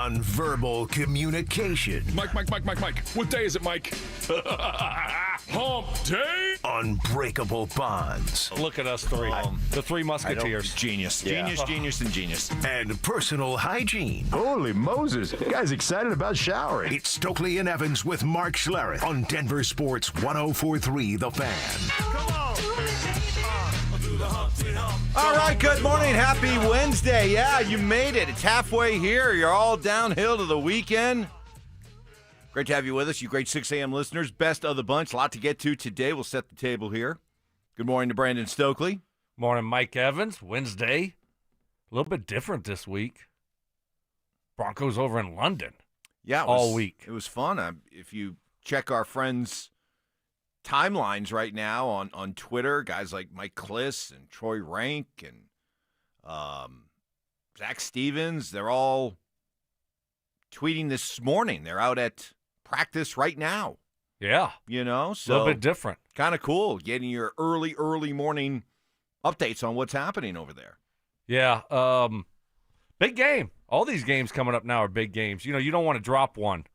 Nonverbal communication. Mike. What day is it, Mike? Hump day? Unbreakable bonds. Look at us three. The three musketeers. Genius. Yeah. Genius. And personal hygiene. Holy Moses. Guy's excited about showering. It's Stokley and Evans with Mark Schlereth on DenverSports 104.3 The Fan. Come on. All right, good morning. Happy Wednesday. Yeah, you made it. It's halfway here. You're all downhill to the weekend. Great to have you with us, you great 6 a.m. listeners. Best of the bunch. A lot to get to today. We'll set the table here. Good morning to Brandon Stokley. Morning, Mike Evans. Wednesday. A little bit different this week. Broncos over in London. Yeah, all week. It was fun. If you check our friends' timelines right now on Twitter, guys like Mike Kliss and Troy Rank and Zach Stevens, they're all tweeting this morning. They're out at practice right now. Yeah. You know, so a little bit different. Kind of cool getting your early morning updates on what's happening over there. Yeah. Big game. All these games coming up now are big games. You know, you don't want to drop one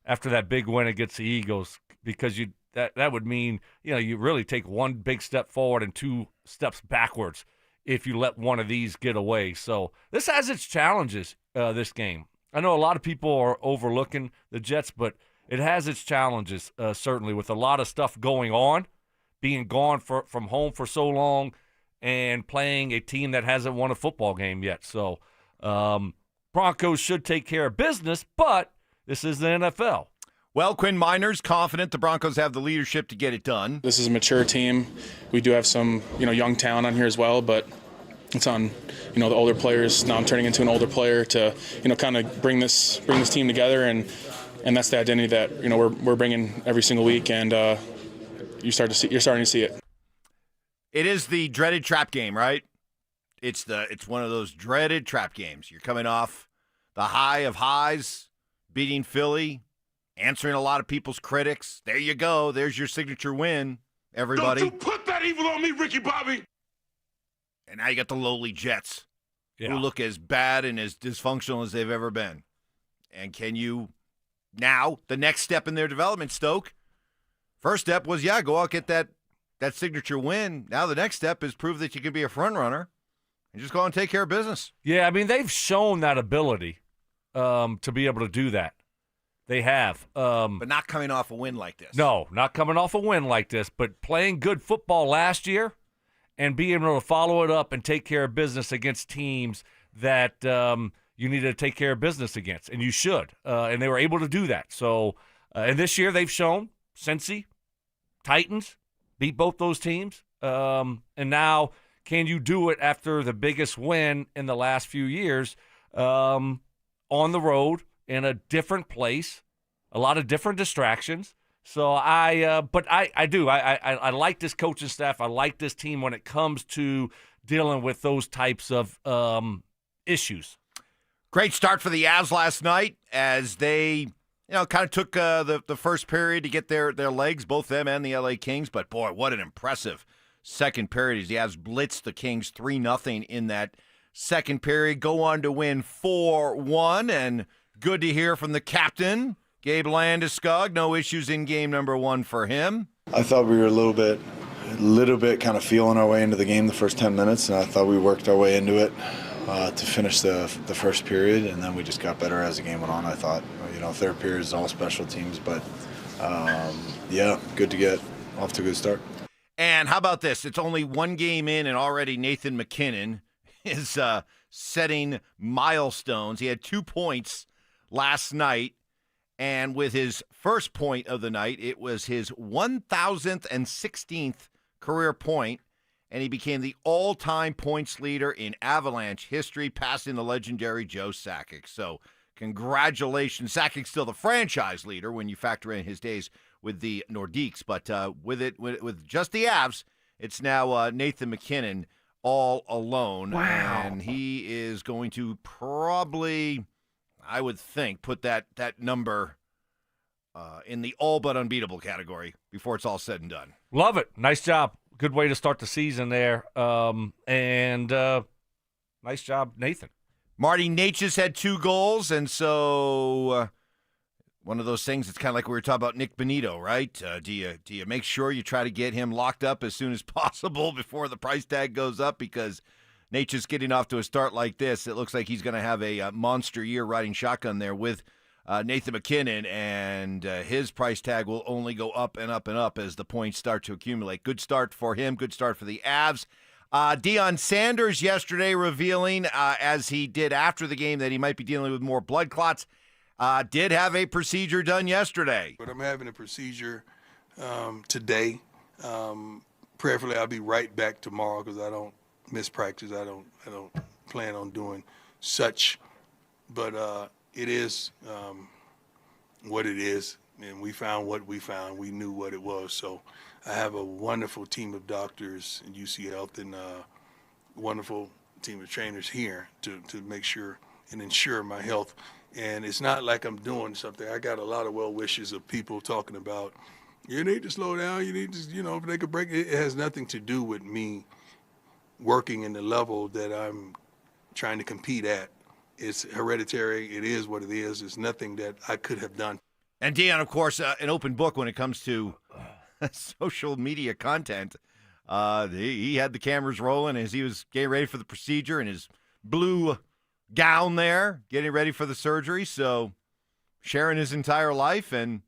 after that big win against the Eagles because that would mean, you know, you really take one big step forward and two steps backwards if you let one of these get away. So this has its challenges, this game. I know a lot of people are overlooking the Jets, but it has its challenges, certainly, with a lot of stuff going on, being gone from home for so long and playing a team that hasn't won a football game yet. So Broncos should take care of business, but this is the NFL. Well, Quinn Miner's confident the Broncos have the leadership to get it done. This is a mature team. We do have some, young talent on here as well, but it's on, the older players. Now I'm turning into an older player to, kind of bring this team together, and that's the identity that we're bringing every single week, and you're starting to see it. It is the dreaded trap game, right? It's one of those dreaded trap games. You're coming off the high of highs, beating Philly, answering a lot of people's critics. There you go. There's your signature win, everybody. Don't you put that evil on me, Ricky Bobby. And now you got the lowly Jets, yeah, who look as bad and as dysfunctional as they've ever been. And can you now, the next step in their development, Stoke, first step was, go out, get that signature win. Now the next step is prove that you can be a front runner and just go out and take care of business. Yeah, I mean, they've shown that ability to be able to do that. They have. But not coming off a win like this. No, not coming off a win like this, but playing good football last year and being able to follow it up and take care of business against teams that you need to take care of business against, and you should. And they were able to do that. So, and this year they've shown Cincy, Titans, beat both those teams. And now can you do it after the biggest win in the last few years on the road in a different place, a lot of different distractions. So I do. I like this coaching staff. I like this team when it comes to dealing with those types of issues. Great start for the Avs last night as they, kind of took the first period to get their legs, both them and the LA Kings. But boy, what an impressive second period as the Avs blitzed the Kings 3-0 in that second period. Go on to win 4-1, and good to hear from the captain, Gabe Landeskog. No issues in game number one for him. I thought we were a little bit kind of feeling our way into the game the first 10 minutes, and I thought we worked our way into it to finish the first period, and then we just got better as the game went on. I thought, third period is all special teams, but good to get off to a good start. And how about this? It's only one game in, and already Nathan MacKinnon is setting milestones. He had 2 points last night, and with his first point of the night, it was his 1,016th career point, and he became the all-time points leader in Avalanche history, passing the legendary Joe Sakic. So congratulations. Sakic's still the franchise leader when you factor in his days with the Nordiques, but with just the Avs, it's now Nathan MacKinnon all alone. Wow. And he is going to probably, I would think, put that number in the all but unbeatable category before it's all said and done. Love it. Nice job. Good way to start the season there. And nice job, Nathan. Marty Natchez had 2 goals, and so one of those things, it's kind of like we were talking about Nick Bonito, right? Do you make sure you try to get him locked up as soon as possible before the price tag goes up? Because Natchez getting off to a start like this, it looks like he's going to have a monster year riding shotgun there with Nathan McKinnon, and his price tag will only go up and up and up as the points start to accumulate. Good start for him, good start for the Avs. Deion Sanders yesterday revealing, as he did after the game, that he might be dealing with more blood clots. Did have a procedure done yesterday. But I'm having a procedure today. Prayerfully, I'll be right back tomorrow because I don't miss practice. I don't plan on doing such. But it is what it is, and we found what we found. We knew what it was. So I have a wonderful team of doctors in UC Health and a wonderful team of trainers here to make sure and ensure my health. And it's not like I'm doing something. I got a lot of well wishes of people talking about, you need to slow down, you need to, if they could break it. It has nothing to do with me working in the level that I'm trying to compete at. It's hereditary. It is what it is. It's nothing that I could have done. And Deion, of course, an open book when it comes to social media content. He had the cameras rolling as he was getting ready for the procedure in his blue gown there, getting ready for the surgery. So sharing his entire life and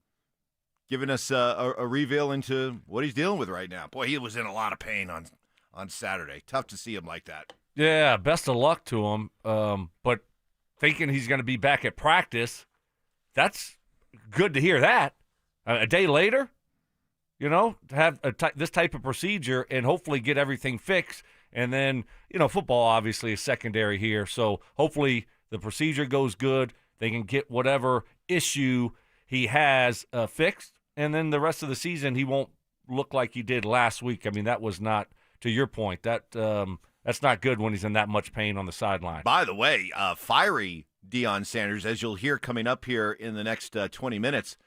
giving us a reveal into what he's dealing with right now. Boy, he was in a lot of pain on Saturday. Tough to see him like that. Yeah, best of luck to him. But thinking he's going to be back at practice, that's good to hear that. A day later, to have this type of procedure and hopefully get everything fixed. And then, football obviously is secondary here. So hopefully the procedure goes good. They can get whatever issue he has fixed. And then the rest of the season, he won't look like he did last week. I mean, that was not, to your point, that's not good when he's in that much pain on the sideline. By the way, fiery Deion Sanders, as you'll hear coming up here in the next 20 minutes,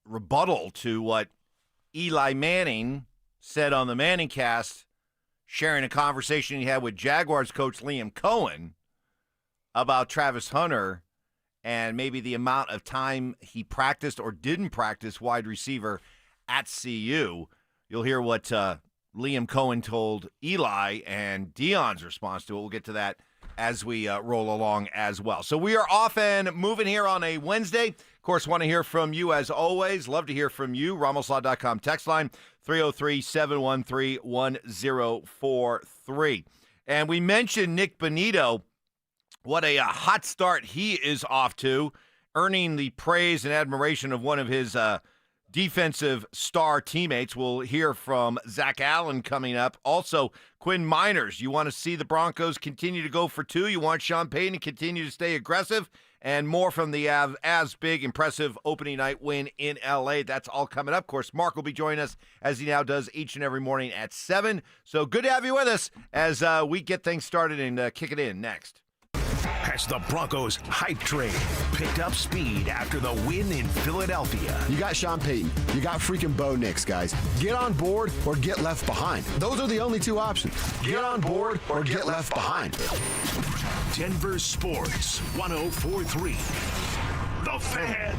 rebuttal to what Eli Manning said on the Manning cast, sharing a conversation he had with Jaguars coach Liam Cohen about Travis Hunter and maybe the amount of time he practiced or didn't practice wide receiver at CU. You'll hear what Liam Cohen told Eli and Deion's response to it. We'll get to that as we roll along as well. So we are off and moving here on a Wednesday. Of course, want to hear from you as always. Love to hear from you. RamosLaw.com text line 303-713-1043. And we mentioned Nick Bonito. What a hot start he is off to, earning the praise and admiration of one of his defensive star teammates. We'll hear from Zach Allen coming up. Also, Quinn Miners. You want to see the Broncos continue to go for 2. You want Sean Payton to continue to stay aggressive. And more from the as big, impressive opening night win in L.A. That's all coming up. Of course, Mark will be joining us as he now does each and every morning at 7. So good to have you with us as we get things started and kick it in next. As the Broncos hype train picked up speed after the win in Philadelphia. You got Sean Payton. You got freaking Bo Nix, guys. Get on board or get left behind. Those are the only 2 options. Get on board or get left behind. Denver Sports 104.3. The Fan.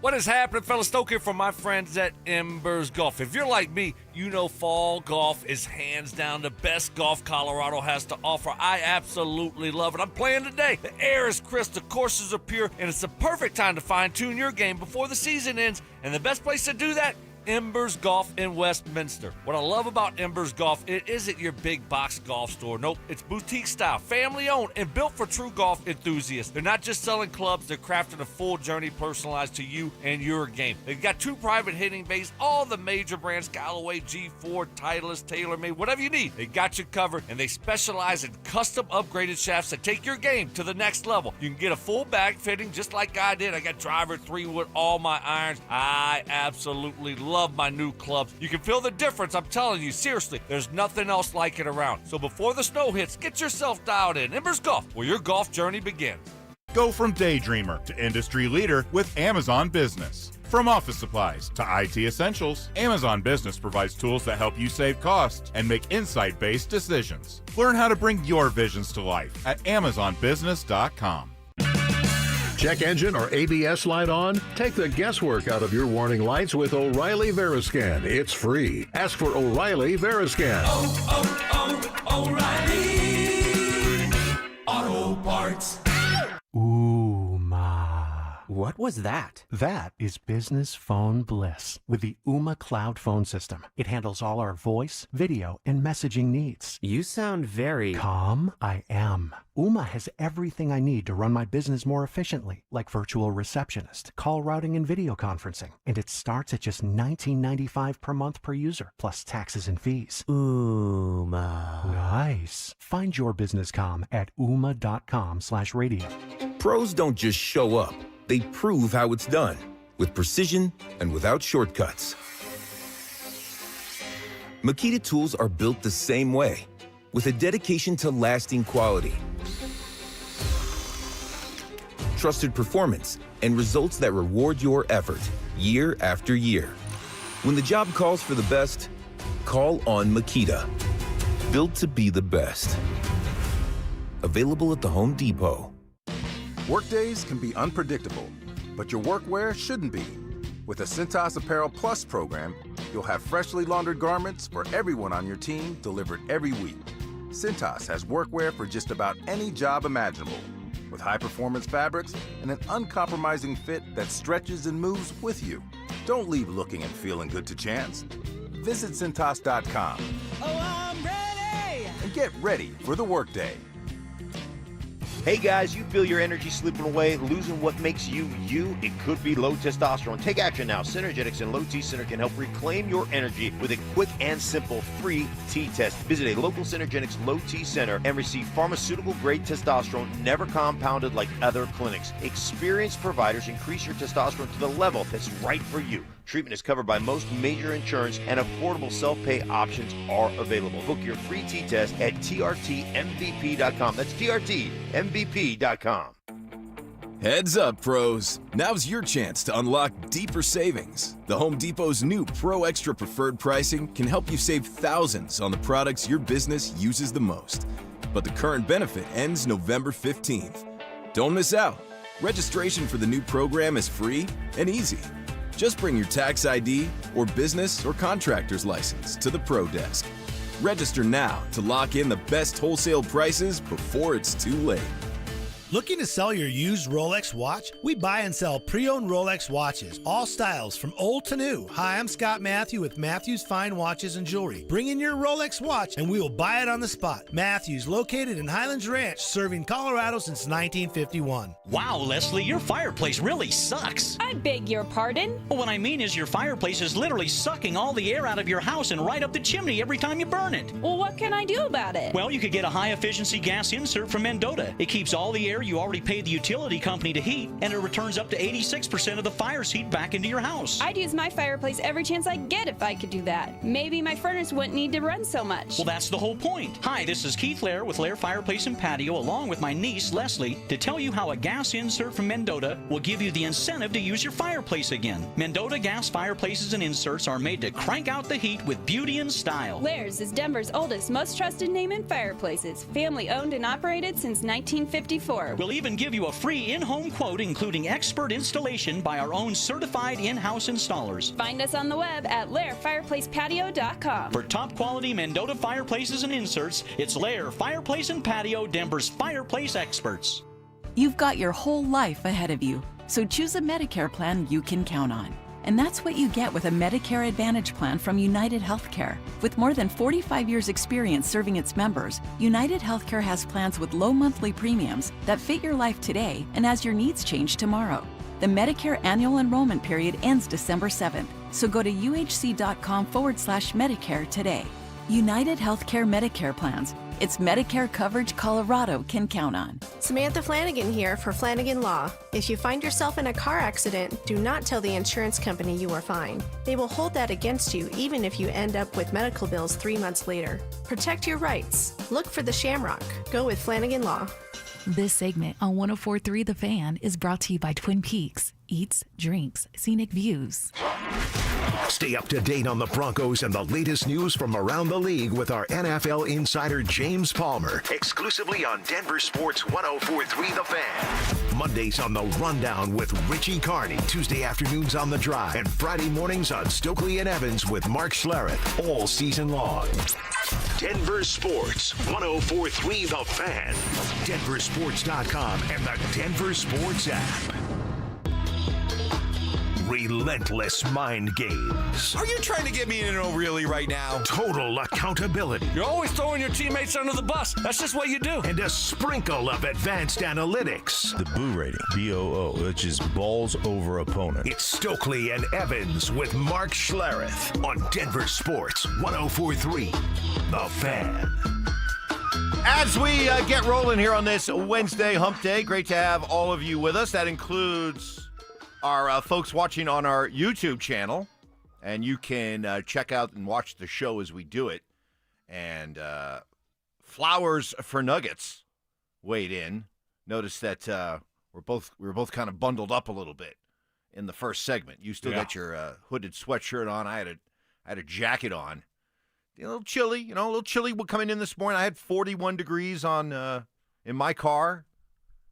What is happening, fellas? Stoke here from my friends at Embers Golf. If you're like me, you know fall golf is hands down the best golf Colorado has to offer. I absolutely love it. I'm playing today. The air is crisp, the courses are pure, and it's the perfect time to fine-tune your game before the season ends. And the best place to do that? Embers Golf in Westminster. What I love about Embers Golf, it isn't your big box golf store. Nope, it's boutique style, family owned, and built for true golf enthusiasts. They're not just selling clubs, they're crafting a full journey personalized to you and your game. They've got 2 private hitting bays, all the major brands, Callaway, G4, Titleist, TaylorMade, whatever you need. They got you covered, and they specialize in custom upgraded shafts that take your game to the next level. You can get a full bag fitting just like I did. I got driver 3-wood, all my irons. I absolutely love my new clubs. You can feel the difference, I'm telling you. Seriously, there's nothing else like it around. So before the snow hits, get yourself dialed in. Embers Golf, where your golf journey begins. Go from daydreamer to industry leader with Amazon Business. From office supplies to IT essentials, Amazon Business provides tools that help you save costs and make insight-based decisions. Learn how to bring your visions to life at AmazonBusiness.com. Check engine or ABS light on? Take the guesswork out of your warning lights with O'Reilly Veriscan. It's free. Ask for O'Reilly Veriscan. O'Reilly Auto Parts. What was that? That is business phone bliss with the Ooma Cloud Phone System. It handles all our voice, video, and messaging needs. You sound very... Calm? I am. Ooma has everything I need to run my business more efficiently, like virtual receptionist, call routing, and video conferencing. And it starts at just $19.95 per month per user, plus taxes and fees. Ooma. Nice. Find your business calm at ooma.com/radio. Pros don't just show up. They prove how it's done, with precision and without shortcuts. Makita tools are built the same way, with a dedication to lasting quality, trusted performance, and results that reward your effort year after year. When the job calls for the best, call on Makita. Built to be the best. Available at the Home Depot. Workdays can be unpredictable, but your workwear shouldn't be. With the Cintas Apparel Plus program, you'll have freshly laundered garments for everyone on your team delivered every week. Cintas has workwear for just about any job imaginable, with high-performance fabrics and an uncompromising fit that stretches and moves with you. Don't leave looking and feeling good to chance. Visit Cintas.com. Oh, I'm ready! And get ready for the workday. Hey guys, you feel your energy slipping away, losing what makes you you? It could be low testosterone. Take action now. Synergetics and Low T Center can help reclaim your energy with a quick and simple free T-test. Visit a local Synergetics Low T Center and receive pharmaceutical-grade testosterone never compounded like other clinics. Experienced providers increase your testosterone to the level that's right for you. Treatment is covered by most major insurance and affordable self-pay options are available. Book your free T-test at trtmvp.com. That's trtmvp.com. Heads up, pros. Now's your chance to unlock deeper savings. The Home Depot's new Pro Extra Preferred pricing can help you save thousands on the products your business uses the most. But the current benefit ends November 15th. Don't miss out. Registration for the new program is free and easy. Just bring your tax ID or business or contractor's license to the Pro Desk. Register now to lock in the best wholesale prices before it's too late. Looking to sell your used Rolex watch? We buy and sell pre-owned Rolex watches, all styles from old to new. Hi, I'm Scott Matthew with Matthews Fine Watches and Jewelry. Bring in your Rolex watch and we will buy it on the spot. Matthews, located in Highlands Ranch, serving Colorado since 1951. Wow, Leslie, your fireplace really sucks. I beg your pardon? Well, what I mean is your fireplace is literally sucking all the air out of your house and right up the chimney every time you burn it. Well, what can I do about it? Well, you could get a high-efficiency gas insert from Mendota. It keeps all the air you already paid the utility company to heat, and it returns up to 86% of the fire's heat back into your house. I'd use my fireplace every chance I get if I could do that. Maybe my furnace wouldn't need to run so much. Well, that's the whole point. Hi, this is Keith Lair with Lair Fireplace and Patio, along with my niece, Leslie, to tell you how a gas insert from Mendota will give you the incentive to use your fireplace again. Mendota gas fireplaces and inserts are made to crank out the heat with beauty and style. Lair's is Denver's oldest, most trusted name in fireplaces. Family owned and operated since 1954. We'll even give you a free in-home quote, including expert installation by our own certified in-house installers. Find us on the web at lairfireplacepatio.com. For top quality Mendota fireplaces and inserts, it's Lair Fireplace and Patio, Denver's fireplace experts. You've got your whole life ahead of you, so choose a Medicare plan you can count on. And that's what you get with a Medicare Advantage plan from United Healthcare. With more than 45 years' experience serving its members, United Healthcare has plans with low monthly premiums that fit your life today and as your needs change tomorrow. The Medicare annual enrollment period ends December 7th, so go to uhc.com/Medicare today. United Healthcare Medicare plans. It's Medicare coverage Colorado can count on. Samantha Flanagan here for Flanagan Law. If you find yourself in a car accident, do not tell the insurance company you are fine. They will hold that against you even if you end up with medical bills 3 months later. Protect your rights. Look for the Shamrock. Go with Flanagan Law. This segment on 104.3 The Fan is brought to you by Twin Peaks. Eats, drinks, scenic views. Stay up to date on the Broncos and the latest news from around the league with our NFL insider James Palmer, exclusively on Denver Sports 104.3 The Fan. Mondays on The Rundown with Richie Carney, Tuesday afternoons on The Drive, and Friday mornings on Stokley and Evans with Mark Schlereth, all season long. Denver Sports 104.3 The Fan, DenverSports.com, and the Denver Sports app. Relentless mind games. Are you trying to get me in an O'Reilly right now? Total accountability. You're always throwing your teammates under the bus. That's just what you do. And a sprinkle of advanced analytics. The Boo rating, BOO, which is balls over opponent. It's Stokley and Evans with Mark Schlereth on Denver Sports 104.3 The Fan. As we get rolling here on this Wednesday hump day, great to have all of you with us. That includes our folks watching on our YouTube channel, and you can check out and watch the show as we do it. And Flowers for Nuggets weighed in. Notice that we were both kind of bundled up a little bit in the first segment. You still got your hooded sweatshirt on. I had a jacket on. A little chilly, a little chilly coming in this morning. I had 41 degrees on in my car,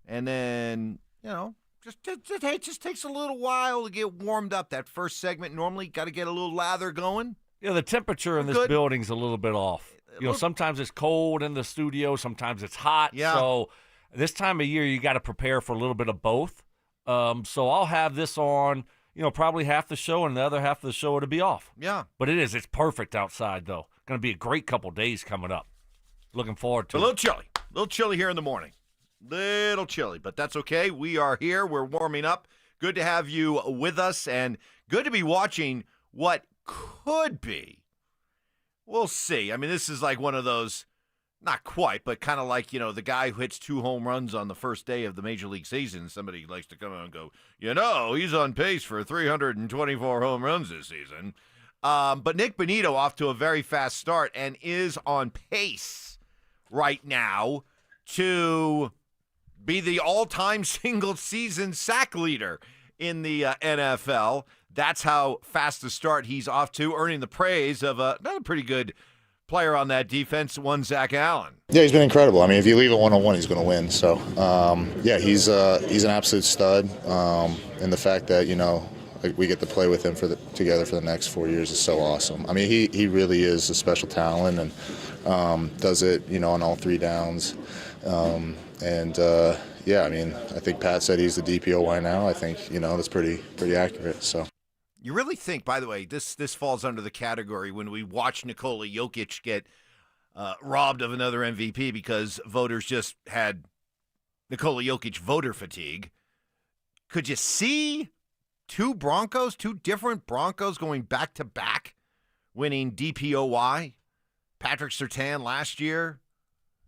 and then it just takes a little while to get warmed up. That first segment normally got to get a little lather going. Yeah, the temperature in this building's a little bit off. Sometimes it's cold in the studio, sometimes it's hot. Yeah. So this time of year, you got to prepare for a little bit of both. So I'll have this on, probably half the show, and the other half of the show it'll be off. Yeah. But it's perfect outside, though. Going to be a great couple days coming up. Looking forward to it. A little chilly here in the morning. Little chilly, but that's okay. We are here. We're warming up. Good to have you with us, and good to be watching what could be. We'll see. I mean, this is like one of those, not quite, but kind of like, the guy who hits 2 home runs on the first day of the Major League season. Somebody likes to come out and go, he's on pace for 324 home runs this season. But Nick Bonito off to a very fast start and is on pace right now to be the all-time single-season sack leader in the NFL. That's how fast a start he's off to, earning the praise of another pretty good player on that defense, one Zach Allen. Yeah, he's been incredible. I mean, if you leave it 1-on-1, he's going to win. So, he's an absolute stud. And the fact that, we get to play with him together for the next 4 years is so awesome. I mean, he really is a special talent and does it, on all 3 downs. I think Pat said he's the DPOY now. I think, that's pretty accurate. So. You really think, by the way, this falls under the category when we watch Nikola Jokic get robbed of another MVP because voters just had Nikola Jokic voter fatigue. Could you see two different Broncos going back-to-back, winning DPOY? Patrick Surtain last year,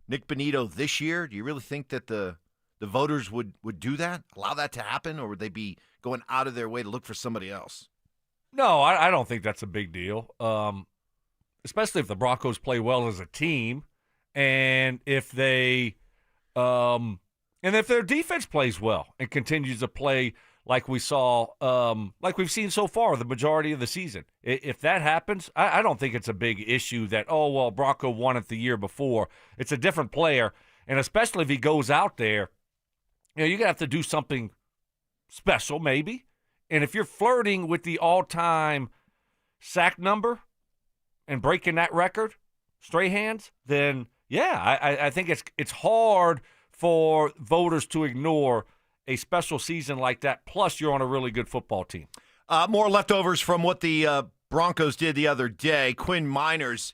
Nick Bonito this year. Do you really think that the voters would do that, allow that to happen, or would they be going out of their way to look for somebody else? No, I don't think that's a big deal, especially if the Broncos play well as a team, and if their defense plays well and continues to play like we saw, like we've seen so far the majority of the season. If that happens, I don't think it's a big issue that, Bronco won it the year before. It's a different player, and especially if he goes out there, you're going to have to do something special maybe. And if you're flirting with the all-time sack number and breaking that record, straight hands, then, I think it's hard for voters to ignore a special season like that. Plus, you're on a really good football team. More leftovers from what the Broncos did the other day. Quinn Miners,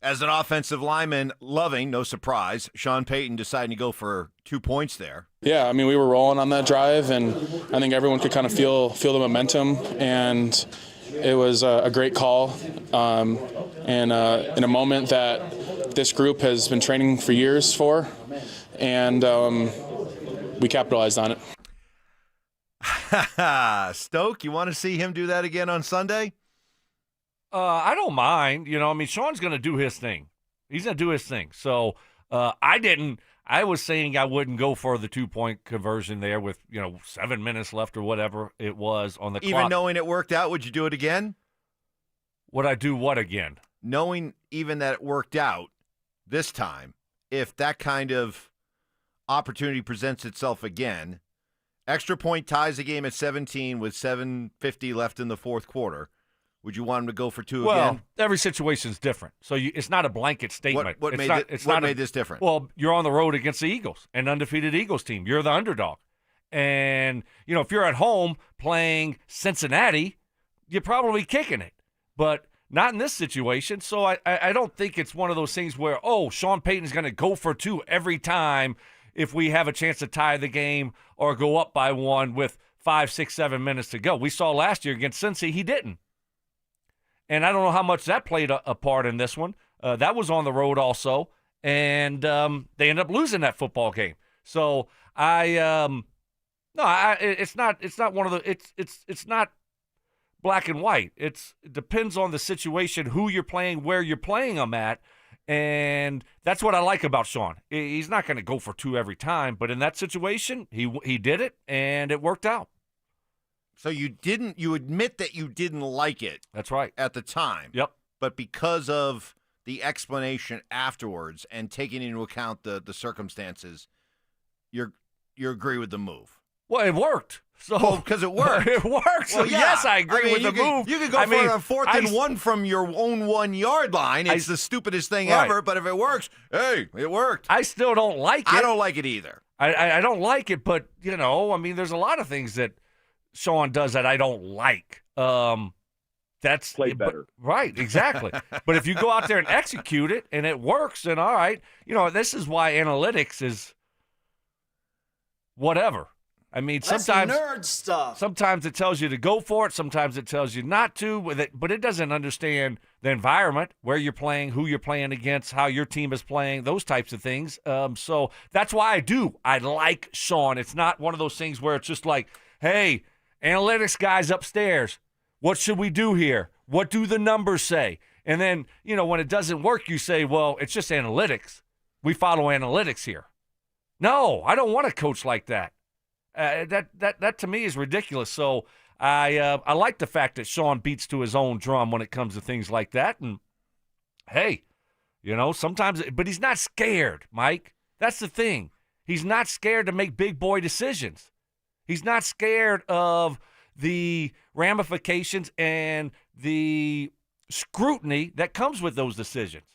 as an offensive lineman, loving, no surprise, Sean Payton deciding to go for 2 points there. Yeah, I mean, we were rolling on that drive, and I think everyone could kind of feel the momentum, and it was a great call. And in a moment that this group has been training for years for, and we capitalized on it. Stoke, you want to see him do that again on Sunday? I don't mind. Sean's going to do his thing. He's going to do his thing. So I was saying I wouldn't go for the 2-point conversion there with 7 minutes left or whatever it was on the clock. Even knowing it worked out, would you do it again? Would I do what again? Knowing even that it worked out this time, if that kind of opportunity presents itself again, extra point ties the game at 17 with 7:50 left in the fourth quarter, would you want him to go for 2 again? Well, every situation is different. So it's not a blanket statement. What made this different? Well, you're on the road against the Eagles, an undefeated Eagles team. You're the underdog. And, if you're at home playing Cincinnati, you're probably kicking it. But not in this situation. So I don't think it's one of those things where, Sean Payton's going to go for 2 every time if we have a chance to tie the game or go up by 1 with 5, 6, 7 minutes to go. We saw last year against Cincy, he didn't. And I don't know how much that played a part in this one. That was on the road also, and they ended up losing that football game. So it's not one of the it's not black and white. It depends on the situation, who you're playing, where you're playing them at, and that's what I like about Sean. He's not going to go for 2 every time, but in that situation, he did it, and it worked out. So you admit that you didn't like it. That's right. At the time. Yep. But because of the explanation afterwards and taking into account the circumstances, you agree with the move. Well, it worked. So because it worked. It worked. So well, yeah. yes, I agree with the move. You could go for a 4th and 1 from your own 1-yard line. It's the stupidest thing ever, but if it works, hey, it worked. I still don't like it. I don't like it either. I don't like it, but there's a lot of things that Sean does that I don't like. That's play better. Right, exactly. But if you go out there and execute it and it works, then all right. This is why analytics is whatever. I mean, sometimes nerd stuff. Sometimes it tells you to go for it. Sometimes it tells you not to. But it doesn't understand the environment, where you're playing, who you're playing against, how your team is playing, those types of things. So that's why I like Sean. It's not one of those things where it's just like, hey, analytics guys upstairs, what should we do here? What do the numbers say? And then, when it doesn't work, you say, well, it's just analytics. We follow analytics here. No, I don't want a coach like that. That to me is ridiculous. So I like the fact that Sean beats to his own drum when it comes to things like that. And, hey, sometimes – but he's not scared, Mike. That's the thing. He's not scared to make big boy decisions. He's not scared of the ramifications and the scrutiny that comes with those decisions,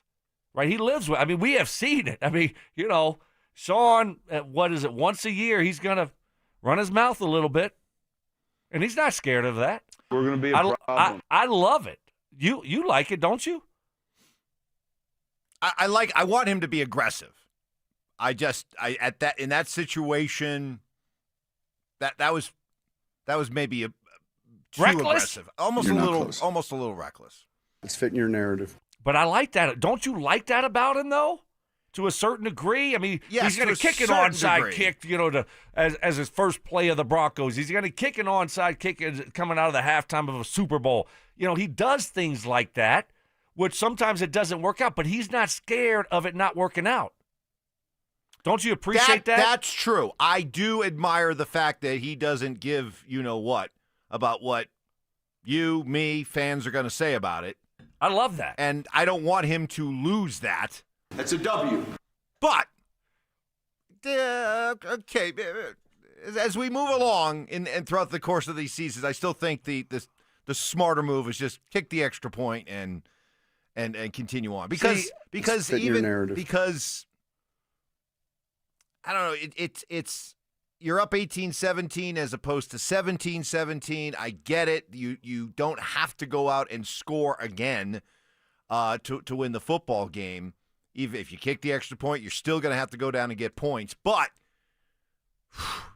right? He lives with. We have seen it. Sean, once a year, he's going to run his mouth a little bit, and he's not scared of that. We're going to be a problem. I love it. You like it, don't you? I want him to be aggressive. In that situation. That was maybe too reckless? aggressive, almost a little reckless. It's fitting your narrative. But I like that. Don't you like that about him though? To a certain degree, yes, he's going to kick an onside kick, as his first play of the Broncos. He's going to kick an onside kick coming out of the halftime of a Super Bowl. He does things like that, which sometimes it doesn't work out, but he's not scared of it not working out. Don't you appreciate that? That's true. I do admire the fact that he doesn't give what about what you, me, fans are going to say about it. I love that. And I don't want him to lose that. That's a W. But, okay, as we move along and throughout the course of these seasons, I still think the smarter move is just kick the extra point and continue on. Because I don't know. It's you're up 18-17 as opposed to 17-17. I get it. You don't have to go out and score again to win the football game. Even if you kick the extra point, you're still going to have to go down and get points. But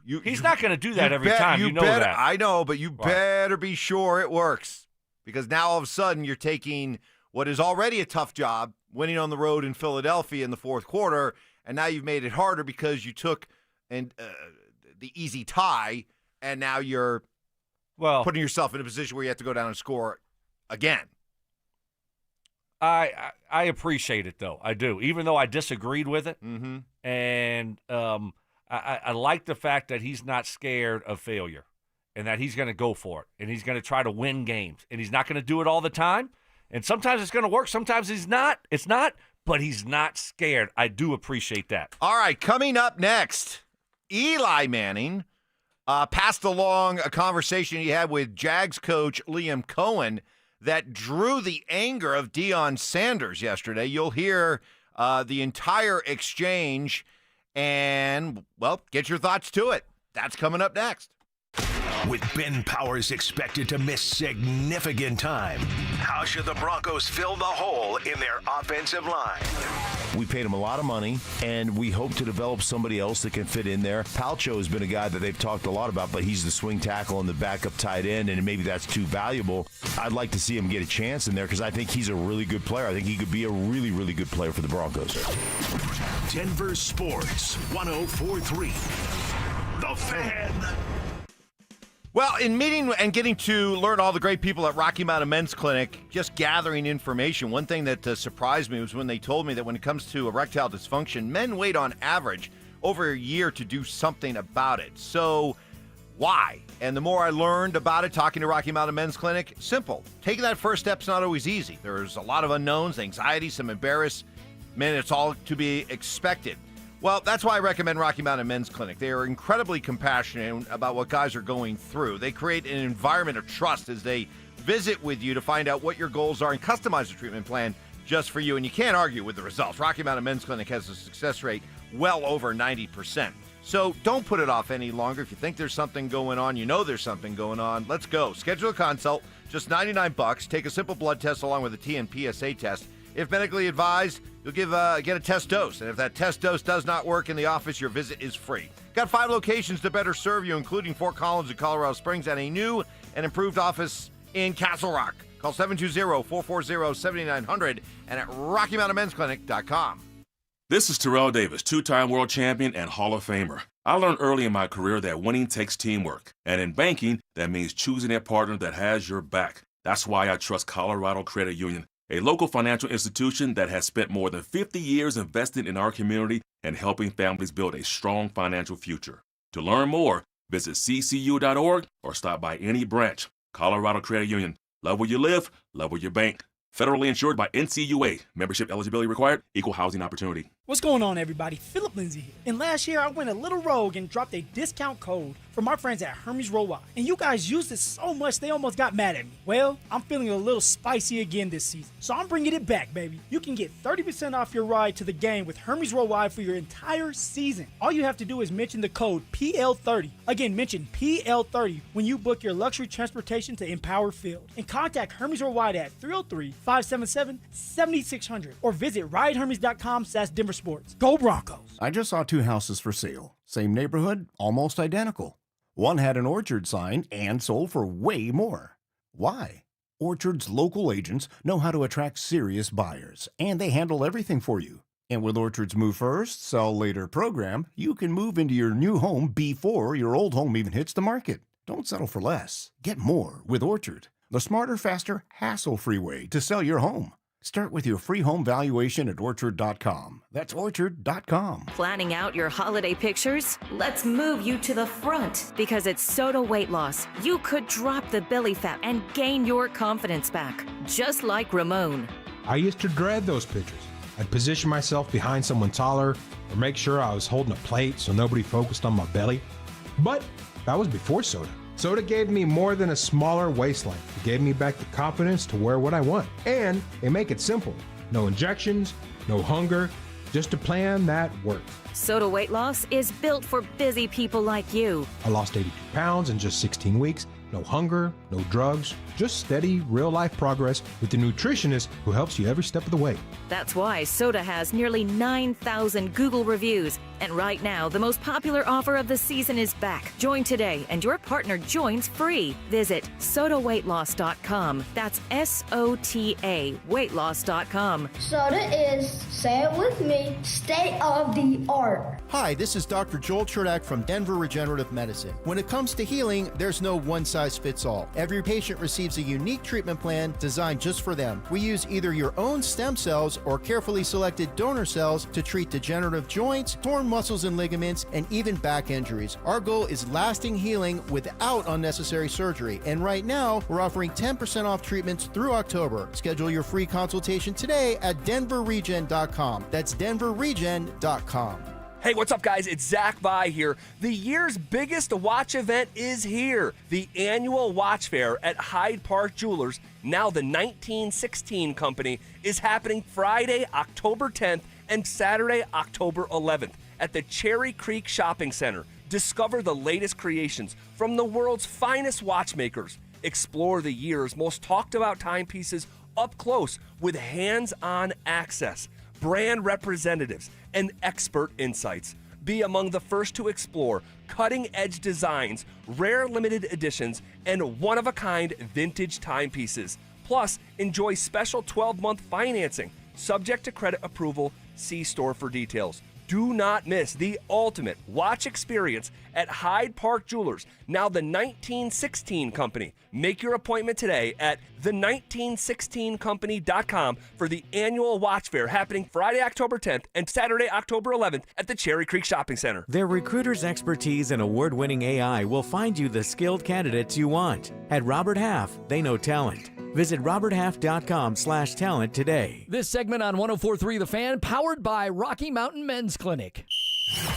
he's not going to do that every time. You know that. I know, but you better be sure it works, because now all of a sudden you're taking what is already a tough job, winning on the road in Philadelphia in the fourth quarter. And now you've made it harder because you took the easy tie, and now you're putting yourself in a position where you have to go down and score again. I appreciate it, though. I do, even though I disagreed with it. Mm-hmm. And I like the fact that he's not scared of failure and that he's going to go for it and he's going to try to win games. And he's not going to do it all the time. And sometimes it's going to work. Sometimes he's not. It's not. But he's not scared. I do appreciate that. All right, coming up next, Eli Manning passed along a conversation he had with Jags coach Liam Cohen that drew the anger of Deion Sanders yesterday. You'll hear the entire exchange and, well, get your thoughts to it. That's coming up next. With Ben Powers expected to miss significant time, how should the Broncos fill the hole in their offensive line? We paid him a lot of money, and we hope to develop somebody else that can fit in there. Palcho has been a guy that they've talked a lot about, but he's the swing tackle and the backup tight end, and maybe that's too valuable. I'd like to see him get a chance in there because I think he's a really good player. I think he could be a really, really good player for the Broncos. Denver Sports 104.3. The Fan. Well, in meeting and getting to learn all the great people at Rocky Mountain Men's Clinic, just gathering information, one thing that surprised me was when they told me that when it comes to erectile dysfunction, men wait on average over a year to do something about it. So why? And the more I learned about it, talking to Rocky Mountain Men's Clinic, simple. Taking that first step's not always easy. There's a lot of unknowns, anxiety, some embarrassment. It's all to be expected. Well, that's why I recommend Rocky Mountain Men's Clinic. They are incredibly compassionate about what guys are going through. They create an environment of trust as they visit with you to find out what your goals are and customize a treatment plan just for you. And you can't argue with the results. Rocky Mountain Men's Clinic has a success rate well over 90%. So don't put it off any longer. If you think there's something going on, you know there's something going on, let's go. Schedule a consult, just $99. Take a simple blood test along with a T and PSA test. If medically advised, you'll get a test dose. And if that test dose does not work in the office, your visit is free. Got 5 locations to better serve you, including Fort Collins and Colorado Springs, and a new and improved office in Castle Rock. Call 720-440-7900 and at RockyMountainMen'sClinic.com. This is Terrell Davis, 2-time world champion and Hall of Famer. I learned early in my career that winning takes teamwork. And in banking, that means choosing a partner that has your back. That's why I trust Colorado Credit Union, a local financial institution that has spent more than 50 years investing in our community and helping families build a strong financial future. To learn more, visit ccu.org or stop by any branch. Colorado Credit Union. Love where you live, love where you bank. Federally insured by NCUA. Membership eligibility required. Equal housing opportunity. What's going on, everybody? Philip Lindsay here. And last year, I went a little rogue and dropped a discount code from our friends at Hermes Worldwide. And you guys used it so much, they almost got mad at me. Well, I'm feeling a little spicy again this season. So I'm bringing it back, baby. You can get 30% off your ride to the game with Hermes Worldwide for your entire season. All you have to do is mention the code PL30. Again, mention PL30 when you book your luxury transportation to Empower Field. And contact Hermes Worldwide at 303-577-7600 or visit ridehermes.com/DenverSports. Go Broncos! I just saw 2 houses for sale. Same neighborhood, almost identical. One had an Orchard sign and sold for way more. Why? Orchard's local agents know how to attract serious buyers, and they handle everything for you. And with Orchard's Move First, Sell Later program, you can move into your new home before your old home even hits the market. Don't settle for less. Get more with Orchard, the smarter, faster, hassle-free way to sell your home. Start with your free home valuation at Orchard.com. That's Orchard.com. Planning out your holiday pictures? Let's move you to the front because it's Soda Weight Loss. You could drop the belly fat and gain your confidence back, just like Ramon. I used to dread those pictures. I'd position myself behind someone taller or make sure I was holding a plate so nobody focused on my belly. But that was before Soda. Soda gave me more than a smaller waistline. It gave me back the confidence to wear what I want. And they make it simple. No injections, no hunger, just a plan that works. Soda Weight Loss is built for busy people like you. I lost 82 pounds in just 16 weeks. No hunger, no drugs, just steady, real-life progress with the nutritionist who helps you every step of the way. That's why Soda has nearly 9,000 Google reviews. And right now, the most popular offer of the season is back. Join today, and your partner joins free. Visit SodaWeightLoss.com. That's SOTA weightloss.com. Soda is, say it with me, state of the art. Hi, this is Dr. Joel Cherdak from Denver Regenerative Medicine. When it comes to healing, there's no one size one-size-fits-all. Every patient receives a unique treatment plan designed just for them. We use either your own stem cells or carefully selected donor cells to treat degenerative joints, torn muscles and ligaments, and even back injuries. Our goal is lasting healing without unnecessary surgery. And right now, we're offering 10% off treatments through October. Schedule your free consultation today at DenverRegen.com. That's DenverRegen.com. Hey, what's up, guys? It's Zach Vai here. The year's biggest watch event is here. The annual watch fair at Hyde Park Jewelers, now the 1916 Company, is happening Friday, October 10th and Saturday, October 11th at the Cherry Creek Shopping Center. Discover the latest creations from the world's finest watchmakers. Explore the year's most talked about timepieces up close with hands-on access, brand representatives, and expert insights. Be among the first to explore cutting-edge designs, rare limited editions, and one-of-a-kind vintage timepieces. Plus, enjoy special 12-month financing, subject to credit approval. See store for details. Do not miss the ultimate watch experience at Hyde Park Jewelers, now the 1916 Company. Make your appointment today at the1916company.com for the annual watch fair happening Friday, October 10th and Saturday, October 11th at the Cherry Creek Shopping Center. Their recruiters' expertise and award-winning AI will find you the skilled candidates you want. At Robert Half, they know talent. Visit roberthalf.com/talent today. This segment on 104.3 The Fan, powered by Rocky Mountain Men's Clinic.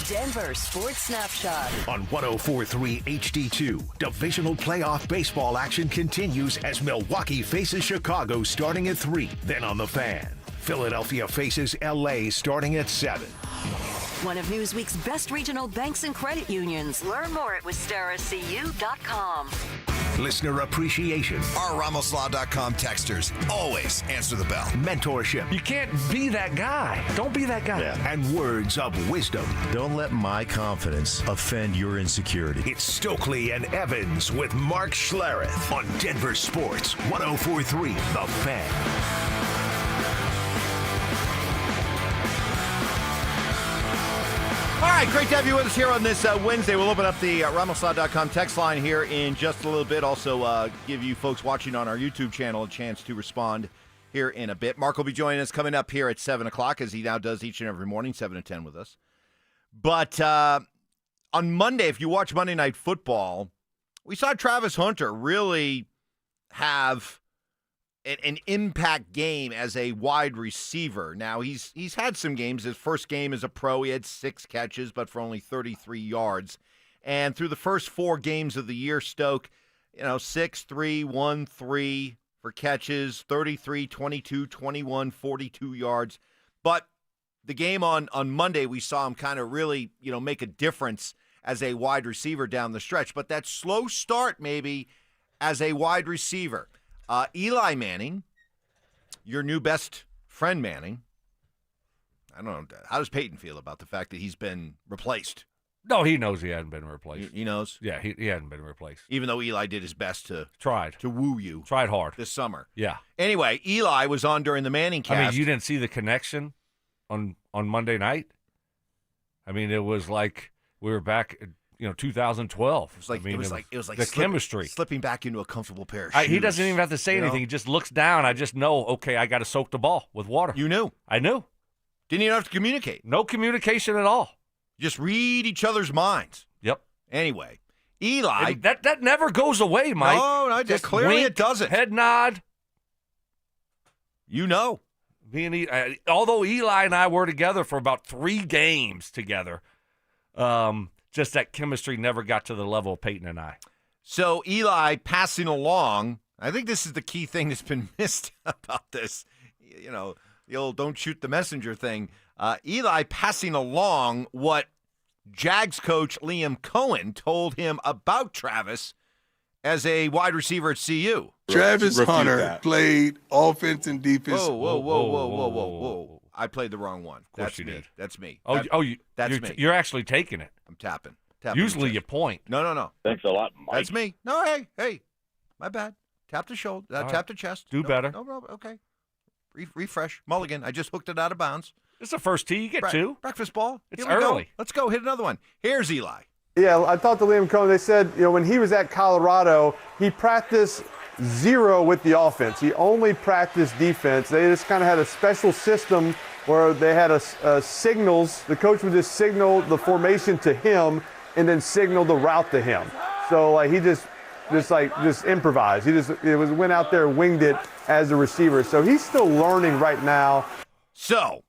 Denver Sports Snapshot. On 104.3 HD2, divisional playoff baseball action continues as Milwaukee faces Chicago starting at 3. Then on The Fan, Philadelphia faces LA starting at 7. One of Newsweek's best regional banks and credit unions. Learn more at WistaraCU.com. Listener appreciation. Our RamosLaw.com texters always answer the bell. Mentorship. You can't be that guy. Don't be that guy. Yeah. And words of wisdom. Don't let my confidence offend your insecurity. It's Stokley and Evans with Mark Schlereth on Denver Sports 104.3 The Fan. All right, great to have you with us here on this Wednesday. We'll open up the RamosLaw.com text line here in just a little bit. Also, give you folks watching on our YouTube channel a chance to respond here in a bit. Mark will be joining us coming up here at 7 o'clock, as he now does each and every morning, 7 to 10 with us. But on Monday, if you watch Monday Night Football, we saw Travis Hunter really have an impact game as a wide receiver. Now, he's had some games. His first game as a pro, he had 6 catches, but for only 33 yards. And through the first 4 games of the year, Stoke, 6-3, 1-3 for catches, 33, 22, 21, 42 yards. But the game on Monday, we saw him kind of really, make a difference as a wide receiver down the stretch. But that slow start maybe as a wide receiver. Eli Manning, your new best friend Manning, I don't know, how does Payton feel about the fact that he's been replaced? No, he knows he hadn't been replaced. He knows? Yeah, he hadn't been replaced. Even though Eli did his best to woo you. Tried hard. This summer. Yeah. Anyway, Eli was on during the Manning cast. I mean, you didn't see the connection on Monday night? I mean, it was like we were back 2012. It was like the chemistry slipping back into a comfortable pair of shoes. He doesn't even have to say anything. He just looks down. I just know, okay, I got to soak the ball with water. You knew. I knew. Didn't even have to communicate. No communication at all. Just read each other's minds. Yep. Anyway, Eli. That never goes away, Mike. No, just clearly wink, it doesn't. Head nod. Although Eli and I were together for about 3 games together, just that chemistry never got to the level of Payton and I. So Eli passing along, I think this is the key thing that's been missed about this, the old don't shoot the messenger thing. Eli passing along what Jags coach Liam Cohen told him about Travis as a wide receiver at CU. Travis Hunter played offense and defense. Whoa. I played the wrong one. That's me. That's me. That's me. You're actually taking it. I'm tapping. Usually you point. No. Thanks a lot, Mike. That's me. No, hey, my bad. Tap the shoulder. Tap the chest. Do better. No, okay. Refresh. Mulligan. I just hooked it out of bounds. It's the first tee. You get 2. Breakfast ball. It's Here we early. Go. Let's go. Hit another one. Here's Eli. Yeah, I talked to Liam Cohen. They said, when he was at Colorado, he practiced zero with the offense. He only practiced defense. They just kind of had a special system where they had signals. The coach would just signal the formation to him and then signal the route to him. So he just improvised. He went out there and winged it as a receiver. So he's still learning right now. So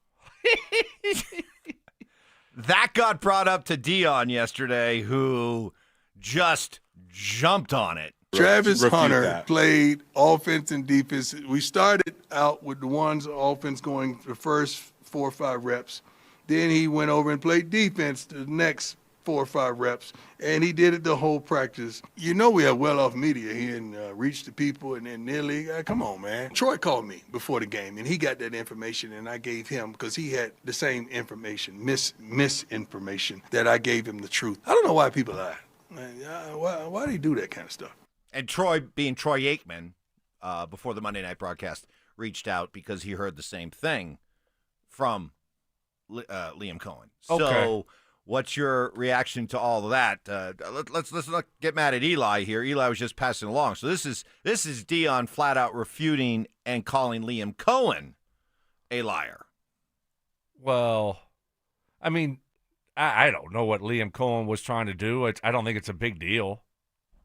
that got brought up to Deion yesterday, who just jumped on it. Travis Hunter played offense and defense. We started out with the ones offense going the first 4 or 5 reps. Then he went over and played defense the next 4 or 5 reps, and he did it the whole practice. We have well-off media here and reach the people and then nearly, come on, man. Troy called me before the game, and he got that information, and I gave him, because he had the same information, misinformation, that I gave him the truth. I don't know why people lie. Why do you do that kind of stuff? And Troy, being Troy Aikman, before the Monday night broadcast, reached out because he heard the same thing from Liam Cohen. Okay. So what's your reaction to all of that? Let's not get mad at Eli here. Eli was just passing along. So this is Deion flat out refuting and calling Liam Cohen a liar. Well, I mean, I don't know what Liam Cohen was trying to do. I don't think it's a big deal.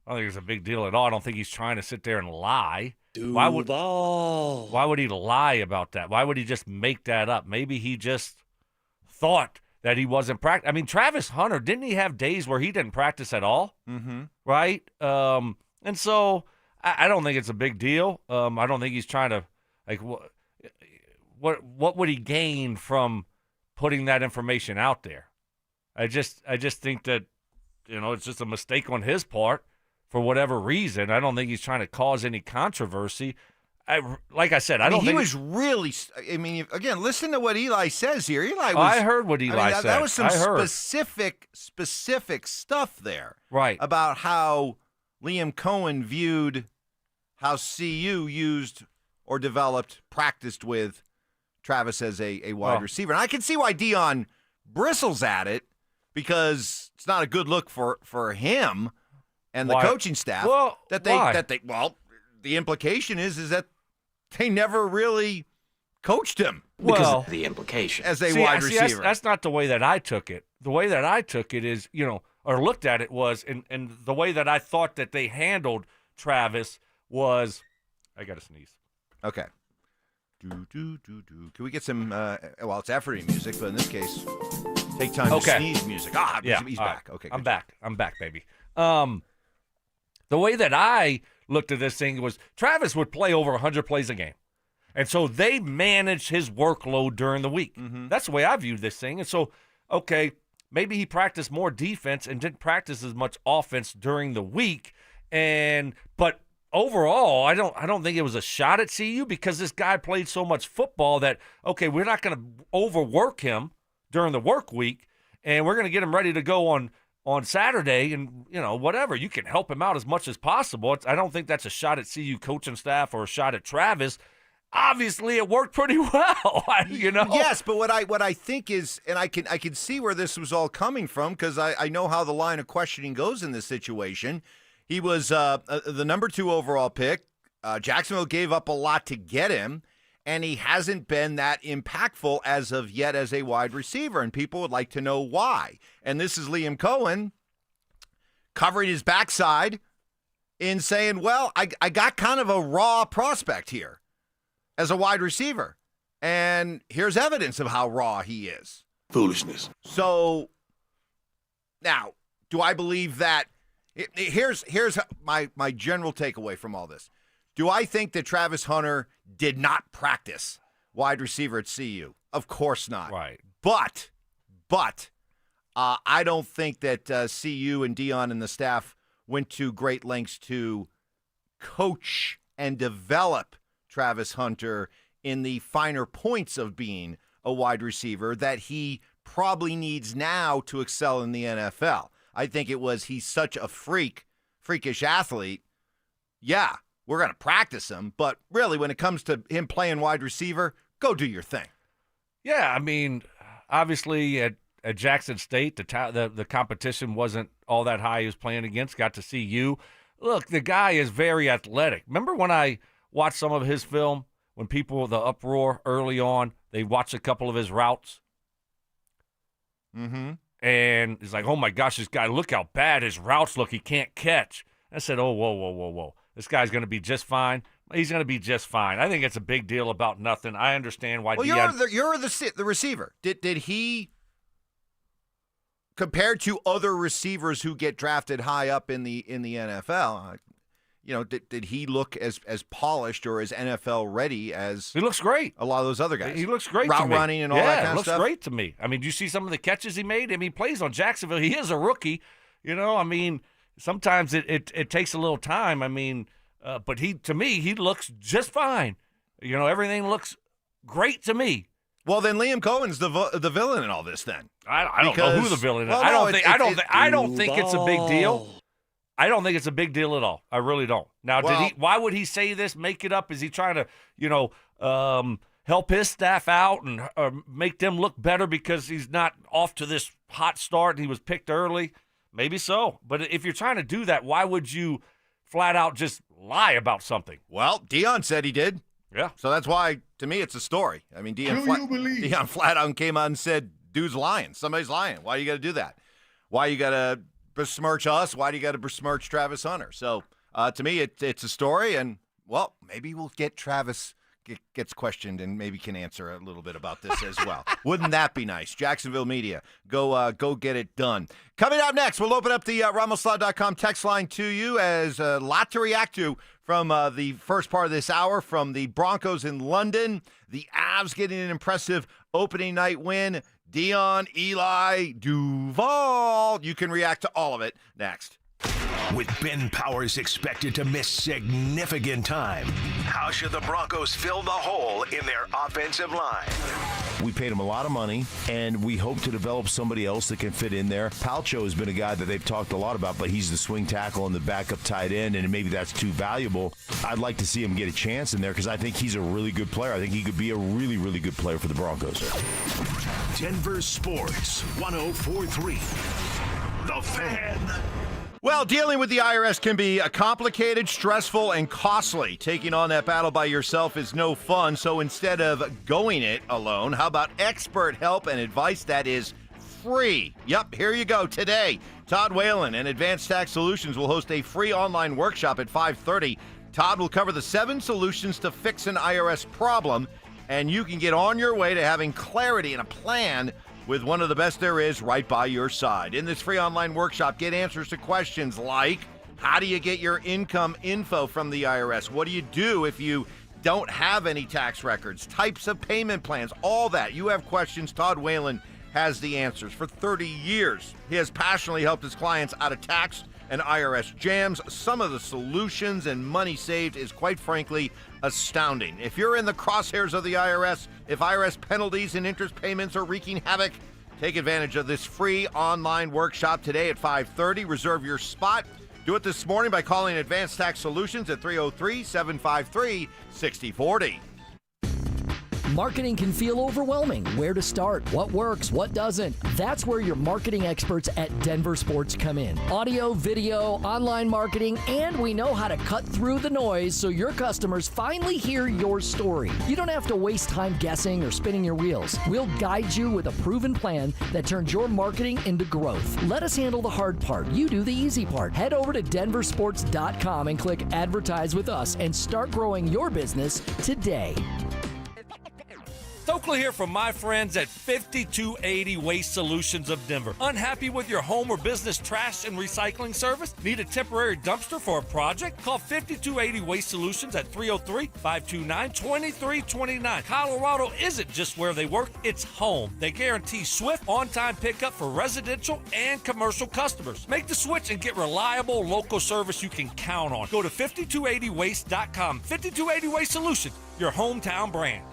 I don't think it's a big deal at all. I don't think he's trying to sit there and lie. Why would he lie about that? Why would he just make that up? Maybe he just thought that he wasn't practicing. I mean, Travis Hunter, didn't he have days where he didn't practice at all? Mm-hmm. Right? And so I don't think it's a big deal. I don't think he's trying to, what would he gain from putting that information out there? I just think that, it's just a mistake on his part for whatever reason. I don't think he's trying to cause any controversy. Like I said, I don't think he was really. I mean, again, listen to what Eli says here. I heard what Eli said. That was some specific stuff there, right? About how Liam Cohen viewed how CU used or developed, practiced with Travis as a wide receiver, and I can see why Deion bristles at it because it's not a good look for him and the coaching staff. Well, the implication is that they never really coached him. Well, the implication as a wide receiver. That's not the way that I took it. The way that I took it is, or looked at it was, and the way that I thought that they handled Travis was, I got to sneeze. Okay. Can we get some, it's efforting music, but in this case, take time to sneeze music. He's back. Okay, I'm back. I'm back, baby. The way that I looked at this thing was Travis would play over 100 plays a game. And so they managed his workload during the week. Mm-hmm. That's the way I viewed this thing. And so, maybe he practiced more defense and didn't practice as much offense during the week. But overall, I don't think it was a shot at CU because this guy played so much football that, we're not going to overwork him during the work week, and we're going to get him ready to go on Saturday, and, whatever. You can help him out as much as possible. I don't think that's a shot at CU coaching staff or a shot at Travis. Obviously, it worked pretty well, Yes, but what I think is, and I can see where this was all coming from because I know how the line of questioning goes in this situation. He was the number 2 overall pick. Jacksonville gave up a lot to get him, and he hasn't been that impactful as of yet as a wide receiver, and people would like to know why. And this is Liam Cohen covering his backside in saying, I got kind of a raw prospect here as a wide receiver, and here's evidence of how raw he is. Foolishness. So now, do I believe that? Here's my general takeaway from all this. Do I think that Travis Hunter did not practice wide receiver at CU? Of course not. Right. But I don't think that CU and Deion and the staff went to great lengths to coach and develop Travis Hunter in the finer points of being a wide receiver that he probably needs now to excel in the NFL. I think it was he's such a freakish athlete. Yeah, we're going to practice him, but really when it comes to him playing wide receiver, go do your thing. Yeah, I mean, obviously at Jackson State, the competition wasn't all that high he was playing against. Got to see you. Look, the guy is very athletic. Remember when I watched some of his film, when people, the uproar early on, they watched a couple of his routes? Mm-hmm. And it's like, oh, my gosh, this guy, look how bad his routes look. He can't catch. I said, oh, whoa. This guy's going to be just fine. He's going to be just fine. I think it's a big deal about nothing. I understand why. Well, you're the receiver. Did he, compared to other receivers who get drafted high up in the NFL, did he look as polished or as NFL ready as he looks great? A lot of those other guys. He looks great. Route to me. running and all that kind of stuff. Yeah, looks great to me. I mean, do you see some of the catches he made? I mean, he plays on Jacksonville. He is a rookie. I mean, sometimes it takes a little time. I mean, but to me, he looks just fine. Everything looks great to me. Well, then Liam Cohen's the villain in all this. Then I don't know who the villain is. Well, I don't think it's a big deal. I don't think it's a big deal at all. I really don't. Now, why would he say this, make it up? Is he trying to, help his staff out and make them look better because he's not off to this hot start and he was picked early? Maybe so. But if you're trying to do that, why would you flat out just lie about something? Well, Deion said he did. Yeah. So that's why, to me, it's a story. I mean, Deion flat out came out and said, dude's lying. Somebody's lying. Why you got to do that? Why you got to besmirch us? Why do you got to besmirch Travis Hunter? So to me, it's a story, and well, maybe we'll get Travis gets questioned and maybe can answer a little bit about this as well. Wouldn't that be nice? Jacksonville media, go get it done. Coming up next, we'll open up the RamosLaw.com text line to you as a lot to react to from the first part of this hour from the Broncos in London. The Avs getting an impressive opening night win. Deion, Eli, Duval. You can react to all of it next. With Ben Powers expected to miss significant time, how should the Broncos fill the hole in their offensive line? We paid him a lot of money, and we hope to develop somebody else that can fit in there. Palcho has been a guy that they've talked a lot about, but he's the swing tackle and the backup tight end, and maybe that's too valuable. I'd like to see him get a chance in there because I think he's a really good player. I think he could be a really, really good player for the Broncos. Denver Sports 104.3. The Fan. Well, dealing with the IRS can be complicated, stressful, and costly. Taking on that battle by yourself is no fun, so instead of going it alone, how about expert help and advice that is free? Yep, here you go. Today, Todd Whalen and Advanced Tax Solutions will host a free online workshop at 5:30. Todd will cover the 7 solutions to fix an IRS problem, and you can get on your way to having clarity and a plan with one of the best there is right by your side. In this free online workshop, get answers to questions like, how do you get your income info from the IRS? What do you do if you don't have any tax records? Types of payment plans, all that. You have questions, Todd Whalen has the answers. For 30 years, he has passionately helped his clients out of tax and IRS jams. Some of the solutions and money saved is, quite frankly, astounding. If you're in the crosshairs of the IRS, if IRS penalties and interest payments are wreaking havoc, take advantage of this free online workshop today at 5:30. Reserve your spot. Do it this morning by calling Advanced Tax Solutions at 303-753-6040. Marketing can feel overwhelming. Where to start? What works? What doesn't? That's where your marketing experts at Denver Sports come in. Audio, video, online marketing, and we know how to cut through the noise so your customers finally hear your story. You don't have to waste time guessing or spinning your wheels. We'll guide you with a proven plan that turns your marketing into growth. Let us handle the hard part. You do the easy part. Head over to DenverSports.com and click Advertise with Us and start growing your business today. Stokley here from my friends at 5280 Waste Solutions of Denver. Unhappy with your home or business trash and recycling service? Need a temporary dumpster for a project? Call 5280 Waste Solutions at 303-529-2329. Colorado isn't just where they work, it's home. They guarantee swift, on-time pickup for residential and commercial customers. Make the switch and get reliable local service you can count on. Go to 5280waste.com. 5280 Waste Solutions, your hometown brand.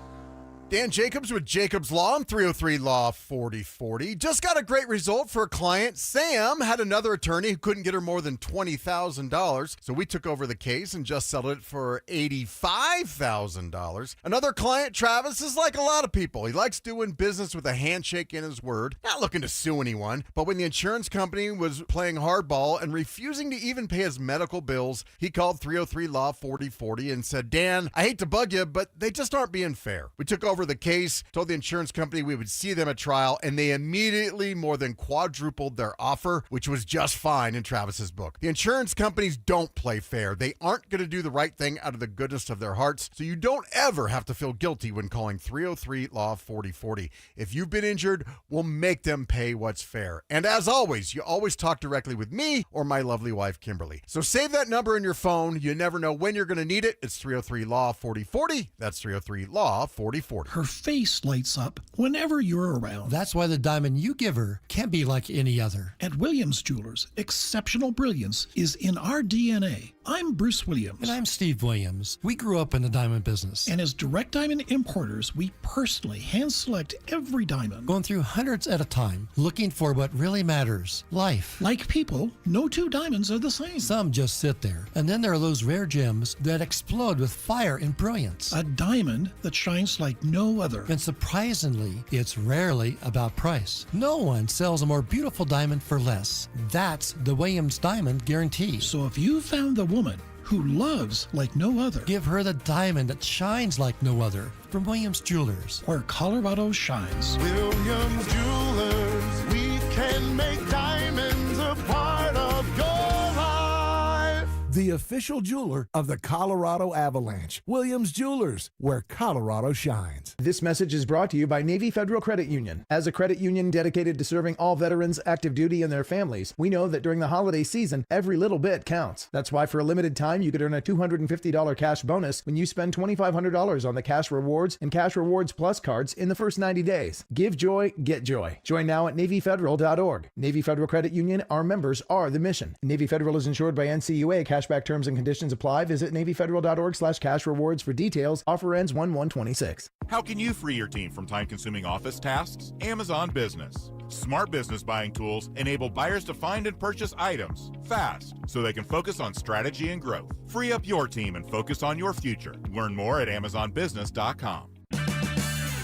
Dan Jacobs with Jacobs Law on 303 Law 4040. Just got a great result for a client. Sam had another attorney who couldn't get her more than $20,000, so we took over the case and just settled it for $85,000. Another client, Travis, is like a lot of people. He likes doing business with a handshake in his word, not looking to sue anyone, but when the insurance company was playing hardball and refusing to even pay his medical bills, he called 303 Law 4040 and said, Dan, I hate to bug you, but they just aren't being fair. We took over the case, told the insurance company we would see them at trial, and they immediately more than quadrupled their offer, which was just fine in Travis's book. The insurance companies don't play fair. They aren't going to do the right thing out of the goodness of their hearts, so you don't ever have to feel guilty when calling 303 Law 4040. If you've been injured, we'll make them pay what's fair. And as always, you always talk directly with me or my lovely wife, Kimberly. So save that number in your phone. You never know when you're going to need it. It's 303 Law 4040. That's 303 Law 4040. Her face lights up whenever you're around. That's why the diamond you give her can't be like any other. At Williams Jewelers, exceptional brilliance is in our DNA. I'm Bruce Williams. And I'm Steve Williams. We grew up in the diamond business. And as direct diamond importers, we personally hand select every diamond. Going through hundreds at a time, looking for what really matters. Life. Like people, no two diamonds are the same. Some just sit there. And then there are those rare gems that explode with fire and brilliance. A diamond that shines like no other. And surprisingly, it's rarely about price. No one sells a more beautiful diamond for less. That's the Williams Diamond Guarantee. So if you found the woman who loves like no other, give her the diamond that shines like no other from Williams Jewelers, where Colorado shines. Williams Jewelers, we can make diamonds a part of your life. The official jeweler of the Colorado Avalanche. Williams Jewelers, where Colorado shines. This message is brought to you by Navy Federal Credit Union. As a credit union dedicated to serving all veterans, active duty, and their families, we know that during the holiday season, every little bit counts. That's why for a limited time, you could earn a $250 cash bonus when you spend $2,500 on the Cash Rewards and Cash Rewards Plus cards in the first 90 days. Give joy, get joy. Join now at NavyFederal.org. Navy Federal Credit Union, our members are the mission. Navy Federal is insured by NCUA. Cashback terms and conditions apply. Visit NavyFederal.org/cash rewards for details. Offer ends 1/1/26. How can you free your team from time-consuming office tasks? Amazon Business. Smart business buying tools enable buyers to find and purchase items fast so they can focus on strategy and growth. Free up your team and focus on your future. Learn more at AmazonBusiness.com.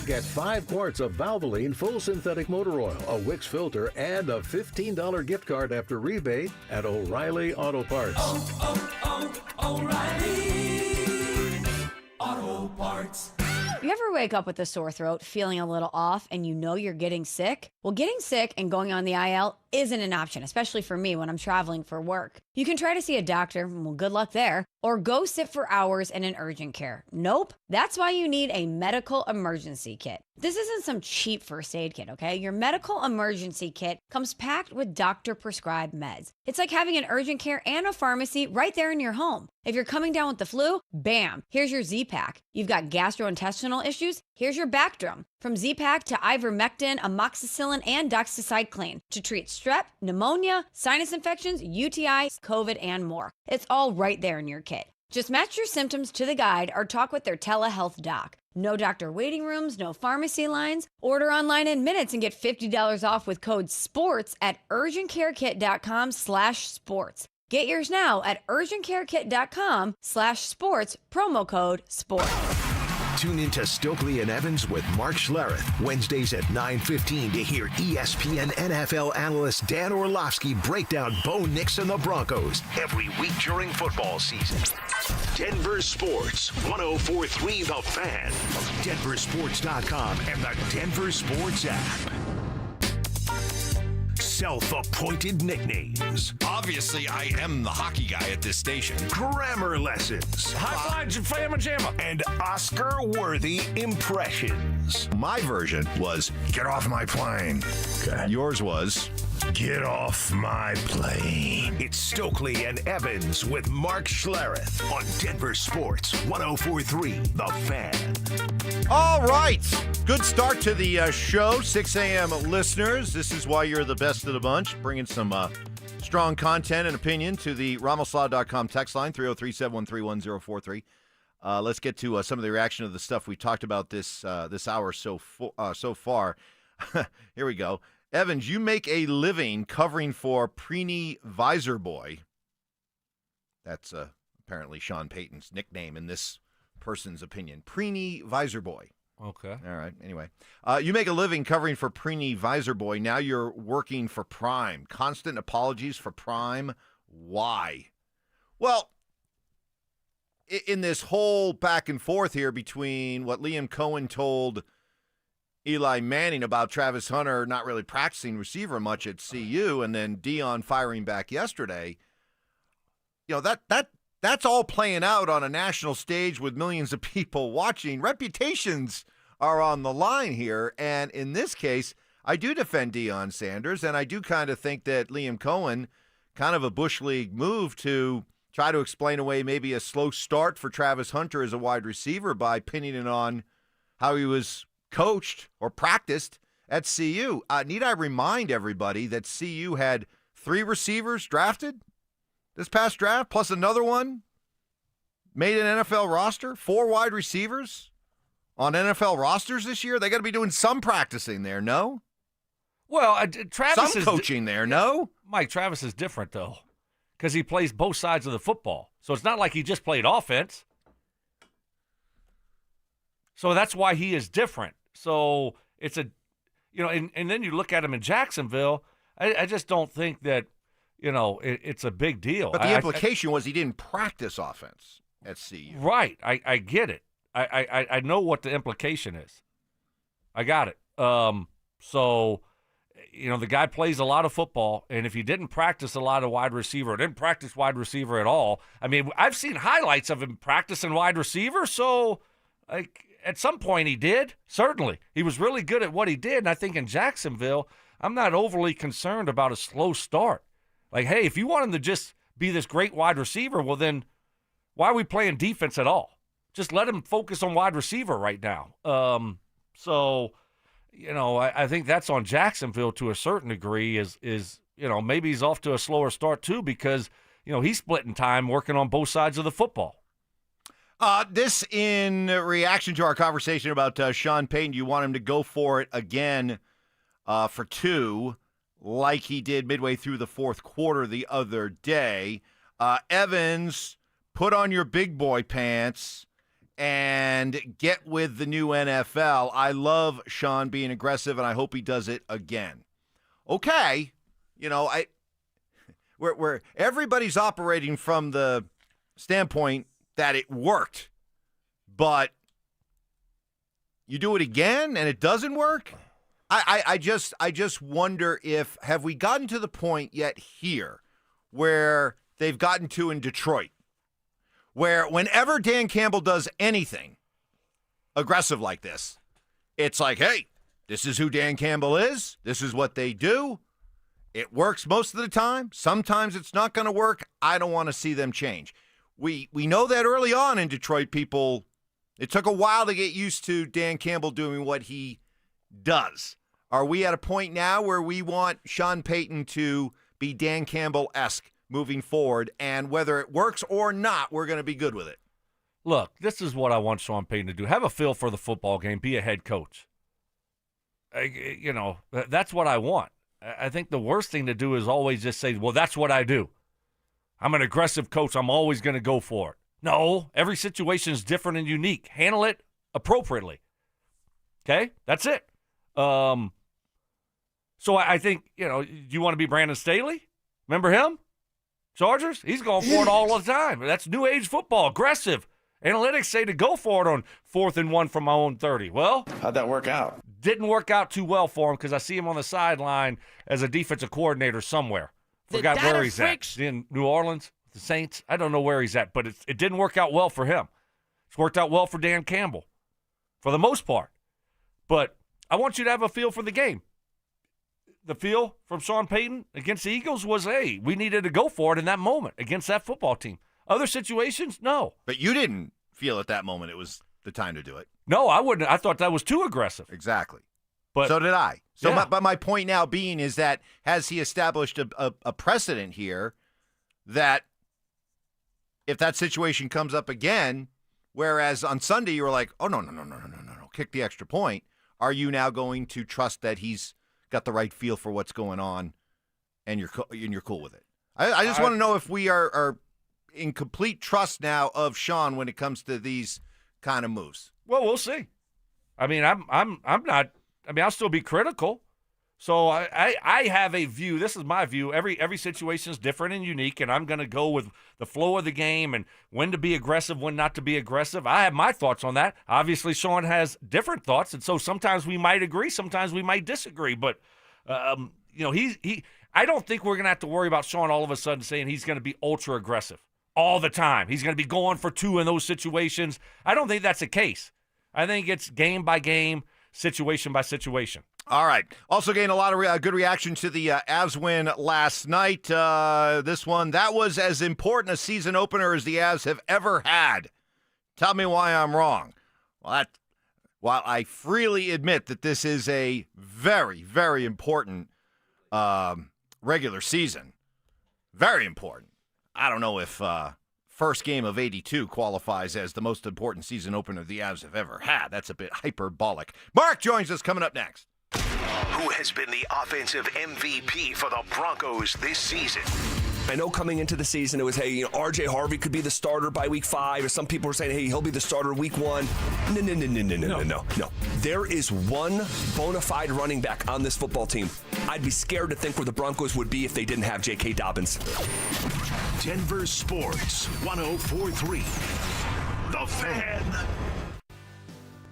Get 5 quarts of Valvoline Full Synthetic Motor Oil, a Wix filter, and a $15 gift card after rebate at O'Reilly Auto Parts. O'Reilly Auto Parts. You ever wake up with a sore throat, feeling a little off, and you know you're getting sick? Well, getting sick and going on the IL isn't an option, especially for me when I'm traveling for work. You can try to see a doctor, well, good luck there, or go sit for hours in an urgent care. Nope. That's why you need a medical emergency kit. This isn't some cheap first aid kit, okay? Your medical emergency kit comes packed with doctor-prescribed meds. It's like having an urgent care and a pharmacy right there in your home. If you're coming down with the flu, bam, here's your Z-Pack. You've got gastrointestinal issues, here's your Bactrim. From Z-Pack to ivermectin, amoxicillin, and doxycycline to treat strep, pneumonia, sinus infections, UTIs, COVID, and more. It's all right there in your kit. Just match your symptoms to the guide or talk with their telehealth doc. No doctor waiting rooms, no pharmacy lines. Order online in minutes and get $50 off with code SPORTS at urgentcarekit.com/sports. Get yours now at urgentcarekit.com/sports, promo code SPORTS. Tune into Stokley and Evans with Mark Schlereth, Wednesdays at 9:15 to hear ESPN NFL analyst Dan Orlovsky break down Bo Nix and the Broncos every week during football season. Denver Sports, 104.3 The Fan, DenverSports.com, and the Denver Sports app. Self-appointed nicknames. Obviously, I am the hockey guy at this station. Grammar lessons. High five, Fama Jamma. And Oscar-worthy impressions. My version was, get off my plane. Okay. Yours was, get off my plane. It's Stokley and Evans with Mark Schlereth on Denver Sports, 104.3 The Fan. All right. Good start to the show. 6 a.m. listeners. This is why you're the best of the bunch. Bringing some strong content and opinion to the RamosLaw.com text line, 303-713-1043. Let's get to some of the reaction of the stuff we talked about this hour so far. Here we go. Evans, you make a living covering for Preeny Visor Boy. That's apparently Sean Payton's nickname in this person's opinion. Preeny Visor Boy. Okay. All right. Anyway, you make a living covering for Preeny Visor Boy. Now you're working for Prime. Constant apologies for Prime. Why? Well, in this whole back and forth here between what Liam Cohen told Eli Manning about Travis Hunter not really practicing receiver much at CU, and then Deion firing back yesterday, that's all playing out on a national stage with millions of people watching. Reputations are on the line here, and in this case, I do defend Deion Sanders, and I do kind of think that Liam Cohen, kind of a Bush League move to try to explain away maybe a slow start for Travis Hunter as a wide receiver by pinning it on how he was coached or practiced at CU. Need I remind everybody that CU had 3 receivers drafted this past draft, plus another one made an NFL roster, 4 wide receivers on NFL rosters this year? They got to be doing some practicing there, no? Well, Travis some is coaching there, no? Mike, Travis is different, though, because he plays both sides of the football. So it's not like he just played offense. So that's why he is different. So it's and then you look at him in Jacksonville, I just don't think that, it's a big deal. But the implication was he didn't practice offense at CU. Right. I get it. I know what the implication is. I got it. So, the guy plays a lot of football, and if he didn't practice a lot of wide receiver, didn't practice wide receiver at all, I mean, I've seen highlights of him practicing wide receiver, so at some point he did, certainly. He was really good at what he did, and I think in Jacksonville, I'm not overly concerned about a slow start. Like, hey, if you want him to just be this great wide receiver, well then why are we playing defense at all? Just let him focus on wide receiver right now. I think that's on Jacksonville to a certain degree is maybe he's off to a slower start too because, he's splitting time working on both sides of the football. This in reaction to our conversation about Sean Payton. You want him to go for it again for 2 like he did midway through the fourth quarter the other day. Evans, put on your big boy pants and get with the new NFL. I love Sean being aggressive, and I hope he does it again. Okay, where everybody's operating from the standpoint that it worked, but you do it again and it doesn't work. I just wonder have we gotten to the point yet here where they've gotten to in Detroit, where whenever Dan Campbell does anything aggressive like this, it's like, hey, this is who Dan Campbell is. This is what they do. It works most of the time. Sometimes it's not going to work. I don't want to see them change. We know that early on in Detroit, people, it took a while to get used to Dan Campbell doing what he does. Are we at a point now where we want Sean Payton to be Dan Campbell-esque moving forward, and whether it works or not, we're going to be good with it? Look, this is what I want Sean Payton to do. Have a feel for the football game. Be a head coach. That's what I want. I think the worst thing to do is always just say, well, that's what I do. I'm an aggressive coach. I'm always going to go for it. No, every situation is different and unique. Handle it appropriately. Okay? That's it. So I think, do you want to be Brandon Staley? Remember him? Chargers? He's going for it all the time. That's new age football, aggressive. Analytics say to go for it on 4th and 1 from my own 30. Well, how'd that work out? Didn't work out too well for him because I see him on the sideline as a defensive coordinator somewhere. Forgot where he's at. In New Orleans, the Saints. I don't know where he's at, but it didn't work out well for him. It's worked out well for Dan Campbell for the most part. But I want you to have a feel for the game. The feel from Sean Payton against the Eagles was, hey, we needed to go for it in that moment against that football team. Other situations, no. But you didn't feel at that moment it was the time to do it. No, I wouldn't. I thought that was too aggressive. Exactly. But so did I. So, yeah. but my point now being is that has he established a precedent here that if that situation comes up again, Whereas on Sunday, you were like, oh, no, kick the extra point. Are you now going to trust that he's got the right feel for what's going on and you're cool with it? I just want to know if we are in complete trust now of Sean when it comes to these kind of moves. Well, we'll see. I mean, I'm not. I mean, I'll still be critical. So I have a view. This is my view. Every situation is different and unique, and I'm going to go with the flow of the game and when to be aggressive, when not to be aggressive. I have my thoughts on that. Obviously, Sean has different thoughts, and so sometimes we might agree, sometimes we might disagree. But I don't think we're going to have to worry about Sean all of a sudden saying he's going to be ultra aggressive all the time. He's going to be going for two in those situations. I don't think that's the case. I think it's game by game, situation by situation. All right. Also gained a lot of good reaction to the Avs win last night. This one, that was as important a season opener as the Avs have ever had. Tell me why I'm wrong. Well, while I freely admit that this is a very, very important regular season, very important. I don't know if first game of 82 qualifies as the most important season opener the Avs have ever had. That's a bit hyperbolic. Mark joins us coming up next. Who has been the offensive MVP for the Broncos this season? I know coming into the season it was, hey, R.J. Harvey could be the starter by week 5, or some people were saying, hey, he'll be the starter week 1. No. There is one bona fide running back on this football team. I'd be scared to think where the Broncos would be if they didn't have J.K. Dobbins. Denver Sports 104.3. The Fan.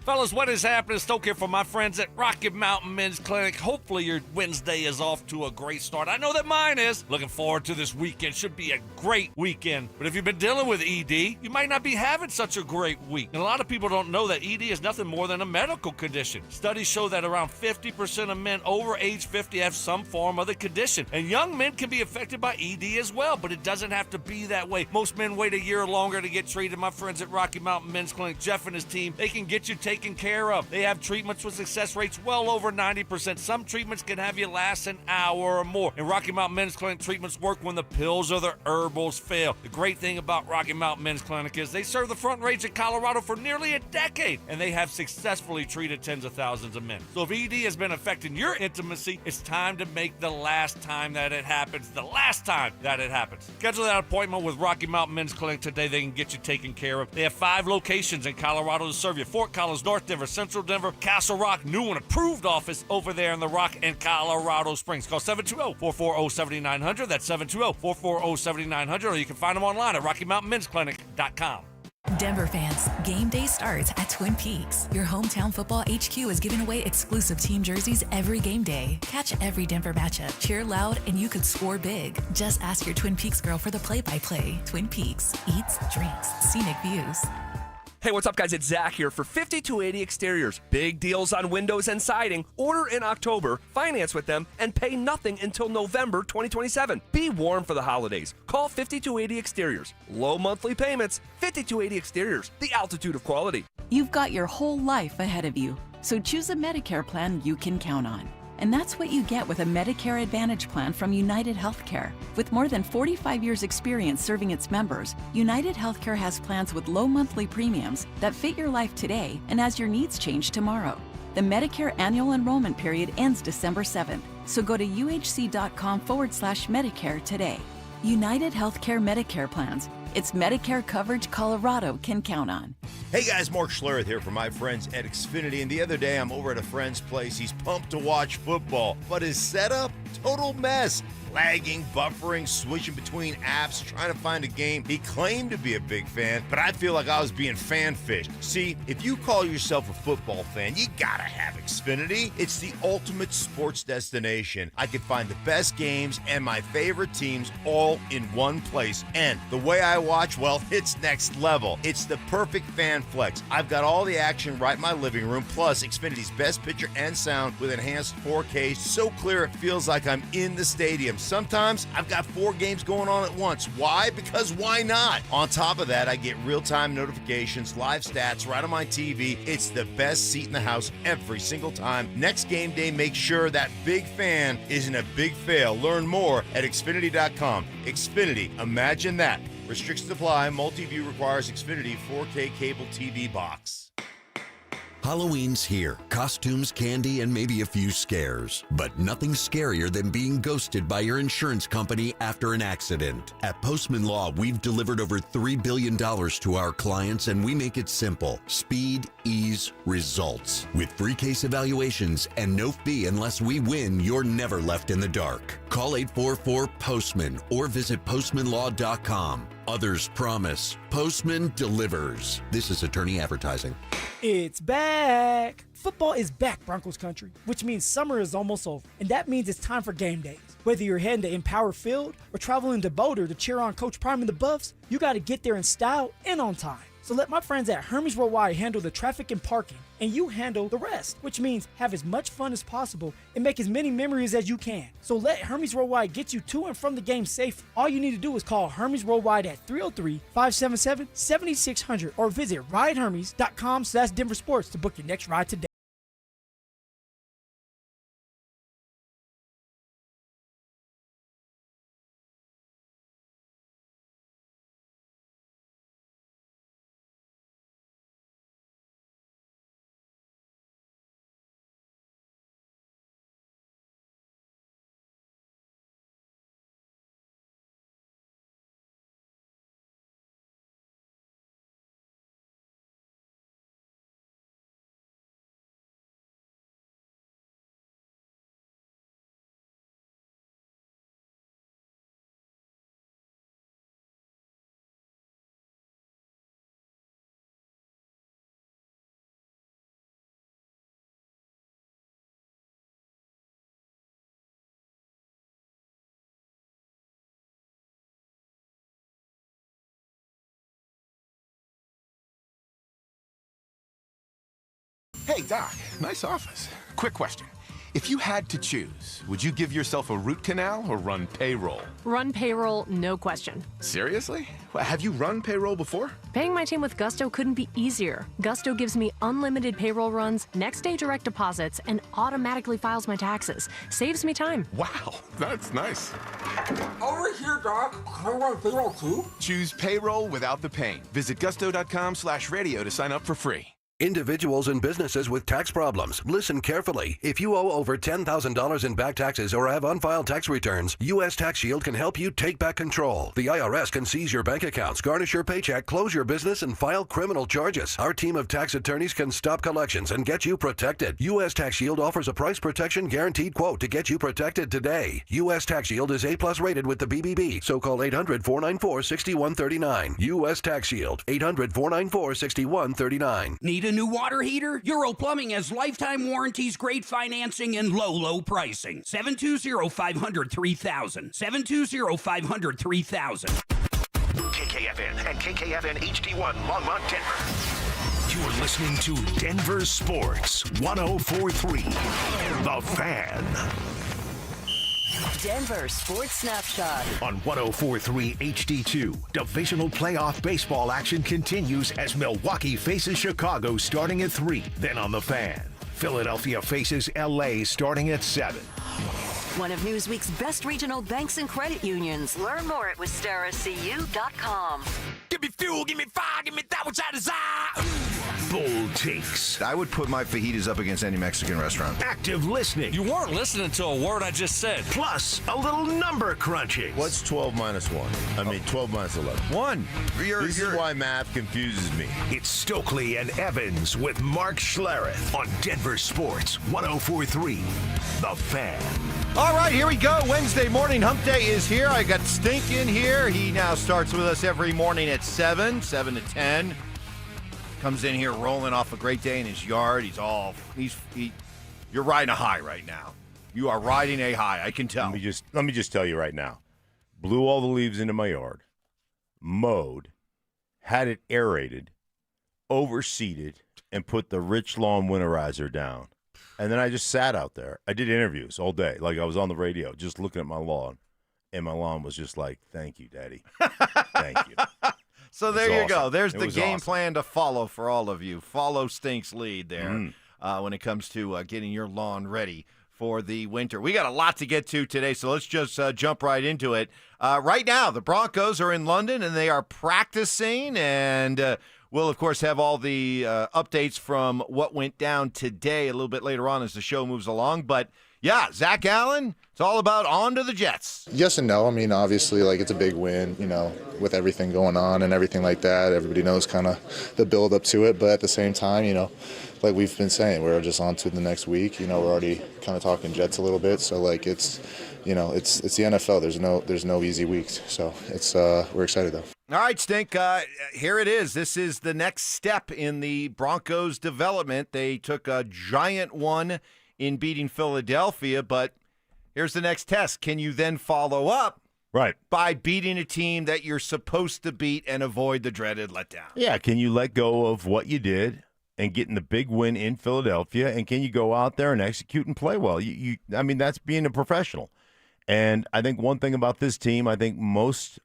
Fellas, what is happening? Stoke here for my friends at Rocky Mountain Men's Clinic. Hopefully your Wednesday is off to a great start. I know that mine is. Looking forward to this weekend. Should be a great weekend. But if you've been dealing with ED, you might not be having such a great week. And a lot of people don't know that ED is nothing more than a medical condition. Studies show that around 50% of men over age 50 have some form of the condition. And young men can be affected by ED as well, but it doesn't have to be that way. Most men wait a year or longer to get treated. My friends at Rocky Mountain Men's Clinic, Jeff and his team, they can get you taken care of. They have treatments with success rates well over 90%. Some treatments can have you last an hour or more. And Rocky Mountain Men's Clinic treatments work when the pills or the herbals fail. The great thing about Rocky Mountain Men's Clinic is they serve the Front Range of Colorado for nearly a decade, and they have successfully treated tens of thousands of men. So if ED has been affecting your intimacy, it's time to make the last time that it happens. The last time that it happens. Schedule that appointment with Rocky Mountain Men's Clinic today. They can get you taken care of. They have 5 locations in Colorado to serve you. Fort Collins, North Denver, Central Denver, Castle Rock, new and approved office over there in the Rock and Colorado Springs. Call 720-440-7900. That's 720-440-7900. Or you can find them online at RockyMountainMen'sClinic.com. Denver fans, game day starts at Twin Peaks. Your hometown football HQ is giving away exclusive team jerseys every game day. Catch every Denver matchup, cheer loud, and you could score big. Just ask your Twin Peaks girl for the play-by-play. Twin Peaks, eats, drinks, scenic views. Hey, what's up, guys? It's Zach here for 5280 Exteriors. Big deals on windows and siding. Order in October, finance with them, and pay nothing until November 2027. Be warm for the holidays. Call 5280 Exteriors. Low monthly payments. 5280 Exteriors, the altitude of quality. You've got your whole life ahead of you, so choose a Medicare plan you can count on. And that's what you get with a Medicare Advantage plan from United Healthcare. With more than 45 years experience serving its members, United Healthcare has plans with low monthly premiums that fit your life today and as your needs change tomorrow. The Medicare annual enrollment period ends December 7th, so go to uhc.com/Medicare today. United Healthcare Medicare plans. It's Medicare coverage Colorado can count on. Hey guys, Mark Schlereth here from my friends at Xfinity, and the other day I'm over at a friend's place. He's pumped to watch football, but his setup, total mess. Lagging, buffering, switching between apps, trying to find a game. He claimed to be a big fan, but I feel like I was being fan-fished. See, if you call yourself a football fan, you gotta have Xfinity. It's the ultimate sports destination. I can find the best games and my favorite teams all in one place. And the way I watch, well, it's next level. It's the perfect fan flex. I've got all the action right in my living room, plus Xfinity's best picture and sound with enhanced 4K, so clear it feels like I'm in the stadium. Sometimes I've got 4 games going on at once. Why? Because why not? On top of that, I get real-time notifications, live stats right on my TV. It's the best seat in the house every single time. Next game day, make sure that big fan isn't a big fail. Learn more at Xfinity.com. Xfinity, imagine that. Restrictions apply. Multi-view requires Xfinity 4K cable TV box. Halloween's here. Costumes, candy, and maybe a few scares. But nothing's scarier than being ghosted by your insurance company after an accident. At Postman Law, we've delivered over $3 billion to our clients, and we make it simple. Speed, ease, results. With free case evaluations and no fee unless we win, you're never left in the dark. Call 844-POSTMAN or visit postmanlaw.com. Others promise. Postman delivers. This is attorney advertising. It's back. Football is back, Broncos country, which means summer is almost over. And that means it's time for game days. Whether you're heading to Empower Field or traveling to Boulder to cheer on Coach Prime and the Buffs, you got to get there in style and on time. So let my friends at Hermes Worldwide handle the traffic and parking, and you handle the rest, which means have as much fun as possible and make as many memories as you can. So let Hermes Worldwide get you to and from the game safe. All you need to do is call Hermes Worldwide at 303-577-7600 or visit ridehermes.com/DenverSports to book your next ride today. Hey, Doc, nice office. Quick question. If you had to choose, would you give yourself a root canal or run payroll? Run payroll, no question. Seriously? Have you run payroll before? Paying my team with Gusto couldn't be easier. Gusto gives me unlimited payroll runs, next-day direct deposits, and automatically files my taxes. Saves me time. Wow, that's nice. Over here, Doc. Can I run payroll too? Choose payroll without the pain. Visit gusto.com/radio to sign up for free. Individuals and businesses with tax problems, listen carefully. If you owe over $10,000 in back taxes or have unfiled tax returns, U.S. Tax Shield can help you take back control. The IRS can seize your bank accounts, garnish your paycheck, close your business, and file criminal charges. Our team of tax attorneys can stop collections and get you protected. U.S. Tax Shield offers a price protection guaranteed quote to get you protected today. U.S. Tax Shield is A+ rated with the BBB, so call 800-494-6139. U.S. Tax Shield, 800-494-6139. Need a new water heater? Euro Plumbing has lifetime warranties, great financing, and low pricing. 720-500-3000. 720-500-3000. KKFN and KKFN HD1 Longmont, Denver. You're listening to Denver Sports 104.3. The Fan. Denver Sports Snapshot. On 104.3 HD2, divisional playoff baseball action continues as Milwaukee faces Chicago starting at 3. Then on The Fan, Philadelphia faces LA starting at 7. One of Newsweek's best regional banks and credit unions. Learn more at wistaracu.com. Give me fuel, give me fire, give me that which I desire. Bold takes. I would put my fajitas up against any Mexican restaurant. Active listening. You weren't listening to a word I just said. Plus, a little number crunching. What's 12 minus 1? I mean, 12 minus 11. 1. This is why math confuses me. It's Stokley and Evans with Mark Schlereth on Denver Sports 104.3. The Fan. All right, here we go. Wednesday morning hump day is here. I got Stink in here. He now starts with us every morning at 7 to 10. Comes in here rolling off a great day in his yard. You're riding a high right now. You are riding a high, I can tell. Let me just tell you right now. Blew all the leaves into my yard, mowed, had it aerated, overseeded, and put the Rich Lawn Winterizer down. And then I just sat out there. I did interviews all day. Like I was on the radio just looking at my lawn. And my lawn was just like, thank you, Daddy. Thank you. So there you go. There's the game awesome. plan to follow for all of you. Follow Stink's lead there when it comes to getting your lawn ready for the winter. We got a lot to get to today, so let's just jump right into it. Right now, the Broncos are in London, and they are practicing, and we'll, of course, have all the updates from what went down today a little bit later on as the show moves along. But, yeah, Zach Allen, it's all about on to the Jets. Yes and no. I mean, obviously, like, it's a big win, with everything going on and everything like that. Everybody knows kind of the build up to it. But at the same time, like we've been saying, we're just on to the next week. We're already kind of talking Jets a little bit. So, like, it's the NFL. There's no easy weeks. So we're excited, though. All right, Stink, here it is. This is the next step in the Broncos' development. They took a giant one in beating Philadelphia, but here's the next test. Can you then follow up by beating a team that you're supposed to beat and avoid the dreaded letdown? Yeah, can you let go of what you did and getting the big win in Philadelphia, and can you go out there and execute and play well? I mean, that's being a professional. And I think one thing about this team, I think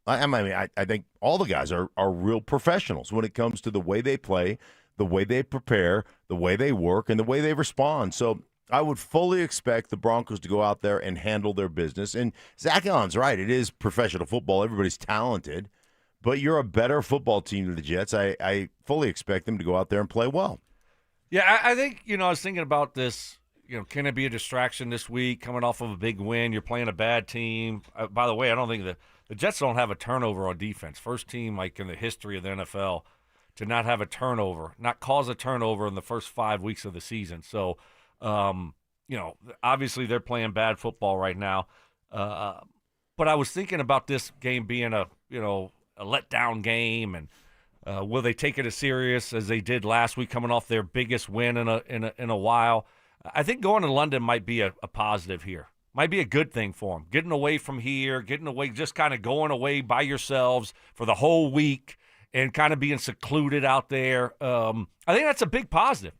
I think all the guys are real professionals when it comes to the way they play, the way they prepare, the way they work, and the way they respond. So I would fully expect the Broncos to go out there and handle their business. And Zach Allen's right. It is professional football. Everybody's talented. But you're a better football team than the Jets. I fully expect them to go out there and play well. Yeah, I think, I was thinking about this. Can it be a distraction this week coming off of a big win? You're playing a bad team. By the way, I don't think the Jets don't have a turnover on defense. First team, like in the history of the NFL, to not have a turnover, not cause a turnover in the first 5 weeks of the season. So, obviously they're playing bad football right now. But I was thinking about this game being a letdown game, and will they take it as serious as they did last week, coming off their biggest win in a while? I think going to London might be a positive here. Might be a good thing for them. Getting away from here, just kind of going away by yourselves for the whole week and kind of being secluded out there. I think that's a big positive.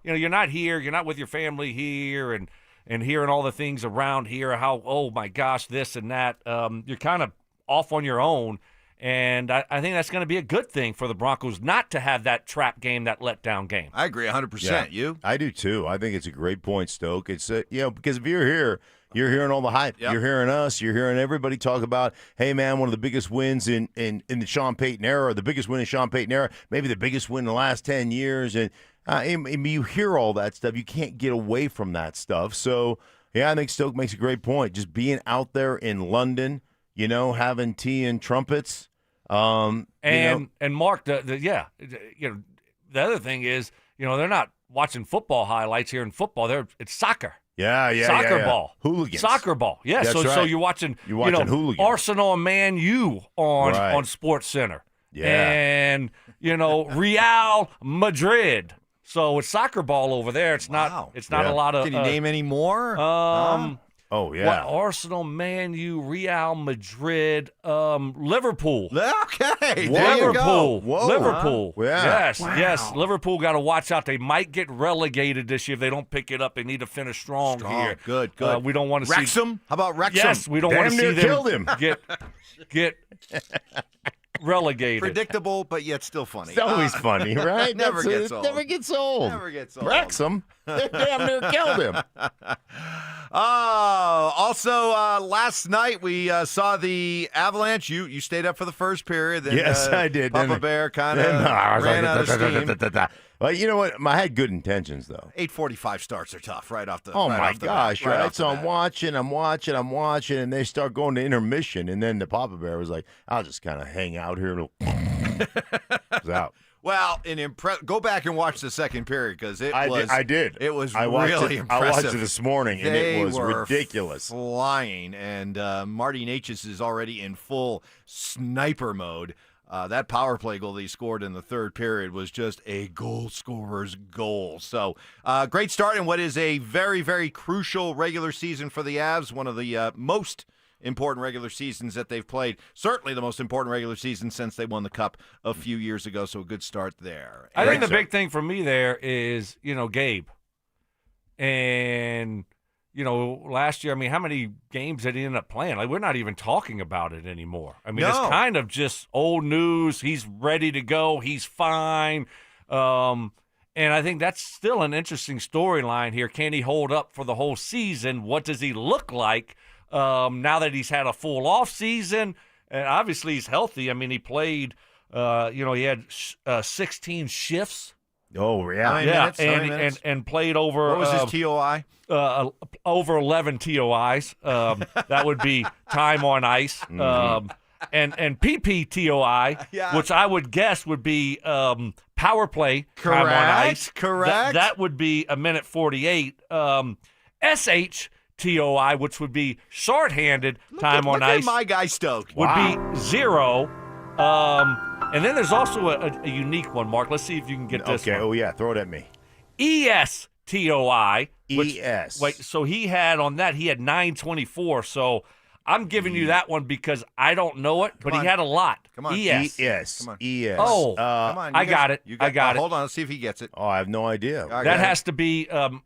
You're not here, you're not with your family here, and hearing all the things around here, how, oh my gosh, this and that. You're kind of off on your own. And I think that's going to be a good thing for the Broncos not to have that trap game, that letdown game. I agree 100%. Yeah, you? I do, too. I think it's a great point, Stoke. It's because if you're here, you're hearing all the hype. Yep. You're hearing us. You're hearing everybody talk about, hey, man, one of the biggest wins in the Sean Payton era, or the biggest win in Sean Payton era, maybe the biggest win in the last 10 years. And you hear all that stuff. You can't get away from that stuff. So, yeah, I think Stoke makes a great point. Just being out there in London, having tea and trumpets. And Mark, the other thing is, they're not watching football highlights here in football. It's soccer. Soccer ball. Hooligans. Soccer ball. Yeah. That's so right. so you're watching hooligans. Arsenal and Man U on Sports Center. Yeah. And Real Madrid. So it's soccer ball over there. It's not a lot of Can you name any more? Oh, yeah. Arsenal, Man U, Real Madrid, Liverpool. Okay, there you go. Whoa. Liverpool. Yeah. Yes. Liverpool got to watch out. They might get relegated this year if they don't pick it up. They need to finish strong here. Good. We don't want to see Wrexham. How about Wrexham? Yes, we don't want to see them killed him. get relegated. Predictable, but yet still funny. It's always funny, right? Never gets old. Never gets old. Wrexham. They damn near killed him. Also, last night we saw the Avalanche. You stayed up for the first period. Then, yes, I did. Papa Bear kind of ran out of steam. Well, you know what? I had good intentions, though. 8:45 starts are tough right off the Oh, my gosh, right? So I'm bat. watching, and they start going to intermission, and then the Papa Bear was like, I'll just kind of hang out here. It was out. Well, go back and watch the second period because I did. It was really impressive. I watched it this morning, and it was ridiculous. Flying, and Marty Natchez is already in full sniper mode. That power play goal that he scored in the third period was just a goal scorer's goal. So, great start in what is a very, very crucial regular season for the Avs, one of the most important regular seasons that they've played. Certainly the most important regular season since they won the Cup a few years ago, so a good start there. I think the big thing for me there is, Gabe. And, last year, how many games did he end up playing? Like, we're not even talking about it anymore. It's kind of just old news. He's ready to go. He's fine. And And I think that's still an interesting storyline here. Can he hold up for the whole season? What does he look like now that he's had a full off season? And obviously he's healthy. I mean, he played, he had 16 shifts. Oh, yeah. Yeah, and played over. What was his TOI? Over 11 TOIs. That would be time on ice. And PPTOI, which I would guess would be power play time on ice. Correct. That would be a minute 48. SHTOI, which would be shorthanded time on ice. Look at my guy Stoke. Would be 0. And then there's also a unique one, Mark. Let's see if you can get this one. Okay, oh yeah, throw it at me. ESTOI. ES. Wait, so he had 924. So I'm giving you that one because I don't know it, but he had a lot. Come on. ES. Come on. ES. Oh, come on. I got it. I got it. Hold on. Let's see if he gets it. Oh, I have no idea. That has to be come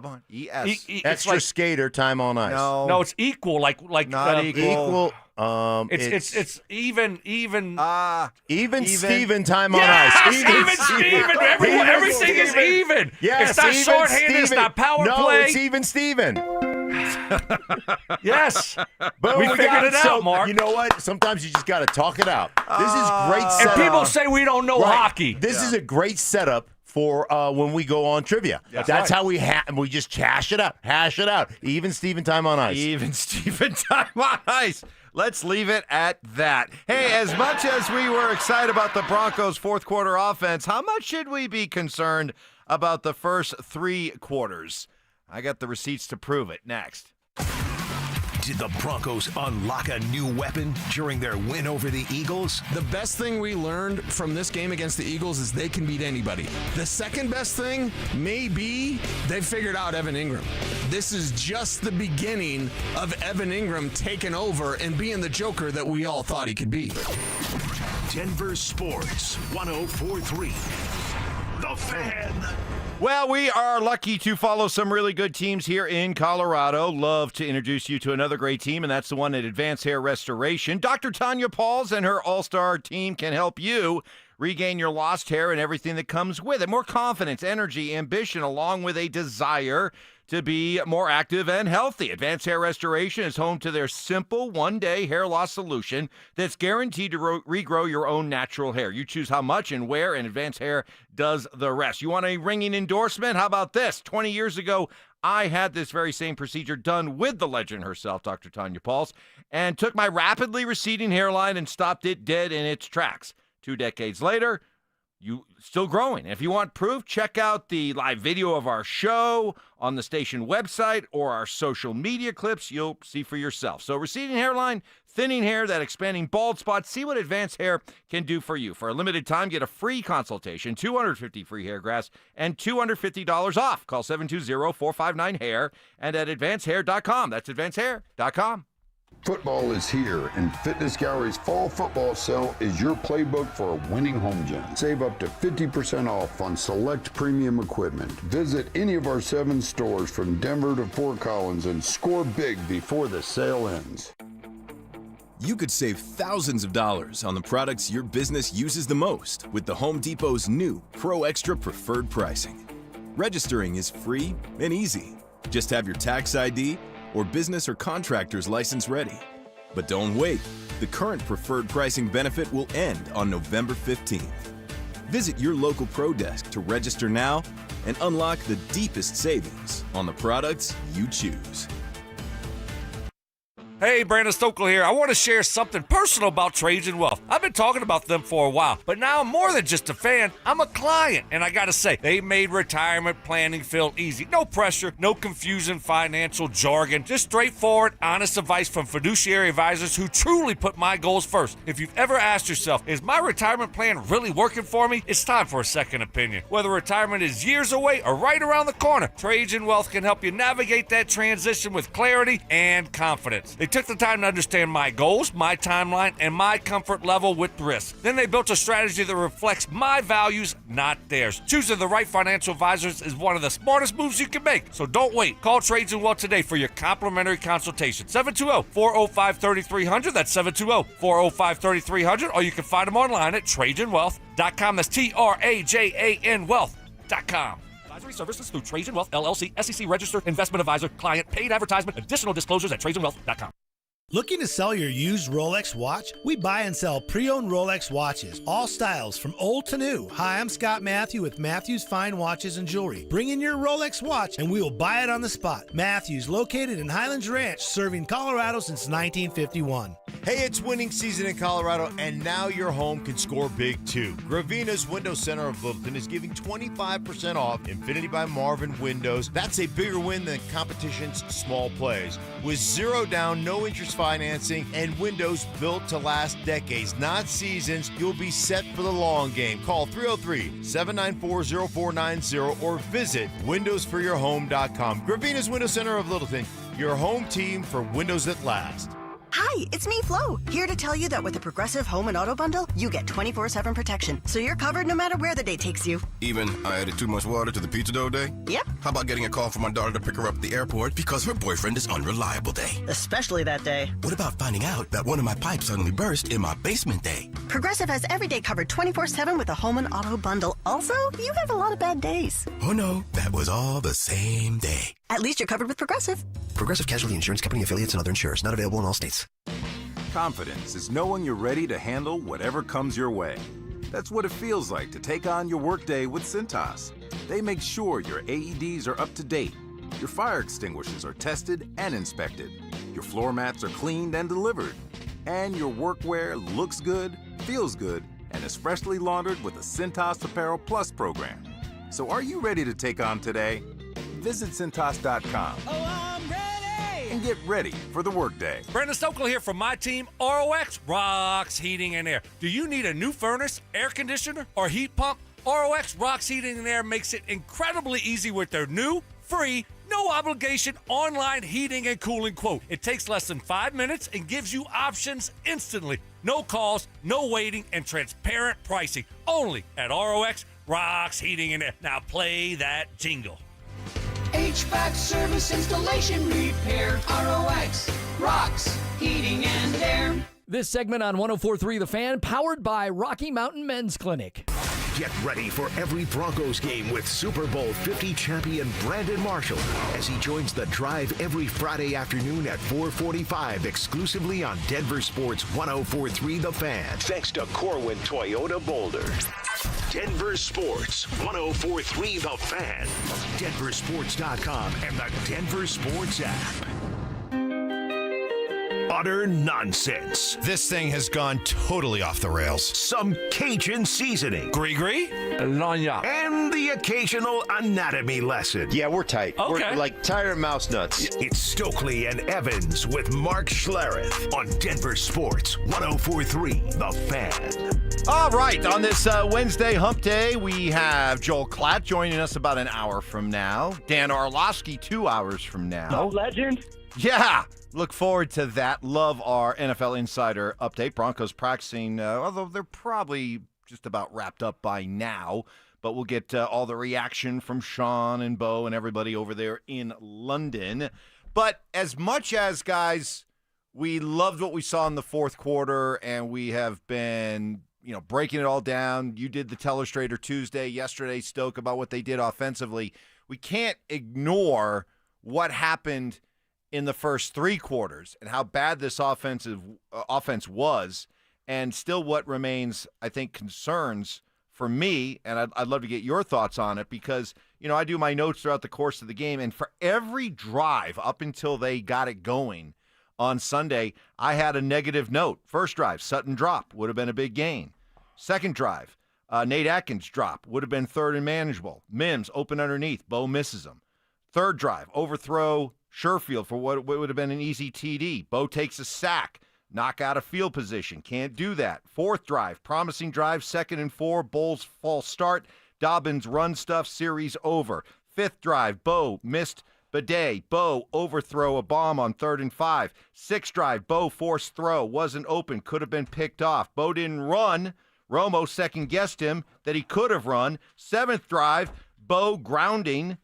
on. ES. Extra skater time on ice. No, it's equal. Like not equal. It's even. Even Steven time on ice. Even Steven. Everything is even. Yes, it's not shorthanded. It's not power play. No, it's even Steven. Yes. Boom, we figured it out, Mark. You know what? Sometimes you just got to talk it out. This is great setup. And people say we don't know hockey. This is a great setup for when we go on trivia. That's how we just hash it out. Even Steven time on ice. Even Steven time on ice. Let's leave it at that. Hey, as much as we were excited about the Broncos' fourth quarter offense, how much should we be concerned about the first 3 quarters? I got the receipts to prove it. Next. Did the Broncos unlock a new weapon during their win over the Eagles? The best thing we learned from this game against the Eagles is they can beat anybody. The second best thing may be they figured out Evan Ingram. This is just the beginning of Evan Ingram taking over and being the Joker that we all thought he could be. Denver Sports 104.3. The Fan. Well, we are lucky to follow some really good teams here in Colorado. Love to introduce you to another great team, and that's the one at Advanced Hair Restoration. Dr. Tanya Pauls and her all-star team can help you regain your lost hair and everything that comes with it. More confidence, energy, ambition, along with a desire to be more active and healthy. Advanced Hair Restoration is home to their simple one-day hair loss solution that's guaranteed to regrow your own natural hair. You choose how much and where, and Advanced Hair does the rest. You want a ringing endorsement? How about this? 20 years ago, I had this very same procedure done with the legend herself, Dr. Tanya Pauls, and took my rapidly receding hairline and stopped it dead in its tracks. 2 decades later, you still growing. If you want proof, check out the live video of our show on the station website or our social media clips. You'll see for yourself. So receding hairline, thinning hair, that expanding bald spot, see what Advanced Hair can do for you. For a limited time, get a free consultation, $250 free hair grafts, and $250 off. Call 720-459-HAIR and at advancedhair.com. That's advancedhair.com. Football is here, and Fitness Gallery's fall football sale is your playbook for a winning home gym. Save up to 50% off on select premium equipment. Visit any of our 7 stores from Denver to Fort Collins and score big before the sale ends. You could save thousands of dollars on the products your business uses the most with the Home Depot's new Pro Extra Preferred Pricing. Registering is free and easy. Just have your tax ID or business or contractor's license ready. But don't wait. The current preferred pricing benefit will end on November 15th. Visit your local Pro Desk to register now and unlock the deepest savings on the products you choose. Hey, Brandon Stokley here. I want to share something personal about Cajun Wealth. I've been talking about them for a while, but now I'm more than just a fan. I'm a client, and I got to say, they made retirement planning feel easy. No pressure, no confusing financial jargon, just straightforward, honest advice from fiduciary advisors who truly put my goals first. If you've ever asked yourself, is my retirement plan really working for me? It's time for a second opinion. Whether retirement is years away or right around the corner, Cajun Wealth can help you navigate that transition with clarity and confidence. They took the time to understand my goals, my timeline, and my comfort level with risk. Then they built a strategy that reflects my values, not theirs. Choosing the right financial advisors is one of the smartest moves you can make. So don't wait. Call Trades and Wealth today for your complimentary consultation. 720-405-3300. That's 720-405-3300. Or you can find them online at TrajanWealth.com. That's TRAJAN Wealth.com. Advisory services through Trajan Wealth, LLC, SEC registered investment advisor, client, paid advertisement, additional disclosures at TrajanWealth.com. Looking to sell your used Rolex watch? We buy and sell pre-owned Rolex watches, all styles from old to new. Hi, I'm Scott Matthew with Matthews Fine Watches and Jewelry. Bring in your Rolex watch and we will buy it on the spot. Matthews, located in Highlands Ranch, serving Colorado since 1951. Hey, it's winning season in Colorado, and now your home can score big too. Gravina's Window Center of Littleton is giving 25% off Infinity by Marvin windows. That's a bigger win than competition's small plays. With zero down, no interest financing, and windows built to last decades, not seasons, you'll be set for the long game. Call 303-794-0490 or visit windowsforyourhome.com. Gravina's Window Center of Littleton, your home team for windows that last. Hi, it's me, Flo, here to tell you that with the Progressive Home and Auto Bundle, you get 24/7 protection, so you're covered no matter where the day takes you. Even I added too much water to the pizza dough day? Yep. How about getting a call from my daughter to pick her up at the airport because her boyfriend is unreliable day? Especially that day. What about finding out that one of my pipes suddenly burst in my basement day? Progressive has every day covered 24/7 with a Home and Auto Bundle. Also, you have a lot of bad days. Oh no, that was all the same day. At least you're covered with Progressive. Progressive Casualty Insurance Company affiliates and other insurers. Not available in all states. Confidence is knowing you're ready to handle whatever comes your way. That's what it feels like to take on your workday with Cintas. They make sure your AEDs are up to date, your fire extinguishers are tested and inspected, your floor mats are cleaned and delivered, and your workwear looks good, feels good, and is freshly laundered with the Cintas Apparel Plus program. So are you ready to take on today? Visit Cintas.com. And get ready for the workday. Brandon Stokley here from my team, ROX Rocks Heating and Air. Do you need a new furnace, air conditioner, or heat pump? ROX Rocks Heating and Air makes it incredibly easy with their new, free, no obligation online heating and cooling quote. It takes less than 5 minutes and gives you options instantly. No calls, no waiting, and transparent pricing. Only at ROX Rocks Heating and Air. Now play that jingle. HVAC service, installation, repair, ROX, rocks, heating and air. This segment on 104.3 The Fan, powered by Rocky Mountain Men's Clinic. Get ready for every Broncos game with Super Bowl 50 champion Brandon Marshall as he joins the drive every Friday afternoon at 4:45 exclusively on Denver Sports 104.3 The Fan. Thanks to Corwin Toyota Boulder. Denver Sports 104.3 The Fan. DenverSports.com and the Denver Sports app. Utter nonsense. This thing has gone totally off the rails. Some Cajun seasoning. Gree-gree? Lanya. And the occasional anatomy lesson. Yeah, we're tight. Okay. We're like tired of mouse nuts. It's Stokley and Evans with Mark Schlereth on Denver Sports 104.3 The Fan. All right, on this Wednesday hump day, we have Joel Clatt joining us about an hour from now. Dan Orlowski 2 hours from now. Oh, legend. Yeah. Look forward to that. Love our NFL Insider update. Broncos practicing, although they're probably just about wrapped up by now. But we'll get all the reaction from Sean and Bo and everybody over there in London. But as much as, guys, we loved what we saw in the fourth quarter, and we have been, breaking it all down. You did the Telestrator Tuesday yesterday, Stoke, about what they did offensively. We can't ignore what happened in the first three quarters and how bad this offense was, and still what remains, I think, concerns for me, and I'd love to get your thoughts on it because, I do my notes throughout the course of the game, and for every drive up until they got it going on Sunday, I had a negative note. First drive, Sutton drop, would have been a big gain. Second drive, Nate Atkins drop, would have been third and manageable. Mims open underneath, Bo misses him. Third drive, overthrow Sherfield for what would have been an easy TD. Bo takes a sack, knock out of field position. Can't do that. Fourth drive, promising drive, 2nd and 4. Bulls false start. Dobbins run stuff, series over. Fifth drive, Bo missed Bidet, Bo, overthrow a bomb on 3rd and 5. 6th drive, Bo forced throw, wasn't open, could have been picked off. Bo didn't run. Romo second-guessed him that he could have run. 7th drive, Bo grounding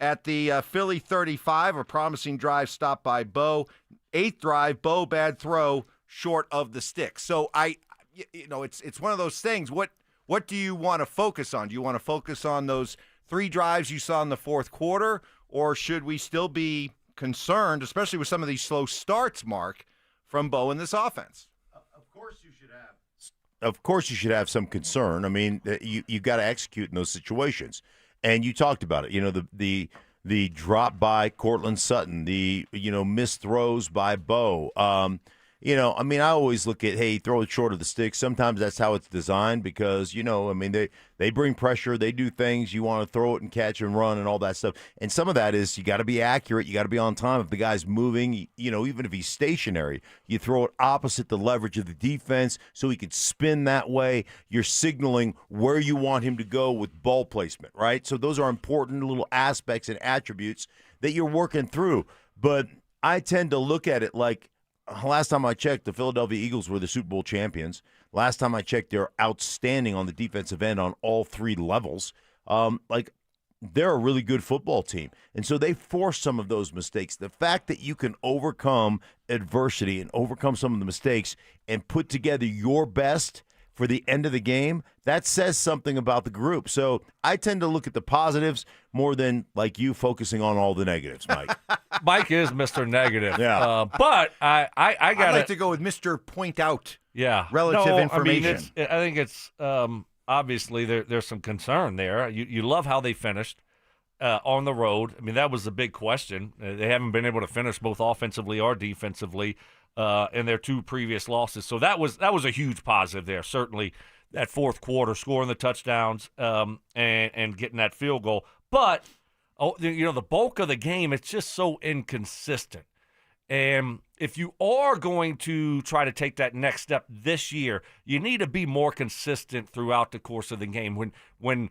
at the Philly 35, a promising drive stopped by Bo. 8th drive, Bo bad throw short of the stick. So it's one of those things. What do you want to focus on? Do you want to focus on those 3 drives you saw in the fourth quarter, or should we still be concerned, especially with some of these slow starts, Mark, from Bo in this offense? Of course you should have some concern. I mean, you got to execute in those situations. And you talked about it. You know, the drop by Cortland Sutton, the missed throws by Bo. I mean, I always look at, hey, throw it short of the stick. Sometimes that's how it's designed because, they bring pressure. They do things. You want to throw it and catch and run and all that stuff. And some of that is you got to be accurate. You got to be on time. If the guy's moving, even if he's stationary, you throw it opposite the leverage of the defense so he could spin that way. You're signaling where you want him to go with ball placement, right? So those are important little aspects and attributes that you're working through. But I tend to look at it like, last time I checked, the Philadelphia Eagles were the Super Bowl champions. Last time I checked, they're outstanding on the defensive end on all 3 levels. They're a really good football team. And so they force some of those mistakes. The fact that you can overcome adversity and overcome some of the mistakes and put together your best for the end of the game, that says something about the group. So I tend to look at the positives more than like you focusing on all the negatives, Mike. Mike is Mr. Negative. Yeah. But I I'd like to go with Mr. Point Out. Yeah. Relative information. I think it's obviously there's some concern there. You love how they finished on the road. I mean, that was the big question. They haven't been able to finish both offensively or defensively in their 2 previous losses. So that was a huge positive there. Certainly that fourth quarter, scoring the touchdowns and getting that field goal. But the bulk of the game, it's just so inconsistent. And if you are going to try to take that next step this year, you need to be more consistent throughout the course of the game. When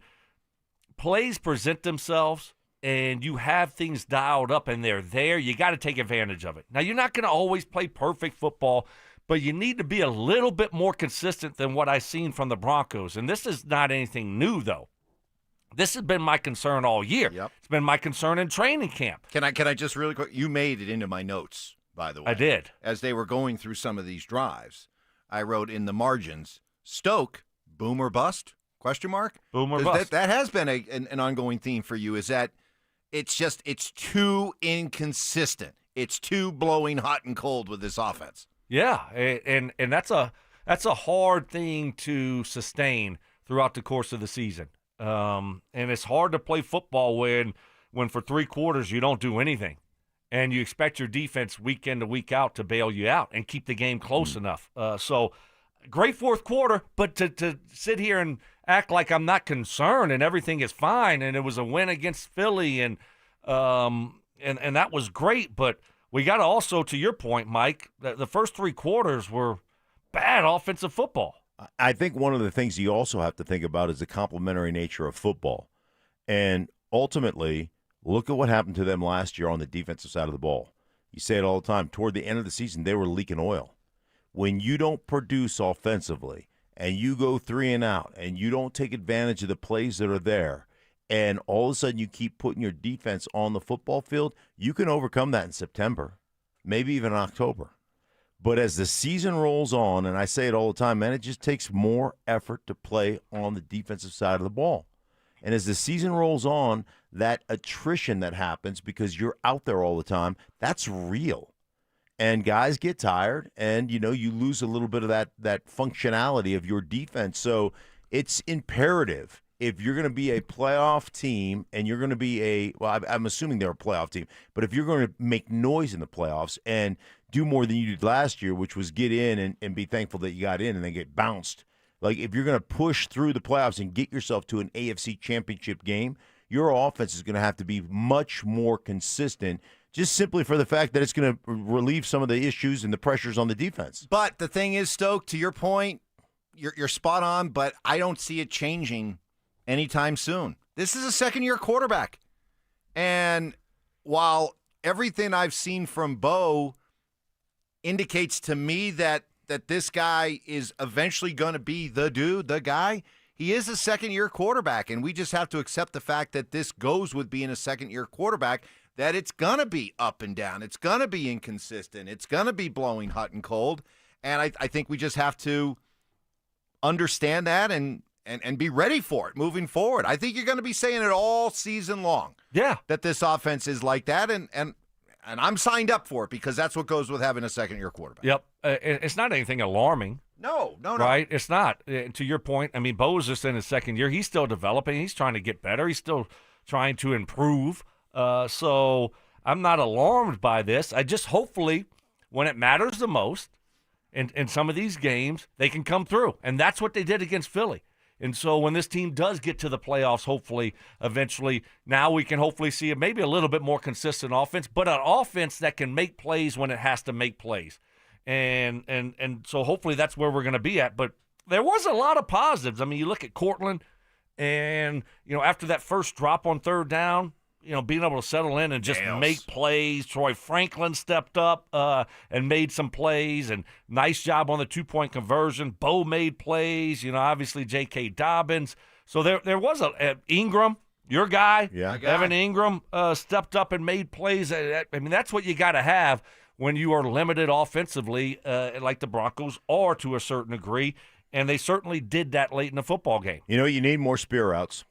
plays present themselves and you have things dialed up and they're there, you got to take advantage of it. Now, you're not going to always play perfect football, but you need to be a little bit more consistent than what I've seen from the Broncos. And this is not anything new, though. This has been my concern all year. Yep. It's been my concern in training camp. Can I just really quick? You made it into my notes, by the way. I did. As they were going through some of these drives, I wrote in the margins, Stoke, boom or bust? Question mark? Boom or bust. That has been an ongoing theme for you, is that it's too inconsistent. It's too blowing hot and cold with this offense. Yeah, and that's a hard thing to sustain throughout the course of the season. And it's hard to play football when for 3 quarters you don't do anything, and you expect your defense week in to week out to bail you out and keep the game close enough. So great fourth quarter, but to sit here and act like I'm not concerned and everything is fine, and it was a win against Philly, and that was great. But we got to also, to your point, Mike, the first 3 quarters were bad offensive football. I think one of the things you also have to think about is the complementary nature of football. And ultimately, look at what happened to them last year on the defensive side of the ball. You say it all the time. Toward the end of the season, they were leaking oil. When you don't produce offensively and you go 3 and out and you don't take advantage of the plays that are there, and all of a sudden you keep putting your defense on the football field, you can overcome that in September, maybe even October. But as the season rolls on, and I say it all the time, man, it just takes more effort to play on the defensive side of the ball. And as the season rolls on, that attrition that happens because you're out there all the time, that's real. And guys get tired, and, you lose a little bit of that functionality of your defense. So it's imperative if you're going to be a playoff team and you're going to be I'm assuming they're a playoff team, but if you're going to make noise in the playoffs and do more than you did last year, which was get in and be thankful that you got in and then get bounced. Like, if you're going to push through the playoffs and get yourself to an AFC championship game, your offense is going to have to be much more consistent, just simply for the fact that it's going to relieve some of the issues and the pressures on the defense. But the thing is, Stoke, to your point, you're spot on, but I don't see it changing anytime soon. This is a second-year quarterback. And while everything I've seen from Bo indicates to me that this guy is eventually going to be the dude, the guy, he is a second-year quarterback, and we just have to accept the fact that this goes with being a second-year quarterback, that it's going to be up and down. It's going to be inconsistent. It's going to be blowing hot and cold, and I think we just have to understand that and be ready for it moving forward. I think you're going to be saying it all season long. Yeah. That this offense is like that, and I'm signed up for it because that's what goes with having a second-year quarterback. Yep. It's not anything alarming. No. Right? It's not. To your point, I mean, Bo's just in his second year. He's still developing. He's trying to get better. He's still trying to improve. So I'm not alarmed by this. I just hopefully, when it matters the most, in some of these games, they can come through. And that's what they did against Philly. And so when this team does get to the playoffs, hopefully, eventually, now we can hopefully see maybe a little bit more consistent offense, but an offense that can make plays when it has to make plays. And so hopefully that's where we're going to be at. But there was a lot of positives. I mean, you look at Cortland and, after that first drop on third down, being able to settle in and just make plays. Troy Franklin stepped up and made some plays, and nice job on the 2-point conversion. Bo made plays, obviously J.K. Dobbins. So there was Ingram, your guy, Evan Ingram, stepped up and made plays. I mean, that's what you got to have when you are limited offensively like the Broncos are to a certain degree, and they certainly did that late in the football game. You need more spear routes.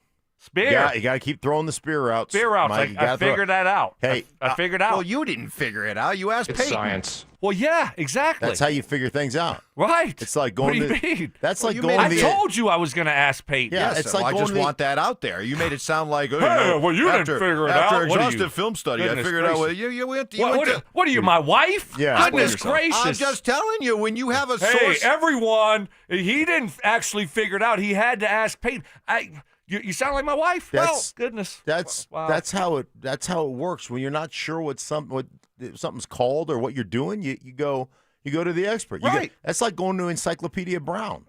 Spear. Yeah, you got to keep throwing the spear routes. Spear routes. Mike, I figured that out. Hey, I figured out. Well, you didn't figure it out. You asked it's Payton. science. Well, yeah, exactly. That's how you figure things out. Right. It's like going what do you mean? That's well, like going to the I told you I was going to ask Payton. Yeah, yes, it's like I just want that out there. You made it sound like, well, you didn't figure it out. After exhaustive film study, I figured out. Well, you went to, what are you, my wife? Yeah. Goodness gracious. I'm just telling you, when you have a hey, source. Everyone, he didn't actually figure it out. He had to ask Payton. You sound like my wife. Goodness. That's how it works. When you're not sure what something's called or what you're doing, you go to the expert. Right. That's like going to Encyclopedia Brown.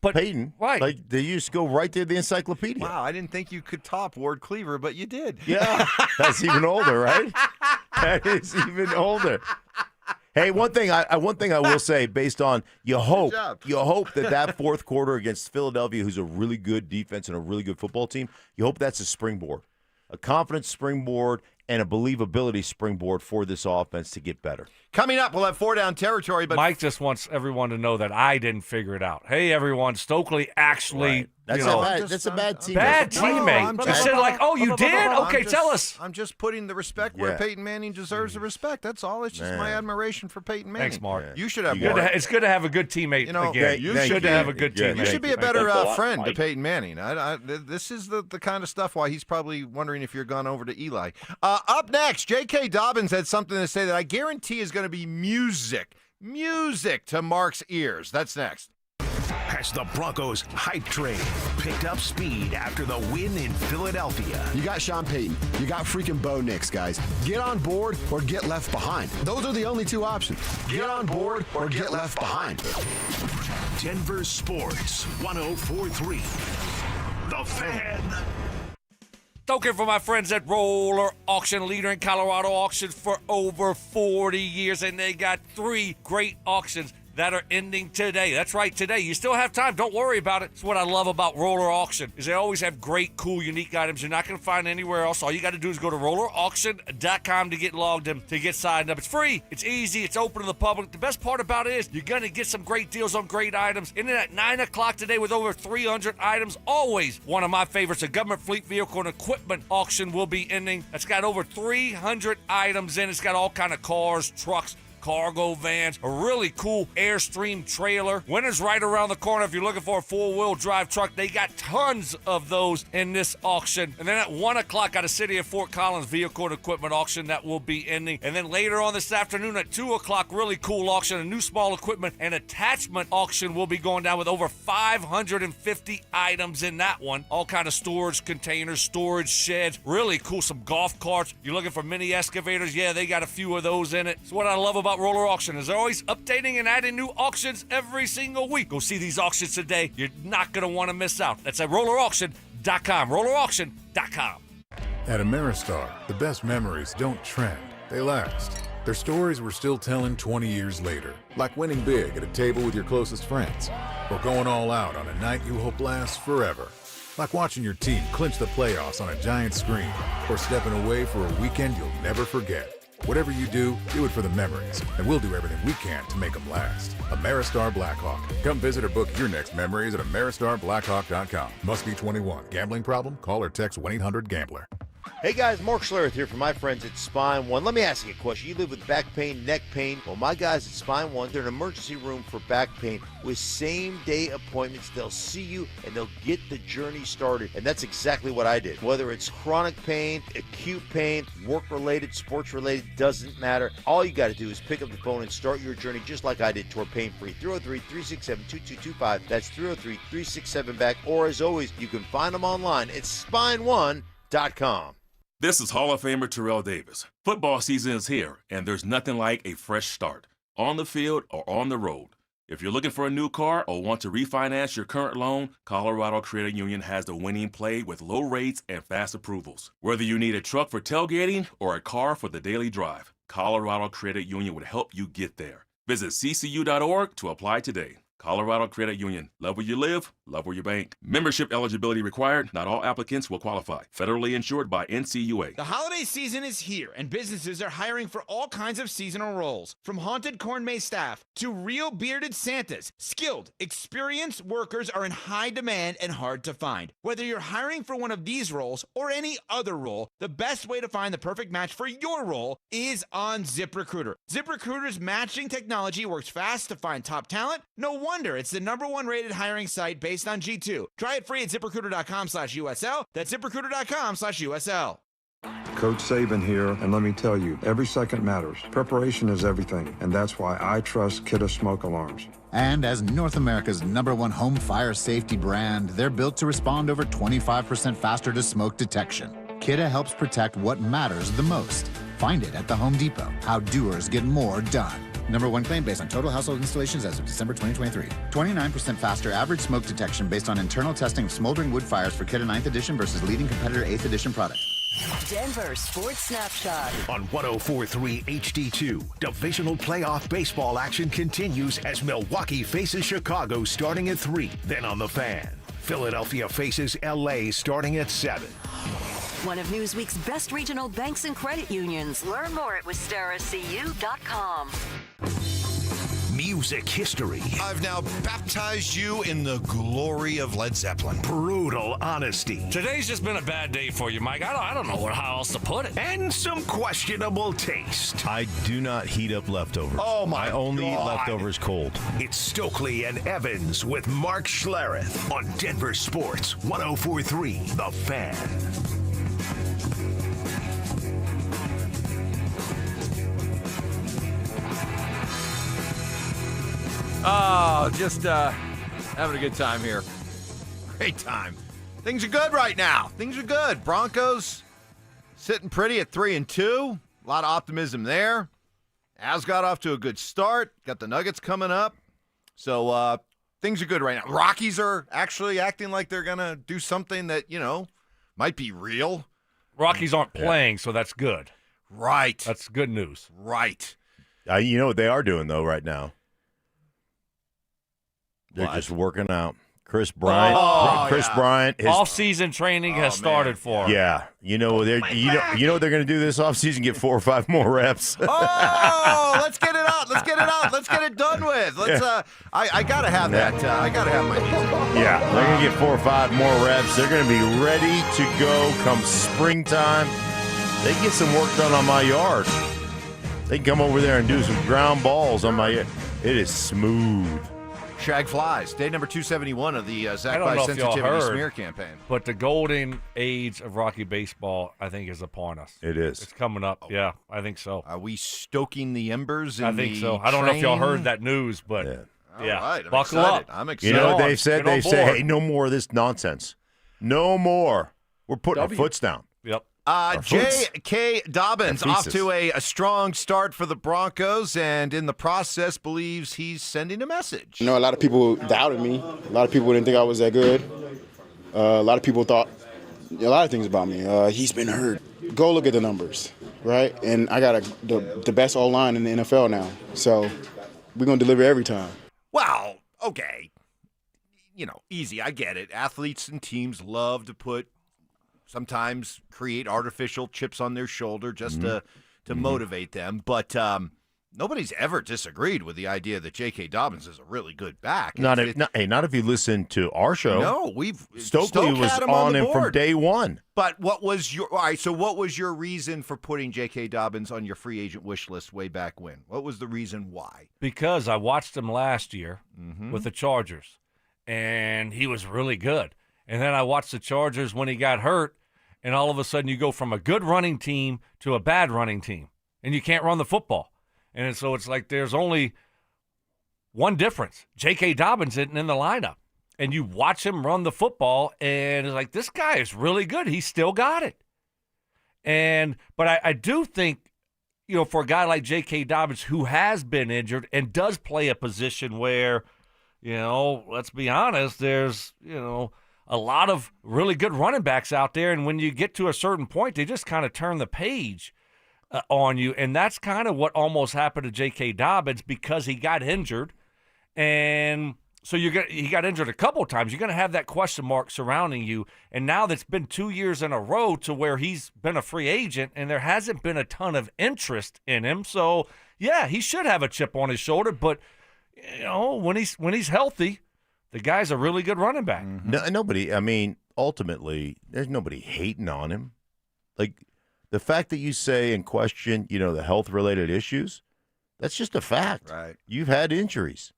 But Payton, right? Like they used to go right to the encyclopedia. Wow, I didn't think you could top Ward Cleaver, but you did. Yeah, that's even older, right? That is even older. Hey, one thing I will say, based on you hope that fourth quarter against Philadelphia, who's a really good defense and a really good football team, you hope that's a springboard, a confidence springboard, and a believability springboard for this offense to get better. Coming up, we'll have 4-down territory. But Mike just wants everyone to know that I didn't figure it out. Hey, everyone, Stokely actually. Right. That's a bad teammate. Bad teammate. You said like, oh, you did? Okay, tell us. I'm just putting the respect where Peyton Manning deserves the respect. That's all. It's just my admiration for Peyton Manning. Thanks, Mark. You should have more. It's good to have a good teammate again. You should have a good teammate. You should be a better friend to Peyton Manning. This is the kind of stuff why he's probably wondering if you're gone over to Eli. Up next, J.K. Dobbins had something to say that I guarantee is going to be music to Mark's ears. That's next. As the Broncos hype train picked up speed after the win in Philadelphia. You got Sean Payton. You got freaking Bo Nix, guys. Get on board or get left behind. Those are the only two options. Get on board or get left behind. Denver Sports 104.3. The Fan. Token for my friends at Roller Auction, leader in Colorado auctions for over 40 years, and they got 3 great auctions that are ending today. That's right, today. You still have time. Don't worry about it. It's what I love about Roller Auction is they always have great, cool, unique items you're not going to find anywhere else. All you got to do is go to rollerauction.com to get logged in, to get signed up. It's free. It's easy. It's open to the public. The best part about it is you're going to get some great deals on great items. Ending at 9 o'clock today with over 300 items. Always one of my favorites, a government fleet vehicle and equipment auction will be ending. It's got over 300 items in. It's got all kind of cars, trucks, cargo vans, a really cool Airstream trailer. Winter's right around the corner. If you're looking for a 4-wheel drive truck, they got tons of those in this auction. And then at 1 o'clock, got a City of Fort Collins vehicle and equipment auction that will be ending. And then later on this afternoon at 2 o'clock, really cool auction, a new small equipment and attachment auction will be going down with over 550 items in that one. All kind of storage containers, storage sheds, really cool. Some golf carts. You're looking for mini excavators? Yeah, they got a few of those in it. It's what I love about Roller Auction is they're always updating and adding new auctions every single week. Go see these auctions today. You're not going to want to miss out. That's at rollerauction.com. Rollerauction.com. At Ameristar, the best memories don't trend, they last. Their stories we're still telling 20 years later, like winning big at a table with your closest friends, or going all out on a night you hope lasts forever. Like watching your team clinch the playoffs on a giant screen, or stepping away for a weekend you'll never forget. Whatever you do it for the memories, and we'll do everything we can to make them last. Ameristar Blackhawk. Come visit or book your next memories at AmeristarBlackhawk.com. Must be 21. Gambling problem? Call or text 1-800-GAMBLER. Hey guys, Mark Schlereth here from my friends at Spine One. Let me ask you a question. You live with back pain, neck pain. Well, my guys at Spine One, they're an emergency room for back pain with same-day appointments. They'll see you and they'll get the journey started. And that's exactly what I did. Whether it's chronic pain, acute pain, work-related, sports-related, doesn't matter. All you got to do is pick up the phone and start your journey just like I did toward pain-free. 303-367-2225. That's 303-367-BACK. Or as always, you can find them online at spineone.com. This is Hall of Famer Terrell Davis. Football season is here, and there's nothing like a fresh start, on the field or on the road. If you're looking for a new car or want to refinance your current loan, Colorado Credit Union has the winning play with low rates and fast approvals. Whether you need a truck for tailgating or a car for the daily drive, Colorado Credit Union would help you get there. Visit ccu.org to apply today. Colorado Credit Union. Love where you live, love where you bank. Membership eligibility required. Not all applicants will qualify. Federally insured by NCUA. The holiday season is here, and businesses are hiring for all kinds of seasonal roles. From haunted corn maze staff to real bearded Santas, skilled, experienced workers are in high demand and hard to find. Whether you're hiring for one of these roles or any other role, the best way to find the perfect match for your role is on ZipRecruiter. ZipRecruiter's matching technology works fast to find top talent. No wonder it's the #1 rated hiring site based on G2. Try it free at ZipRecruiter.com/USL. That's ZipRecruiter.com/USL. Coach Saban here, and let me tell you, every second matters. Preparation is everything, and that's why I trust Kidde Smoke Alarms. And as North America's #1 home fire safety brand, they're built to respond over 25% faster to smoke detection. Kidde helps protect what matters the most. Find it at the Home Depot. How doers get more done. #1 claim based on total household installations as of December 2023. 29% faster average smoke detection based on internal testing of smoldering wood fires for Kidde 9th edition versus leading competitor 8th edition product. Denver Sports Snapshot. On 104.3 HD2, divisional playoff baseball action continues as Milwaukee faces Chicago starting at 3. Then on the Fan, Philadelphia faces LA starting at 7. One of Newsweek's best regional banks and credit unions. Learn more at WistaraCU.com. Music history. I've now baptized you in the glory of Led Zeppelin. Brutal honesty. Today's just been a bad day for you, Mike. I don't know how else to put it. And some questionable taste. I do not heat up leftovers. Oh, my I only eat God. leftovers cold. It's Stokley and Evans with Mark Schlereth on Denver Sports 104.3 The Fan. Oh, just having a good time here. Great time. Things are good right now. Things are good. Broncos sitting pretty at 3-2. A lot of optimism there. Avs got off to a good start. Got the Nuggets coming up. So things are good right now. Rockies are actually acting like they're going to do something that, might be real. Rockies aren't playing, so that's good. Right. That's good news. Right. You know what they are doing, though, right now? They're What? just working out. Chris Bryant. Bryant. Off-season training has started for him. Yeah. You know what they're going to do this offseason? Get 4 or 5 more reps. Oh, let's get it out. Let's get it out. Let's get it done with. Let's. I got to have that. I got to have my music. Yeah. They're going to get 4 or 5 more reps. They're going to be ready to go come springtime. They can get some work done on my yard. They can come over there and do some ground balls on my yard. It is smooth. Shag flies. Day number 271 of the Zach I don't by know if y'all Sensitivity heard, Smear campaign. But the golden age of Rocky baseball, I think, is upon us. It is. It's coming up. Yeah, I think so. Are we stoking the embers in I think the so. I don't know if y'all train? heard that news, but All right, I'm buckle excited. up. I'm You excited. know what they said? Get on They say, board. hey, no more of this nonsense. No more. We're putting our foots down. Yep. J.K. Dobbins And off thesis. to a strong start for the Broncos, and in the process believes he's sending a message. A lot of people doubted me. A lot of people didn't think I was that good. A lot of people thought, a lot of things about me. He's been hurt. Go look at the numbers, right? And I got the best O-line in the NFL now. So we're going to deliver every time. Well, okay. Easy. I get it. Athletes and teams love to sometimes create artificial chips on their shoulder just to motivate them. But nobody's ever disagreed with the idea that J.K. Dobbins is a really good back. Not if you listen to our show. No, Stokley was on him from day one. But what was your reason for putting J.K. Dobbins on your free agent wish list way back when? What was the reason why? Because I watched him last year with the Chargers, and he was really good. And then I watched the Chargers when he got hurt, and all of a sudden you go from a good running team to a bad running team, and you can't run the football. And so it's like there's only one difference. J.K. Dobbins isn't in the lineup. And you watch him run the football, and it's like, this guy is really good. He's still got it. But I do think, for a guy like J.K. Dobbins who has been injured and does play a position where, let's be honest, there's, a lot of really good running backs out there. And when you get to a certain point, they just kind of turn the page on you, and that's kind of what almost happened to J.K. Dobbins because he got injured, and so he got injured a couple of times. You're going to have that question mark surrounding you, and now that's been 2 years in a row to where he's been a free agent, and there hasn't been a ton of interest in him. So, yeah, he should have a chip on his shoulder, but when he's healthy, the guy's a really good running back. Ultimately, there's nobody hating on him. The fact that you say and question, the health-related issues, that's just a fact. Right. You've had injuries.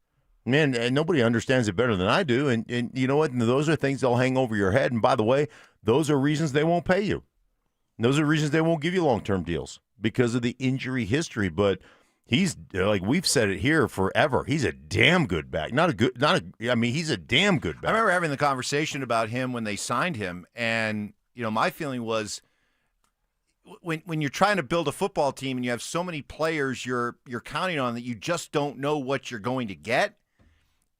Man, and nobody understands it better than I do. And you know what? And those are things that'll hang over your head. And by the way, those are reasons they won't pay you. And those are reasons they won't give you long-term deals because of the injury history. But he's, we've said it here forever, he's a damn good back. He's a damn good back. I remember having the conversation about him when they signed him. And, my feeling was, when you're trying to build a football team and you have so many players you're counting on that you just don't know what you're going to get,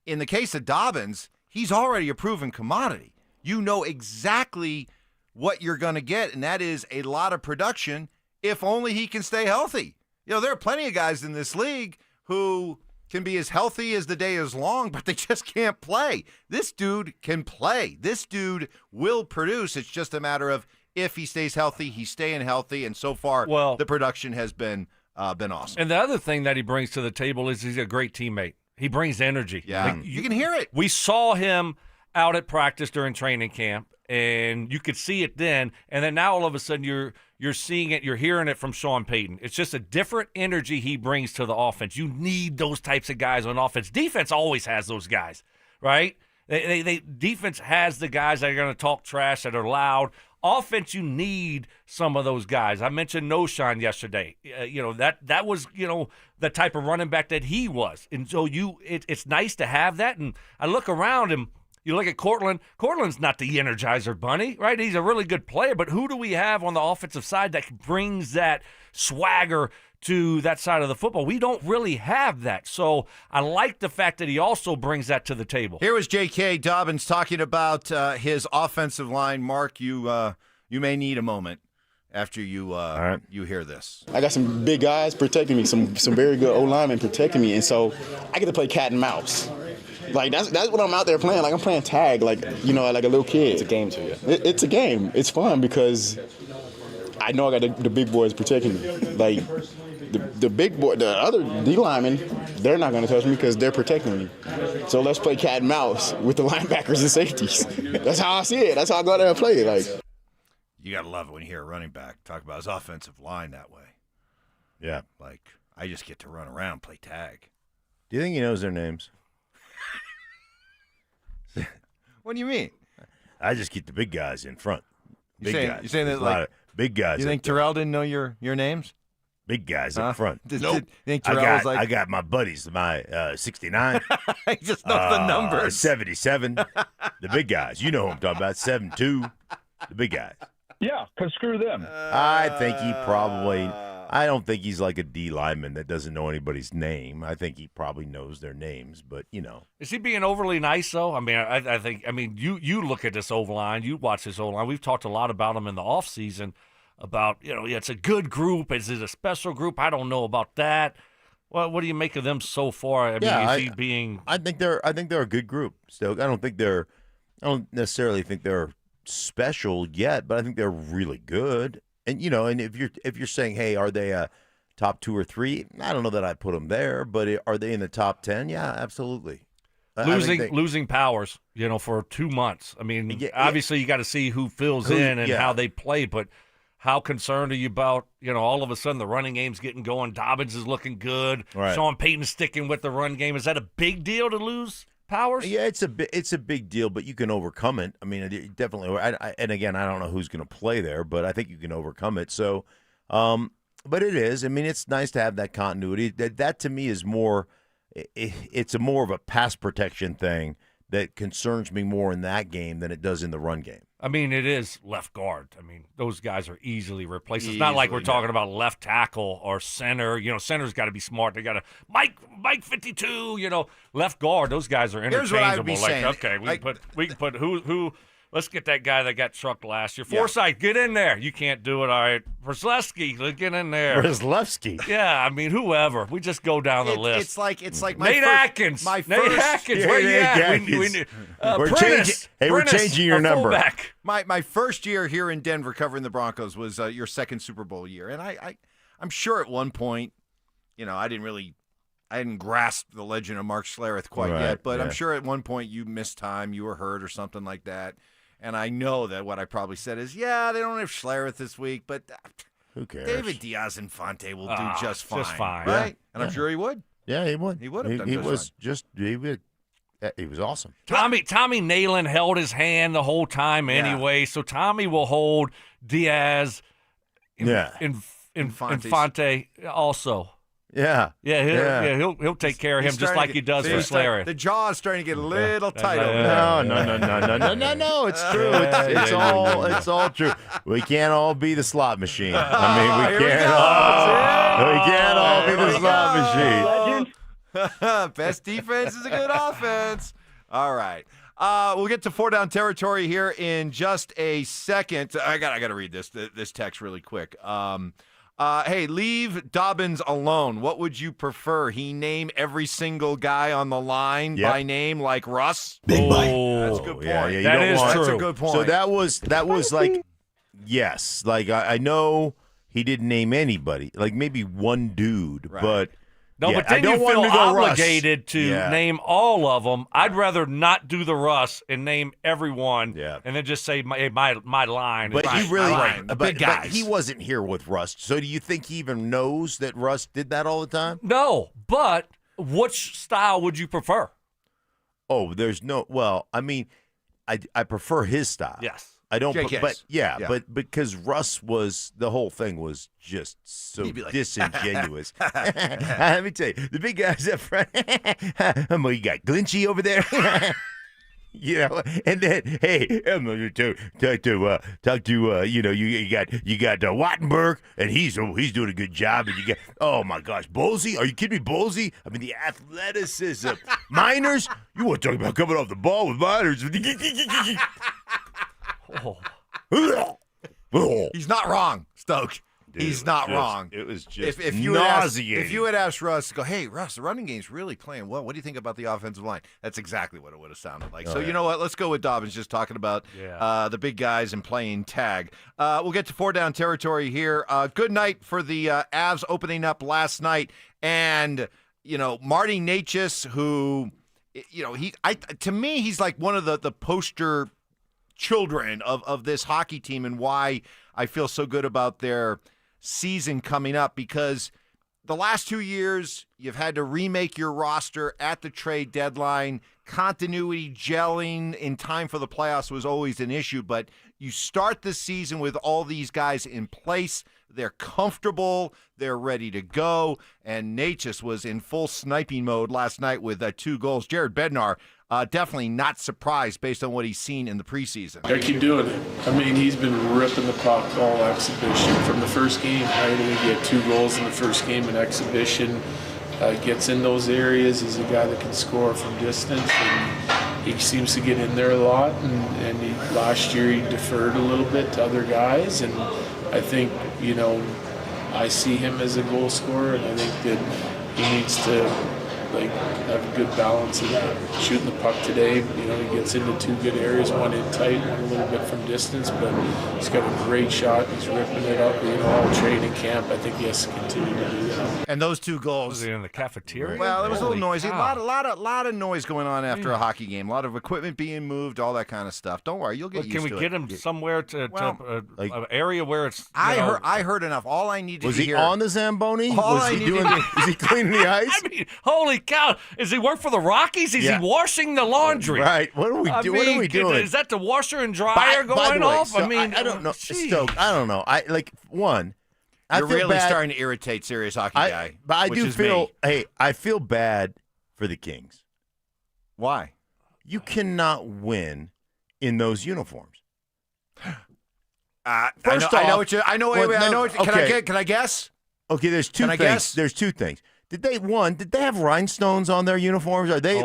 in the case of Dobbins, he's already a proven commodity. You know exactly what you're going to get, and that is a lot of production if only he can stay healthy. There are plenty of guys in this league who can be as healthy as the day is long, but they just can't play. This dude can play. This dude will produce. It's just a matter of if he stays healthy, he's staying healthy, and so far the production has been awesome. And the other thing that he brings to the table is he's a great teammate. He brings energy. Yeah, you can hear it. We saw him out at practice during training camp, and you could see it then. And then now all of a sudden you're seeing it, you're hearing it from Sean Payton. It's just a different energy he brings to the offense. You need those types of guys on offense. Defense always has those guys, right? Defense has the guys that are going to talk trash, that are loud. Offense, you need some of those guys. I mentioned Noshan yesterday. That was the type of running back that he was, and so it's nice to have that. And I look around him. You look at Cortland. Cortland's not the Energizer Bunny, right? He's a really good player, but who do we have on the offensive side that brings that swagger to that side of the football? We don't really have that. So I like the fact that he also brings that to the table. Here was J.K. Dobbins talking about his offensive line. Mark, you may need a moment after you you hear this. I got some big guys protecting me, some very good O-linemen protecting me, and so I get to play cat and mouse. That's what I'm out there playing. I'm playing tag, like a little kid. It's a game to you. It's a game. It's fun because I know I got the big boys protecting me. The big boy, the other D linemen, they're not going to touch me because they're protecting me. So let's play cat and mouse with the linebackers and safeties. That's how I see it. That's how I go there and play. You got to love it when you hear a running back talk about his offensive line that way. Yeah. I just get to run around, play tag. Do you think he knows their names? What do you mean? I just keep the big guys in front. You're saying that big guys. You think Terrell didn't know your names? Big guys up front. Nope. You think Terrell was I got my buddies, my 69. He just knows the numbers. 77. The big guys. You know who I'm talking about. 72. The big guys. Yeah, because screw them. I think he probably. I don't think he's like a D lineman that doesn't know anybody's name. I think he probably knows their names, but Is he being overly nice though? I mean, I think. I mean, you look at this O-line. You watch this O-line. We've talked a lot about him in the offseason about it's a good group. Is it a special group? I don't know about that. Well, what do you make of them so far? I mean, is he being? I think they're a good group. Stoke. I don't necessarily think they're special yet, but I think they're really good. And and if you're saying, hey, are they a top 2 or 3? I don't know that I'd put them there, but are they in the top 10? Yeah, absolutely. Losing Powers, for 2 months. I mean, obviously you got to see who fills in and how they play, but how concerned are you about, all of a sudden the running game's getting going, Dobbins is looking good, right. Sean Payton sticking with the run game. Is that a big deal to lose Powers? Yeah, it's a big deal, but you can overcome it. I mean, definitely. And again, I don't know who's going to play there, but I think you can overcome it. So, but it is. I mean, it's nice to have that continuity. That to me is more. It's more of a pass protection thing that concerns me more in that game than it does in the run game. I mean, it is left guard. I mean, those guys are easily replaced. It's not like we're talking about left tackle or center. Center's got to be smart. They got to Mike 52. Left guard. Those guys are interchangeable. Here's what I'd be saying. Okay, we can put who. Let's get that guy that got trucked last year. Forsythe, get in there. You can't do it. All right. Brzezinski, get in there. Brzezinski. Yeah, I mean, whoever. We just go down the list. It's like Nate Atkins. Nate Atkins. Where you at? We're changing your number. Fullback. My first year here in Denver covering the Broncos was your second Super Bowl year, and I'm sure at one point, I didn't grasp the legend of Mark Schlereth quite yet, but I'm sure at one point you missed time, you were hurt or something like that. And I know that what I probably said is, they don't have Schlereth this week, but who cares? David Diaz-Infante will do just fine. Right? Yeah. And I'm sure he would. Yeah, he would. He would have done he just was fine. he was awesome. Tommy Nalen held his hand the whole time anyway, so Tommy will hold Diaz Infante also. Yeah. He'll take care of him just like he does for Schlereth. The jaw is starting to get a little tight over there. No. It's true. It's all true. We can't all be the slot machine. I mean, we can't all be the slot machine. Best defense is a good offense. All right. We'll get to 4 down territory here in just a second. I got to read this text really quick. Hey, leave Dobbins alone. What would you prefer? He name every single guy on the line by name like Russ? Big bite. That's a good point. Yeah, that is true. That's a good point. So that was like, yes. Like, I know he didn't name anybody. Like, maybe one dude, but... No, but then you feel obligated to name all of them. I'd rather not do the Russ and name everyone and then just say my line. But he really big guys. But he wasn't here with Russ. So do you think he even knows that Russ did that all the time? No, but which style would you prefer? Oh, there's no – well, I mean, I prefer his style. Yes. I don't, but because Russ was the whole thing was just so disingenuous. Let me tell you, the big guys up front. You got Glinchy over there, and then hey, I'm going to talk to you got Wattenberg, and he's doing a good job, and you got my gosh, Bolsey, are you kidding me, Bolsey? I mean the athleticism, Miners. You want to talk about coming off the ball with Miners? He's not wrong, Stoke. Dude, he's not wrong. It was just if nauseating. If you had asked Russ, go, hey, Russ, the running game's really playing well. What do you think about the offensive line? That's exactly what it would have sounded like. You know what? Let's go with Dobbins just talking about the big guys and playing tag. We'll get to 4 down territory here. Good night for the Avs opening up last night. And, Marty Necas, who, to me, he's like one of the poster children of this hockey team and why I feel so good about their season coming up, because the last 2 years you've had to remake your roster at the trade deadline. Continuity, gelling in time for the playoffs was always an issue, but you start the season with all these guys in place. They're comfortable. They're ready to go. And Necas was in full sniping mode last night with 2 goals. Jared Bednar, definitely not surprised based on what he's seen in the preseason. Gotta keep doing it. I mean, he's been ripping the puck all exhibition. From the first game, I think he had 2 goals in the first game in exhibition. Gets in those areas. He's a guy that can score from distance, and he seems to get in there a lot. And last year he deferred a little bit to other guys, and I think, I see him as a goal scorer, and I think that he needs to have a good balance of that. Shooting the puck today, he gets into 2 good areas, one in tight, one a little bit from distance, but he's got a great shot. He's ripping it up, all training camp. I think he has to continue to do that. And those 2 goals. Was he in the cafeteria? Well, it was a little noisy. Cow. A lot of noise going on after a hockey game. A lot of equipment being moved, all that kind of stuff. Don't worry, you'll get used to it. Can we get him somewhere to an area where it's? I heard enough. All I needed to hear. Was he on the Zamboni? Is he cleaning the ice? I mean, holy cow! Is he work for the Rockies? Is he washing the laundry? Right. What are we doing? What are we doing? Is that the washer and dryer going off? So I don't know. Stoke, I don't know. I You're feel really bad. starting to irritate serious hockey guy. But I which do is feel. me. Hey, I feel bad for the Kings. Why? You cannot win in those uniforms. First off, I know. Can I guess? Okay, there's 2 things. Guess? There's 2 things. Did they have rhinestones on their uniforms? Are they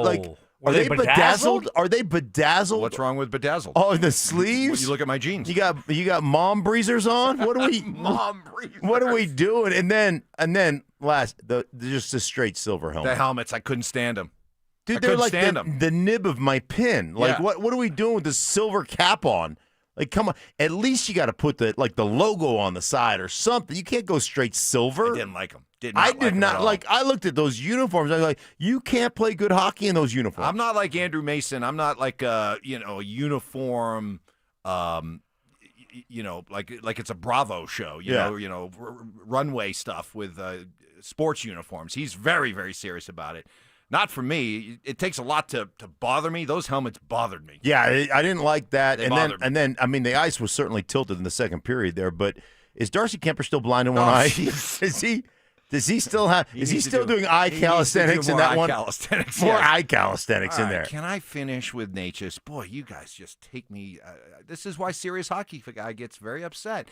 Are they bedazzled? Are they bedazzled? What's wrong with bedazzled? Oh, the sleeves. You look at my jeans. You got mom breezers on. What are we? Mom breezers. What are we doing? And then last, just a straight silver helmet. The helmets, I couldn't stand them. Dude, they're like the nib of my pin. Like what are we doing with the silver cap on? Like, come on. At least you got to put the logo on the side or something. You can't go straight silver. I didn't like them. I did not like. I looked at those uniforms. I was like, you can't play good hockey in those uniforms. I'm not like Andrew Mason. I'm not like a uniform. Like it's a Bravo show. You know, runway stuff with sports uniforms. He's very, very serious about it. Not for me. It takes a lot to bother me. Those helmets bothered me. Yeah, I didn't like that. They bothered me. And then I mean the ice was certainly tilted in the second period there. But is Darcy Kemper still blind in one eye? Is he? Does he still have? Is he still doing eye calisthenics in that one? Calisthenics, more eye calisthenics in there. Can I finish with Natchez? Boy, you guys just take me. This is why serious hockey guy gets very upset.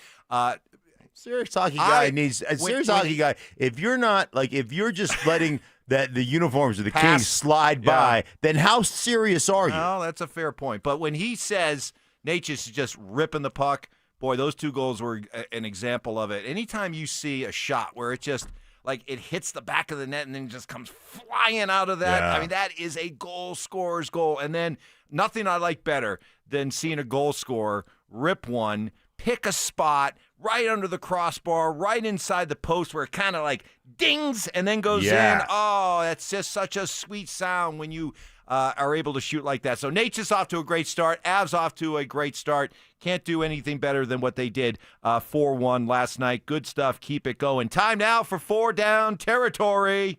Serious hockey guy needs a serious hockey guy. If you're not if you're just letting the uniforms of the Kings slide by, then how serious are you? Well, that's a fair point. But when he says Natchez is just ripping the puck, boy, those 2 goals were an example of it. Anytime you see a shot where it just it hits the back of the net and then just comes flying out of that. Yeah. I mean, that is a goal scorer's goal. And then nothing I like better than seeing a goal scorer rip one, pick a spot right under the crossbar, right inside the post where it kind of dings and then goes in. Oh, that's just such a sweet sound when you are able to shoot like that. So Natchez off to a great start. Avs off to a great start. Can't do anything better than what they did 4-1 last night. Good stuff. Keep it going. Time now for 4 Down Territory.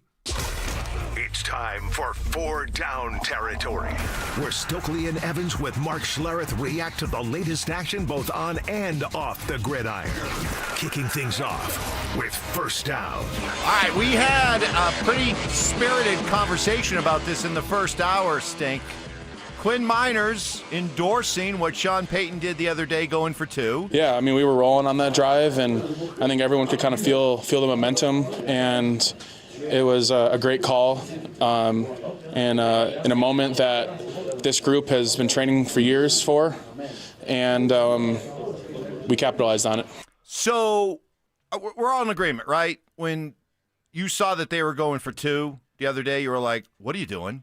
It's time for 4 Down Territory, where Stokley and Evans with Mark Schlereth react to the latest action both on and off the gridiron. Kicking things off with First Down. All right, we had a pretty spirited conversation about this in the first hour, Stink. Quinn Miners endorsing what Sean Payton did the other day, going for 2. Yeah, I mean, we were rolling on that drive, and I think everyone could kind of feel the momentum, and it was a great call, and in a moment that this group has been training for years for, and we capitalized on it. So we're all in agreement, right? When you saw that they were going for 2 the other day, you were like, what are you doing?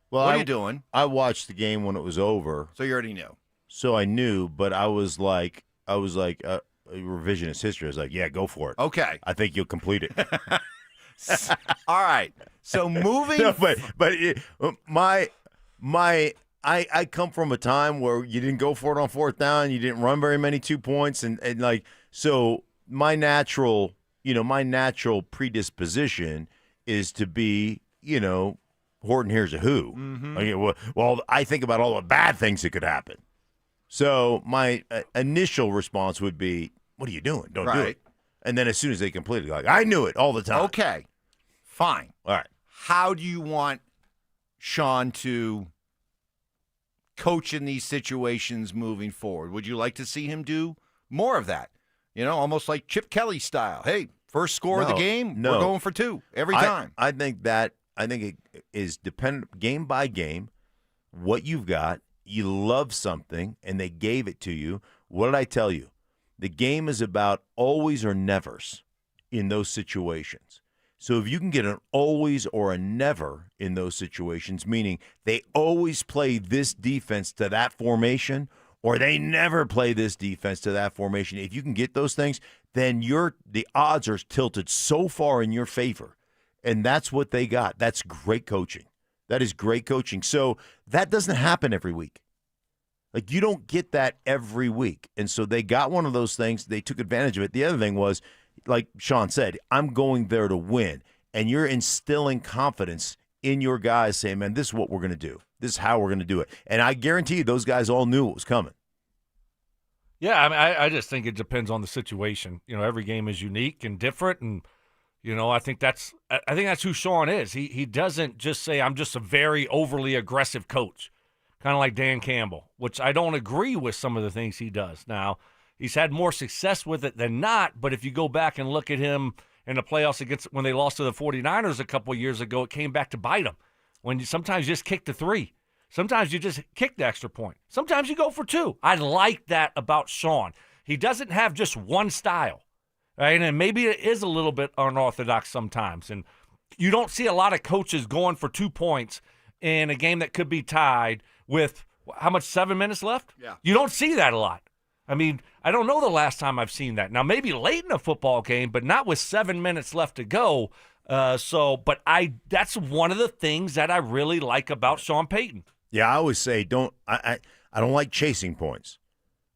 Well, what are you doing? I watched the game when it was over. So you already knew. So I knew, but I was like revisionist history. I was like, yeah, go for it. Okay. I think you'll complete it. All right. So moving. No, I come from a time where you didn't go for it on 4th down. You didn't run very many 2 points, and so my natural predisposition is to be, Horton here's a who. Mm-hmm. Well, I think about all the bad things that could happen. So my initial response would be, what are you doing? Don't do it. And then as soon as they completed, I knew it all the time. Okay, fine. All right. How do you want Sean to coach in these situations moving forward? Would you like to see him do more of that? Almost like Chip Kelly style. Hey, first score of the game, we're going for 2 every time. I think it is dependent game by game. What you've got, you love something, and they gave it to you. What did I tell you? The game is about always or nevers in those situations. So if you can get an always or a never in those situations, meaning they always play this defense to that formation, or they never play this defense to that formation, if you can get those things, then the odds are tilted so far in your favor. And that's what they got. That's great coaching. That is great coaching. So that doesn't happen every week. Like, you don't get that every week. And so they got one of those things. They took advantage of it. The other thing was, like Sean said, I'm going there to win. And you're instilling confidence in your guys saying, man, this is what we're going to do. This is how we're going to do it. And I guarantee you those guys all knew it was coming. Yeah, I mean, I just think it depends on the situation. Every game is unique and different, and I think that's who Sean is. He doesn't just say, I'm just a very overly aggressive coach, kind of like Dan Campbell, which I don't agree with some of the things he does. Now, he's had more success with it than not, but if you go back and look at him in the playoffs when they lost to the 49ers a couple of years ago, it came back to bite him. Sometimes you just kick the 3. Sometimes you just kick the extra point. Sometimes you go for 2. I like that about Sean. He doesn't have just one style, right? And maybe it is a little bit unorthodox sometimes. And you don't see a lot of coaches going for 2 points in a game that could be tied with, how much, 7 minutes left? Yeah. You don't see that a lot. I mean, I don't know the last time I've seen that. Now, maybe late in a football game, but not with 7 minutes left to go. That's one of the things that I really like about Sean Payton. Yeah, I always say I don't like chasing points.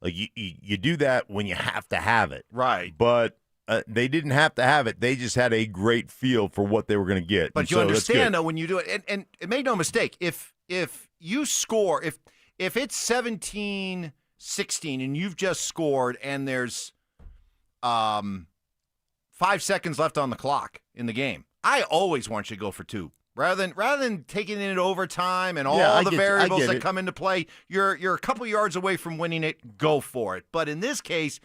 Like you do that when you have to have it. Right. But they didn't have to have it. They just had a great feel for what they were going to get. But you understand, though, when you do it, and make no mistake, if you score, if it's 17-16 and you've just scored and there's 5 seconds left on the clock in the game, I always want you to go for 2. Rather than taking it into overtime and all the variables that come into play, you're a couple yards away from winning it, go for it. But in this case,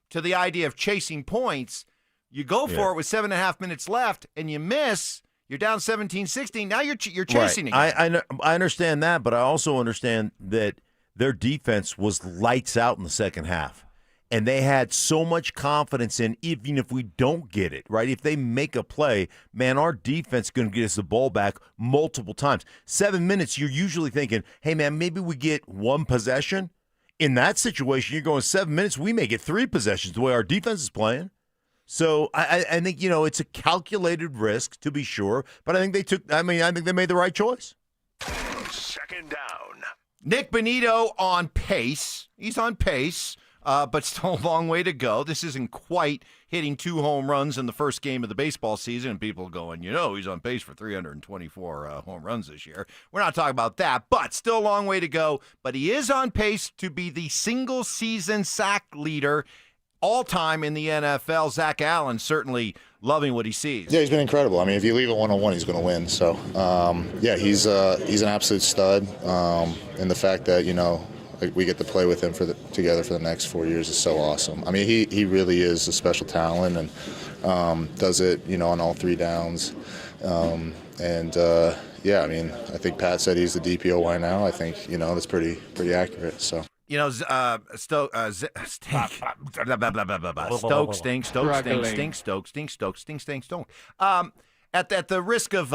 to the idea of chasing points, you go for it with 7.5 minutes left and you miss, you're down 17-16, now you're chasing again. I understand that, but I also understand that their defense was lights out in the second half. And they had so much confidence in, even if we don't get it, right? If they make a play, man, our defense is going to get us the ball back multiple times. 7 minutes, you're usually thinking, hey, man, maybe we get 1 possession. In that situation, you're going 7 minutes, we may get 3 possessions the way our defense is playing. So I think, it's a calculated risk, to be sure. But I think I think they made the right choice. Second down. Nick Bonito on pace. He's on pace. But still a long way to go. This isn't quite hitting 2 home runs in the first game of the baseball season, and people going, he's on pace for 324 home runs this year. We're not talking about that, but still a long way to go. But he is on pace to be the single-season sack leader all-time in the NFL. Zach Allen certainly loving what he sees. Yeah, he's been incredible. I mean, if you leave it 1-on-1, he's going to win. So, he's an absolute stud. And the fact that, we get to play with him together for the next 4 years is so awesome. I mean, he really is a special talent and does it, on all 3 downs. I think Pat said he's the DPOY now. I think, that's pretty accurate. So. Stoke stink. At the risk of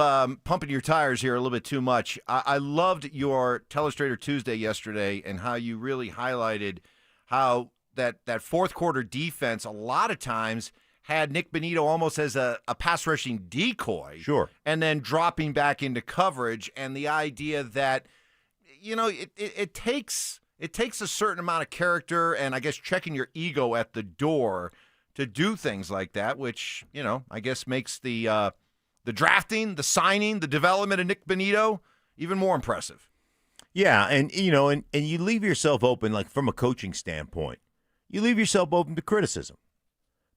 pumping your tires here a little bit too much, I loved your Telestrator Tuesday yesterday and how you really highlighted how that fourth quarter defense a lot of times had Nick Bonito almost as a pass rushing decoy. Sure. And then dropping back into coverage, and the idea that, it takes a certain amount of character and I guess checking your ego at the door to do things like that, which, I guess makes the drafting, the signing, the development of Nick Bonito even more impressive. Yeah, and you leave yourself open, like from a coaching standpoint, you leave yourself open to criticism.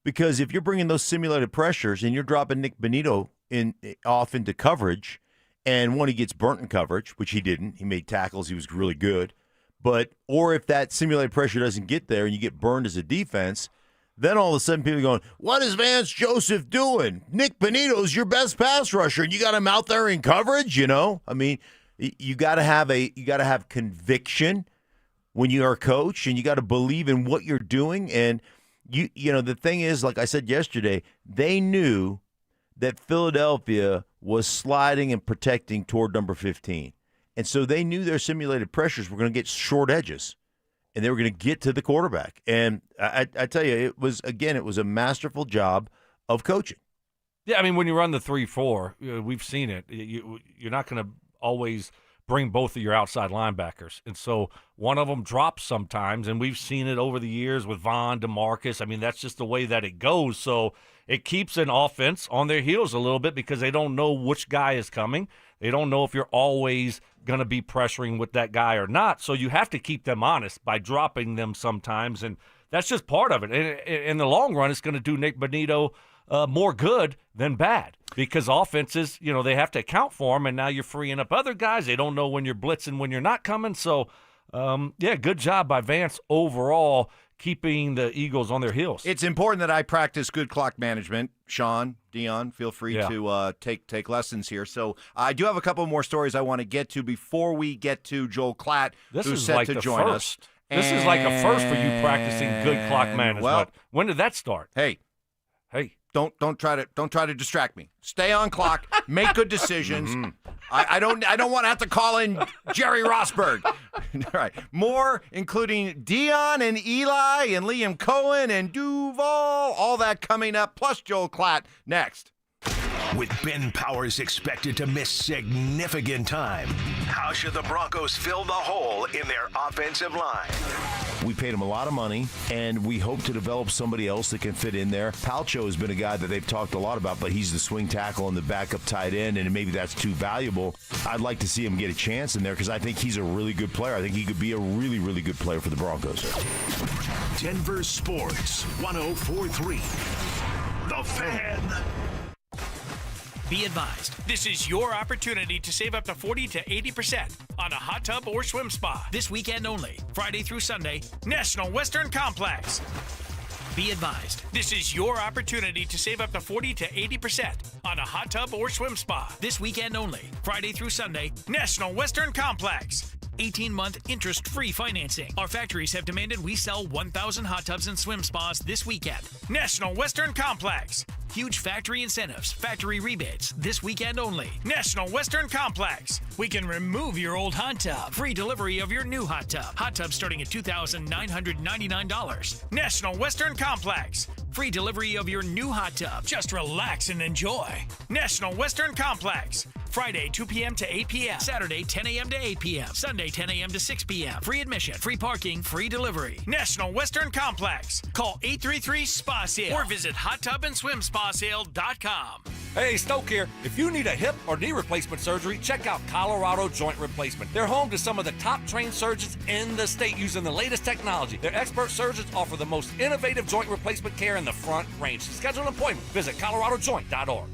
Because if you're bringing those simulated pressures and you're dropping Nick Bonito off into coverage, and when he gets burnt in coverage, which he didn't, he made tackles, he was really good, Or if that simulated pressure doesn't get there and you get burned as a defense, then all of a sudden people are going, what is Vance Joseph doing? Nick Bonito's your best pass rusher, and you got him out there in coverage, I mean, you got to have conviction when you are a coach, and you got to believe in what you're doing. And the thing is, like I said yesterday, they knew that Philadelphia was sliding and protecting toward number 15. And so they knew their simulated pressures were going to get short edges, and they were going to get to the quarterback. And I tell you, it was a masterful job of coaching. Yeah, I mean, when you run the 3-4, we've seen it. You're not going to always bring both of your outside linebackers. And so one of them drops sometimes, and we've seen it over the years with Von, DeMarcus. I mean, that's just the way that it goes. So it keeps an offense on their heels a little bit because they don't know which guy is coming. They don't know if you're always going to be pressuring with that guy or not. So you have to keep them honest by dropping them sometimes, and that's just part of it. And in the long run, it's going to do Nick Bonito more good than bad because offenses, they have to account for them, and now you're freeing up other guys. They don't know when you're blitzing, when you're not coming. So, good job by Vance overall keeping the Eagles on their heels. It's important that I practice good clock management. Sean, Deion, feel free to take lessons here. So I do have a couple more stories I want to get to before we get to Joel Clatt, who's set to join us. This is like a first for you practicing good clock management. Well, when did that start? Hey. Don't try to distract me. Stay on clock. Make good decisions. I don't want to have to call in Jerry Rosberg. All right. More, including Deion and Eli and Liam Cohen and Duval. All that coming up. Plus Joel Clatt next. With Ben Powers expected to miss significant time, how should the Broncos fill the hole in their offensive line? We paid him a lot of money, and we hope to develop somebody else that can fit in there. Palcho has been a guy that they've talked a lot about, but he's the swing tackle and the backup tight end, and maybe that's too valuable. I'd like to see him get a chance in there because I think he's a really good player. I think he could be a really, really good player for the Broncos. Denver Sports 104.3. The Fan. Be advised, this is your opportunity to save up to 40 to 80% on a hot tub or swim spa. This weekend only, Friday through Sunday, National Western Complex. Be advised, this is your opportunity to save up to 40 to 80% on a hot tub or swim spa. This weekend only, Friday through Sunday, National Western Complex. 18-month interest-free financing. Our factories have demanded we sell 1,000 hot tubs and swim spas this weekend. National Western Complex. Huge factory incentives, factory rebates, this weekend only. National Western Complex. We can remove your old hot tub. Free delivery of your new hot tub. Hot tub starting at $2,999. National Western Complex. Free delivery of your new hot tub. Just relax and enjoy. National Western Complex. Friday, 2 p.m. to 8 p.m. Saturday, 10 a.m. to 8 p.m. Sunday, 10 a.m. to 6 p.m. Free admission, free parking, free delivery. National Western Complex. Call 833-SPA-SALE or visit hottubandSwimSpaSale.com. Hey, Stoke here. If you need a hip or knee replacement surgery, check out Colorado Joint Replacement. They're home to some of the top trained surgeons in the state using the latest technology. Their expert surgeons offer the most innovative joint replacement care in the Front Range. To schedule an appointment, visit coloradojoint.org.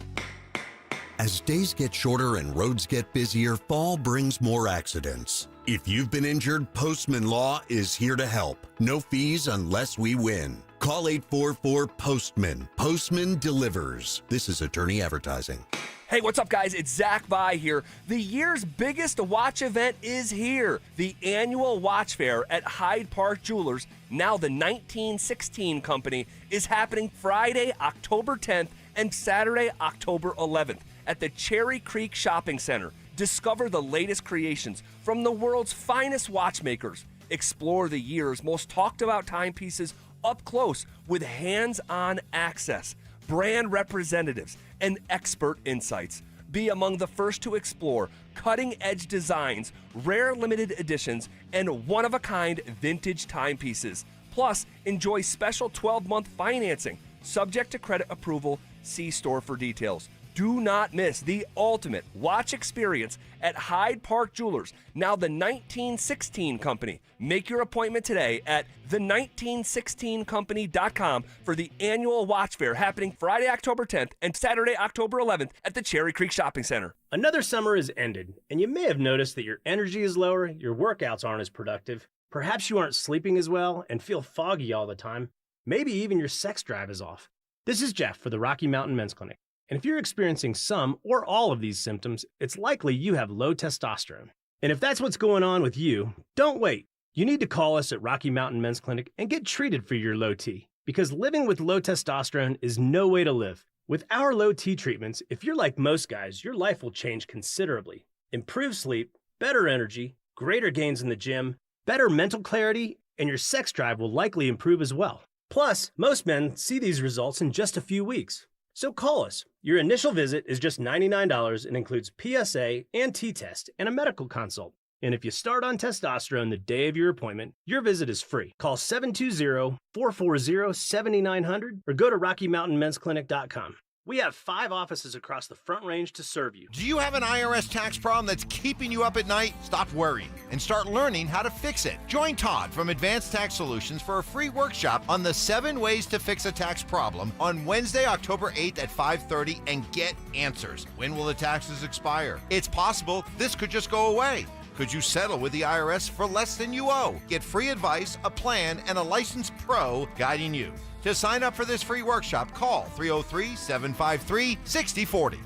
As days get shorter and roads get busier, fall brings more accidents. If you've been injured, Postman Law is here to help. No fees unless we win. Call 844-POSTMAN. Postman delivers. This is attorney advertising. Hey, what's up, guys? It's Zach By here. The year's biggest watch event is here. The annual watch fair at Hyde Park Jewelers, now the 1916 Company, is happening Friday, October 10th and Saturday, October 11th at the Cherry Creek Shopping Center. Discover the latest creations from the world's finest watchmakers. Explore the year's most talked about timepieces up close with hands-on access, brand representatives, and expert insights. Be among the first to explore cutting-edge designs, rare limited editions, and one-of-a-kind vintage timepieces. Plus, enjoy special 12-month financing, subject to credit approval. See store for details. Do not miss the ultimate watch experience at Hyde Park Jewelers, now the 1916 Company. Make your appointment today at the1916company.com for the annual watch fair happening Friday, October 10th and Saturday, October 11th at the Cherry Creek Shopping Center. Another summer is ended, and you may have noticed that your energy is lower, your workouts aren't as productive. Perhaps you aren't sleeping as well and feel foggy all the time. Maybe even your sex drive is off. This is Jeff for the Rocky Mountain Men's Clinic. And if you're experiencing some or all of these symptoms, it's likely you have low testosterone. And if that's what's going on with you, don't wait. You need to call us at Rocky Mountain Men's Clinic and get treated for your low T. Because living with low testosterone is no way to live. With our low T treatments, if you're like most guys, your life will change considerably. Improved sleep, better energy, greater gains in the gym, better mental clarity, and your sex drive will likely improve as well. Plus, most men see these results in just a few weeks. So call us. Your initial visit is just $99 and includes PSA and T-test and a medical consult. And if you start on testosterone the day of your appointment, your visit is free. Call 720-440-7900 or go to RockyMountainMen'sClinic.com. We have 5 offices across the Front Range to serve you. Do you have an IRS tax problem that's keeping you up at night? Stop worrying and start learning how to fix it. Join Todd from Advanced Tax Solutions for a free workshop on the 7 ways to fix a tax problem on Wednesday, October 8th at 5:30 and get answers. When will the taxes expire? It's possible this could just go away. Could you settle with the IRS for less than you owe? Get free advice, a plan, and a licensed pro guiding you. To sign up for this free workshop, call 303-753-6040.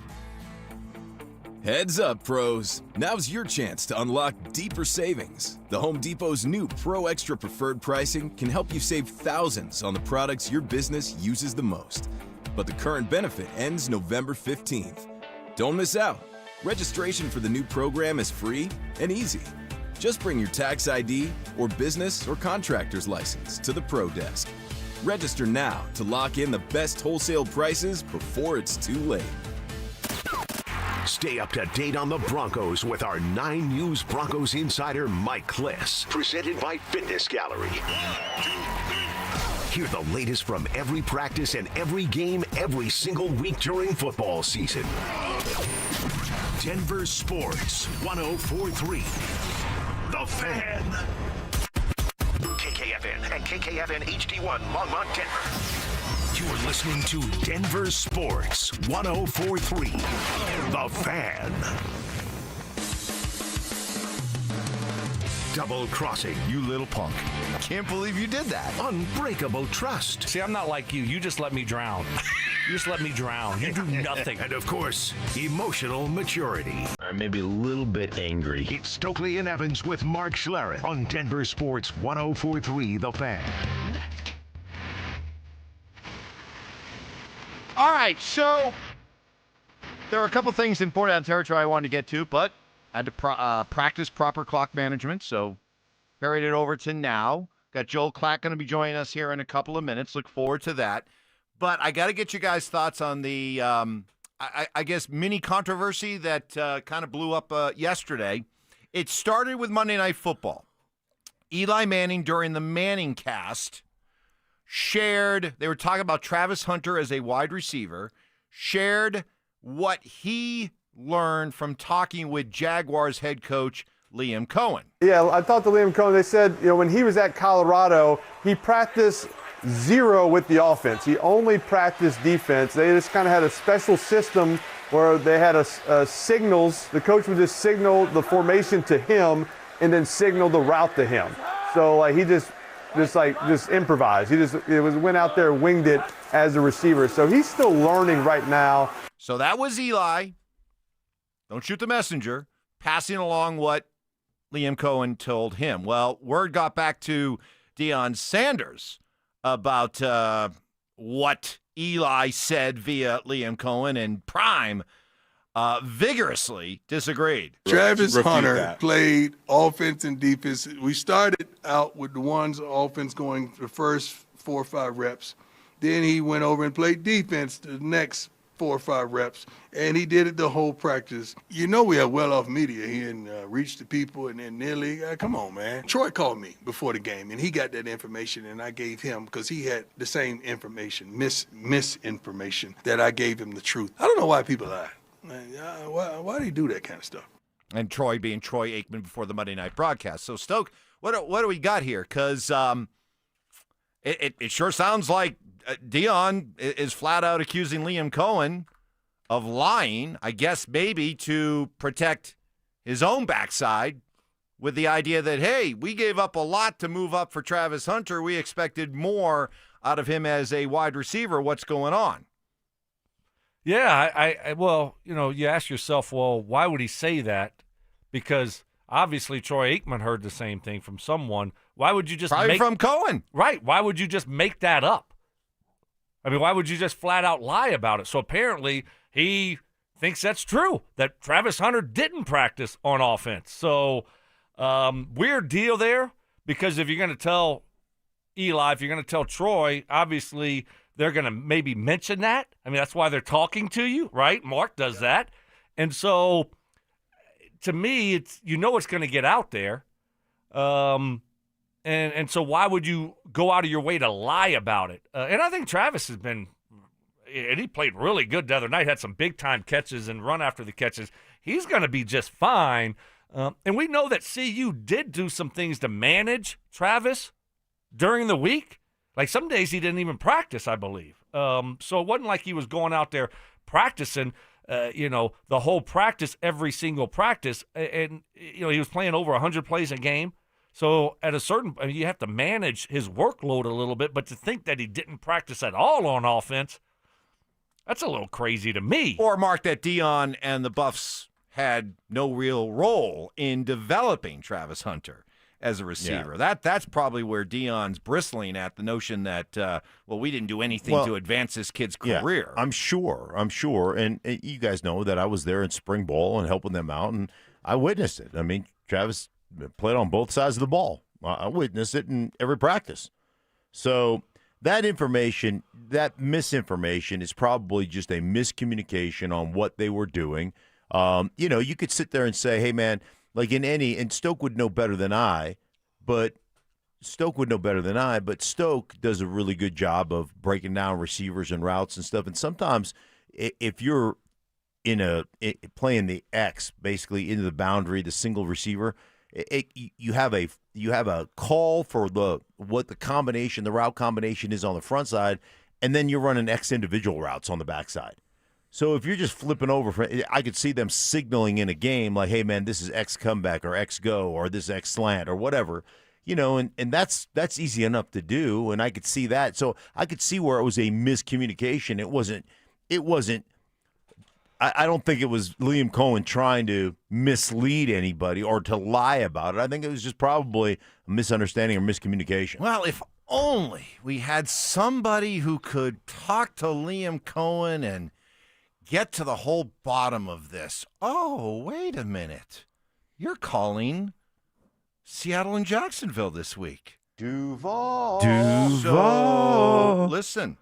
Heads up, pros. Now's your chance to unlock deeper savings. The Home Depot's new Pro Extra Preferred pricing can help you save thousands on the products your business uses the most. But the current benefit ends November 15th. Don't miss out. Registration for the new program is free and easy. Just bring your tax ID or business or contractor's license to the Pro Desk. Register now to lock in the best wholesale prices before it's too late. Stay up to date on the Broncos with our 9 News Broncos insider Mike Kliss, presented by Fitness Gallery. Hear the latest from every practice and every game every single week during football season. Denver Sports 104.3. The Fan. KKFN and KKFN HD1 Longmont, Denver. You're listening to Denver Sports 104.3. The Fan. Double crossing, you little punk. Can't believe you did that. Unbreakable trust. See, I'm not like you. You just let me drown. You just let me drown. You do nothing. And of course, emotional maturity. I'm maybe a little bit angry. It's Stokley and Evans with Mark Schlereth on Denver Sports 104.3 The Fan. All right, so there are a couple things important on territory I wanted to get to, but I had to practice proper clock management, so carried it over to now. Got Joel Clatt going to be joining us here in a couple of minutes. Look forward to that. But I got to get you guys' thoughts on the, I guess, mini controversy that kind of blew up yesterday. It started with Monday Night Football. Eli Manning, during the Manning cast, shared, they were talking about Travis Hunter as a wide receiver, shared what he learned from talking with Jaguars head coach Liam Cohen. Yeah, I talked to Liam Cohen. They said, when he was at Colorado, he practiced 0 with the offense. He only practiced defense. They just kind of had a special system where they had a signals. The coach would just signal the formation to him and then signal the route to him. So he just improvised. He went out there and winged it as a receiver. So he's still learning right now. So that was Eli. Don't shoot the messenger. Passing along what Liam Cohen told him. Well, word got back to Deion Sanders about what Eli said via Liam Cohen, and Prime vigorously disagreed. Travis Hunter played offense and defense. We started out with the ones offense going the first 4 or 5 reps. Then he went over and played defense the next 4 or 5 reps, and he did it the whole practice. You know we have well-off media here and reach the people and then nearly, come on, man. Troy called me before the game, and he got that information, and I gave him, because he had the same information, misinformation, that I gave him the truth. I don't know why people lie. Why do you do that kind of stuff? And Troy being Troy Aikman before the Monday night broadcast. So, Stoke, what do we got here? Because it sure sounds like Deion is flat out accusing Liam Cohen of lying, I guess maybe to protect his own backside with the idea that, hey, we gave up a lot to move up for Travis Hunter. We expected more out of him as a wide receiver. What's going on? Yeah, well, you ask yourself, well, why would he say that? Because obviously Troy Aikman heard the same thing from someone. Why would you just Probably from Cohen. Right. Why would you just make that up? I mean, why would you just flat out lie about it? So apparently he thinks that's true, that Travis Hunter didn't practice on offense. So weird deal there, because if you're going to tell Eli, if you're going to tell Troy, obviously they're going to maybe mention that. I mean, that's why they're talking to you, right? Mark does that. And so to me, it's it's going to get out there. And so why would you go out of your way to lie about it? And I think Travis has been – and he played really good the other night, had some big-time catches and run after the catches. He's going to be just fine. And we know that CU did do some things to manage Travis during the week. Like some days he didn't even practice, I believe. So it wasn't like he was going out there practicing, the whole practice, every single practice. And he was playing over 100 plays a game. So at a certain – you have to manage his workload a little bit. But to think that he didn't practice at all on offense, that's a little crazy to me. Or, Mark, that Deion and the Buffs had no real role in developing Travis Hunter as a receiver. Yeah. That's probably where Deion's bristling at, the notion that, we didn't do anything to advance this kid's career. Yeah, I'm sure. And you guys know that I was there in spring ball and helping them out, and I witnessed it. I mean, Travis played on both sides of the ball. I witnessed it in every practice. So that information, that misinformation is probably just a miscommunication on what they were doing. You could sit there and say, hey, man, like and Stoke would know better than I, but Stoke does a really good job of breaking down receivers and routes and stuff. And sometimes if you're playing the X, basically into the boundary, the single receiver, you have a call for what the route combination is on the front side, and then you're running X individual routes on the backside. So if you're just flipping over, I could see them signaling in a game like, hey, man, this is X comeback or X go or this X slant or whatever, and that's easy enough to do, and I could see that. So I could see where it was a miscommunication. It wasn't. I don't think it was Liam Cohen trying to mislead anybody or to lie about it. I think it was just probably a misunderstanding or miscommunication. Well, if only we had somebody who could talk to Liam Cohen and get to the whole bottom of this. Oh, wait a minute. You're calling Seattle and Jacksonville this week. Duval. So, listen,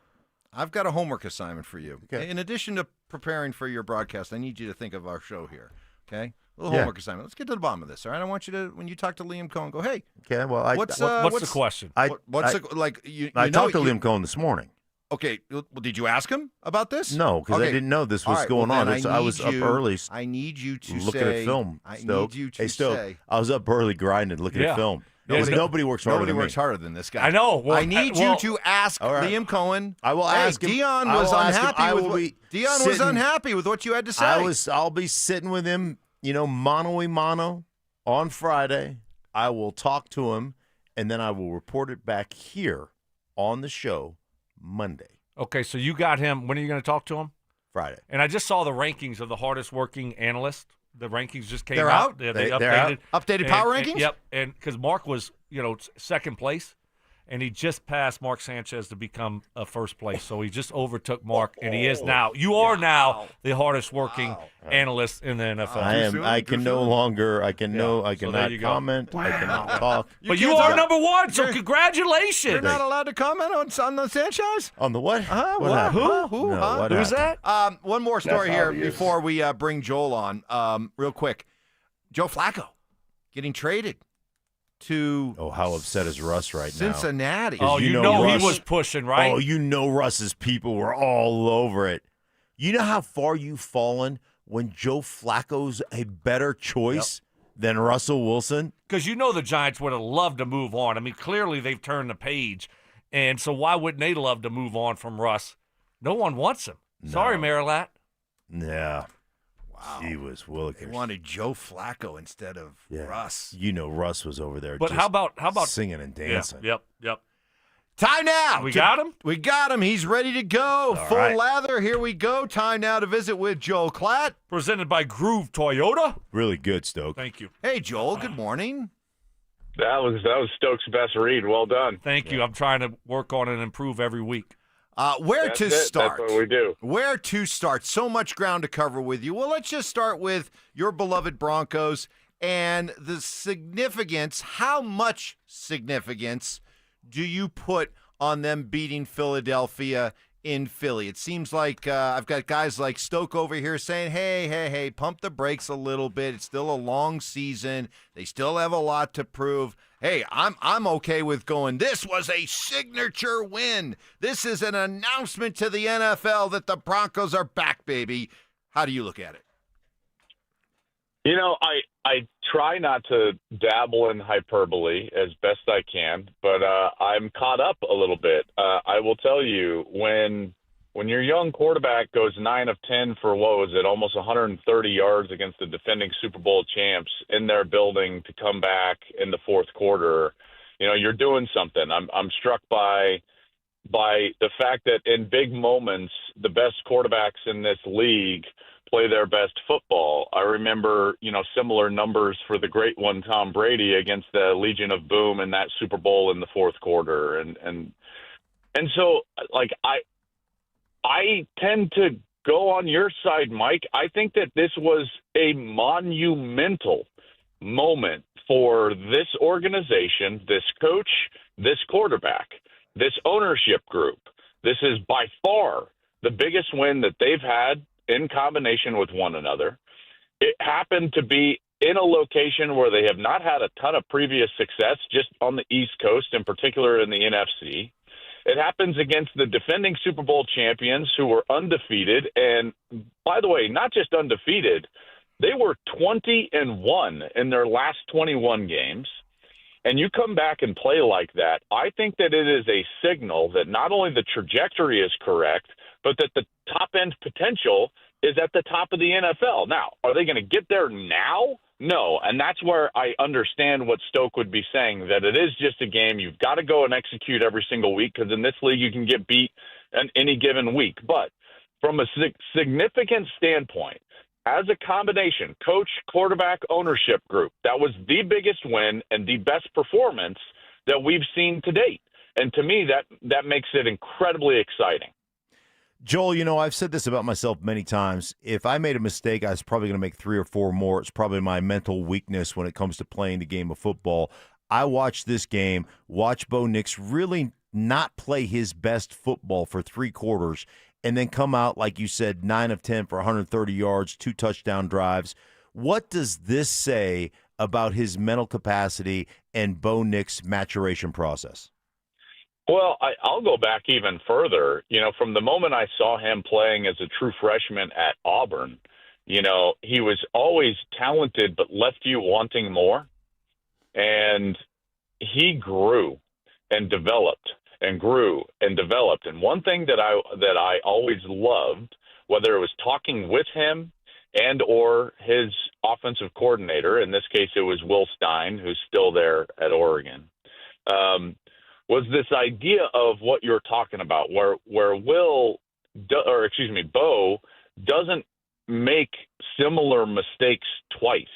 I've got a homework assignment for you. Okay. In addition to preparing for your broadcast, I need you to think of our show here, okay? A little homework assignment. Let's get to the bottom of this, all right? I want you to, when you talk to Liam Cohen, go, hey. Okay, well, what's the question? I talked to Liam Cohen this morning. Okay, well, did you ask him about this? No, because I didn't know this was going on. I was up early. I need you to looking at film. I Stoke. need you to hey, Stoke, say. I was up early grinding, looking at film. Nobody works harder than me. harder than this guy. I know. Well, I need you to ask Liam Cohen. I will ask him. Deion was unhappy with what you had to say. I'll be sitting with him, mano a mano on Friday. I will talk to him, and then I will report it back here on the show Monday. Okay, so you got him. When are you going to talk to him? Friday. And I just saw the rankings of the hardest working analyst. The rankings just came out. out. They're updated. out? Updated power rankings? Yep. And because Mark was, second place. and he just passed Mark Sanchez to become first place. So he just overtook Mark, and he is now. You are now the hardest working analyst in the NFL. I can no longer. I cannot comment. I cannot talk. But you are number one, so congratulations. You're not allowed to comment on the Sanchez? On the what? What happened? Who? No, what Who's happened? that? One more story here before we bring Joel on. Real quick. Joe Flacco getting traded to how upset is Russ right now? Cincinnati. Oh, you know Russ, he was pushing, right? Oh, you know Russ's people were all over it. You know how far you've fallen when Joe Flacco's a better choice than Russell Wilson? Because you know the Giants would have loved to move on. I mean, clearly they've turned the page. And so why wouldn't they love to move on from Russ? No one wants him. No. Sorry, Marilat. Yeah. Wow. He was willikers. They wanted Joe Flacco instead of Russ. You know Russ was over there But just how about singing and dancing. Yep. Time now. We got him? We got him. He's ready to go. All Full right. lather. Here we go. Time now to visit with Joel Clatt. Presented by Groove Toyota. Really good, Stoke. Thank you. Hey, Joel. Good morning. That was Stokes' best read. Well done. Thank you. I'm trying to work on it and improve every week. Where to start? That's what we do. Where to start? So much ground to cover with you. Well, let's just start with your beloved Broncos and the significance. How much significance do you put on them beating Philadelphia in Philly? It seems like I've got guys like Stoke over here saying, hey, pump the brakes a little bit. It's still a long season. They still have a lot to prove. Hey, I'm okay with going, this was a signature win. This is an announcement to the NFL that the Broncos are back, baby. How do you look at it? You know, I try not to dabble in hyperbole as best I can, but I'm caught up a little bit. I will tell you, when your young quarterback goes 9 of 10 for, what was it, almost 130 yards against the defending Super Bowl champs in their building to come back in the fourth quarter, you know, you're doing something. I'm struck by the fact that in big moments, the best quarterbacks in this league play their best football. I remember, you know, similar numbers for the great one, Tom Brady, against the Legion of Boom in that Super Bowl in the fourth quarter. And so, like, I tend to go on your side, Mike. I think that this was a monumental moment for this organization, this coach, this quarterback, this ownership group. This is by far the biggest win that they've had in combination with one another. It happened to be in a location where they have not had a ton of previous success, just on the East Coast, in particular in the NFC. It happens against the defending Super Bowl champions who were undefeated. And by the way, not just undefeated, they were 20-1 in their last 21 games. And you come back and play like that, I think that it is a signal that not only the trajectory is correct, but that the top-end potential is at the top of the NFL. Now, are they going to get there now? No, and that's where I understand what Stoke would be saying, that it is just a game. You've got to go and execute every single week, because in this league you can get beat in any given week. But from a significant standpoint, as a combination, coach, quarterback, ownership group, that was the biggest win and the best performance that we've seen to date. And to me, that makes it incredibly exciting. Joel, you know, I've said this about myself many times. If I made a mistake, I was probably going to make 3 or 4 more. It's probably my mental weakness when it comes to playing the game of football. I watched this game, watch Bo Nix really not play his best football for 3 quarters, and then come out, like you said, 9 of 10 for 130 yards, 2 touchdown drives. What does this say about his mental capacity and Bo Nix' maturation process? Well, I'll go back even further. You know, from the moment I saw him playing as a true freshman at Auburn, you know, he was always talented but left you wanting more. And he grew and developed and grew and developed. And one thing that I always loved, whether it was talking with him and or his offensive coordinator, in this case it was Will Stein, who's still there at Oregon, was this idea of what you're talking about, where Bo doesn't make similar mistakes twice,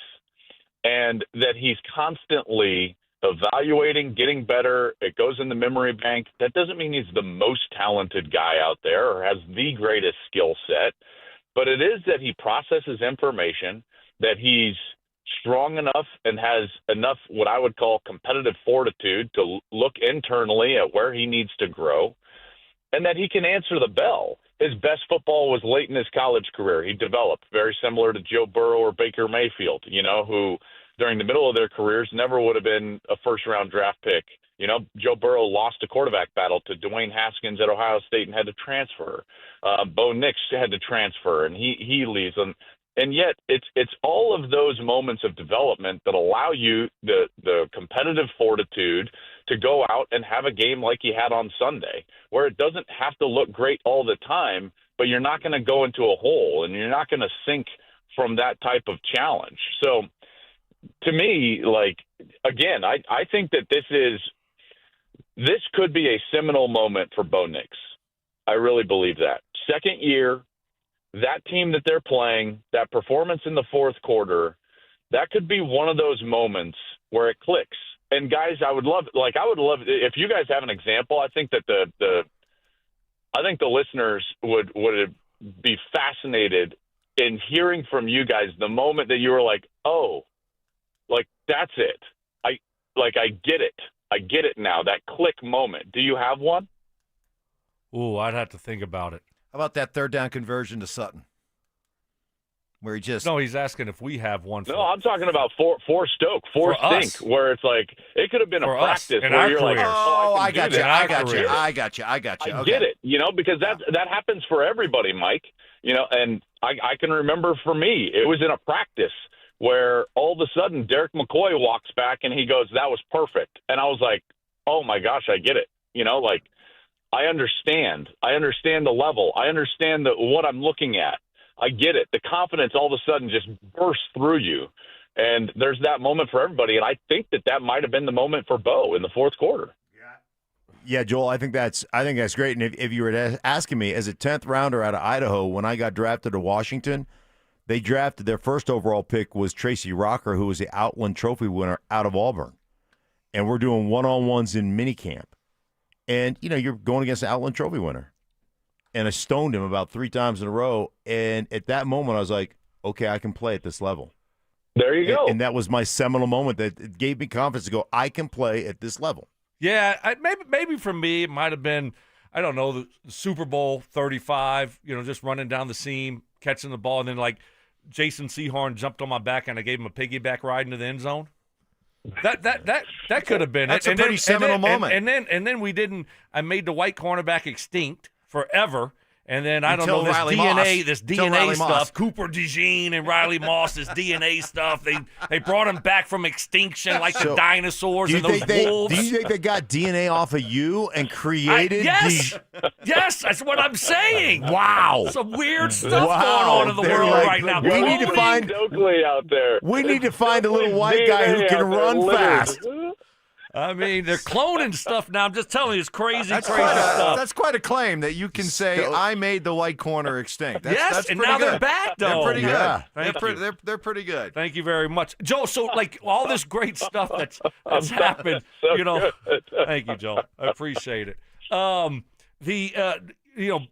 and that he's constantly evaluating, getting better. It goes in the memory bank. That doesn't mean he's the most talented guy out there or has the greatest skill set, but it is that he processes information, that he's strong enough and has enough what I would call competitive fortitude to look internally at where he needs to grow, and that he can answer the bell. His best football was late in his college career. He developed very similar to Joe Burrow or Baker Mayfield, who during the middle of their careers never would have been a first-round draft pick. Joe Burrow lost a quarterback battle to Dwayne Haskins at Ohio State and had to transfer. Bo Nix had to transfer, and he leaves. And yet it's all of those moments of development that allow you the competitive fortitude to go out and have a game like he had on Sunday, where it doesn't have to look great all the time, but you're not going to go into a hole and you're not going to sink from that type of challenge. So to me, again, I think that this could be a seminal moment for Bo Nix. I really believe that. Second year, that team that they're playing, that performance in the fourth quarter, that could be one of those moments where it clicks. And guys, I would love if you guys have an example. I think that the listeners would be fascinated in hearing from you guys the moment that you were like, oh, that's it. I get it. I get it now. That click moment. Do you have one? Ooh, I'd have to think about it. How about that third down conversion to Sutton? Where he just... No, he's asking if we have one. No, I'm talking about for Stoke, for Stink, where it's like, it could have been a practice where you're like, I got you. I got you. I get it, because that happens for everybody, Mike. And I can remember for me, it was in a practice where all of a sudden Derek McCoy walks back and he goes, that was perfect. And I was like, oh my gosh, I get it. I understand. I understand the level. I understand what I'm looking at. I get it. The confidence all of a sudden just bursts through you. And there's that moment for everybody. And I think that might have been the moment for Bo in the fourth quarter. Yeah, Joel, I think that's great. And if you were asking me, as a 10th rounder out of Idaho, when I got drafted to Washington, they drafted their first overall pick was Tracy Rocker, who was the Outland Trophy winner out of Auburn. And we're doing one-on-ones in minicamp. And, you're going against the Outland Trophy winner. And I stoned him about 3 times in a row. And at that moment, I was like, okay, I can play at this level. There you go. And that was my seminal moment that it gave me confidence to go, I can play at this level. Yeah, maybe for me, it might have been, I don't know, the Super Bowl 35, just running down the seam, catching the ball, and then Jason Sehorn jumped on my back and I gave him a piggyback ride into the end zone. That could have been That's it. a pretty seminal moment. And then we didn't. I made the white cornerback extinct forever. And then I don't Until know Riley this Moss. DNA stuff. Cooper DeJean and Riley Moss, this DNA stuff. They brought him back from extinction like the dinosaurs and those wolves. Do you think they got DNA off of you and created? Yes, that's what I'm saying. Wow, some weird stuff going on in the world right now. We need to find Stokley out there. We need to find a little white guy who can run fast. I mean, they're cloning stuff now. I'm just telling you, it's crazy stuff. That's quite a claim that you can say, I made the white corner extinct. That's and pretty now good. they're back, though. They're pretty good. They're pretty good. Thank you very much. Joe, so, all this great stuff that's happened, thank you, Joe. I appreciate it.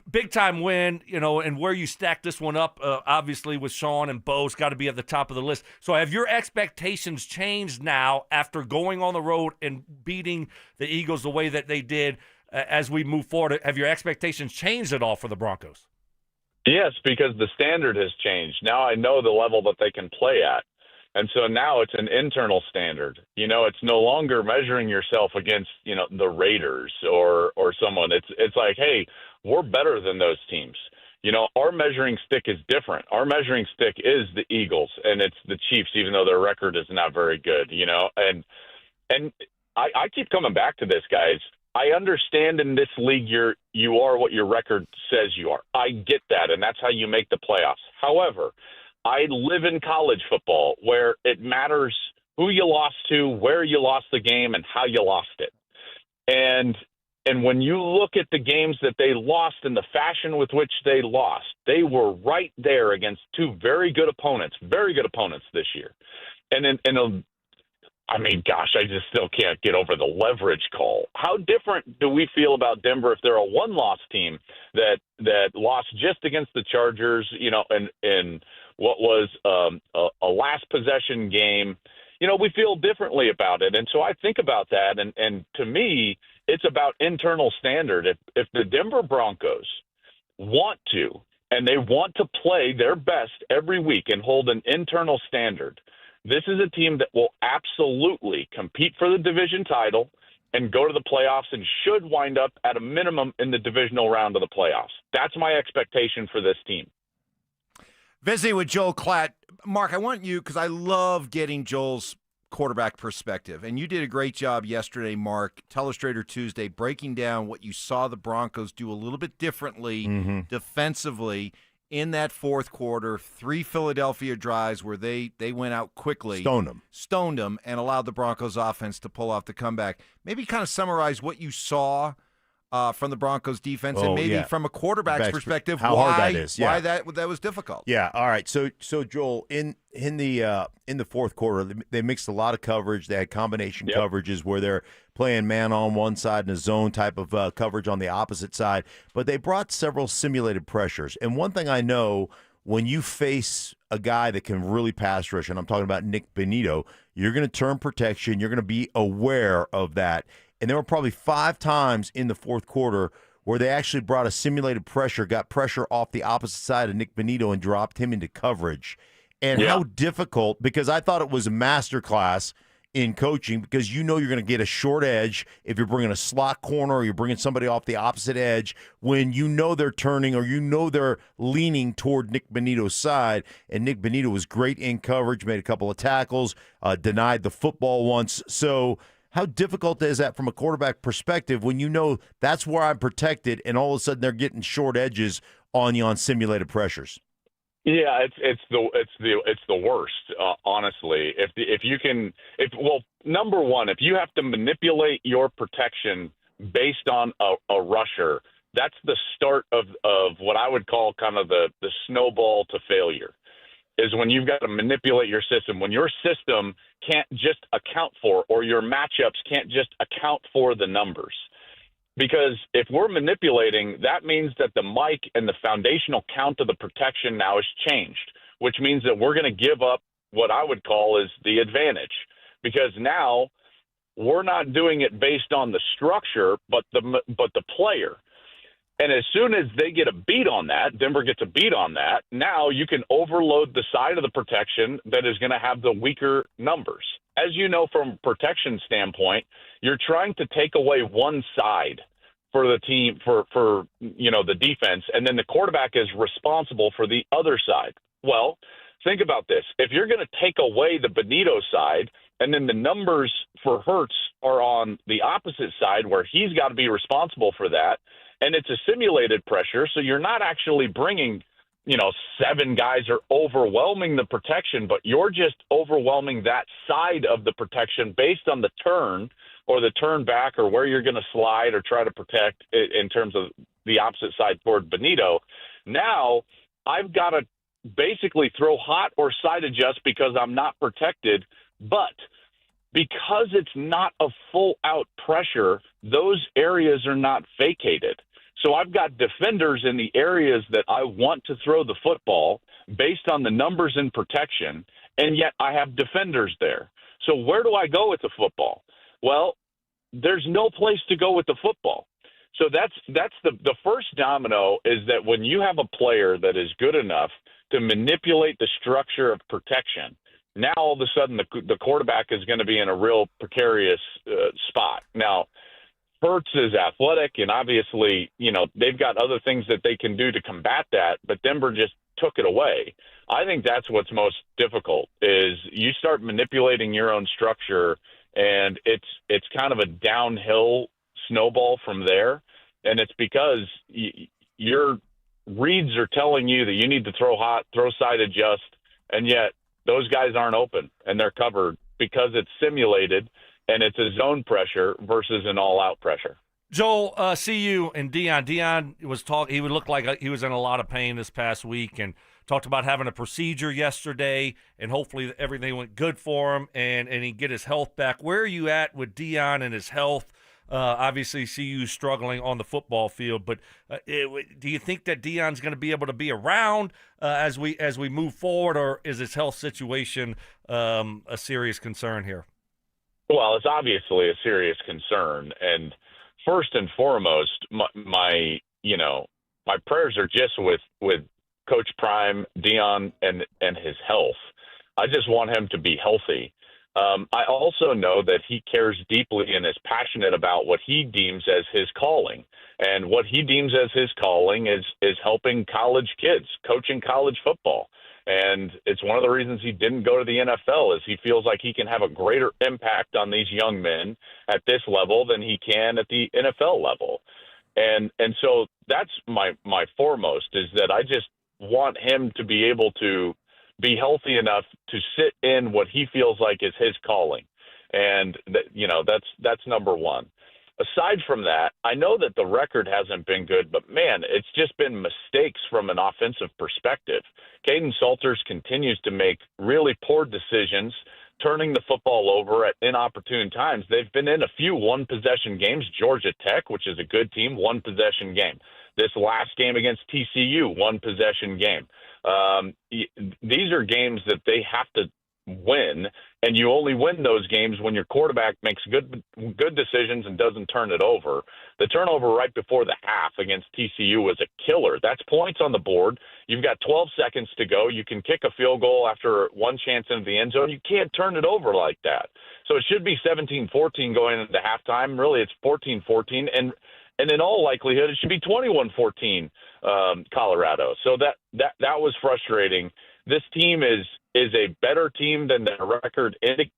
Big-time win, and where you stack this one up, obviously, with Sean and Bo's got to be at the top of the list. So have your expectations changed now after going on the road and beating the Eagles the way that they did as we move forward? Have your expectations changed at all for the Broncos? Yes, because the standard has changed. Now I know the level that they can play at. And so now it's an internal standard. It's no longer measuring yourself against, the Raiders or someone. It's like, hey, we're better than those teams. Our measuring stick is different. Our measuring stick is the Eagles, and it's the Chiefs, even though their record is not very good, And I keep coming back to this, guys. I understand in this league you are what your record says you are. I get that, and that's how you make the playoffs. However, I live in college football where it matters who you lost to, where you lost the game, and how you lost it. And when you look at the games that they lost and the fashion with which they lost, they were right there against two very good opponents this year. And in I mean, gosh, I just still can't get over the leverage call. How different do we feel about Denver if they're a one-loss team that lost just against the Chargers, in what was a last possession game? We feel differently about it. And so I think about that, and to me, it's about internal standard. If the Denver Broncos want to, and they want to play their best every week and hold an internal standard, this is a team that will absolutely compete for the division title and go to the playoffs and should wind up at a minimum in the divisional round of the playoffs. That's my expectation for this team. Visiting with Joel Clatt. Mark, I want you, because I love getting Joel's quarterback perspective, and you did a great job yesterday, Mark, Telestrator Tuesday, breaking down what you saw the Broncos do a little bit differently defensively in that fourth quarter. 3 Philadelphia drives where they went out quickly. Stoned them and allowed the Broncos offense to pull off the comeback. Maybe kind of summarize what you saw from the Broncos defense, and maybe from a quarterback's perspective, how hard that is. Why that was difficult. Yeah. All right. So Joel, in the fourth quarter, they mixed a lot of coverage. They had combination coverages where they're playing man on one side and a zone type of coverage on the opposite side. But they brought several simulated pressures. And one thing I know, when you face a guy that can really pass rush, and I'm talking about Nick Bonito, you're going to turn protection. You're going to be aware of that. And there were probably 5 times in the fourth quarter where they actually brought a simulated pressure, got pressure off the opposite side of Nick Bonito and dropped him into coverage. And how difficult, because I thought it was a masterclass in coaching, because you're going to get a short edge if you're bringing a slot corner or you're bringing somebody off the opposite edge when they're turning or they're leaning toward Nick Bonito's side. And Nick Bonito was great in coverage, made a couple of tackles, denied the football once. So how difficult is that from a quarterback perspective when that's where I'm protected, and all of a sudden they're getting short edges on you on simulated pressures? Yeah, it's the worst, honestly. Number one, if you have to manipulate your protection based on a rusher, that's the start of what I would call kind of the snowball to failure. Is when you've got to manipulate your system, when your system can't just account for, or your matchups can't just account for the numbers. Because if we're manipulating, that means that the mic and the foundational count of the protection now has changed, which means that we're going to give up what I would call is the advantage. Because now we're not doing it based on the structure, but the player. And as soon as they get a beat on that, Denver gets a beat on that, now you can overload the side of the protection that is going to have the weaker numbers. As you know, from a protection standpoint, you're trying to take away one side for the team, for the defense, and then the quarterback is responsible for the other side. Well, think about this. If you're going to take away the Bonito side, and then the numbers for Hurts are on the opposite side where he's got to be responsible for that, and it's a simulated pressure, so you're not actually bringing, 7 guys are overwhelming the protection, but you're just overwhelming that side of the protection based on the turn or the turn back or where you're going to slide or try to protect in terms of the opposite side toward Bonito. Now I've got to basically throw hot or side adjust because I'm not protected, but because it's not a full-out pressure, those areas are not vacated. So I've got defenders in the areas that I want to throw the football based on the numbers in protection, and yet I have defenders there. So where do I go with the football? Well, there's no place to go with the football. So that's the first domino, is that when you have a player that is good enough to manipulate the structure of protection, now all of a sudden the quarterback is going to be in a real precarious spot. Now, Hurts is athletic, and obviously, they've got other things that they can do to combat that, but Denver just took it away. I think that's what's most difficult, is you start manipulating your own structure, and it's kind of a downhill snowball from there, and it's because your reads are telling you that you need to throw hot, throw side adjust, and yet those guys aren't open, and they're covered because it's simulated, and it's a zone pressure versus an all-out pressure. Joel, CU and Deion. Deion was talking. He would look like he was in a lot of pain this past week and talked about having a procedure yesterday, and hopefully everything went good for him, and he get his health back. Where are you at with Deion and his health? Obviously, see you struggling on the football field, but do you think that Deion's going to be able to be around as we move forward, or is his health situation a serious concern here? Well, it's obviously a serious concern, and first and foremost, my prayers are just with Coach Prime, Deion, and his health. I just want him to be healthy. I also know that he cares deeply and is passionate about what he deems as his calling. And what he deems as his calling is helping college kids, coaching college football. And it's one of the reasons he didn't go to the NFL is he feels like he can have a greater impact on these young men at this level than he can at the NFL level. And so that's my foremost is that I just want him to be able to be healthy enough to sit in what he feels like is his calling. And that's number one. Aside from that, I know that the record hasn't been good, but man, it's just been mistakes from an offensive perspective. Caden Salters continues to make really poor decisions, turning the football over at inopportune times. They've been in a few one-possession games. Georgia Tech, which is a good team, one-possession game. This last game against TCU, one-possession game. These are games that they have to win, and you only win those games when your quarterback makes good decisions and doesn't turn it over. The turnover right before the half against TCU was a killer. That's points on the board. You've got 12 seconds to go. You can kick a field goal after one chance into the end zone. You can't turn it over like that. So it should be 17-14 going into halftime. Really, it's 14-14, and in all likelihood, it should be 21-14 Colorado. So that was frustrating. This team is a better team than their record indicates.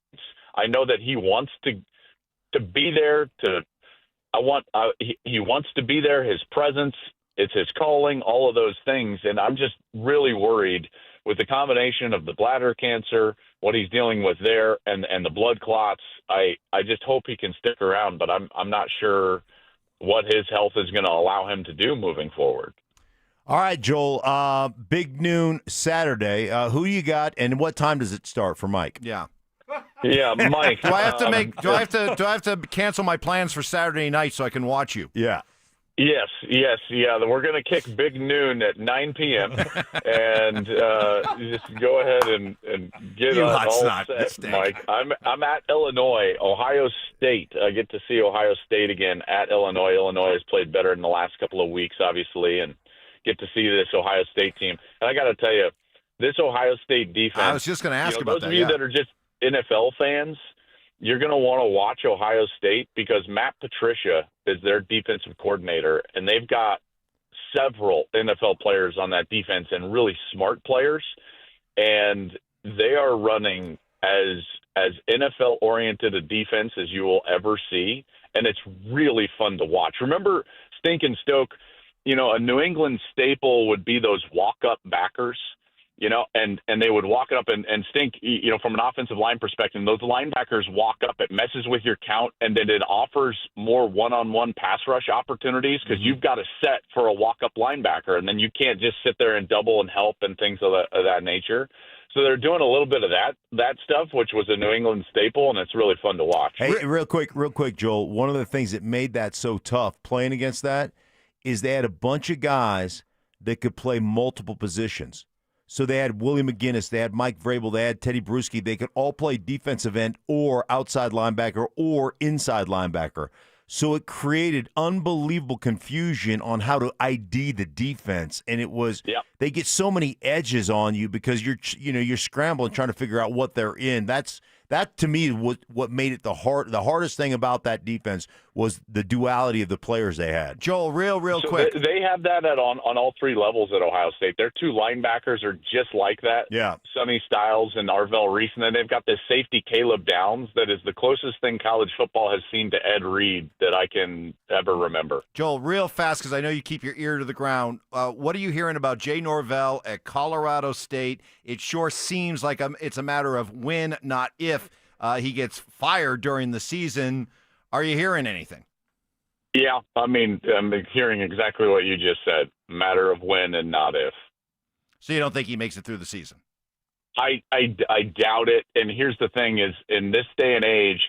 I know that he wants to be there. He wants to be there. His presence, it's his calling, all of those things. And I'm just really worried with the combination of the bladder cancer, what he's dealing with there, and the blood clots. I just hope he can stick around, but I'm not sure what his health is going to allow him to do moving forward. All right, Joel. Big noon Saturday. Who you got, and what time does it start for Mike? Yeah, Mike. Do I have to cancel my plans for Saturday night so I can watch you? Yeah. Yes. We're going to kick Big Noon at 9 p.m. and just go ahead and get all set, Mike. I'm at Illinois, Ohio State. I get to see Ohio State again at Illinois. Illinois has played better in the last couple of weeks, obviously, and get to see this Ohio State team. And I got to tell you, this Ohio State defense. I was just going to ask about those that. Those of you that are just NFL fans, you're going to want to watch Ohio State because Matt Patricia is their defensive coordinator, and they've got several NFL players on that defense and really smart players, and they are running as NFL-oriented a defense as you will ever see, and it's really fun to watch. Remember Stink and Stoke, a New England staple would be those walk-up backers, and they would walk up and Stink, from an offensive line perspective, those linebackers walk up, it messes with your count, and then it offers more one-on-one pass rush opportunities because you've got a set for a walk-up linebacker, and then you can't just sit there and double and help and things of that nature. So they're doing a little bit of that stuff, which was a New England staple, and it's really fun to watch. Hey, real quick, Joel, one of the things that made that so tough playing against that is they had a bunch of guys that could play multiple positions. So they had Willie McGinnis, they had Mike Vrabel, they had Teddy Bruschi. They could all play defensive end or outside linebacker or inside linebacker. So it created unbelievable confusion on how to ID the defense, and it was they get so many edges on you because you're scrambling trying to figure out what they're in. That to me what made it the hardest thing about that defense was the duality of the players they had. Joel, real So quick. They have that on all three levels at Ohio State. Their two linebackers are just like that. Yeah. Sonny Styles and Arvell Reese. And then they've got this safety, Caleb Downs, that is the closest thing college football has seen to Ed Reed that I can ever remember. Joel, real fast, because I know you keep your ear to the ground. What are you hearing about Jay Norvell at Colorado State? It sure seems like it's a matter of when, not if, he gets fired during the season. Are you hearing anything? Yeah, I'm hearing exactly what you just said. Matter of when and not if. So you don't think he makes it through the season? I doubt it. And here's the thing is, in this day and age,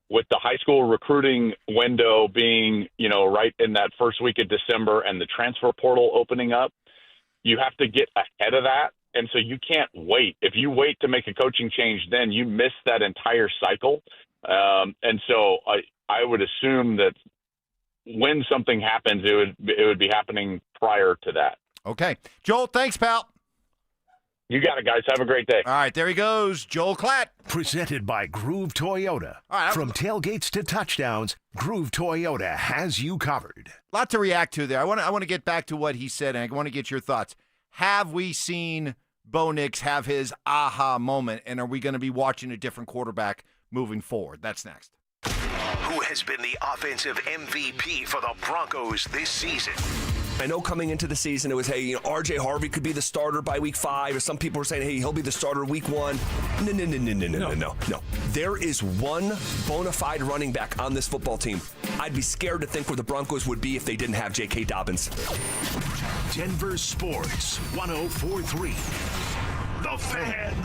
with the high school recruiting window being, right in that first week of December and the transfer portal opening up, you have to get ahead of that. And so you can't wait. If you wait to make a coaching change, then you miss that entire cycle. And so I would assume that when something happens, it would be happening prior to that. Okay. Joel, thanks, pal. You got it, guys. Have a great day. All right, there he goes, Joel Clatt. Presented by Groove Toyota. From tailgates to touchdowns, Groove Toyota has you covered. A lot to react to there. I want to get back to what he said, and I want to get your thoughts. Have we seen Bo Nix have his aha moment, and are we going to be watching a different quarterback moving forward? That's next. Who has been the offensive MVP for the Broncos this season? I know coming into the season it was, hey, RJ Harvey could be the starter by week 5, or some people were saying, hey, he'll be the starter week 1. No. There is one bona fide running back on this football team. I'd be scared to think where the Broncos would be if they didn't have J.K. Dobbins. Denver Sports 104.3. The Fan.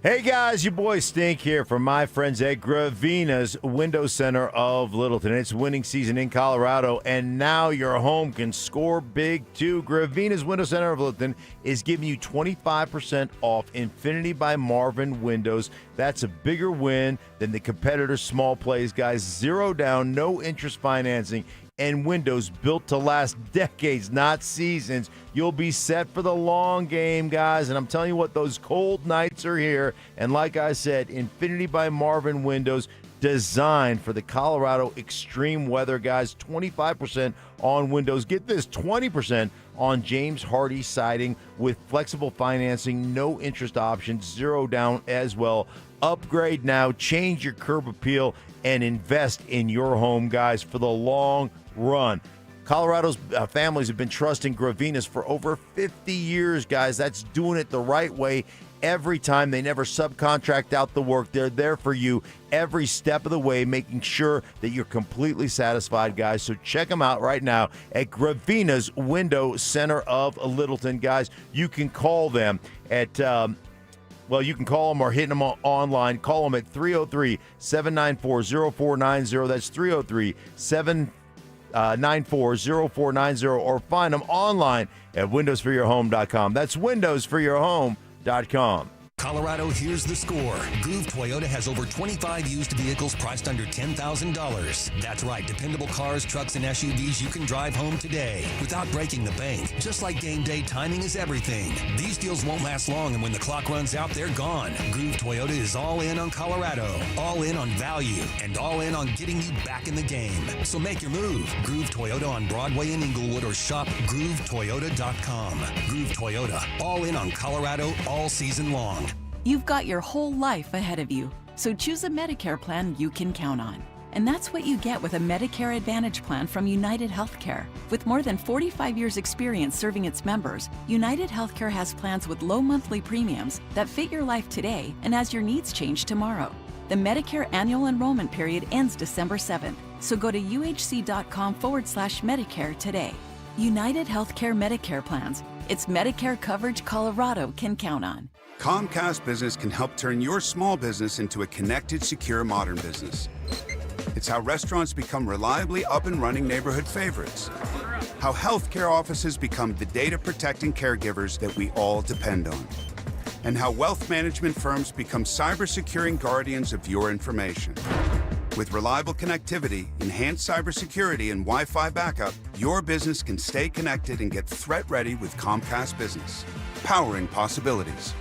Hey guys, your boy Stink here from my friends at Gravina's Window Center of Littleton. It's winning season in Colorado, and now your home can score big too. Gravina's Window Center of Littleton is giving you 25% off Infinity by Marvin windows. That's a bigger win than the competitor's small plays, guys. 0 down, no interest financing, and windows built to last decades, not seasons. You'll be set for the long game, guys. And I'm telling you what, those cold nights are here. And like I said, Infinity by Marvin windows designed for the Colorado extreme weather, guys. 25% on windows. Get this, 20% on James Hardy siding with flexible financing, no interest options, 0 down as well. Upgrade now, change your curb appeal, and invest in your home, guys, for the long run. Colorado's families have been trusting Gravina's for over 50 years, guys. That's doing it the right way every time. They never subcontract out the work. They're there for you every step of the way, making sure that you're completely satisfied, guys. So check them out right now at Gravina's Window Center of Littleton, guys. You can call them at you can call them or hit them online. Call them at 303-794-0490. That's 303-794-0490, or find them online at windowsforyourhome.com. That's windowsforyourhome.com. Colorado, here's the score. Groove Toyota has over 25 used vehicles priced under $10,000. That's right, dependable cars, trucks, and SUVs you can drive home today without breaking the bank. Just like game day, timing is everything. These deals won't last long, and when the clock runs out, they're gone. Groove Toyota is all in on Colorado, all in on value, and all in on getting you back in the game. So make your move. Groove Toyota on Broadway in Inglewood, or shop GrooveToyota.com. Groove Toyota, all in on Colorado all season long. You've got your whole life ahead of you, so choose a Medicare plan you can count on. And that's what you get with a Medicare Advantage plan from United Healthcare. With more than 45 years' experience serving its members, United Healthcare has plans with low monthly premiums that fit your life today and as your needs change tomorrow. The Medicare annual enrollment period ends December 7th, so go to uhc.com/Medicare today. United Healthcare Medicare plans. It's Medicare coverage Colorado can count on. Comcast Business can help turn your small business into a connected, secure, modern business. It's how restaurants become reliably up and running neighborhood favorites. How healthcare offices become the data-protecting caregivers that we all depend on. And how wealth management firms become cyber-securing guardians of your information. With reliable connectivity, enhanced cybersecurity, and Wi-Fi backup, your business can stay connected and get threat-ready with Comcast Business. Powering possibilities.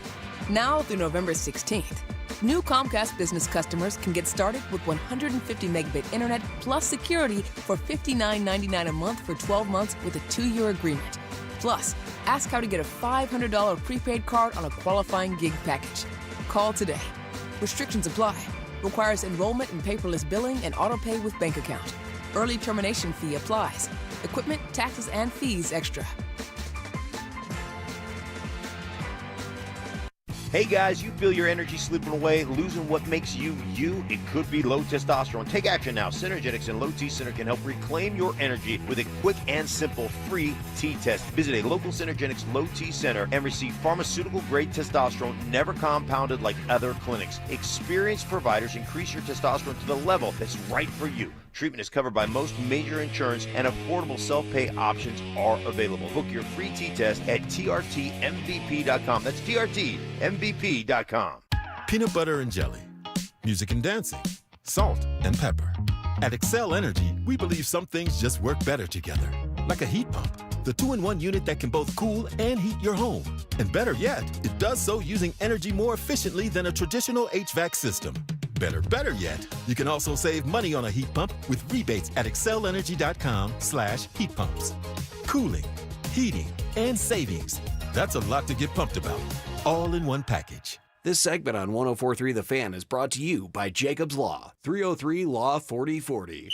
Now through November 16th, new Comcast Business customers can get started with 150 megabit internet plus security for $59.99 a month for 12 months with a 2-year agreement. Plus, ask how to get a $500 prepaid card on a qualifying gig package. Call today. Restrictions apply. Requires enrollment in paperless billing and auto-pay with bank account. Early termination fee applies. Equipment, taxes, and fees extra. Hey guys, you feel your energy slipping away, losing what makes you you? It could be low testosterone. Take action now. Synergetics and Low T Center can help reclaim your energy with a quick and simple free T-test. Visit a local Synergetics Low T Center and receive pharmaceutical-grade testosterone never compounded like other clinics. Experienced providers increase your testosterone to the level that's right for you. Treatment is covered by most major insurance and affordable self-pay options are available. Book your free T-test at trtmvp.com. That's trtmvp.com. Peanut butter and jelly, music and dancing, salt and pepper. At Excel Energy, we believe some things just work better together. Like a heat pump, the 2-in-1 unit that can both cool and heat your home. And better yet, it does so using energy more efficiently than a traditional HVAC system. Better yet, you can also save money on a heat pump with rebates at excelenergy.com/heat pumps. Cooling, heating, and savings. That's a lot to get pumped about. All in one package. This segment on 104.3 The Fan is brought to you by Jacob's Law, 303 Law 4040.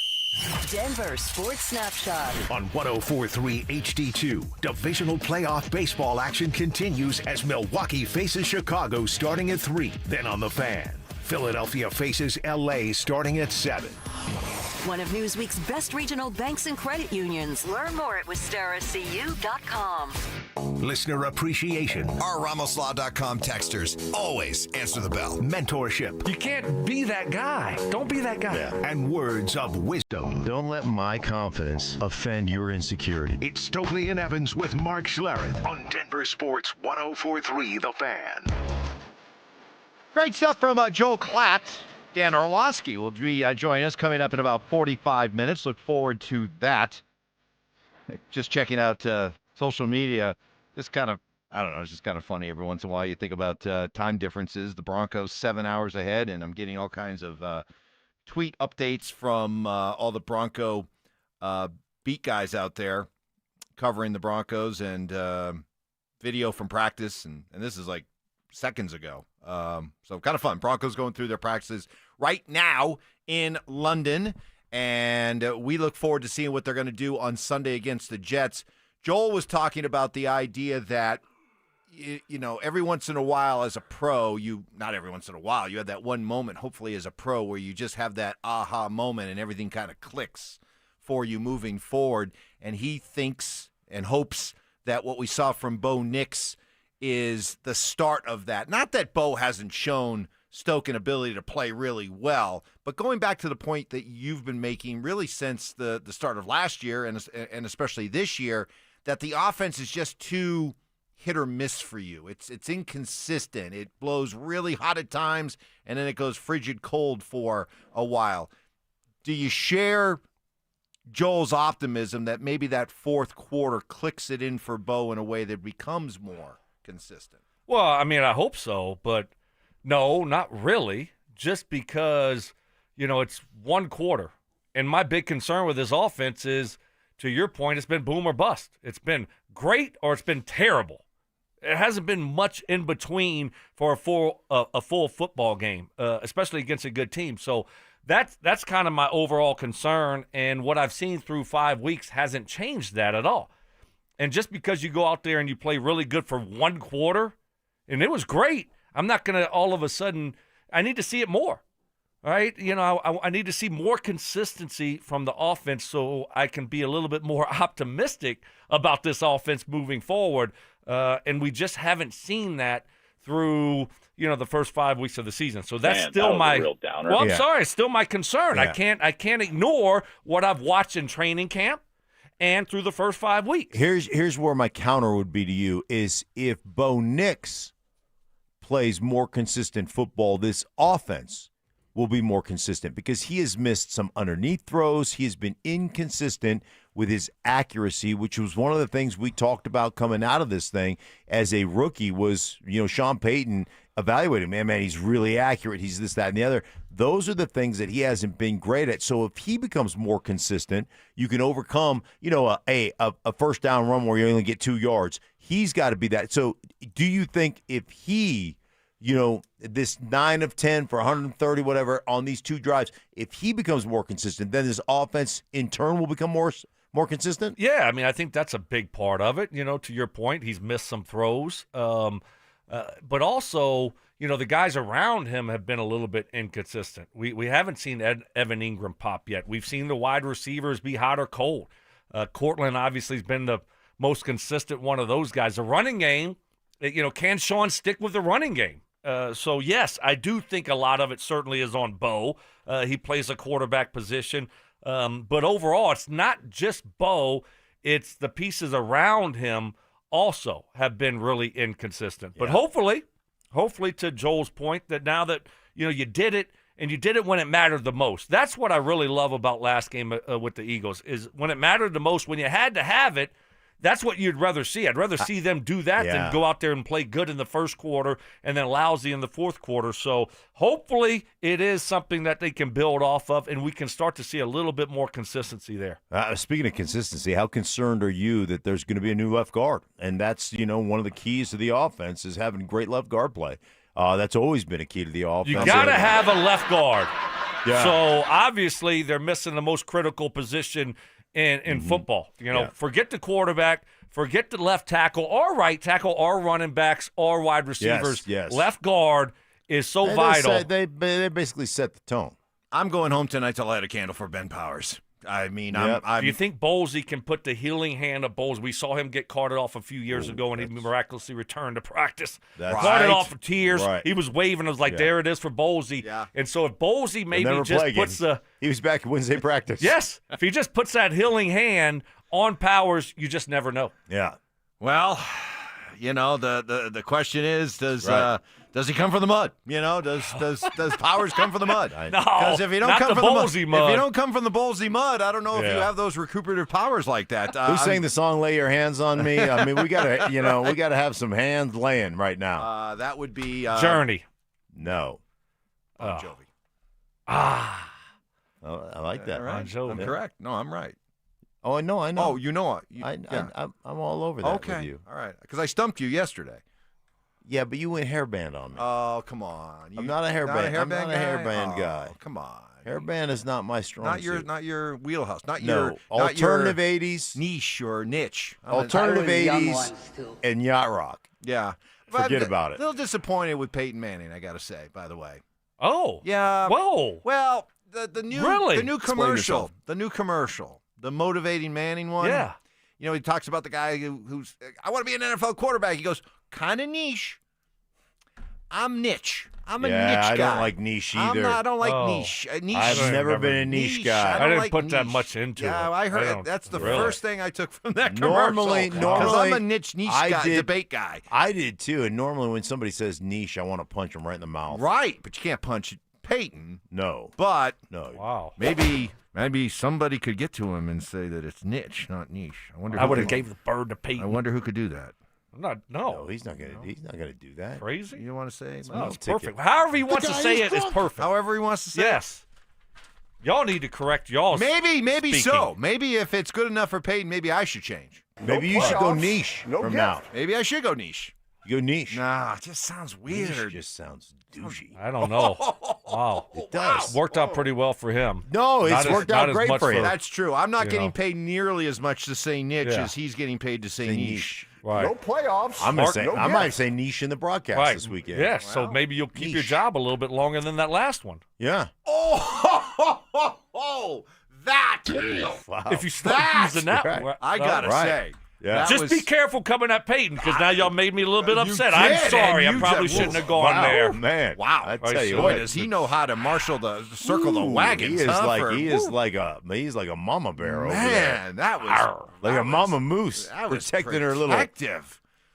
Denver Sports Snapshot On 104.3 HD2, divisional playoff baseball action continues as Milwaukee faces Chicago starting at 3. Then on The Fan, Philadelphia faces LA starting at 7. One of Newsweek's best regional banks and credit unions. Learn more at WistaraCU.com. Listener appreciation. Our RamosLaw.com texters always answer the bell. Mentorship. You can't be that guy. Don't be that guy. Yeah. And words of wisdom. Don't let my confidence offend your insecurity. It's Stokley and Evans with Mark Schlereth on Denver Sports 104.3 The Fan. Great stuff from Joel Clatt. Dan Orlowski will be joining us coming up in about 45 minutes. Look forward to that. Just checking out social media. Just kind of, I don't know, it's just kind of funny every once in a while. You think about time differences. The Broncos 7 hours ahead, and I'm getting all kinds of Tweet updates from all the Bronco beat guys out there covering the Broncos and video from practice. And this is like seconds ago. So kind of fun. Broncos going through their practices right now in London, and we look forward to seeing what they're going to do on Sunday against the Jets. Joel was talking about the idea that, you know, every once in a while as a pro, not every once in a while, you have that one moment, hopefully as a pro, where you just have that aha moment and everything kind of clicks for you moving forward. And he thinks and hopes that what we saw from Bo Nix is the start of that. Not that Bo hasn't shown Stoke an ability to play really well, but going back to the point that you've been making really since the start of last year and especially this year, that the offense is just too hit or miss for you. It's inconsistent. It blows really hot at times, and then it goes frigid cold for a while. Do you share Joel's optimism that maybe that fourth quarter clicks it in for Bo in a way that becomes more consistent? Well, I mean, I hope so, but no, not really. Just because, you know, it's one quarter. And my big concern with this offense is, to your point, it's been boom or bust. It's been great or it's been terrible. It hasn't been much in between for a full football game, especially against a good team. So that's kind of my overall concern, and what I've seen through 5 weeks hasn't changed that at all. And just because you go out there and you play really good for one quarter, and it was great, I'm not going to all of a sudden – I need to see it more, right? You know, I need to see more consistency from the offense so I can be a little bit more optimistic about this offense moving forward. And we just haven't seen that through, you know, the first 5 weeks of the season. So that's still my – real downer. Well, I'm sorry. It's still my concern. Yeah. I can't ignore what I've watched in training camp and through the first 5 weeks. Here's where my counter would be to you is if Bo Nix plays more consistent football, this offense will be more consistent because he has missed some underneath throws. He has been inconsistent with his accuracy, which was one of the things we talked about coming out of this thing as a rookie was, you know, Sean Payton evaluated him. Man, he's really accurate. He's this, that, and the other. Those are the things that he hasn't been great at. So if he becomes more consistent, you can overcome, you know, a first down run where you only get 2 yards. He's got to be that. So do you think if he, you know, this 9 of 10 for 130, whatever, on these 2 drives, if he becomes more consistent, then this offense in turn will become more consistent? Yeah, I mean, I think that's a big part of it. You know, to your point, he's missed some throws. But also, the guys around him have been a little bit inconsistent. We haven't seen Evan Ingram pop yet. We've seen the wide receivers be hot or cold. Cortland obviously has been the most consistent one of those guys. The running game, can Sean stick with the running game? So, yes, I do think a lot of it certainly is on Bo. He plays a quarterback position. But overall, it's not just Bo. It's the pieces around him also have been really inconsistent. But hopefully to Joel's point, that now that, you did it, and you did it when it mattered the most. That's what I really love about last game with the Eagles, is when it mattered the most, when you had to have it, that's what you'd rather see. I'd rather see them do that than go out there and play good in the first quarter and then lousy in the fourth quarter. So hopefully it is something that they can build off of, and we can start to see a little bit more consistency there. Speaking of consistency, how concerned are you that there's going to be a new left guard? And that's, one of the keys to the offense is having great left guard play. That's always been a key to the offense. You got to have a left guard. Yeah. So obviously they're missing the most critical position in football. Forget the quarterback, forget the left tackle or right tackle or running backs or wide receivers. Yes. Left guard is so vital. They basically set the tone. I'm going home tonight to light a candle for Ben Powers. I mean, Do you think Bolsey can put the healing hand of Bolsey? We saw him get carted off a few years ago, and he miraculously returned to practice. Carted off for tears. Right. He was waving. I was like, there it is for Bolsey. Yeah. And so if Bolsey maybe just puts he was back at Wednesday practice. Yes. If he just puts that healing hand on Powers, you just never know. Yeah. Well, the question is, does he come from the mud? Does Powers come from the mud? No, because if you don't not come the from Bolsey mud. if you don't come from the Bolsey mud, I don't know if you have those recuperative powers like that. Who sang the song "Lay Your Hands on Me"? I mean, we gotta have some hands laying right now. That would be Journey. No. Bon Jovi. Oh, I like that. Right. Bon Jovi. I'm correct. No, I'm right. Oh, I know. Oh, you know it. I'm all over that with you. All right, because I stumped you yesterday. Yeah, but you went hairband on me. Oh, come on. I'm not a hairband. I'm not a hairband guy. Oh, come on. Hairband is not my strong suit. Not your wheelhouse. Not no. your alternative 80s niche or niche. Alternative 80s and yacht rock. Yeah. Forget about it. A little disappointed with Peyton Manning, I got to say, by the way. Oh. Yeah. Whoa. Well, the new commercial, the motivating Manning one. Yeah. He talks about the guy who's I want to be an NFL quarterback. He goes, kind of niche. I'm niche. I'm a niche guy. I don't like niche either. I don't like niche. I've never been a niche guy. I didn't put that much into it. Yeah, I heard that's the first thing I took from that commercial. Normally, because I'm a niche guy, debate guy. I did too. And normally, when somebody says niche, I want to punch them right in the mouth. Right, but you can't punch Peyton. No, but wow, maybe somebody could get to him and say that it's niche, not niche. I would have gave the bird to Peyton. I wonder who could do that. No, he's not gonna do that. Crazy? You want to say? No, it's perfect. However he wants to say it is perfect. However he wants to say it. Yes. Y'all need to correct y'all. Maybe speaking. so. Maybe if it's good enough for Peyton, maybe I should change. Maybe you should go niche from now. Maybe I should go niche. You go niche. Nah, it just sounds weird. Niche just sounds douchey. I don't know. Wow. It does. Worked out pretty well for him. No, it's worked out great for him. That's true. I'm not getting paid nearly as much to say niche as he's getting paid to say niche. Right. No playoffs. I might say niche in the broadcast this weekend. Yes, so maybe you'll keep your job a little bit longer than that last one. Yeah. Oh, that. Wow. If you start using that one. I got to say. Yeah. Just be careful coming at Peyton, because now y'all made me a little bit upset. did, I'm sorry. I and probably shouldn't have gone there. Oh, man. Wow. I tell you Boy, what. does he know how to marshal circle the wagons. He is like a mama bear over there. Man, that was like a mama moose protecting her little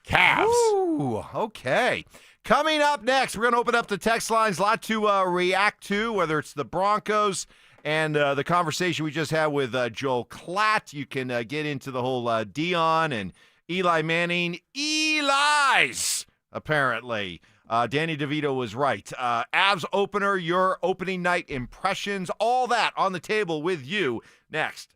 calves. Ooh, okay. Coming up next, we're going to open up the text lines. A lot to react to, whether it's the Broncos and the conversation we just had with Joel Clatt. You can get into the whole Deion and Eli Manning. Eli's, apparently. Danny DeVito was right. Avs opener, your opening night impressions, all that on the table with you next.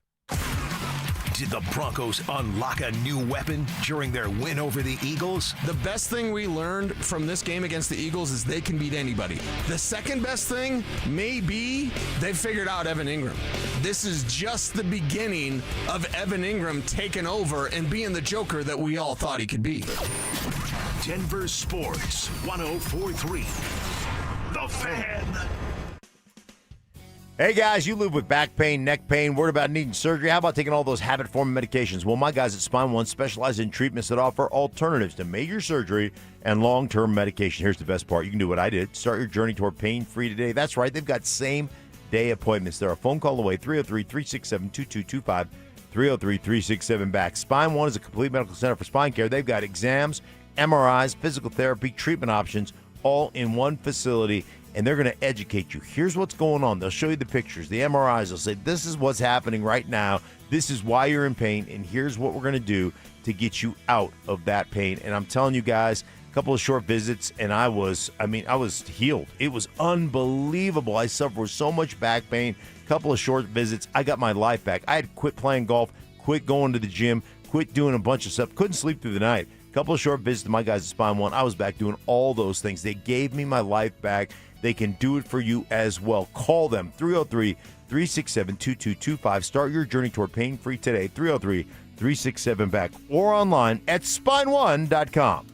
Did the Broncos unlock a new weapon during their win over the Eagles? The best thing we learned from this game against the Eagles is they can beat anybody. The second best thing may be they've figured out Evan Ingram. This is just the beginning of Evan Ingram taking over and being the Joker that we all thought he could be. Denver Sports 104.3 The Fan. Hey guys, you live with back pain, neck pain, worried about needing surgery? How about taking all those habit-forming medications? Well, my guys at Spine One specialize in treatments that offer alternatives to major surgery and long-term medication. Here's the best part. You can do what I did. Start your journey toward pain-free today. That's right. They've got same-day appointments. They're a phone call away, 303-367-2225, 303-367-BACK. Spine One is a complete medical center for spine care. They've got exams, MRIs, physical therapy, treatment options, all in one facility. And they're going to educate you. Here's what's going on. They'll show you the pictures, the MRIs. They'll say, this is what's happening right now. This is why you're in pain, and here's what we're going to do to get you out of that pain. And I'm telling you guys, a couple of short visits, and I was healed. It was unbelievable. I suffered with so much back pain. A couple of short visits, I got my life back. I had to quit playing golf, quit going to the gym, quit doing a bunch of stuff. Couldn't sleep through the night. A couple of short visits to my guys at Spine One. I was back doing all those things. They gave me my life back. They can do it for you as well. Call them, 303-367-2225. Start your journey toward pain-free today, 303-367-BACK, or online at spineone.com.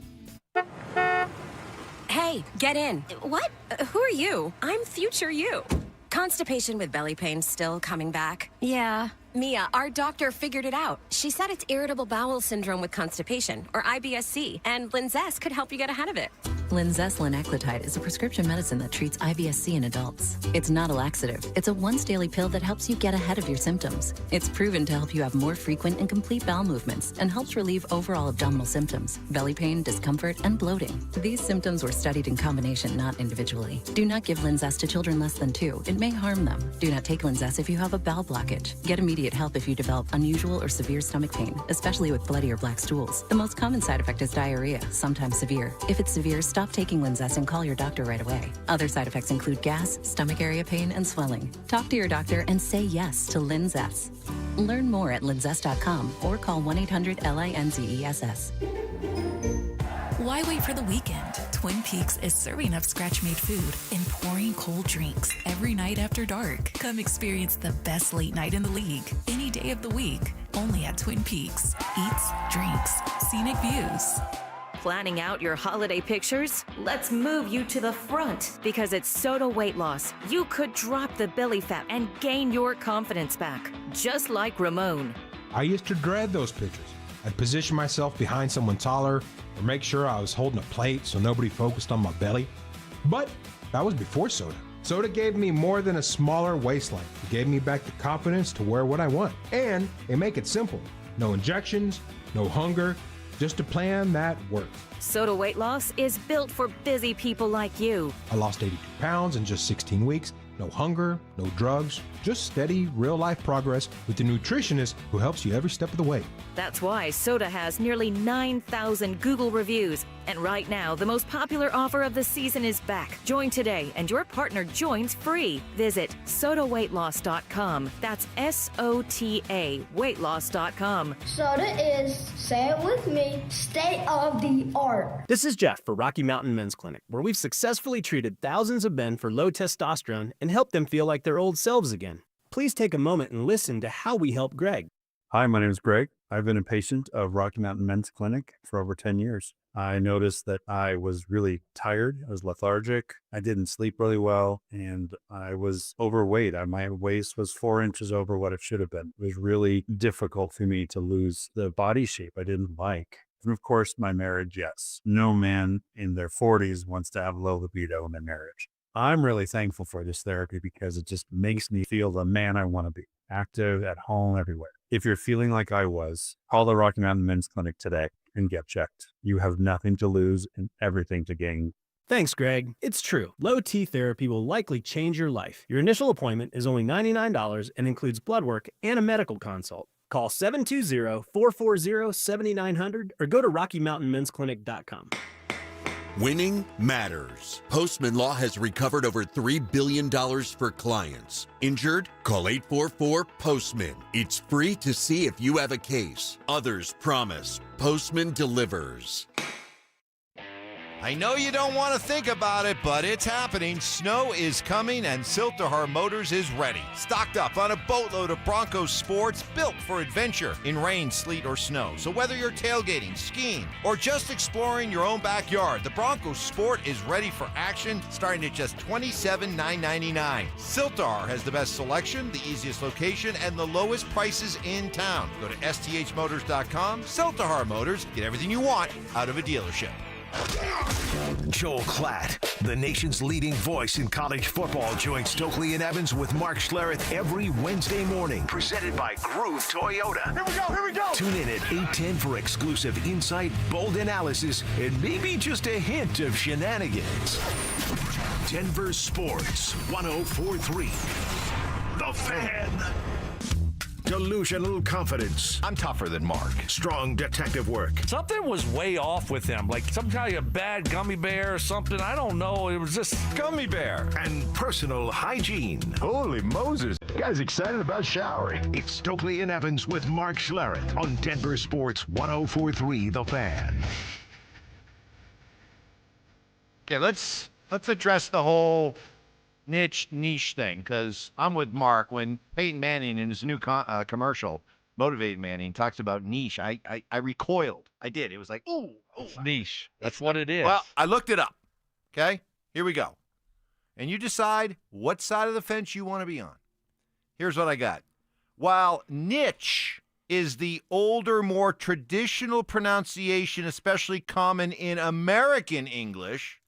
Hey, get in. What? Who are you? I'm future you. Constipation with belly pain still coming back? Yeah. Mia, our doctor figured it out. She said it's irritable bowel syndrome with constipation, or IBS-C, and Linzess could help you get ahead of it. Linzess linaclotide is a prescription medicine that treats IBS-C in adults. It's not a laxative. It's a once-daily pill that helps you get ahead of your symptoms. It's proven to help you have more frequent and complete bowel movements and helps relieve overall abdominal symptoms, belly pain, discomfort, and bloating. These symptoms were studied in combination, not individually. Do not give Linzess to children less than 2. It may harm them. Do not take Linzess if you have a bowel blockage. Get immediate help if you develop unusual or severe stomach pain, especially with bloody or black stools. The most common side effect is diarrhea, sometimes severe. If it's severe, stop taking Linzess and call your doctor right away. Other side effects include gas, stomach area pain, and swelling. Talk to your doctor and say yes to Linzess. Learn more at linzess.com or call 1-800-LINZESS. Why wait for the weekend? Twin Peaks is serving up scratch-made food and pouring cold drinks every night after dark. Come experience the best late night in the league any day of the week, only at Twin Peaks. Eats, drinks, scenic views. Planning out your holiday pictures? Let's move you to the front because at Soda Weight Loss, you could drop the belly fat and gain your confidence back, just like Ramon. I used to dread those pictures. I'd position myself behind someone taller or make sure I was holding a plate so nobody focused on my belly. But that was before Soda. Soda gave me more than a smaller waistline. It gave me back the confidence to wear what I want. And they make it simple. No injections, no hunger, just a plan that works. Soda Weight Loss is built for busy people like you. I lost 82 pounds in just 16 weeks. No hunger, no drugs, just steady, real-life progress with the nutritionist who helps you every step of the way. That's why Soda has nearly 9,000 Google reviews. And right now, the most popular offer of the season is back. Join today, and your partner joins free. Visit sodaweightloss.com. That's SOTA weightloss.com. Soda is, say it with me, state of the art. This is Jeff for Rocky Mountain Men's Clinic, where we've successfully treated thousands of men for low testosterone and helped them feel like their old selves again. Please take a moment and listen to how we help Greg. Hi, my name is Greg. I've been a patient of Rocky Mountain Men's Clinic for over 10 years. I noticed that I was really tired. I was lethargic. I didn't sleep really well, and I was overweight. My waist was 4 inches over what it should have been. It was really difficult for me to lose the body shape I didn't like. And of course, my marriage, yes. No man in their 40s wants to have low libido in their marriage. I'm really thankful for this therapy because it just makes me feel the man I want to be, active, at home, everywhere. If you're feeling like I was, call the Rocky Mountain Men's Clinic today and get checked. You have nothing to lose and everything to gain. Thanks, Greg. It's true. Low T therapy will likely change your life. Your initial appointment is only $99 and includes blood work and a medical consult. Call 720-440-7900 or go to RockyMountainMen'sClinic.com. Winning matters. Postman Law has recovered over $3 billion for clients. Injured? Call 844-POSTMAN. It's free to see if you have a case. Others promise. Postman delivers. I know you don't want to think about it, but it's happening. Snow is coming, and Siltahar Motors is ready. Stocked up on a boatload of Broncos sports built for adventure in rain, sleet, or snow. So whether you're tailgating, skiing, or just exploring your own backyard, the Broncos Sport is ready for action, starting at just $27,999. Siltahar has the best selection, the easiest location, and the lowest prices in town. Go to sthmotors.com. Siltahar Motors. Get everything you want out of a dealership. Joel Clatt, the nation's leading voice in college football, joins Stokley and Evans with Mark Schlereth every Wednesday morning. Presented by Groove Toyota. Here we go. Tune in at 8:10 for exclusive insight, bold analysis, and maybe just a hint of shenanigans. Denver Sports 104.3. The Fan. Delusional confidence. I'm tougher than Mark. Strong detective work. Something was way off with him, like some kind of bad gummy bear or something. I don't know. It was just Gummy bear. And personal hygiene. Holy Moses. Guy's excited about showering. It's Stokley and Evans with Mark Schlereth on Denver Sports 104.3 The Fan. Okay, let's address the whole niche thing, because I'm with Mark. When Peyton Manning in his new commercial, Motivated Manning, talks about niche, I recoiled. I did. It was like, ooh. niche. That's what it is. Well, I looked it up. Okay, here we go. And you decide what side of the fence you want to be on. Here's what I got. While niche is the older, more traditional pronunciation, especially common in American English,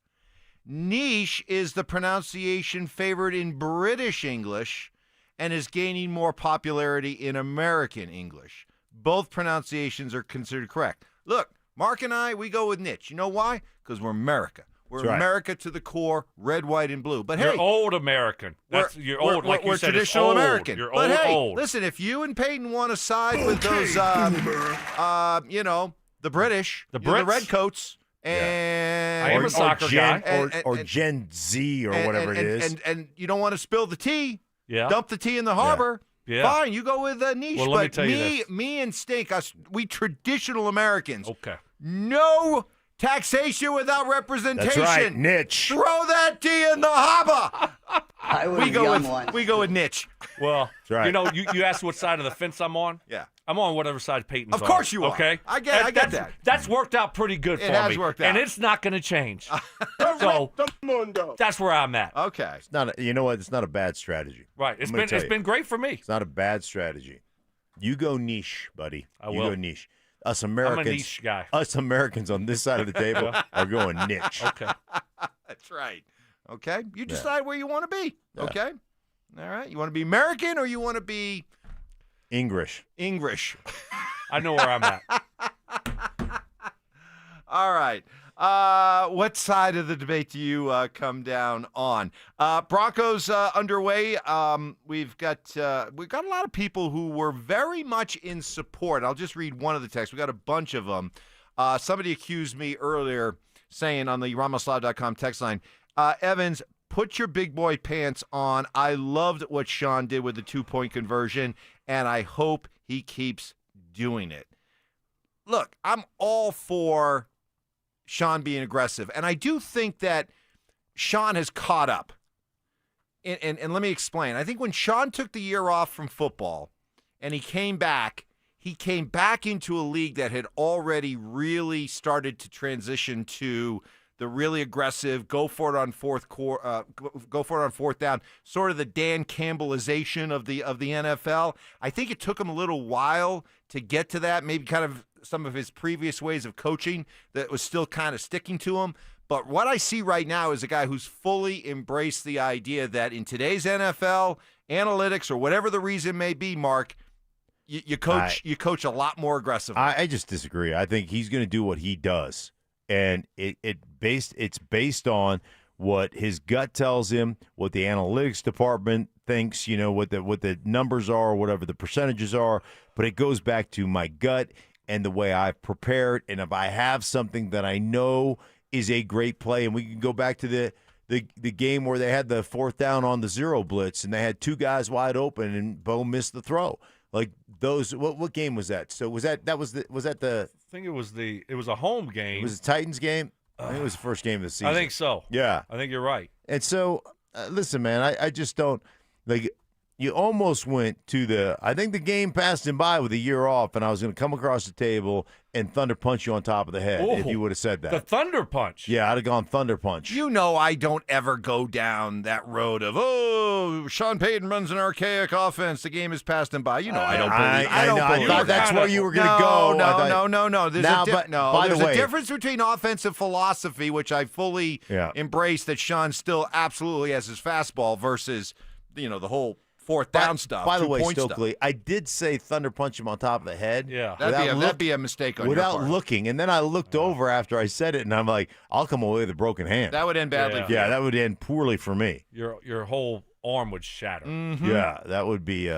niche is the pronunciation favored in British English and is gaining more popularity in American English. Both pronunciations are considered correct. Look, Mark and I, we go with niche. You know why? Because we're America. We're That's right. America to the core, red, white, and blue. But you're hey, old American. You're old. Like we're you said, traditional it's old. American. You're but old, hey, old. listen, if you and Peyton want to side with those, the British, The the Brits? redcoats, and I am a soccer guy. Or Gen Z or whatever it is. and you don't want to spill the tea, Yeah. dump the tea in the harbor. Yeah. Fine, you go with niche. Well, let me but tell you this. me and Stink, we traditional Americans. Okay. No taxation without representation. That's right, niche. Throw that tea in the harbor. I was we go young with once. we go with niche. Well, right. you know, you asked what side of the fence I'm on. Yeah. I'm on whatever side Peyton's on. Of course you are. Okay. I get that. That's worked out pretty good It for has me. worked out. And it's not going to change. So that's where I'm at. Okay. It's not. You know what? It's not a bad strategy. Right. It's been great for me. It's not a bad strategy. You go niche, buddy. I You will. go niche. Us Americans. I'm a niche guy. Us Americans on this side of the table are going niche. Okay. That's right. Okay. You decide where you want to be. Yeah. Okay. All right. You want to be American or you want to be English. I know where I'm at. All right. What side of the debate do you come down on? Broncos underway. We've got a lot of people who were very much in support. I'll just read one of the texts. We got a bunch of them. Somebody accused me earlier saying on the ramoslaw.com text line, Evans, put your big boy pants on. I loved what Sean did with the 2-point conversion, and I hope he keeps doing it. Look, I'm all for Sean being aggressive, and I do think that Sean has caught up. And let me explain. I think when Sean took the year off from football and he came back into a league that had already really started to transition to the really aggressive, go for it on fourth down, sort of the Dan Campbellization of the NFL. I think it took him a little while to get to that, maybe kind of some of his previous ways of coaching that was still kind of sticking to him. But what I see right now is a guy who's fully embraced the idea that in today's NFL, analytics or whatever the reason may be, Mark, you coach a lot more aggressively. I just disagree. I think he's going to do what he does. And it's based on what his gut tells him, what the analytics department thinks, what the numbers are, whatever the percentages are. But it goes back to my gut and the way I've prepared. And if I have something that I know is a great play, and we can go back to the game where they had the fourth down on the zero blitz, and they had two guys wide open, and Bo missed the throw. Like those, what game was that? So was that the? I think it was a home game. It was a Titans game. I think it was the first game of the season. I think so. Yeah. I think you're right. And so, listen, man, I just don't like. You almost went to I think the game passed him by with a year off, and I was going to come across the table and thunder punch you on top of the head if you would have said that. The thunder punch. Yeah, I'd have gone thunder punch. You know I don't ever go down that road of, Sean Payton runs an archaic offense. The game has passed him by. You know I don't believe I don't know. believe I thought that's where you were going to go. No. There's There's a difference between offensive philosophy, which I fully embrace, that Sean still absolutely has his fastball, versus, the whole fourth down stuff. By the way, Stokely, I did say thunder punch him on top of the head. Yeah. That'd be a mistake on your part. Without looking. And then I looked over after I said it, and I'm like, I'll come away with a broken hand. That would end badly. Yeah, that would end poorly for me. Your whole arm would shatter. Mm-hmm. Yeah, that would be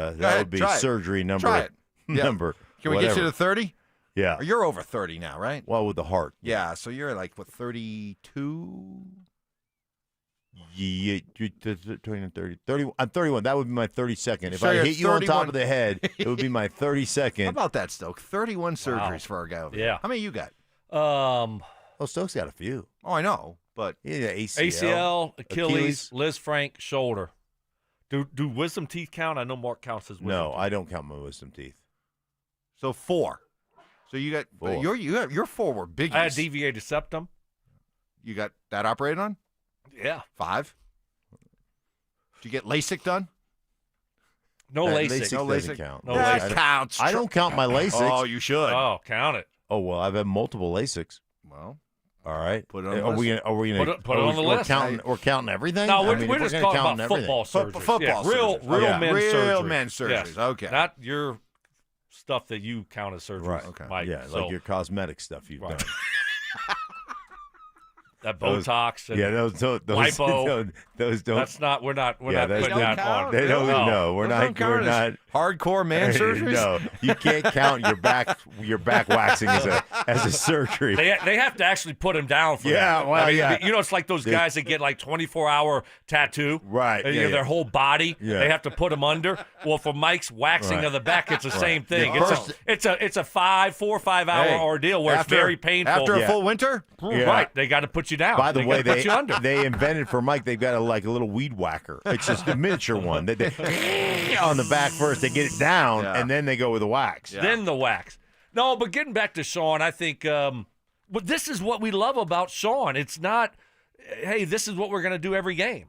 surgery number. Try it. Yeah. Number. Can we get you to 30? Yeah. Or you're over 30 now, right? Well, with the heart. Yeah, so you're like, 32? Yeah, 20 and 30. I'm 31. That would be my 32nd. If So I you're hit you on 31. top of the head, it would be my 32nd. How about that, Stoke? 31 surgeries for our guy over there. How many you got? Stokes got a few. Oh, I know, but yeah, ACL, Achilles, Liz Frank, shoulder. Do wisdom teeth count? I know Mark counts his wisdom No, teeth. I don't count my wisdom teeth. So 4. So you got 4. Your 4 were biggies. I had deviated septum. You got that operated on? Yeah. 5. Did you get LASIK done? No LASIK. No LASIK count. No That LASIK. counts. I don't count my LASIK. Oh, you should. Oh, count it. Oh well, I've had multiple LASIKs. Well, all right. Put it on the Are we list. gonna Put it on the list. We're counting everything. No, we're if just gonna talking count about everything. football surgery. Football real surgeries. men's Real surgery. men's surgeries. Yes. Okay. Not your stuff that you count as surgery. Right. Okay. Mike. Yeah, So, like your cosmetic stuff you've Right. done. that Botox and those lipo. those don't. That's not. We're not Yeah, putting don't that count. on. They don't. No, we're not. We're not. Hardcore man surgeries? No, you can't count your back waxing as a surgery. They have to actually put him down for Yeah, that. well, I mean, yeah. You know, it's like those guys that get like 24-hour tattoo. Right, And, yeah, their yeah. whole body. Yeah. They have to put him under. Well, for Mike's waxing Right. of the back, it's the same thing. Yeah. It's a 4 or 5 hour Hey, ordeal where after- it's very painful. After Yeah. a full winter? Yeah. Right. They got to put you down. By the way, gotta put you under. they invented for Mike. They've got a little weed whacker. It's just a miniature one. They on the back first. They get it down, Yeah. and then they go with the wax. Yeah. Then the wax. No, but getting back to Sean, I think but this is what we love about Sean. It's not, hey, this is what we're going to do every game.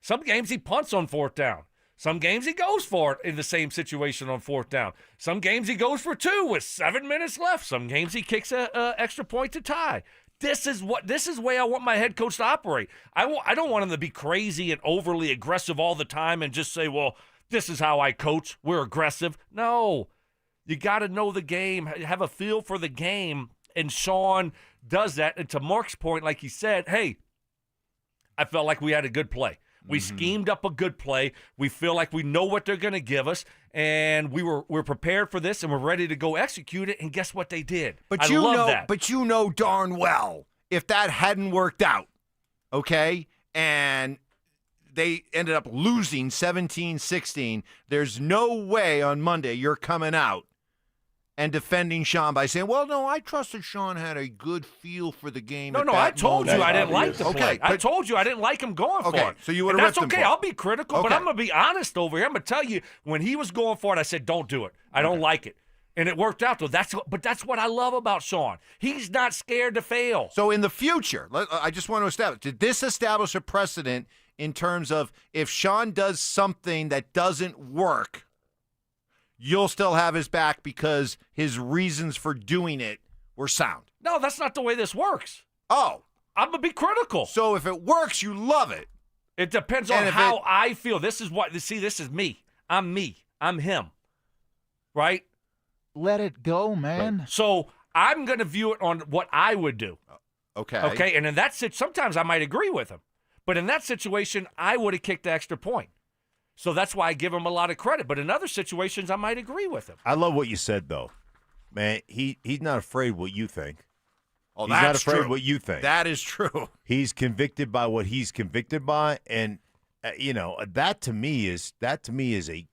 Some games he punts on 4th down. Some games he goes for it in the same situation on 4th down. Some games he goes for 2 with 7 minutes left. Some games he kicks a extra point to tie. This is the way I want my head coach to operate. I don't want him to be crazy and overly aggressive all the time and just say, well, this is how I coach. We're aggressive. No. You got to know the game, have a feel for the game, and Sean does that. And to Mark's point, like he said, hey, I felt like we had a good play. We schemed up a good play. We feel like we know what they're going to give us, and we're prepared for this, and we're ready to go execute it. And guess what they did? But I you love know, that. but you know darn well if that hadn't worked out, okay, and they ended up losing 17-16, there's no way on Monday you're coming out and defending Sean by saying, well, no, I trusted Sean had a good feel for the game. No, at I that told you moment." I didn't like the play. Okay, I but- told you I didn't like him going for Okay, it. so you would've And that's ripped him okay. for it. I'll be critical, but Okay. I'm going to be honest over here. I'm going to tell you, when he was going for it, I said, don't do it. I don't like it. And it worked out, though. That's what I love about Sean. He's not scared to fail. So in the future, I just want to establish, did this establish a precedent in terms of if Sean does something that doesn't work, you'll still have his back because his reasons for doing it were sound? No, that's not the way this works. Oh. I'm going to be critical. So if it works, you love it. It depends And on if how it- I feel. This is me. I'm me. I'm him. Right? Let it go, man. So I'm going to view it on what I would do. Okay. Okay. And in that sometimes I might agree with him. But in that situation, I would have kicked the extra point. So that's why I give him a lot of credit. But in other situations, I might agree with him. I love what you said, though. Man, he's not afraid what you think. Oh, he's not that's afraid true. what you think. That is true. He's convicted by what he's convicted by, and that to me is a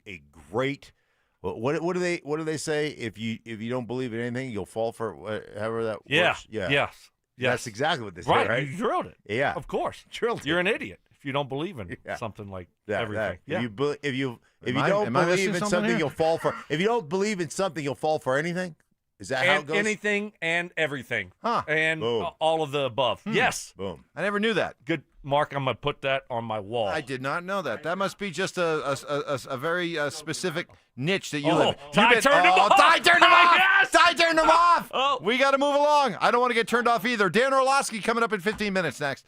great. What do they say? If you don't believe in anything, you'll fall for it, however that Yeah. works. Yeah. Yes. Yes. That's exactly what they say, right? You drilled it. Yeah. Of course. Drilled it. You're an idiot if you don't believe in something like everything. If you don't Am I believe missing in something something, here? you'll fall for. If you don't believe in something, you'll fall for anything. Is that how it And goes? anything and everything. Huh. And Boom. all of the above. Yes. Boom. I never knew that. Good, Mark. I'm going to put that on my wall. I did not know that. That must be just a very specific niche that you Oh, live in. Ty turned him off. Ty turned him off. Yes. Ty turned him off. Oh. We got to move along. I don't want to get turned off either. Dan Orlovsky coming up in 15 minutes next.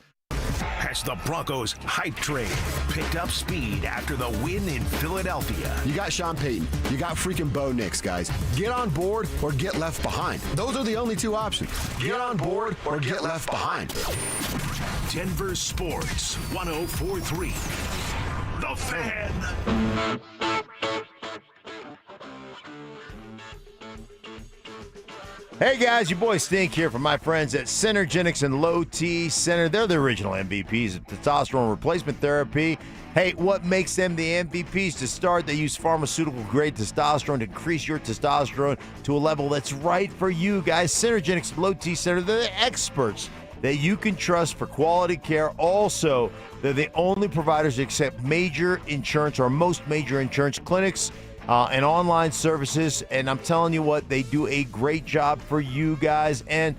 Has the Broncos hype train picked up speed after the win in Philadelphia? You got Sean Payton. You got freaking Bo Nix, guys. Get on board or get left behind. Those are the only two options. Get on board or get left behind. Denver Sports 104.3. The Fan. Hey guys, your boy Stink here from my friends at Synergenics and Low T Center. They're the original MVPs of testosterone replacement therapy. Hey, what makes them the MVPs? To start, they use pharmaceutical-grade testosterone to increase your testosterone to a level that's right for you guys. Synergenics and Low T Center, they're the experts that you can trust for quality care. Also, they're the only providers that accept major insurance or most major insurance clinics and online services. And I'm telling you what, they do a great job for you guys. And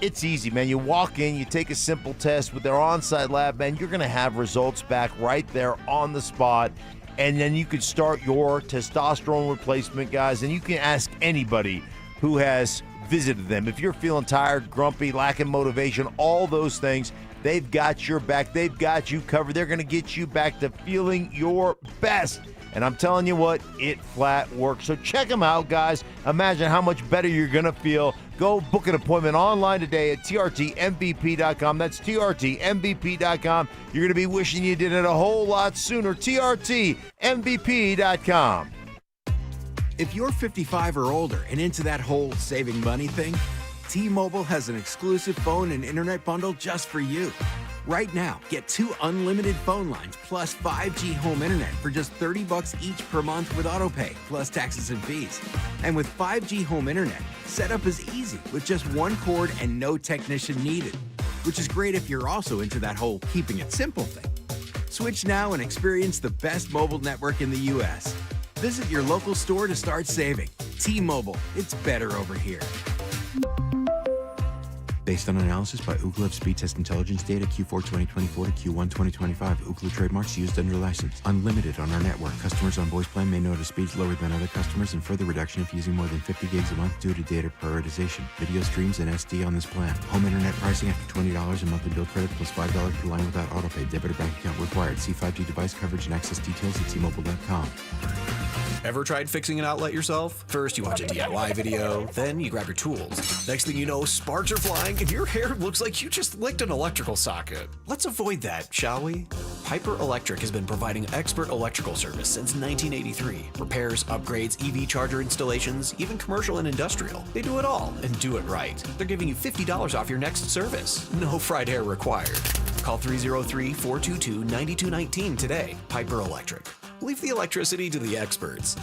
it's easy, man. You walk in, you take a simple test with their on-site lab, man. You're going to have results back right there on the spot. And then you can start your testosterone replacement, guys. And you can ask anybody who has visited them. If you're feeling tired, grumpy, lacking motivation, all those things, they've got your back. They've got you covered. They're going to get you back to feeling your best. And I'm telling you what, it flat works. So check them out, guys. Imagine how much better you're going to feel. Go book an appointment online today at trtmvp.com. That's trtmvp.com. You're going to be wishing you did it a whole lot sooner. trtmvp.com. If you're 55 or older and into that whole saving money thing, T-Mobile has an exclusive phone and internet bundle just for you. Right now, get 2 unlimited phone lines plus 5G home internet for just $30 each per month with autopay, plus taxes and fees. And with 5G home internet, setup is easy with just 1 cord and no technician needed, which is great if you're also into that whole keeping it simple thing. Switch now and experience the best mobile network in the U.S. Visit your local store to start saving. T-Mobile, it's better over here. Based on analysis by Ookla of speed test intelligence data Q4 2024 to Q1 2025, Ookla trademarks used under license. Unlimited on our network. Customers on voice plan may notice speeds lower than other customers and further reduction if using more than 50 gigs a month due to data prioritization. Video streams and SD on this plan. Home internet pricing after $20 a monthly bill credit plus $5 per line without autopay. Debit or bank account required. See 5G device coverage and access details at T-Mobile.com. Ever tried fixing an outlet yourself? First, you watch a DIY video, then you grab your tools. Next thing you know, sparks are flying and your hair looks like you just licked an electrical socket. Let's avoid that, shall we? Piper Electric has been providing expert electrical service since 1983. Repairs, upgrades, EV charger installations, even commercial and industrial. They do it all and do it right. They're giving you $50 off your next service. No fried hair required. Call 303-422-9219 today. Piper Electric. Leave the electricity to the experts.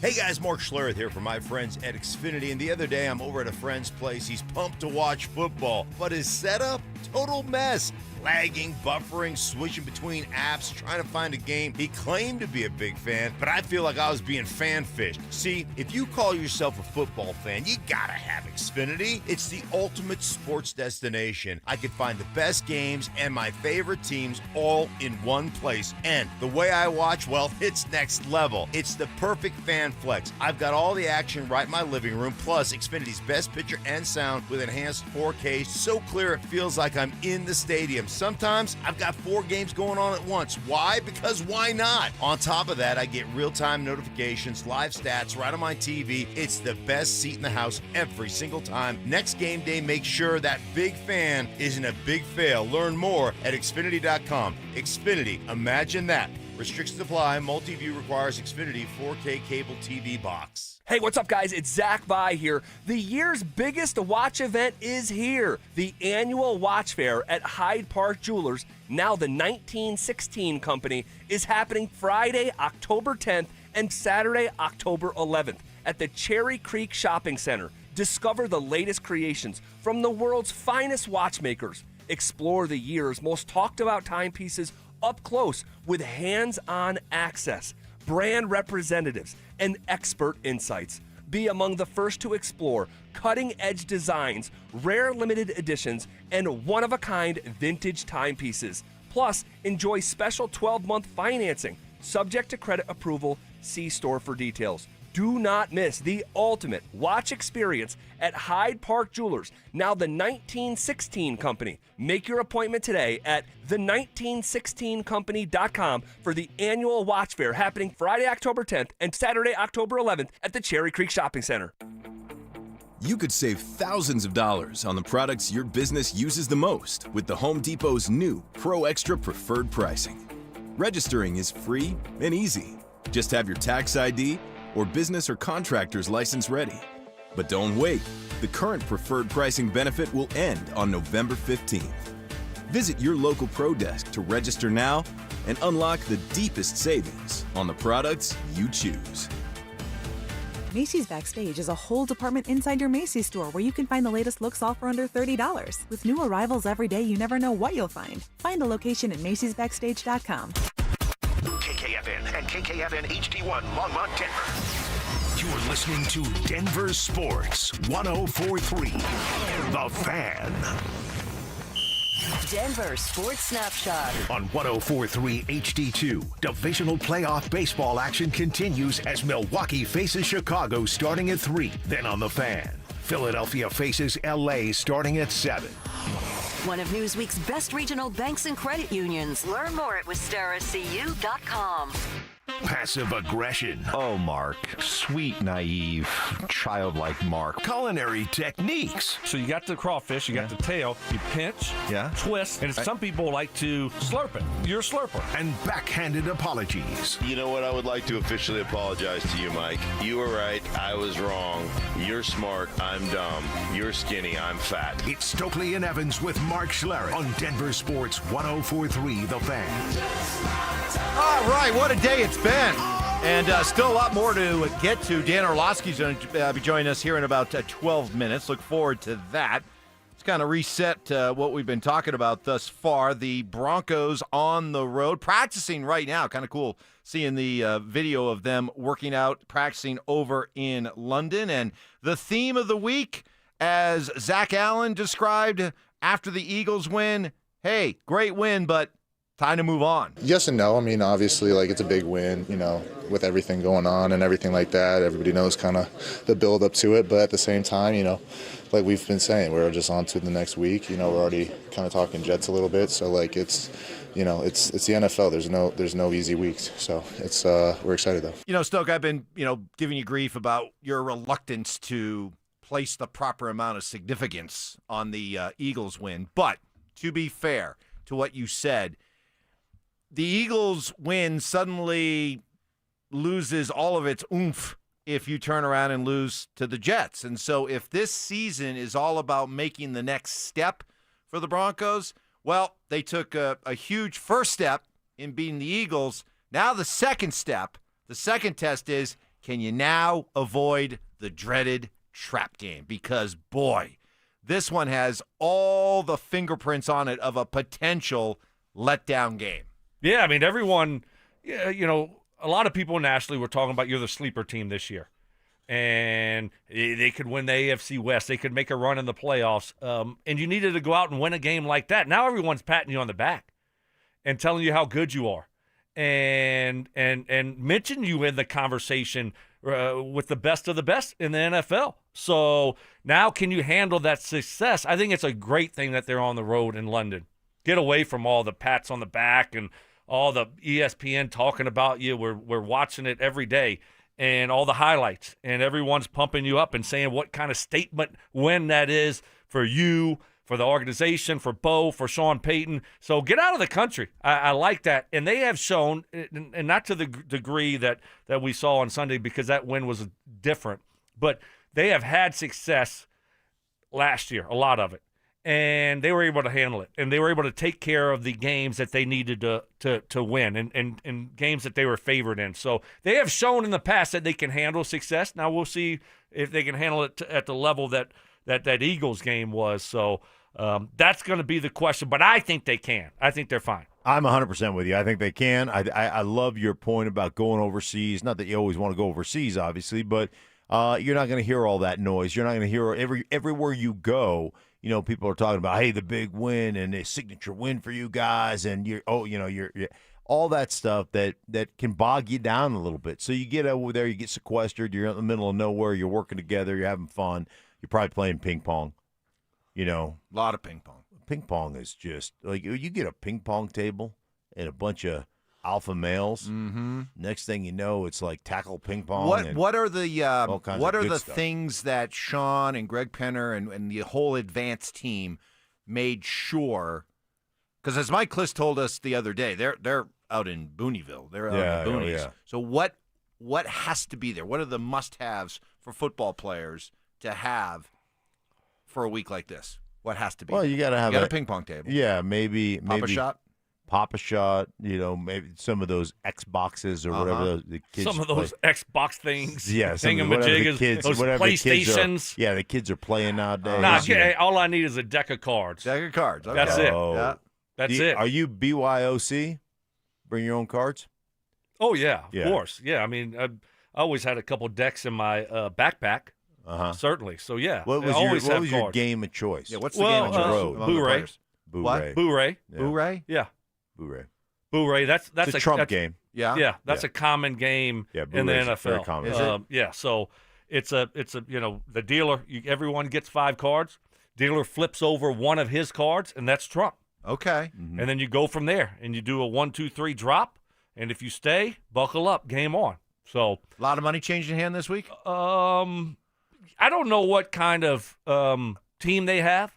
Hey guys, Mark Schlereth here from my friends at Xfinity. And the other day I'm over at a friend's place. He's pumped to watch football, but his setup, total mess. Lagging, buffering, switching between apps, trying to find a game. He claimed to be a big fan, but I feel like I was being fan-fished. See, if you call yourself a football fan, you gotta have Xfinity. It's the ultimate sports destination. I can find the best games and my favorite teams all in one place. And the way I watch, well, it's next level. It's the perfect fan flex. I've got all the action right in my living room, plus Xfinity's best picture and sound with enhanced 4K, so clear it feels like I'm in the stadium. Sometimes I've got 4 games going on at once. Why? Because why not? On top of that, I get real-time notifications, live stats right on my TV. It's the best seat in the house every single time. Next game day, make sure that big fan isn't a big fail. Learn more at Xfinity.com. Xfinity, imagine that. Restrictions apply. Multi-view requires Xfinity 4K cable TV box. Hey, what's up, guys? It's Zach Vai here. The year's biggest watch event is here. The annual watch fair at Hyde Park Jewelers, now the 1916 Company, is happening Friday, October 10th and Saturday, October 11th at the Cherry Creek Shopping Center. Discover the latest creations from the world's finest watchmakers. Explore the year's most talked about timepieces up close with hands-on access, brand representatives, and expert insights. Be among the first to explore cutting-edge designs, rare limited editions, and one-of-a-kind vintage timepieces. Plus, enjoy special 12-month financing, subject to credit approval. See store for details. Do not miss the ultimate watch experience at Hyde Park Jewelers, now the 1916 Company. Make your appointment today at the1916company.com for the annual watch fair happening Friday, October 10th and Saturday, October 11th at the Cherry Creek Shopping Center. You could save thousands of dollars on the products your business uses the most with the Home Depot's new Pro Extra Preferred Pricing. Registering is free and easy. Just have your tax ID or business or contractor's license ready. But don't wait. The current preferred pricing benefit will end on November 15th. Visit your local Pro Desk to register now and unlock the deepest savings on the products you choose. Macy's Backstage is a whole department inside your Macy's store where you can find the latest looks all for under $30. With new arrivals every day, you never know what you'll find. Find a location at macy'sbackstage.com. KKFN and KKFN HD1 Longmont, Denver. You're listening to Denver Sports 104.3 The Fan. Denver Sports Snapshot. On 104.3 HD2, divisional playoff baseball action continues as Milwaukee faces Chicago starting at 3. Then on The Fan, Philadelphia faces LA starting at 7. One of Newsweek's best regional banks and credit unions. Learn more at WistaraCU.com. Passive aggression. Oh, Mark. Sweet, naive, childlike Mark. Culinary techniques. So you got the crawfish, you got the tail, you pinch, twist, and some people like to slurp it. You're a slurper. And backhanded apologies. You know what? I would like to officially apologize to you, Mike. You were right. I was wrong. You're smart. I'm dumb. You're skinny. I'm fat. It's Stokley and Evans with Mark Schlereth on Denver Sports 104.3 The Fan. All right, what a day it's been. And still a lot more to get to. Dan Orlovsky's going to be joining us here in about 12 minutes. Look forward to that. Let's kind of reset what we've been talking about thus far. The Broncos on the road, practicing right now. Kind of cool seeing the video of them working out, practicing over in London. And the theme of the week, as Zach Allen described after the Eagles win, hey, great win, but time to move on. Yes and no. I mean, obviously, like, it's a big win, you know, with everything going on and everything like that. Everybody knows kind of the build up to it. But at the same time, you know, like we've been saying, we're just on to the next week. You know, we're already kind of talking Jets a little bit. So, like, it's, you know, it's the NFL. There's no easy weeks. So it's we're excited, though. You know, Stoke, I've been, you know, giving you grief about your reluctance to place the proper amount of significance on the Eagles win. But to be fair to what you said, the Eagles win suddenly loses all of its oomph if you turn around and lose to the Jets. And so if this season is all about making the next step for the Broncos, well, they took a huge first step in beating the Eagles. Now the second step, the second test is, can you now avoid the dreaded trap game? Because, boy, this one has all the fingerprints on it of a potential letdown game. Yeah, I mean, everyone, you know, a lot of people nationally were talking about you're the sleeper team this year. And they could win the AFC West. They could make a run in the playoffs. And you needed to go out and win a game like that. Now everyone's patting you on the back and telling you how good you are. And mention you in the conversation with the best of the best in the NFL. So now can you handle that success? I think it's a great thing that they're on the road in London. Get away from all the pats on the back and all the ESPN talking about you. We're watching it every day and all the highlights, and everyone's pumping you up and saying what kind of statement win that is for you, for the organization, for Bo, for Sean Payton. So get out of the country. I like that. And they have shown, and not to the degree that we saw on Sunday because that win was different, but they have had success last year, a lot of it. and they were able to handle it, and they were able to take care of the games that they needed to win, and games that they were favored in. So they have shown in the past that they can handle success. Now we'll see if they can handle it at the level that Eagles game was. So that's going to be the question, but I think they can. I think they're fine. I'm 100% with you. I think they can. I love your point about going overseas. Not that you always want to go overseas, obviously, but you're not going to hear all that noise. You're not going to hear everywhere you go. People are talking about, hey, the big win and a signature win for you guys, and you're all that stuff that can bog you down a little bit. So you get over there, you get sequestered. You're in the middle of nowhere. You're working together. You're having fun. You're probably playing ping pong. A lot of ping pong. Ping pong is just like you get a ping pong table and a bunch of alpha males. Mm-hmm. Next thing you know, it's like tackle ping pong. What are the stuff. things that Sean and Greg Penner and the whole advanced team made sure? Because as Mike Kliss told us the other day, they're out in Booneyville. They're out in the boonies. Yeah. So what has to be there? What are the must-haves for football players to have for a week like this? What has to be? Well, you got to have a ping pong table. Yeah, maybe Pop a shot. Maybe some of those Xboxes or whatever the kids. Some of those Xbox things. Yeah, thingamajiggers. Those PlayStations. The kids are playing nowadays. All I need is a deck of cards. Deck of cards. Okay. That's it. Yeah. That's it. Are you BYOC? Bring your own cards? Oh yeah, of course. Yeah, I mean, I always had a couple decks in my backpack. Certainly. So yeah. What was your game of choice? Yeah. What's the game of choice? Boo-ray. What? Boo-ray. Yeah. Boo-ray? Yeah. Boo-ray. Boo-ray. That's a Trump game. Yeah. Yeah. That's a common game in the NFL. Very common. Is it? Yeah. So it's a the dealer. Everyone gets 5 cards. Dealer flips over one of his cards, and that's Trump. Okay. Mm-hmm. And then you go from there, and you do a 1, 2, 3 drop, and if you stay, buckle up, game on. So a lot of money changing hand this week. I don't know what kind of team they have,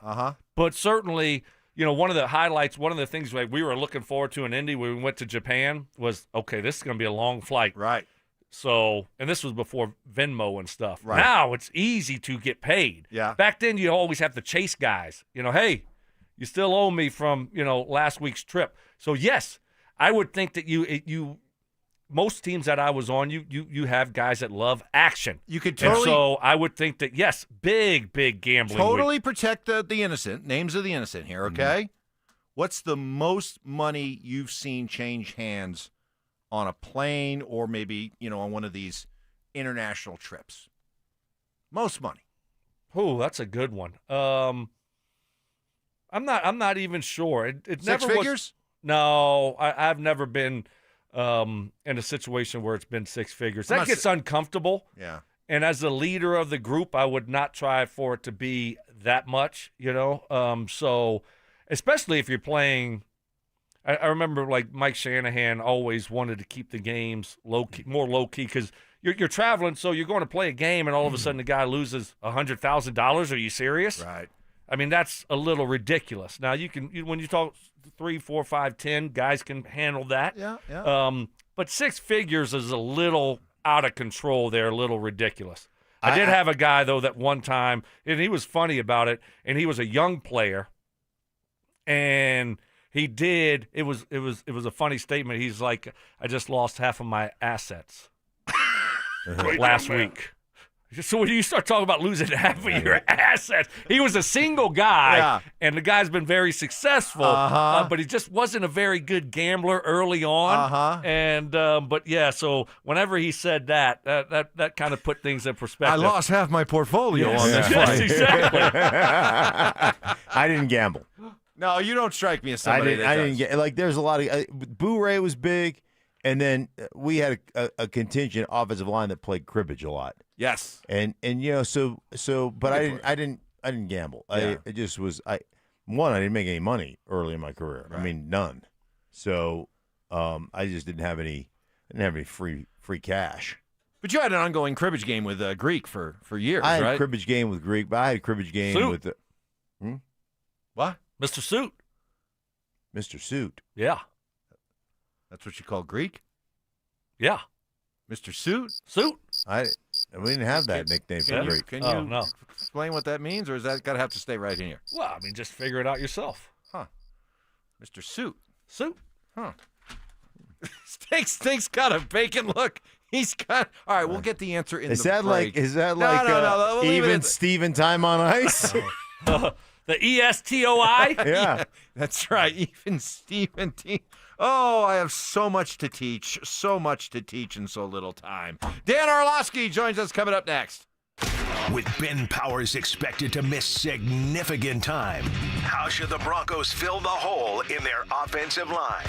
but certainly, one of the highlights, one of the things we were looking forward to in Indy when we went to Japan was, okay, this is going to be a long flight. Right. So, and this was before Venmo and stuff. Right. Now it's easy to get paid. Yeah. Back then, you always have to chase guys. Hey, you still owe me from, last week's trip. So, yes, I would think that most teams that I was on, you have guys that love action. You could totally. And so I would think that, yes, big gambling. Totally protect the innocent. Names of the innocent here, okay? Mm-hmm. What's the most money you've seen change hands on a plane or maybe, on one of these international trips? Most money. Oh, that's a good one. I'm not even sure. It Six never figures? Was, no, I've never been in a situation where it's been 6 figures. That gets uncomfortable. Yeah. And as the leader of the group, I would not try for it to be that much, So, especially if you're playing, I remember like Mike Shanahan always wanted to keep the games more low key, because you're traveling, so you're going to play a game, and all of a sudden the guy loses $100,000. Are you serious? Right. I mean, that's a little ridiculous. Now when you talk 3, 4, 5, 10, guys can handle that. Yeah. But 6 figures is a little out of control there, a little ridiculous. I did have a guy, though, that one time, and he was funny about it, and he was a young player, and he did, it was a funny statement. He's like, I just lost half of my assets last week. So when you start talking about losing half of your assets, he was a single guy, and the guy's been very successful, but he just wasn't a very good gambler early on. And but yeah, so whenever he said that kind of put things in perspective. I lost half my portfolio on this yes, flight. Exactly. I didn't gamble. No, you don't strike me as somebody I didn't get like. There's a lot of Boo-ray was big, and then we had a contingent offensive line that played cribbage a lot. Yes, and so but I didn't gamble. Yeah. I just was I didn't make any money early in my career. Right. I mean, none. So I just didn't have any free free But you had an ongoing cribbage game with Greek for years, I had right? a cribbage game with Greek, but I had a cribbage game Suit. with What? Mr. Suit. Mr. Suit. Yeah. That's what you call Greek? Yeah. Mr. Suit? Suit. We didn't have that nickname for Greek. Can you explain what that means, or is that got to have to stay right here? Well, I mean, just figure it out yourself. Huh. Mr. Suit. Suit. Huh. Steak's got a bacon look. He's got. All right, we'll get the answer in Is the that break. like? Is that No, like we'll leave it even at- Steven time on ice? The ESTOI? Yeah. That's right. Even Stephen T. Oh, I have so much to teach. So much to teach in so little time. Dan Orlovsky joins us coming up next. With Ben Powers expected to miss significant time, how should the Broncos fill the hole in their offensive line?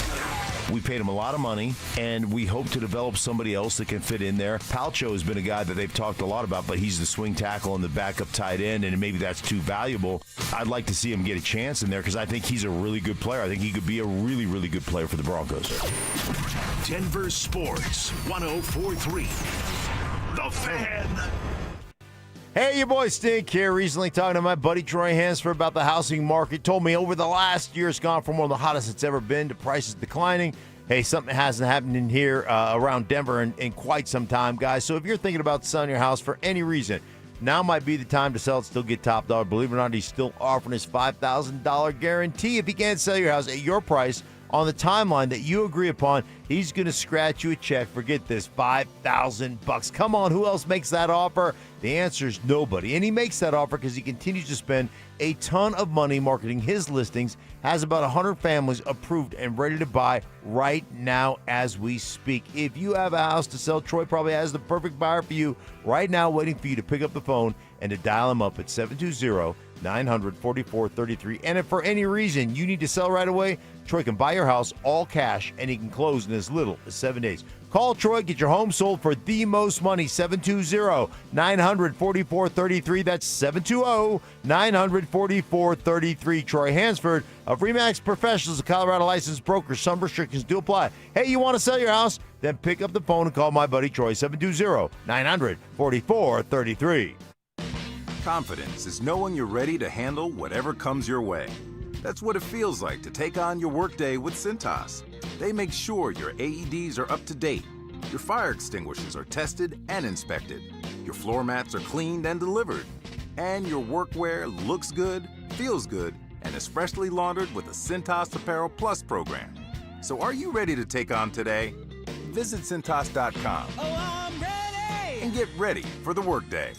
We paid him a lot of money, and we hope to develop somebody else that can fit in there. Palcho has been a guy that they've talked a lot about, but he's the swing tackle and the backup tight end, and maybe that's too valuable. I'd like to see him get a chance in there because I think he's a really good player. I think he could be a really, really good player for the Broncos. Denver Sports 104.3. The Fan. Hey, your boy Stink here. Recently talking to my buddy Troy Hansford about the housing market. Told me over the last year it's gone from one of the hottest it's ever been to prices declining. Hey, something hasn't happened in here around Denver in quite some time, guys. So if you're thinking about selling your house for any reason, now might be the time to sell it, still get top dollar. Believe it or not, he's still offering his $5,000 guarantee. If you can't sell your house at your price on the timeline that you agree upon, he's going to scratch you a check for, get this, $5,000. Come on, who else makes that offer? The answer is nobody. And he makes that offer because he continues to spend a ton of money marketing his listings, has about 100 families approved and ready to buy right now as we speak. If you have a house to sell, Troy probably has the perfect buyer for you right now, waiting for you to pick up the phone and to dial him up at 720-900-4433. And if for any reason you need to sell right away, Troy can buy your house all cash and he can close in as little as 7 days. Call Troy, get your home sold for the most money, 720-900-4433. That's 720-900-4433. Troy Hansford of RE/MAX Professionals, a Colorado licensed broker. Some restrictions do apply. Hey, you want to sell your house? Then pick up the phone and call my buddy Troy, 720-900-4433. Confidence is knowing you're ready to handle whatever comes your way. That's what it feels like to take on your workday with Cintas. They make sure your AEDs are up to date, your fire extinguishers are tested and inspected, your floor mats are cleaned and delivered, and your workwear looks good, feels good, and is freshly laundered with a Cintas Apparel Plus program. So are you ready to take on today? Visit Cintas.com and get ready for the workday.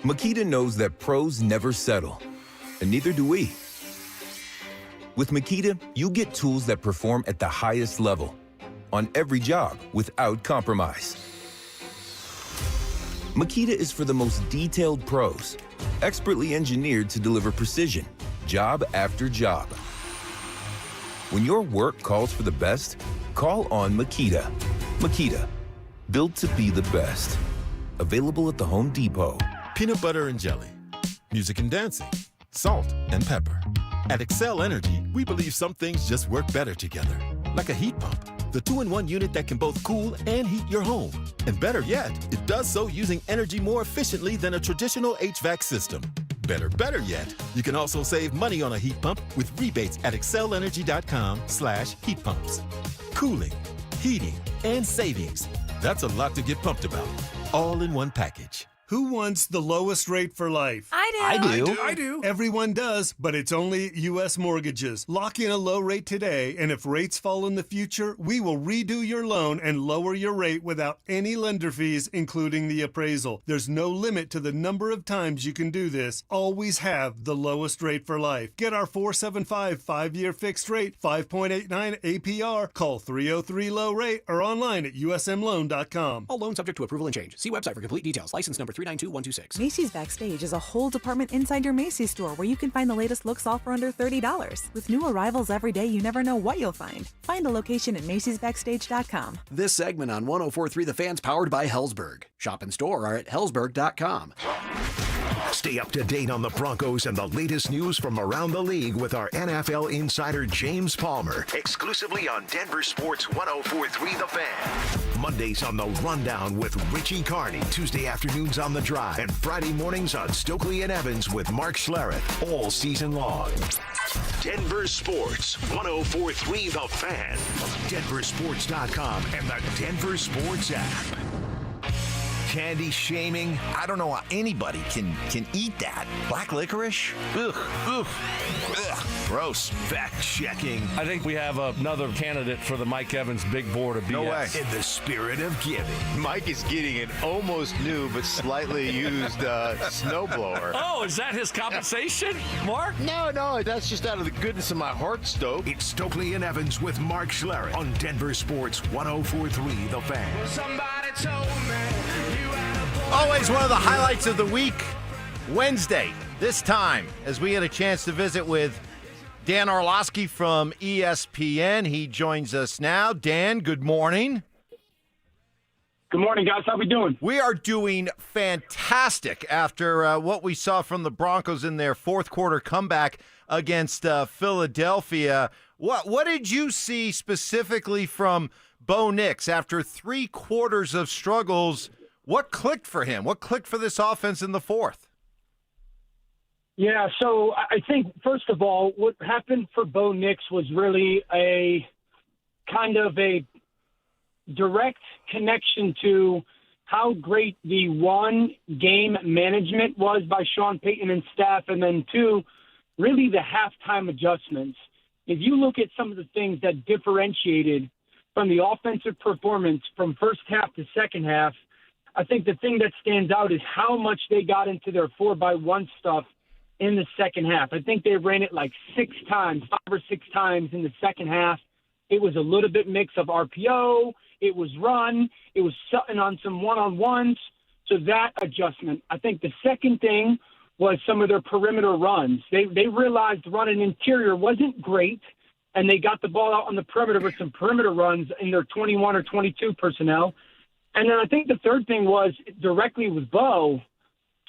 Makita knows that pros never settle, and neither do we. With Makita, you get tools that perform at the highest level, on every job without compromise. Makita is for the most detailed pros, expertly engineered to deliver precision, job after job. When your work calls for the best, call on Makita. Makita, built to be the best. Available at the Home Depot. Peanut butter and jelly, music and dancing, salt and pepper. At Excel Energy, we believe some things just work better together. Like a heat pump, the 2-in-1 unit that can both cool and heat your home. And better yet, it does so using energy more efficiently than a traditional HVAC system. Better yet, you can also save money on a heat pump with rebates at excelenergy.com/heat pumps. Cooling, heating, and savings. That's a lot to get pumped about. All in one package. Who wants the lowest rate for life? I do. I do. Everyone does, but it's only U.S. Mortgages. Lock in a low rate today, and if rates fall in the future, we will redo your loan and lower your rate without any lender fees, including the appraisal. There's no limit to the number of times you can do this. Always have the lowest rate for life. Get our 475 5-year fixed rate, 5.89 APR. Call 303-LOW-RATE or online at usmloan.com. All loans subject to approval and change. See website for complete details. License number 392126. Macy's Backstage is a whole department inside your Macy's store where you can find the latest looks all for under $30. With new arrivals every day, you never know what you'll find. Find a location at macy'sbackstage.com. This segment on 104.3 The Fan's powered by Hellsberg. Shop and store are at hellsberg.com. Stay up to date on the Broncos and the latest news from around the league with our NFL insider James Palmer, exclusively on Denver Sports 104.3 The Fan. Mondays on The Rundown with Richie Carney, Tuesday afternoons on The Drive, and Friday mornings on Stokley and Evans with Mark Schlereth, all season long. Denver Sports 104.3 The Fan, DenverSports.com, and the Denver Sports app. candy shaming. I don't know how anybody can eat that. Black licorice? Ugh. Ugh. Gross. Fact checking. I think we have another candidate for the Mike Evans big board of BS. No way. In the spirit of giving. Mike is getting an almost new but slightly used snowblower. Oh, is that his compensation, Mark? No, that's just out of the goodness of my heart, Stoke. It's Stokley and Evans with Mark Schlereth on Denver Sports 104.3 The Fan. Somebody told me you had a Always one of the highlights of the week. Wednesday, this time, as we had a chance to visit with Dan Orlovsky from ESPN. He joins us now. Dan, good morning. Good morning, guys. How we doing? We are doing fantastic after what we saw from the Broncos in their fourth quarter comeback against Philadelphia. What did you see specifically from Bo Nix after 3 quarters of struggles? What clicked for him? What clicked for this offense in the fourth? Yeah, so I think, first of all, what happened for Bo Nix was really a kind of a direct connection to how great the one-game management was by Sean Payton and staff, and then, 2, really the halftime adjustments. If you look at some of the things that differentiated from the offensive performance from first half to second half, I think the thing that stands out is how much they got into their 4x1 stuff in the second half. I think they ran it like 5 or 6 times in the second half. It was a little bit mix of RPO. It was run. It was Sutton on some one-on-ones. So that adjustment. I think the second thing was some of their perimeter runs. They realized running interior wasn't great, and they got the ball out on the perimeter with some perimeter runs in their 21 or 22 personnel. And then I think the third thing was directly with Bo,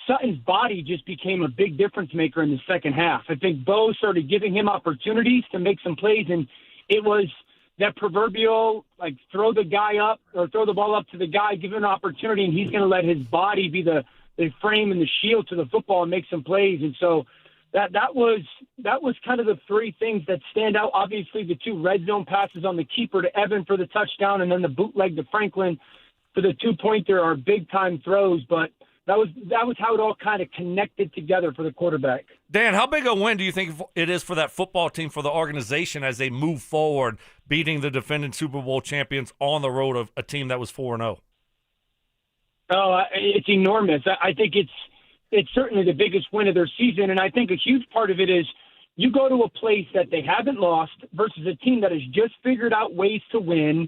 Sutton's body just became a big difference maker in the second half. I think Bo started giving him opportunities to make some plays, and it was that proverbial, like, throw the guy up or throw the ball up to the guy, give him an opportunity, and he's going to let his body be the frame and the shield to the football and make some plays. And so that was kind of the 3 things that stand out. Obviously, the 2 red zone passes on the keeper to Evan for the touchdown, and then the bootleg to Franklin for the 2-pointer are big-time throws, but that was how it all kind of connected together for the quarterback. Dan, how big a win do you think it is for that football team, for the organization, as they move forward, beating the defending Super Bowl champions on the road of a team that was 4-0? Oh, it's enormous. I think it's certainly the biggest win of their season, and I think a huge part of it is you go to a place that they haven't lost versus a team that has just figured out ways to win,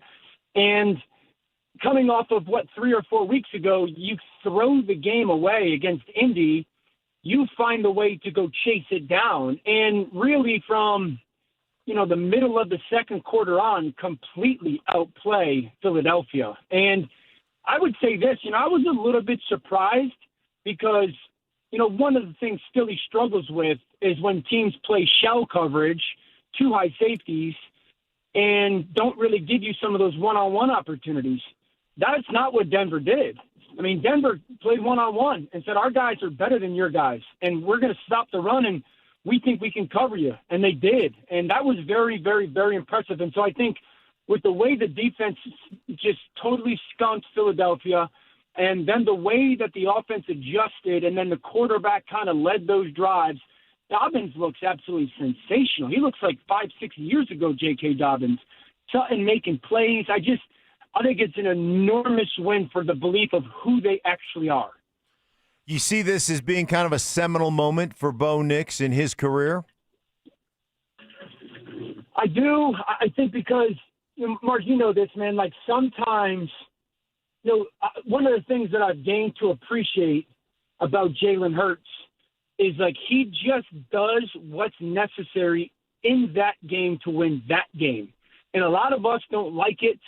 and coming off of 3 or 4 weeks ago, you throw the game away against Indy, you find a way to go chase it down. And really from, the middle of the second quarter on, completely outplay Philadelphia. And I would say this, I was a little bit surprised because, one of the things still he struggles with is when teams play shell coverage, 2 high safeties, and don't really give you some of those one-on-one opportunities. That's not what Denver did. I mean, Denver played one-on-one and said, our guys are better than your guys, and we're going to stop the run, and we think we can cover you. And they did. And that was very, very, very impressive. And so I think with the way the defense just totally skunked Philadelphia, and then the way that the offense adjusted, and then the quarterback kind of led those drives, Dobbins looks absolutely sensational. He looks like 5-6 years ago, J.K. Dobbins. Sutton making plays. I think it's an enormous win for the belief of who they actually are. You see this as being kind of a seminal moment for Bo Nix in his career? I do. I think because, Mark, you know this, man, like sometimes, one of the things that I've gained to appreciate about Jalen Hurts is like he just does what's necessary in that game to win that game. And a lot of us don't like it.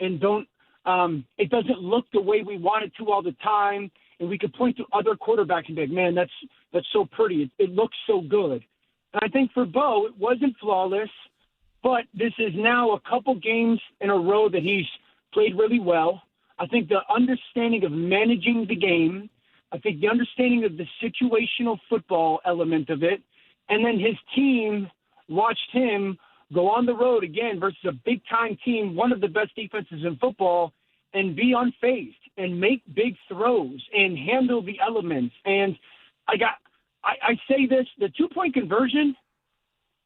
And it doesn't look the way we want it to all the time. And we could point to other quarterbacks and be like, man, that's so pretty. It looks so good. And I think for Bo, it wasn't flawless, but this is now a couple games in a row that he's played really well. I think the understanding of managing the game, I think the understanding of the situational football element of it, and then his team watched him go on the road again versus a big-time team, one of the best defenses in football, and be unfazed and make big throws and handle the elements. And I say this, the 2-point conversion,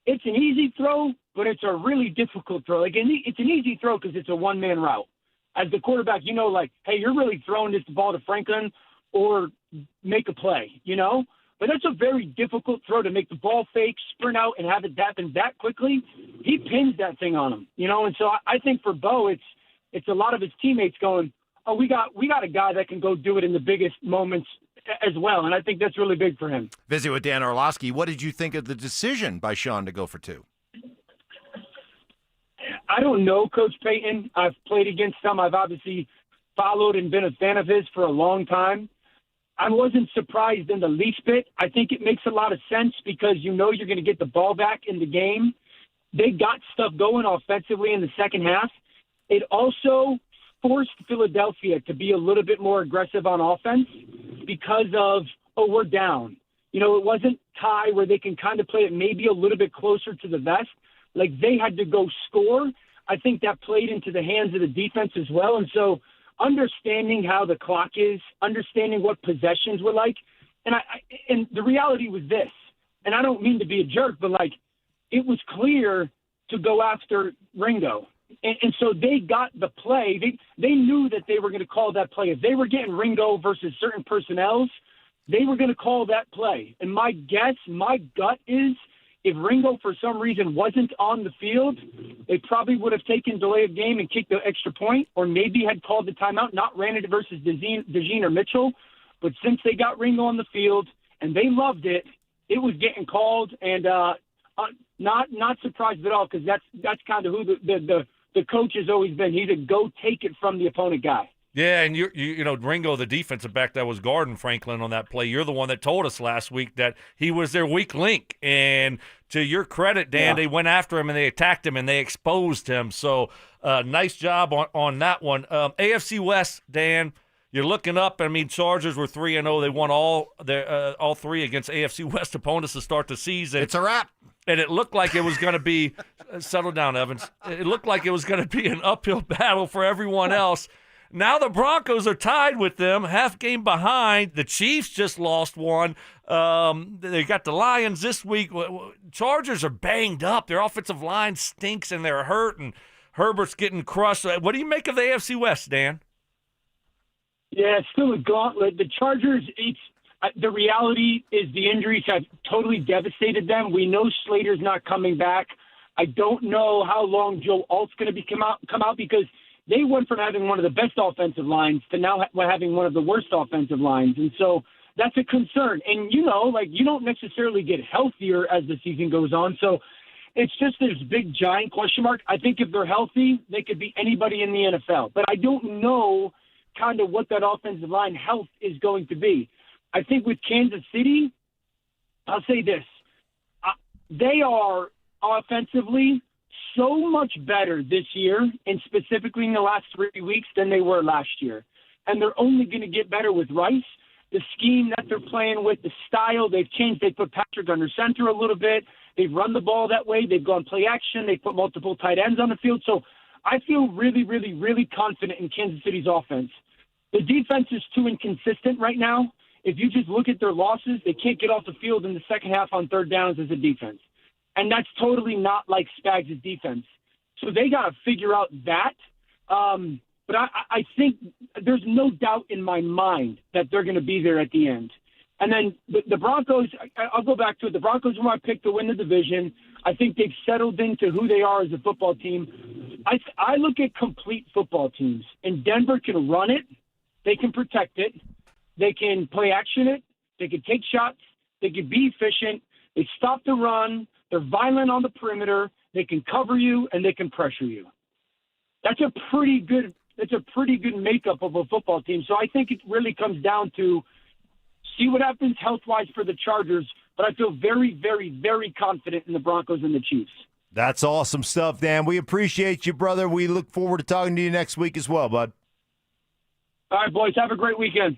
it's an easy throw, but it's a really difficult throw. Like, it's an easy throw because it's a one-man route. As the quarterback, you know, like, hey, you're really throwing this ball to Franklin or make a play, you know? But that's a very difficult throw to make the ball fake, sprint out, and have it happen that quickly. He pins that thing on him, you know? And so I think for Bo, it's a lot of his teammates going, oh, we got a guy that can go do it in the biggest moments as well, and I think that's really big for him. Visit with Dan Orlovsky. What did you think of the decision by Sean to go for 2? I don't know Coach Payton. I've played against him. I've obviously followed and been a fan of his for a long time. I wasn't surprised in the least bit. I think it makes a lot of sense because you know you're going to get the ball back in the game. They got stuff going offensively in the second half. It also forced Philadelphia to be a little bit more aggressive on offense because of, oh, we're down. You know, it wasn't tie where they can kind of play it maybe a little bit closer to the vest. Like, they had to go score. I think that played into the hands of the defense as well. And so understanding how the clock is, understanding what possessions were like, and the reality was this, and I don't mean to be a jerk, but, like, it was clear to go after Ringo. And so they got the play. They knew that they were going to call that play. If they were getting Ringo versus certain personnels, they were going to call that play. And my gut is, if Ringo for some reason wasn't on the field, they probably would have taken delay of game and kicked the extra point, or maybe had called the timeout, not ran it versus DeJean or Mitchell. But since they got Ringo on the field and they loved it, it was getting called, and not surprised at all, because that's kind of who the coach has always been. He's a go take it from the opponent guy. Yeah, and you know, Ringo, the defensive back that was guarding Franklin on that play, you're the one that told us last week that he was their weak link. And to your credit, Dan, They went after him and they attacked him and they exposed him. So nice job on that one. AFC West, Dan, you're looking up. I mean, Chargers were 3-0. They won all three against AFC West opponents to start the season. It's a wrap. And it looked like it was going to be settle down, Evans. It looked like it was going to be an uphill battle for everyone else. Now the Broncos are tied with them, half game behind. The Chiefs just lost one. They got the Lions this week. Chargers are banged up. Their offensive line stinks and they're hurt, and Herbert's getting crushed. What do you make of the AFC West, Dan? Yeah, it's still a gauntlet. The Chargers, the reality is the injuries have totally devastated them. We know Slater's not coming back. I don't know how long Joe Alt's going to come out because they went from having one of the best offensive lines to now having one of the worst offensive lines. And so that's a concern. And, you know, like, you don't necessarily get healthier as the season goes on. So it's just this big, giant question mark. I think if they're healthy, they could be anybody in the NFL. But I don't know kind of what that offensive line health is going to be. I think with Kansas City, I'll say this. They are offensively so much better this year, and specifically in the last 3 weeks, than they were last year. And they're only going to get better with Rice. The scheme that they're playing with, the style, they've changed. They put Patrick under center a little bit. They've run the ball that way. They've gone play action. They put multiple tight ends on the field. So I feel really, really, really confident in Kansas City's offense. The defense is too inconsistent right now. If you just look at their losses, they can't get off the field in the second half on third downs as a defense. And that's totally not like Spags' defense. So they got to figure out that. But I think there's no doubt in my mind that they're going to be there at the end. And then the Broncos, I'll go back to it. The Broncos are my pick to win the division. I think they've settled into who they are as a football team. I look at complete football teams, and Denver can run it. They can protect it. They can play action it. They can take shots. They can be efficient. They stop the run. They're violent on the perimeter. They can cover you, and they can pressure you. That's a pretty good makeup of a football team. So I think it really comes down to see what happens health-wise for the Chargers, but I feel very, very, very confident in the Broncos and the Chiefs. That's awesome stuff, Dan. We appreciate you, brother. We look forward to talking to you next week as well, bud. All right, boys. Have a great weekend.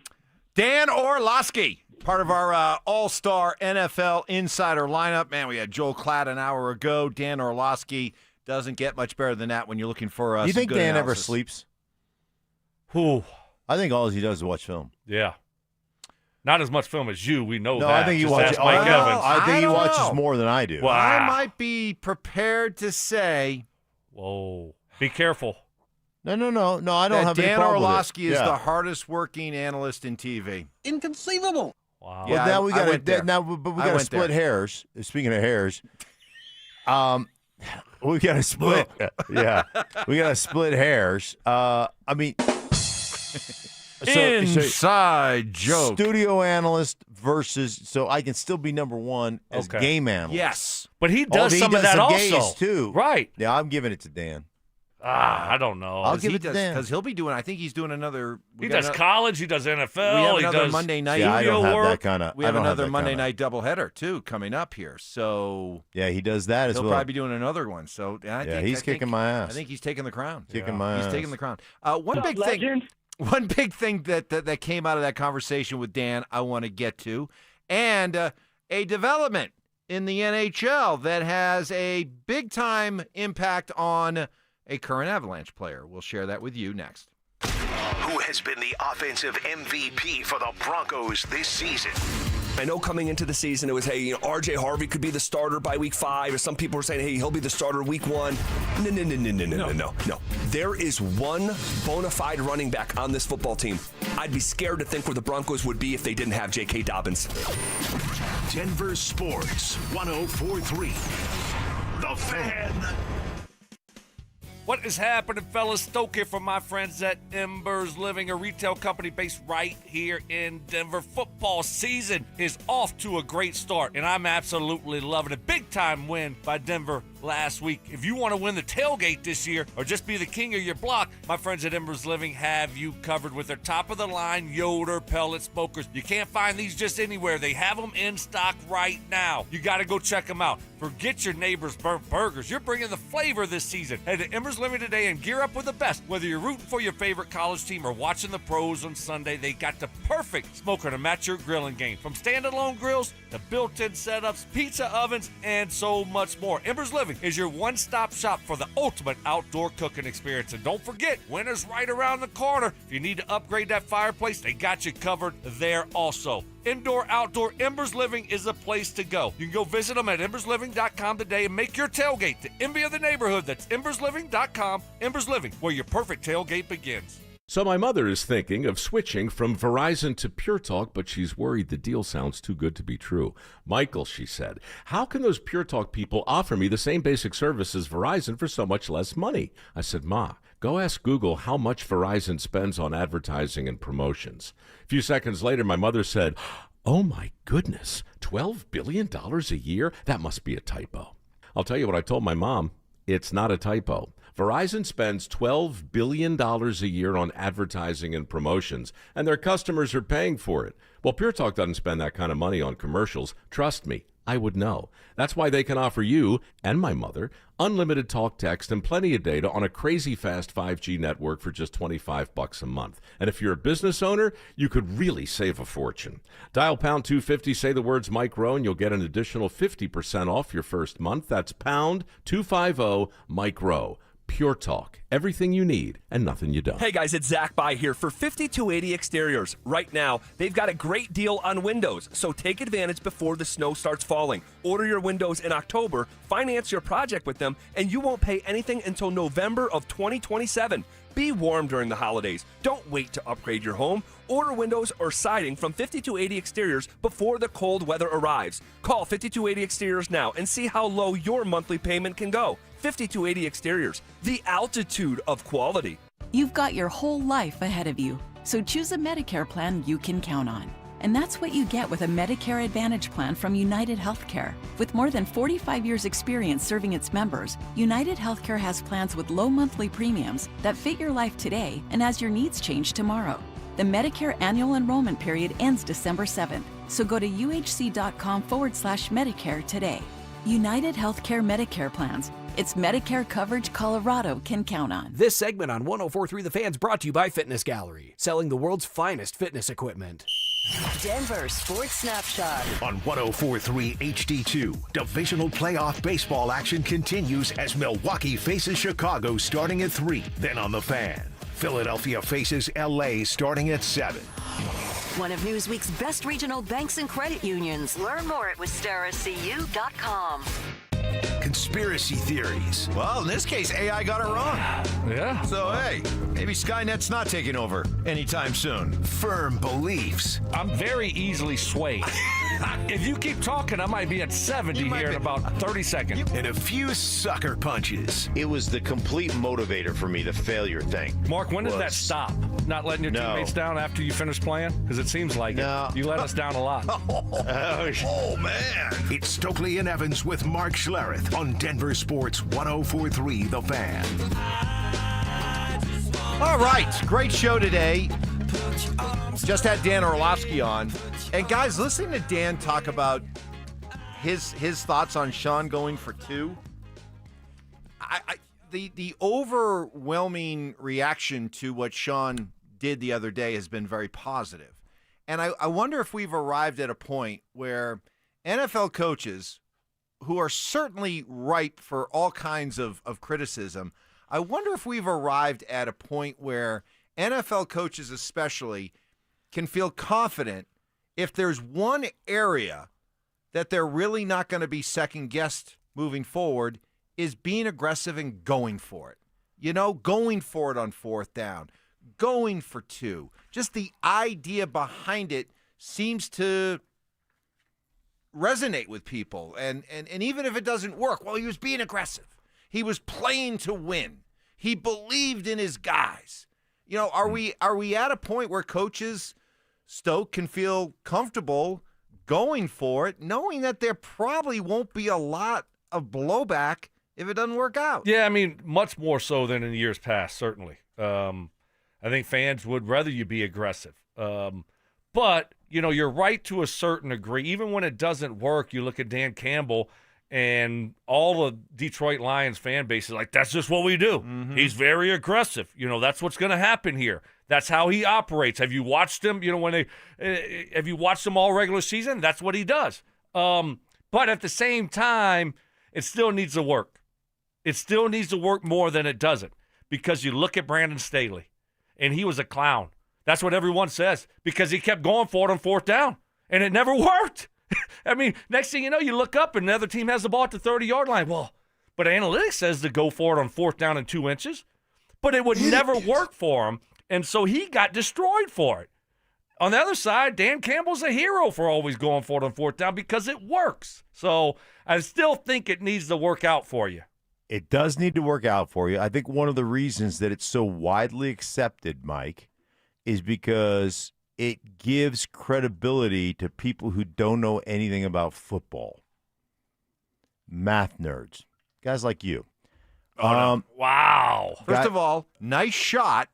Dan Orlovsky, part of our all-star NFL insider lineup. Man, we had Joel Clatt an hour ago. Dan Orlovsky doesn't get much better than that when you're looking for Do you think some good Dan ever analysis. sleeps? Whew. I think all he does is watch film. Yeah. Not as much film as you. We know No, that. I think he Just watches. ask Mike Evans. I think he don't watches know. more than I do. Wow. I might be prepared to say. Whoa. Be careful. No. I don't have Dan any problem with Orlovsky it. is Yeah. the hardest working analyst in TV. Inconceivable. Wow. Well, now we got went there. but we I got to went split there. hairs. Speaking of hairs, we got to split. Yeah, we got to split hairs. I mean, Inside joke. Studio analyst versus, so I can still be number one as Okay. game analyst. Yes. But he does some of that some also. gays too. Right. Yeah, I'm giving it to Dan. I don't know. I'll give it to Dan. Because he'll be doing, I think he's doing another. He does college. He does NFL. We have he another does Monday night. Yeah, I don't have work. that kind of. We have another Monday night doubleheader, too, coming up here. So Yeah, he does that as he'll well. probably be doing another one. So I think, he's kicking my ass. I think he's taking the crown. Kicking my ass. He's taking the crown. One big thing. One big thing that came out of that conversation with Dan, I want to get to, and a development in the NHL that has a big time impact on a current Avalanche player. We'll share that with you next. Who has been the offensive MVP for the Broncos this season? I know coming into the season it was, hey, RJ Harvey could be the starter by week 5, or some people were saying, hey, he'll be the starter week 1. No. There is one bona fide running back on this football team. I'd be scared to think where the Broncos would be if they didn't have J.K. Dobbins. Denver Sports 104.3. The Fan. What is happening, fellas? Stoke here from my friends at Embers Living, a retail company based right here in Denver. Football season is off to a great start, and I'm absolutely loving it. Big time win by Denver last week. If you want to win the tailgate this year or just be the king of your block, my friends at Embers Living have you covered with their top-of-the-line Yoder pellet smokers. You can't find these just anywhere. They have them in stock right now. You got to go check them out. Forget your neighbor's burnt burgers. You're bringing the flavor this season. Head to Embers Living today and gear up with the best. Whether you're rooting for your favorite college team or watching the pros on Sunday, they got the perfect smoker to match your grilling game. From standalone grills to built-in setups, pizza ovens, and so much more. Embers Living is your one-stop shop for the ultimate outdoor cooking experience. And don't forget, winter's right around the corner. If you need to upgrade that fireplace, they got you covered there also. Indoor, outdoor, Embers Living is the place to go. You can go visit them at embersliving.com today and make your tailgate the envy of the neighborhood. That's embersliving.com. Embers Living, where your perfect tailgate begins. So my mother is thinking of switching from Verizon to Pure Talk, but she's worried the deal sounds too good to be true. Michael, she said, how can those Pure Talk people offer me the same basic service as Verizon for so much less money? I said, Ma, go ask Google how much Verizon spends on advertising and promotions. A few seconds later, my mother said, oh my goodness, $12 billion a year? That must be a typo. I'll tell you what I told my mom. It's not a typo. Verizon spends $12 billion a year on advertising and promotions, and their customers are paying for it. Well, Pure Talk doesn't spend that kind of money on commercials. Trust me, I would know. That's why they can offer you and my mother unlimited talk, text, and plenty of data on a crazy fast 5G network for just $25 a month. And if you're a business owner, you could really save a fortune. Dial pound 250, say the words Mike Rowe, and you'll get an additional 50% off your first month. That's pound 250 Mike Rowe. Pure Talk. Everything you need and nothing you don't. Hey guys, it's Zach By here for 5280 Exteriors. Right now, they've got a great deal on windows, so take advantage before the snow starts falling. Order your windows in October, finance your project with them, and you won't pay anything until November of 2027. Be warm during the holidays. Don't wait to upgrade your home. Order windows or siding from 5280 Exteriors before the cold weather arrives. Call 5280 Exteriors now and see how low your monthly payment can go. 5280 Exteriors, the altitude of quality. You've got your whole life ahead of you, so choose a Medicare plan you can count on. And that's what you get with a Medicare Advantage plan from United Healthcare. With more than 45 years' experience serving its members, United Healthcare has plans with low monthly premiums that fit your life today and as your needs change tomorrow. The Medicare annual enrollment period ends December 7th, so go to uhc.com/Medicare today. United Healthcare Medicare plans. It's Medicare coverage Colorado can count on. This segment on 104.3 The Fan's brought to you by Fitness Gallery, selling the world's finest fitness equipment. Denver Sports Snapshot. On 104.3 HD2, divisional playoff baseball action continues as Milwaukee faces Chicago starting at 3. Then on The Fan, Philadelphia faces LA starting at 7. One of Newsweek's best regional banks and credit unions. Learn more at WistaraCU.com. Conspiracy theories. Well, in this case, AI got it wrong. Yeah. So, hey, maybe Skynet's not taking over anytime soon. Firm beliefs. I'm very easily swayed. If you keep talking, I might be at 70 here in about 30 seconds. And a few sucker punches. It was the complete motivator for me, the failure thing. Mark, when did that stop? Not letting your teammates down after you finish playing? Because it seems like it. You let us down a lot. Oh, man. It's Stokley and Evans with Mark Schlereth on Denver Sports 104.3 The Fan. All right, great show today. Just had Dan Orlovsky on. And guys, listening to Dan talk about his thoughts on Sean going for 2, the overwhelming reaction to what Sean did the other day has been very positive. And I wonder if we've arrived at a point where NFL coaches, who are certainly ripe for all kinds of criticism, I wonder if we've arrived at a point where NFL coaches especially can feel confident if there's one area that they're really not going to be second-guessed moving forward is being aggressive and going for it. You know, going for it on 4th down, going for 2. Just the idea behind it seems to resonate with people. And even if it doesn't work, well, he was being aggressive. He was playing to win. He believed in his guys. You know, are we at a point where coaches, Stoke, can feel comfortable going for it, knowing that there probably won't be a lot of blowback if it doesn't work out? Yeah, I mean, much more so than in years past, certainly. I think fans would rather you be aggressive. But, you know, you're right to a certain degree. Even when it doesn't work, you look at Dan Campbell and all the Detroit Lions fan base is like, that's just what we do. Mm-hmm. He's very aggressive. You know, that's what's going to happen here. That's how he operates. Have you watched him? You know, have you watched him all regular season? That's what he does. But at the same time, it still needs to work. It still needs to work more than it doesn't, because you look at Brandon Staley, and he was a clown. That's what everyone says, because he kept going for it on 4th down, and it never worked. I mean, next thing you know, you look up and the other team has the ball at the 30-yard line. Well, but analytics says to go for it on 4th down and 2 inches, but it would never work for him, and so he got destroyed for it. On the other side, Dan Campbell's a hero for always going for it on 4th down because it works. So I still think it needs to work out for you. It does need to work out for you. I think one of the reasons that it's so widely accepted, Mike, is because it gives credibility to people who don't know anything about football. Math nerds. Guys like you. Wow. First of all, nice shot.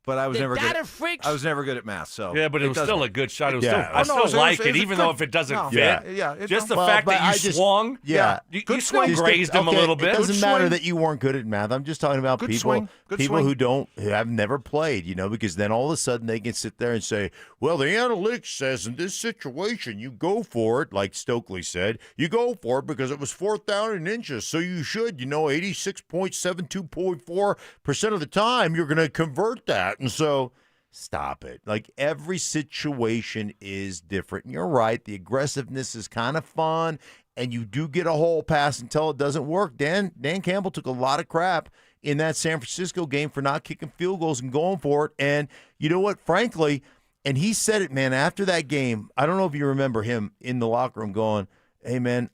But I was never good. Freaks? I was never good at math, so yeah, but it was still a good shot. It was Yeah. still, I still like it, even though if it doesn't fit. Just the fact that you swung. Yeah, you still grazed him a little bit. It doesn't matter that you weren't good at math. I'm just talking about people who have never played, you know, because then all of a sudden they can sit there and say, well, the analytics says in this situation you go for it, like Stokley said, you go for it because it was 4th down in inches, so you should, 86.72.4% of the time you're going to convert that. And so stop it. Like, every situation is different. And you're right. The aggressiveness is kind of fun, and you do get a whole pass until it doesn't work. Dan Campbell took a lot of crap in that San Francisco game for not kicking field goals and going for it. And you know what? Frankly, and he said it, man, after that game, I don't know if you remember him in the locker room going, hey, man,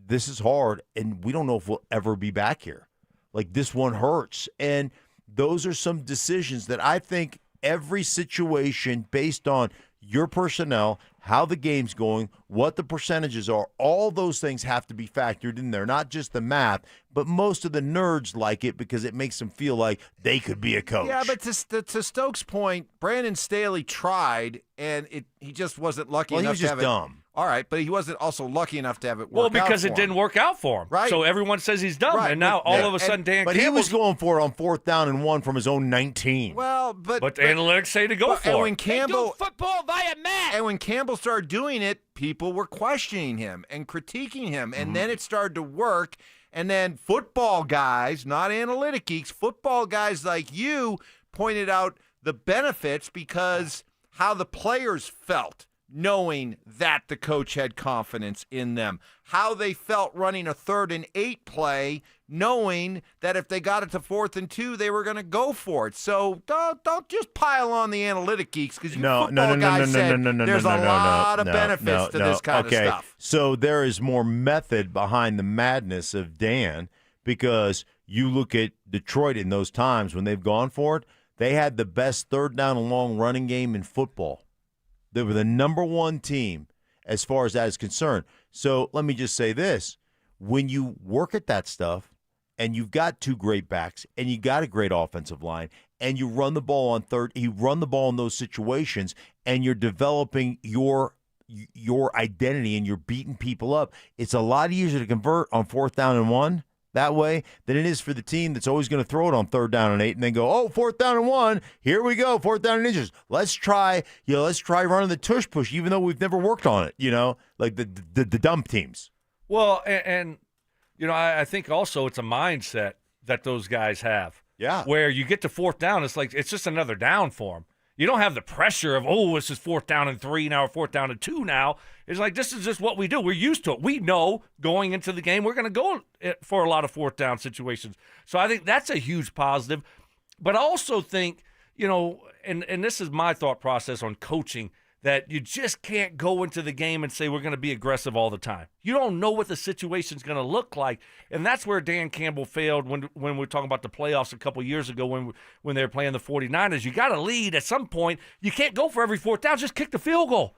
this is hard, and we don't know if we'll ever be back here. Like, this one hurts. And those are some decisions that I think every situation, based on your personnel, how the game's going, what the percentages are, all those things have to be factored in there, not just the math, but most of the nerds like it because it makes them feel like they could be a coach. Yeah, but to Stokes' point, Brandon Staley tried, and he just wasn't lucky enough to have it. He was just dumb. All right, but he wasn't also lucky enough to have it work Well, because out it for didn't him. work out for him. Right. So everyone says he's dumb, Right, and now but- all of a sudden Dan But he Campbell's was going for it on 4th down and 1 from his own 19. Well, but the analytics say to go and for when it. Campbell football via math. And when Campbell started doing it, people were questioning him and critiquing him, and then it started to work. And then football guys, not analytic geeks, football guys like you pointed out the benefits because how the players felt knowing that the coach had confidence in them, how they felt running a 3rd and 8 play, knowing that if they got it to 4th and 2, they were going to go for it. So don't just pile on the analytic geeks because football guys said there's a lot of benefits to this kind of stuff. So there is more method behind the madness of Dan because you look at Detroit in those times when they've gone for it, they had the best 3rd down and long running game in football. They were the number 1 team as far as that is concerned. So let me just say this. When you work at that stuff and you've got 2 great backs and you got a great offensive line and you run the ball on you run the ball in those situations and you're developing your identity and you're beating people up, it's a lot easier to convert on 4th down and 1 that way than it is for the team that's always going to throw it on 3rd down and 8 and then go, 4th down and 1, here we go, 4th down and inches. Let's try running the tush push, even though we've never worked on it, like the dumb teams. Well, and I think also it's a mindset that those guys have. Yeah. Where you get to 4th down, it's just another down for them. You don't have the pressure of, this is 4th down and 3 now, or 4th down and 2 now. It's like, this is just what we do. We're used to it. We know going into the game, we're going to go for a lot of 4th down situations. So I think that's a huge positive. But I also think, and this is my thought process on coaching, that you just can't go into the game and say we're going to be aggressive all the time. You don't know what the situation's going to look like, and that's where Dan Campbell failed when we were talking about the playoffs a couple years ago when they were playing the 49ers. You got to lead at some point. You can't go for every 4th down. Just kick the field goal.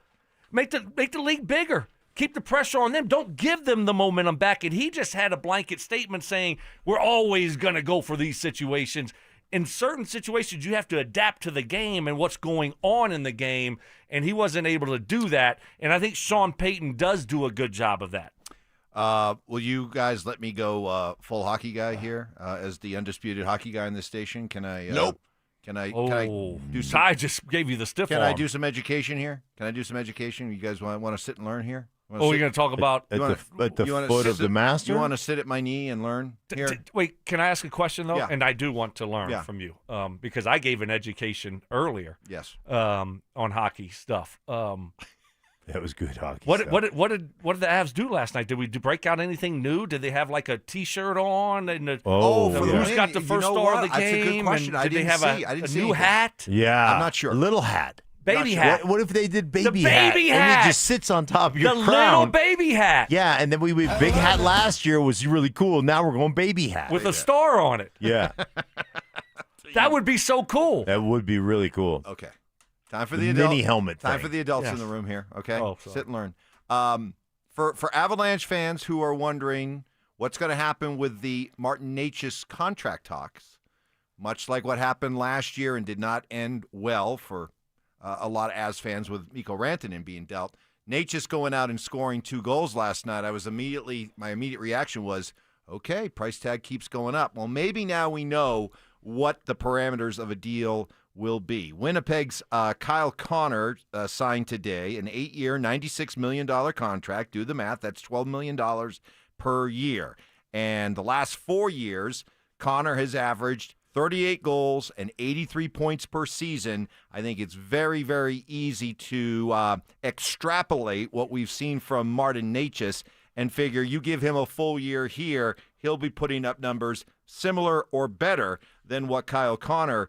Make the league bigger. Keep the pressure on them. Don't give them the momentum back. And he just had a blanket statement saying we're always going to go for these situations. In certain situations, you have to adapt to the game and what's going on in the game, and he wasn't able to do that. And I think Sean Payton does do a good job of that. Will you guys let me go full hockey guy here as the undisputed hockey guy in this station? Can I? Nope. Can I do some? I just gave you the stiff Can arm. I do some education here? Can I do some education? You guys want to sit and learn here? You're going to talk about at the foot of the master? You want to sit at my knee and learn here? Wait, can I ask a question, though? Yeah. And I do want to learn from you because I gave an education earlier Yes. on hockey stuff. That was good hockey What stuff. did the Avs do last night? Did we break out anything new? Did they have like a T-shirt on? And who's got the first star of the game? That's a good question. And did they have a new hat? Yeah. I'm not sure. A little hat. Baby hat. What if they did baby The hat? baby And hat. it just sits on top of your The crown. little baby hat. Yeah, and then we big hat last year was really cool. Now we're going baby hat. With a star on it. Yeah. That would be so cool. That would be really cool. Okay. Time for the adult. mini helmet Time thing. for the adults Yes. in the room here. Okay. Oh, sorry. Sit and learn. For Avalanche fans who are wondering what's going to happen with the Martin Necas contract talks, much like what happened last year and did not end well for a lot of Avs fans with Mikko Rantanen being dealt. Necas going out and scoring 2 goals last night. My immediate reaction was, okay, price tag keeps going up. Well, maybe now we know what the parameters of a deal will be. Winnipeg's Kyle Connor signed today an 8-year, $96 million contract. Do the math. That's $12 million per year. And the last 4 years, Connor has averaged 38 goals and 83 points per season. I think it's very, very easy to extrapolate what we've seen from Martin Necas and figure you give him a full year here, he'll be putting up numbers similar or better than what Kyle Connor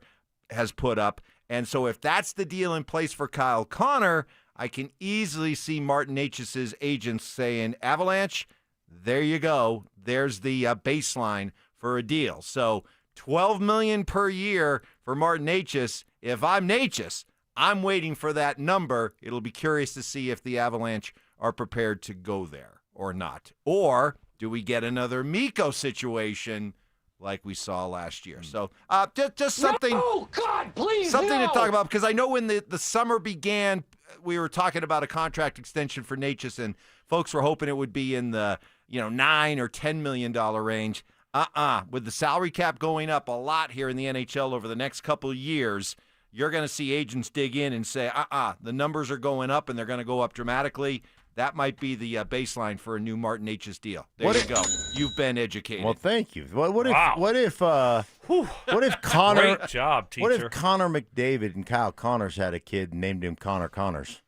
has put up. And so if that's the deal in place for Kyle Connor, I can easily see Martin Necas' agents saying, Avalanche, there you go. There's the baseline for a deal. So $12 million per year for Martin Necas. If I'm Necas, I'm waiting for that number. It'll be curious to see if the Avalanche are prepared to go there or not. Or do we get another Mikko situation like we saw last year? So just something, God, please, something no. to talk about, because I know when the summer began, we were talking about a contract extension for Necas, and folks were hoping it would be in the $9 or $10 million range. With the salary cap going up a lot here in the NHL over the next couple of years, you're going to see agents dig in and say, the numbers are going up and they're going to go up dramatically. That might be the baseline for a new Martin H's deal. There you go. You've been educated. Well, thank you. What if Connor? Great job, teacher. What if Connor McDavid and Kyle Connors had a kid and named him Connor Connors?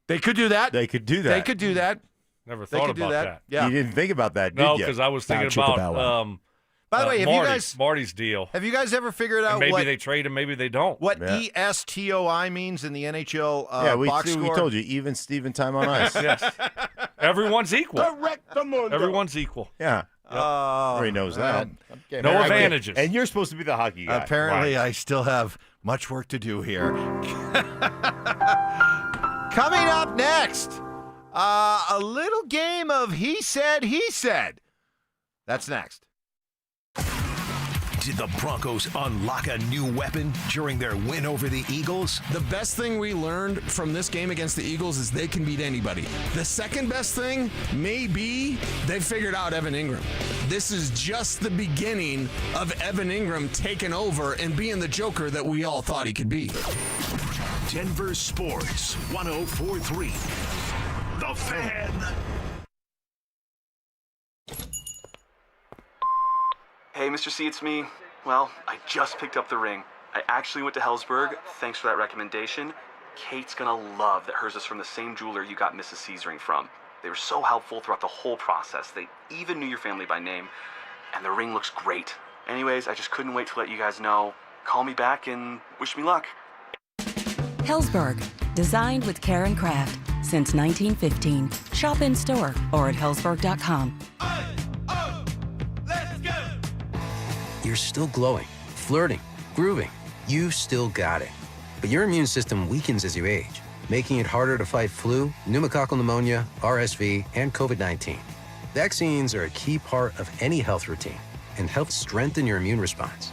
They could do that. They could do that. They could do that. Never thought about that. Yeah. You didn't think about that, did No, you? because I was thinking about by the way, have you guys Marty's deal? Have you guys ever figured out And maybe what they trade him, maybe they don't. What ESTOI means in the NHL box score? We told you, even Steven time on ice. Yes. Everyone's equal. Correctamundo. Everyone's equal. Yeah. Everybody knows that. No advantages. And you're supposed to be the hockey guy. Apparently, I still have much work to do here. Coming up next, a little game of he said, he said. That's next. Did the Broncos unlock a new weapon during their win over the Eagles? The best thing we learned from this game against the Eagles is they can beat anybody. The second best thing may be they figured out Evan Ingram. This is just the beginning of Evan Ingram taking over and being the Joker that we all thought he could be. Denver Sports 104.3. The Fan. Hey, Mr. C, it's me. Well, I just picked up the ring. I actually went to Hellsberg. Thanks for that recommendation. Kate's gonna love that hers is from the same jeweler you got Mrs. C's ring from. They were so helpful throughout the whole process. They even knew your family by name, and the ring looks great. Anyways, I just couldn't wait to let you guys know. Call me back and wish me luck. Hellsberg, designed with care and craft since 1915. Shop in store or at hellsberg.com. You're still glowing, flirting, grooving. You still got it. But your immune system weakens as you age, making it harder to fight flu, pneumococcal pneumonia, RSV, and COVID-19. Vaccines are a key part of any health routine and help strengthen your immune response.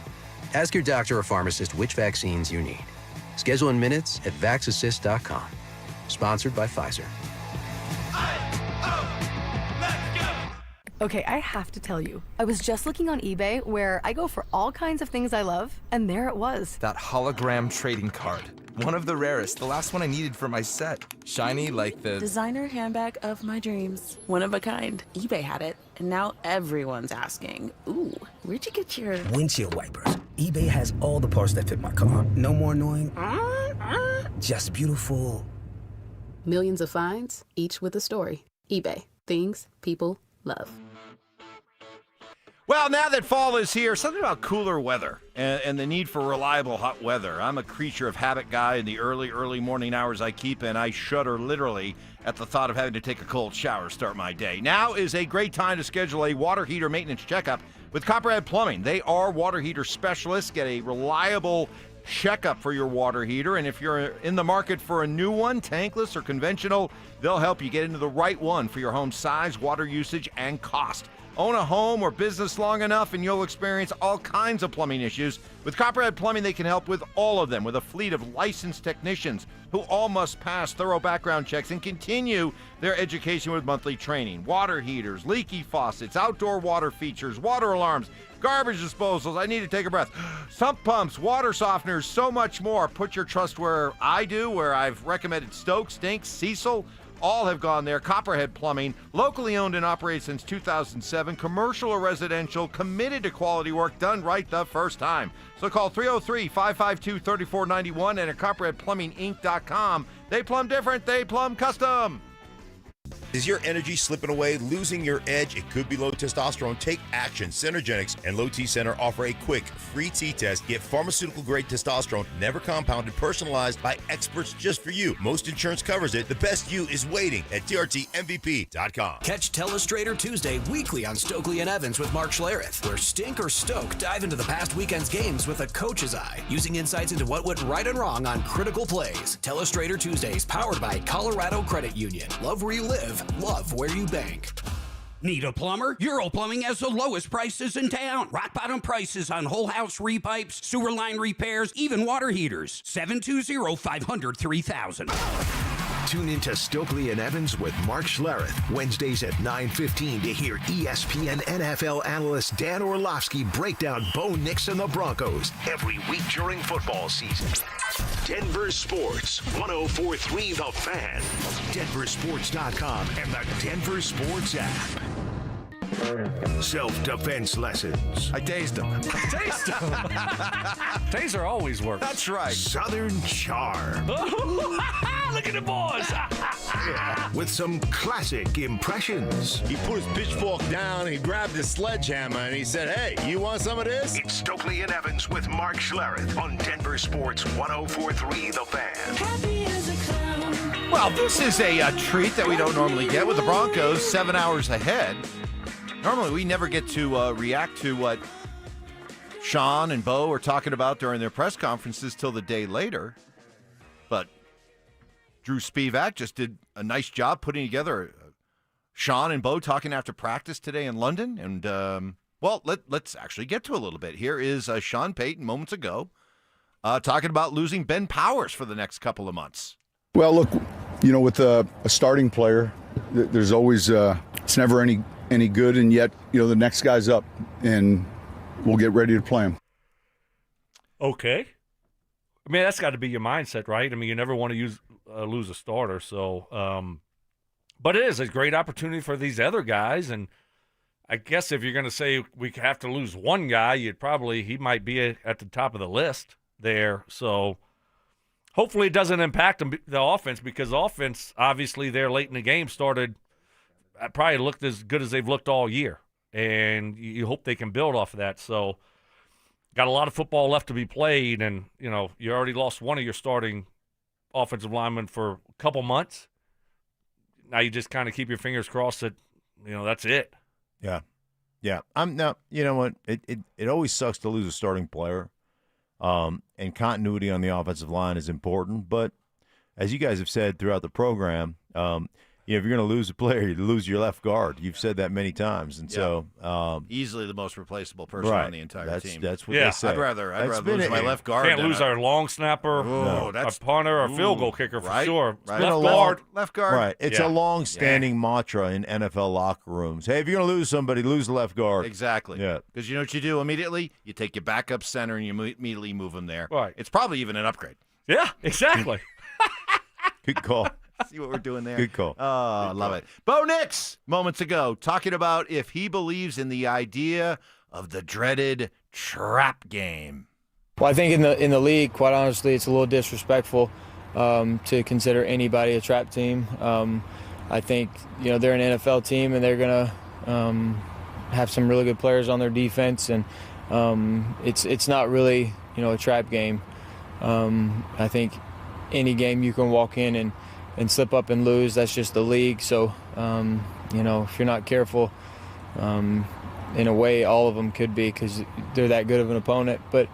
Ask your doctor or pharmacist which vaccines you need. Schedule in minutes at vaxassist.com. Sponsored by Pfizer. Okay, I have to tell you, I was just looking on eBay where I go for all kinds of things I love, and there it was. That hologram trading card. One of the rarest, the last one I needed for my set. Shiny like the... Designer handbag of my dreams. One of a kind. eBay had it, and now everyone's asking, ooh, where'd you get your... Windshield wipers. eBay has all the parts that fit my car. No more annoying. Just beautiful. Millions of finds, each with a story. eBay. Things people love. Well, now that fall is here, something about cooler weather and the need for reliable hot weather. I'm a creature of habit guy. In the early morning hours I keep, and I shudder literally at the thought of having to take a cold shower to start my day. Now is a great time to schedule a water heater maintenance checkup with Copperhead Plumbing. They are water heater specialists. Get a reliable checkup for your water heater, and if you're in the market for a new one, tankless or conventional, they'll help you get into the right one for your home size, water usage, and cost. Own a home or business long enough and you'll experience all kinds of plumbing issues. With Copperhead Plumbing, they can help with all of them with a fleet of licensed technicians who all must pass thorough background checks and continue their education with monthly training. Water heaters, leaky faucets, outdoor water features, water alarms, garbage disposals, I need to take a breath, sump pumps, water softeners, so much more. Put your trust where I do, where I've recommended Stoke, Stinks, Cecil. All have gone there. Copperhead Plumbing, locally owned and operated since 2007, commercial or residential, committed to quality work done right the first time. So call 303-552-3491 and at CopperheadPlumbingInc.com. They plumb different, they plumb custom. Is your energy slipping away, losing your edge? It could be low testosterone. Take action. Synergenics and Low T Center offer a quick, free T-test. Get pharmaceutical-grade testosterone, never compounded, personalized by experts just for you. Most insurance covers it. The best you is waiting at TRTMVP.com. Catch Telestrator Tuesday weekly on Stokley and Evans with Mark Schlereth, where Stink or Stoke dive into the past weekend's games with a coach's eye, using insights into what went right and wrong on critical plays. Telestrator Tuesdays, powered by Colorado Credit Union. Love where you live, love where you bank. Need a plumber? Euro Plumbing has the lowest prices in town. Rock bottom prices on whole house repipes, sewer line repairs, even water heaters. 720-500-3000. Tune into Stokley and Evans with Mark Schlereth, Wednesdays at 9:15 to hear ESPN NFL analyst Dan Orlovsky break down Bo Nix and the Broncos every week during football season. Denver Sports, 104.3 The Fan, DenverSports.com, and the Denver Sports app. Self-defense lessons. I tased him. Taste them. Taser always works. That's right. Southern charm. Look at the boys. With some classic impressions. He put his pitchfork down and he grabbed his sledgehammer and he said, "Hey, you want some of this?" It's Stokley and Evans with Mark Schlereth on Denver Sports 104.3 The Fan. Well, this is a treat that we don't normally get with the Broncos 7 hours ahead. Normally, we never get to react to what Sean and Bo are talking about during their press conferences till the day later. But Drew Spivak just did a nice job putting together Sean and Bo talking after practice today in London. And, well, let's actually get to a little bit. Here is Sean Payton moments ago talking about losing Ben Powers for the next couple of months. Well, look, with a starting player, there's always it's never any good, and yet the next guy's up and we'll get ready to play him. Okay. I mean, that's got to be your mindset, right? I mean, you never want to lose a starter. So but it is a great opportunity for these other guys, and I guess if you're going to say we have to lose one guy, he might be at the top of the list there. So hopefully it doesn't impact the offense, because the offense, obviously, there late in the game probably looked as good as they've looked all year, and you hope they can build off of that. So got a lot of football left to be played, and, you already lost one of your starting offensive linemen for a couple months. Now you just kind of keep your fingers crossed that, that's it. Yeah. Now, you know what? It always sucks to lose a starting player, and continuity on the offensive line is important. But as you guys have said throughout the program, if you're going to lose a player, you lose your left guard. You've said that many times, and so easily the most replaceable person on the entire team. That's what they say. I'd rather lose my left guard. Can't lose our long snapper, a punter, a field goal kicker for sure. Right. Left guard. Right. It's a long-standing mantra in NFL locker rooms. Hey, if you're going to lose somebody, lose the left guard. Exactly. Yeah. Because you know what you do immediately? You take your backup center and you immediately move them there. Right. It's probably even an upgrade. Yeah, exactly. Good call. See what we're doing there? Good call. Oh, I love it. Bo Nix, moments ago, talking about if he believes in the idea of the dreaded trap game. Well, I think in the league, quite honestly, it's a little disrespectful to consider anybody a trap team. I think they're an NFL team, and they're gonna have some really good players on their defense, and it's not really a trap game. I think any game you can walk in and slip up and lose. That's just the league. So, if you're not careful, in a way, all of them could be, because they're that good of an opponent. But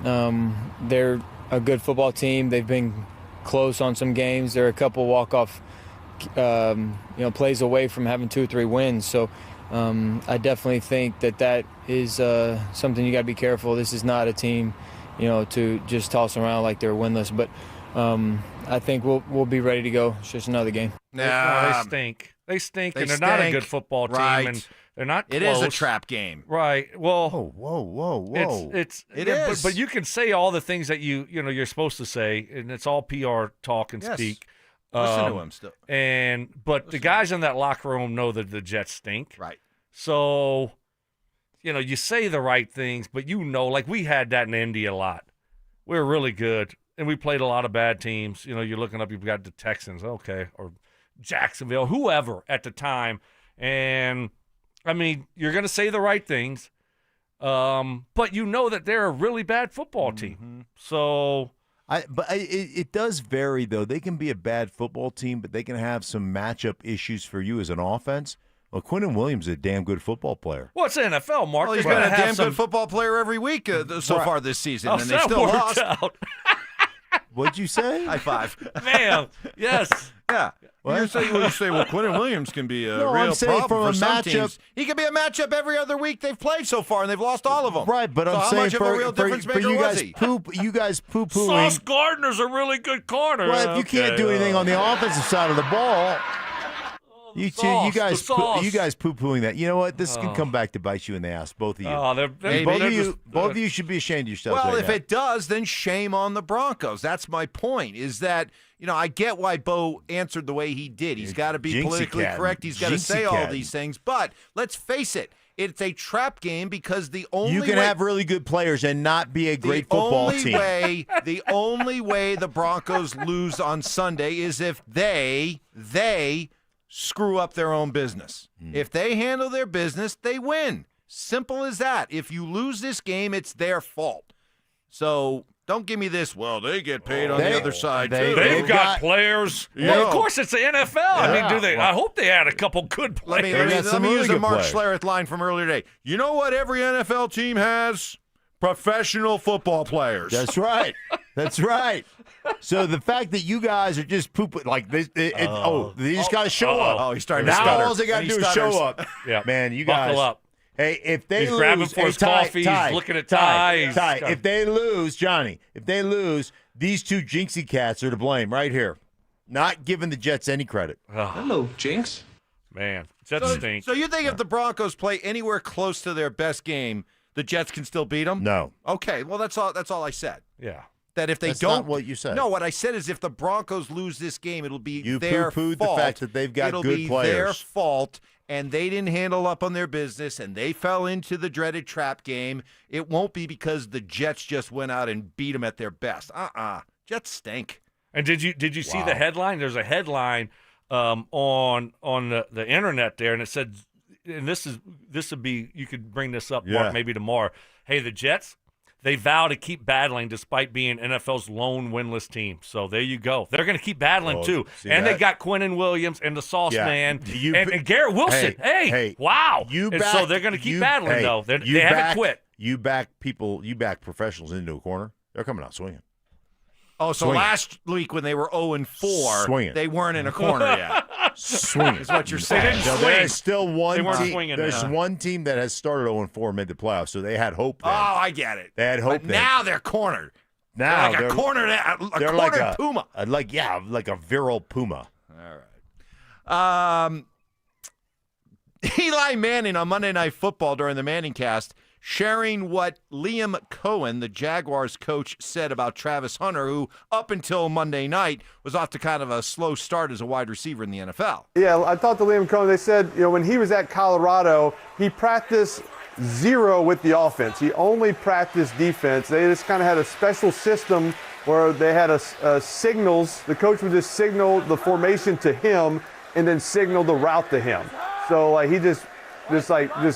they're a good football team. They've been close on some games. They're a couple walk-off, plays away from having 2 or 3 wins. So I definitely think that is something you got to be careful. This is not a team, to just toss around like they're winless. But I think we'll be ready to go. It's just another game. They stink. They stink, and they're not a good football team, and they're not close. It is a trap game. Right. Well, whoa. It is. But you can say all the things that you're supposed to say, and it's all PR talk and speak. Listen to him still. But the guys in that locker room know that the Jets stink. Right. So, you say the right things, but like we had that in Indy a lot. We were really good. And we played a lot of bad teams. You're looking up, you've got the Texans, okay, or Jacksonville, whoever at the time. And, I mean, you're going to say the right things, but that they're a really bad football team. So it does vary, though. They can be a bad football team, but they can have some matchup issues for you as an offense. Well, Quinnen Williams is a damn good football player. Well, it's the NFL, Mark. Well, he's been a damn good football player every week so far this season, and they still lost. What'd you say? High five. Man, yes. Yeah. You say, well, Quentin Williams can be a No, real I'm saying problem from for a some matchup. teams. He could be a matchup every other week they've played so far, and they've lost all of them. Right, but so I'm how saying much of a real difference for maker you was guys he? you guys poo-pooing. Sauce Gardner's a really good corner. Well, if you can't do anything on the offensive side of the ball, you guys poo-pooing that. You know what? This can come back to bite you in the ass, both of you. Both of you should be ashamed of yourselves. Well, right if now. it does, then shame on the Broncos. That's my point, is that, I get why Bo answered the way he did. He's got to be politically correct. He's got to say all these things. But let's face it, it's a trap game because the only you can have really good players and not be a great football team. The only way the Broncos lose on Sunday is if they screw up their own business. If they handle their business, they win. Simple as that. If you lose this game, it's their fault. So don't give me this, well, they get paid on the other side, too. They've got players. Well, of course, it's the NFL. I mean, I hope they had a couple good players. Let me use the Mark Schlereth line from earlier today. You know what every NFL team has? Professional football players. That's right. That's right. So the fact that you guys are just pooping like this, they just got to show up. Oh, he's starting now to stutter. All they got to do is show up. Yeah, man, you guys. Buckle up. Hey, if they he's lose, grabbing for his coffee. He's looking at ties. If they lose, Johnny, these two jinxie cats are to blame right here. Not giving the Jets any credit. Hello, Jinx. Man, Jets stink. So you think if the Broncos play anywhere close to their best game, the Jets can still beat them? No. Okay, well, that's all I said. Yeah. That if they That's don't, not what you said. No, what I said is if the Broncos lose this game, it'll be You their poo-pooed fault. the fact that they've got it'll good be players. their fault, and they didn't handle up on their business, and they fell into the dreaded trap game. It won't be because the Jets just went out and beat them at their best. Jets stink. And did you see the headline? There's a headline on the internet there, and it said, and this would be, you could bring this up, Mark, maybe tomorrow. Hey, the Jets, they vow to keep battling despite being NFL's lone winless team. So there you go. They're going to keep battling too. And they got Quentin Williams and the Sauce Man and Garrett Wilson. Hey, wow. So they're going to keep battling though. They haven't quit. You back professionals into a corner. They're coming out swinging. Oh, so last week when they were 0-4, they weren't in a corner yet. Swinging is what you're saying. So there's still one team. There's one team that has started 0-4 and made the playoffs, so they had hope then. Oh, I get it. They had hope but now they're cornered. Now they're like a cornered puma. Like a virile puma. All right. Eli Manning on Monday Night Football during the Manning cast, sharing what Liam Cohen, the Jaguars coach, said about Travis Hunter, who up until Monday night was off to kind of a slow start as a wide receiver in the NFL. Yeah, I talked to Liam Cohen. They said, when he was at Colorado, he practiced zero with the offense. He only practiced defense. They just kind of had a special system where they had signals. The coach would just signal the formation to him and then signal the route to him. So he just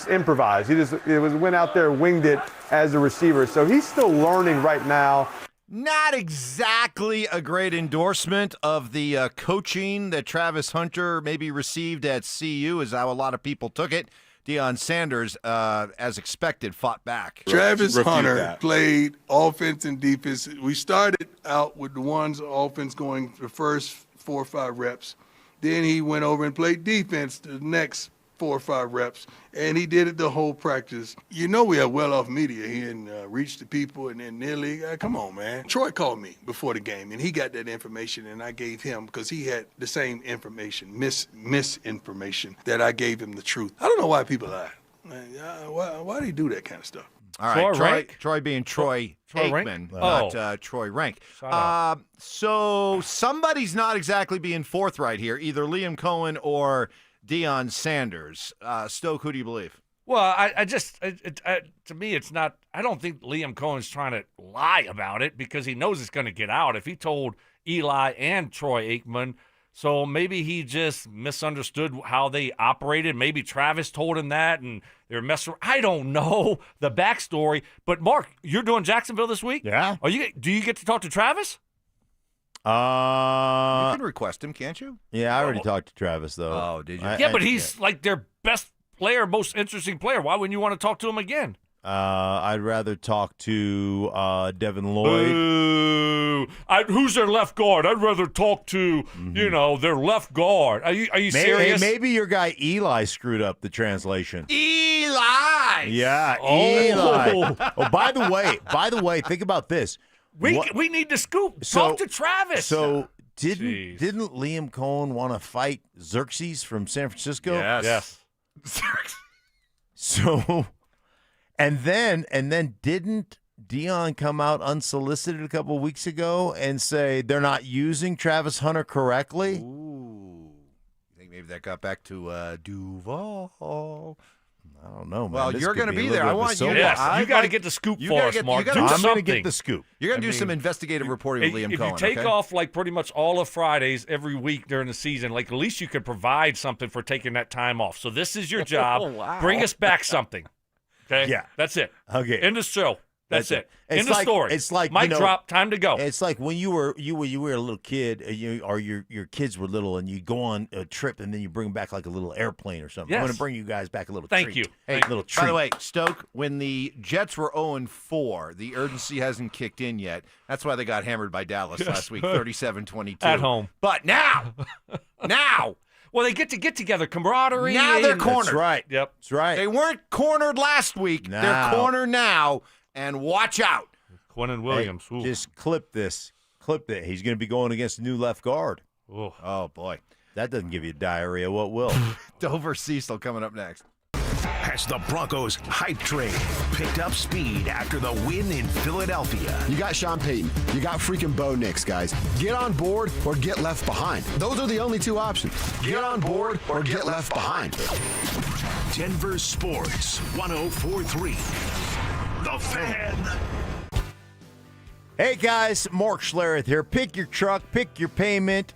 improvised. He went out there and winged it as a receiver. So he's still learning right now. Not exactly a great endorsement of the coaching that Travis Hunter maybe received at CU, is how a lot of people took it. Deion Sanders, as expected, fought back. Travis Hunter played offense and defense. We started out with the ones offense going the first 4 or 5 reps. Then he went over and played defense the next 4 or 5 reps, and he did it the whole practice. We have well-off media here and reach the people and then nearly, come on, man. Troy called me before the game, and he got that information, and I gave him, because he had the same information, misinformation, that I gave him the truth. I don't know why people lie. Why do you do that kind of stuff? All right, Troy being Troy Aikman, not Troy Rank. So somebody's not exactly being forthright here, either Liam Cohen or Deion Sanders. Stoke, who do you believe? Well, to me, it's not. I don't think Liam Cohen's trying to lie about it because he knows it's going to get out. If he told Eli and Troy Aikman, so maybe he just misunderstood how they operated. Maybe Travis told him that, and they're messing. I don't know the backstory. But Mark, you're doing Jacksonville this week. Yeah. Do you get to talk to Travis? You can request him, can't you? Yeah, I already talked to Travis, though. Oh, did you? But he's like their best player, most interesting player. Why wouldn't you want to talk to him again? I'd rather talk to Devin Lloyd. Boo. Who's their left guard? I'd rather talk to, their left guard. Are you serious? Maybe your guy Eli screwed up the translation. Eli! Yeah, Eli. Oh, by the way, think about this. We need to scoop. Talk to Travis. So didn't Liam Cohen want to fight Xerxes from San Francisco? Yes. So, and then didn't Deion come out unsolicited a couple of weeks ago and say they're not using Travis Hunter correctly? Ooh. You think maybe that got back to Duval? I don't know, man. Well, This you're could going to be be a there. I little want bit of you. a Yes, I'd you got to like- get the scoop you for gotta us, get- Mark. you Do gotta- I'm going to something. get the scoop. You're going to do some investigative reporting with Liam Cohen. If you take okay? off like pretty much all of Fridays every week during the season, like at least you could provide something for taking that time off. So this is your job. Oh, wow. Bring us back something. Okay? Yeah. That's it. Okay. End of show. That's it. It's End of like- story. it's like, mic drop. Time to go. It's like when you were a little kid, or your kids were little, and you go on a trip, and then you bring back like a little airplane or something. I'm Yes. going to bring you guys back a little. Thank treat. you. Hey, A little treat. by the way, Stoke, when the Jets were 0-4, the urgency hasn't kicked in yet. That's why they got hammered by Dallas last week, 37-22. At home. But now, well, they get together, camaraderie. now they're and- cornered. That's right. Yep. That's right. They weren't cornered last week. Now. They're cornered now, and watch out. Quinnen Williams. Hey, Ooh. just clip this. Clip that. He's going to be going against the new left guard. Ooh. Oh, boy. That doesn't give you diarrhea. What will? Dover Cecil coming up next. Has the Broncos hype train picked up speed after the win in Philadelphia? You got Sean Payton. You got freaking Bo Nix, guys. Get on board or get left behind. Those are the only two options. Get on board or get left behind. Denver Sports 104.3. The Fan. Hey guys, Mark Schlereth here. Pick your truck, pick your payment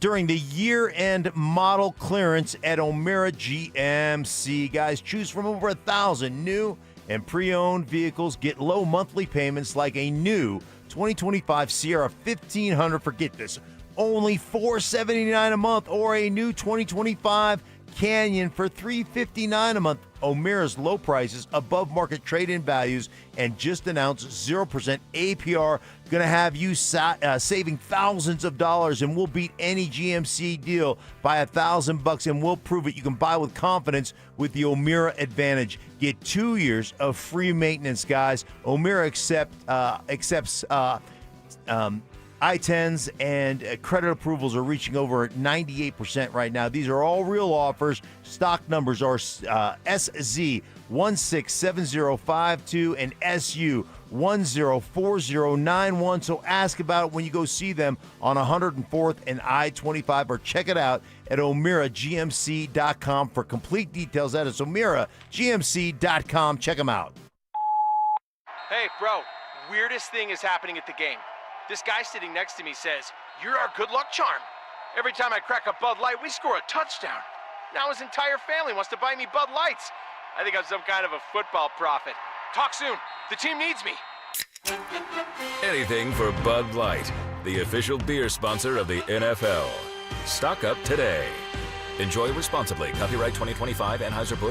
during the year-end model clearance at O'Meara GMC. Guys, choose from over 1,000 new and pre-owned vehicles. Get low monthly payments like a new 2025 Sierra 1500. Forget this, only $479 a month, or a new 2025 Canyon for $359 a month. O'Meara's low prices, above market trade-in values, and just announced 0% APR. Going to have you saving thousands of dollars, and we'll beat any GMC deal by $1,000, and we'll prove it. You can buy with confidence with the O'Meara Advantage. Get 2 years of free maintenance, guys. O'Meara accepts I-10s, and credit approvals are reaching over 98% right now. These are all real offers. Stock numbers are SZ167052 and SU104091. So ask about it when you go see them on 104th and I-25, or check it out at O'MearaGMC.com for complete details. That is O'MearaGMC.com. Check them out. Hey, bro, weirdest thing is happening at the game. This guy sitting next to me says, "You're our good luck charm." Every time I crack a Bud Light, we score a touchdown. Now his entire family wants to buy me Bud Lights. I think I'm some kind of a football prophet. Talk soon. The team needs me. Anything for Bud Light, the official beer sponsor of the NFL. Stock up today. Enjoy responsibly. Copyright 2025 Anheuser-Busch.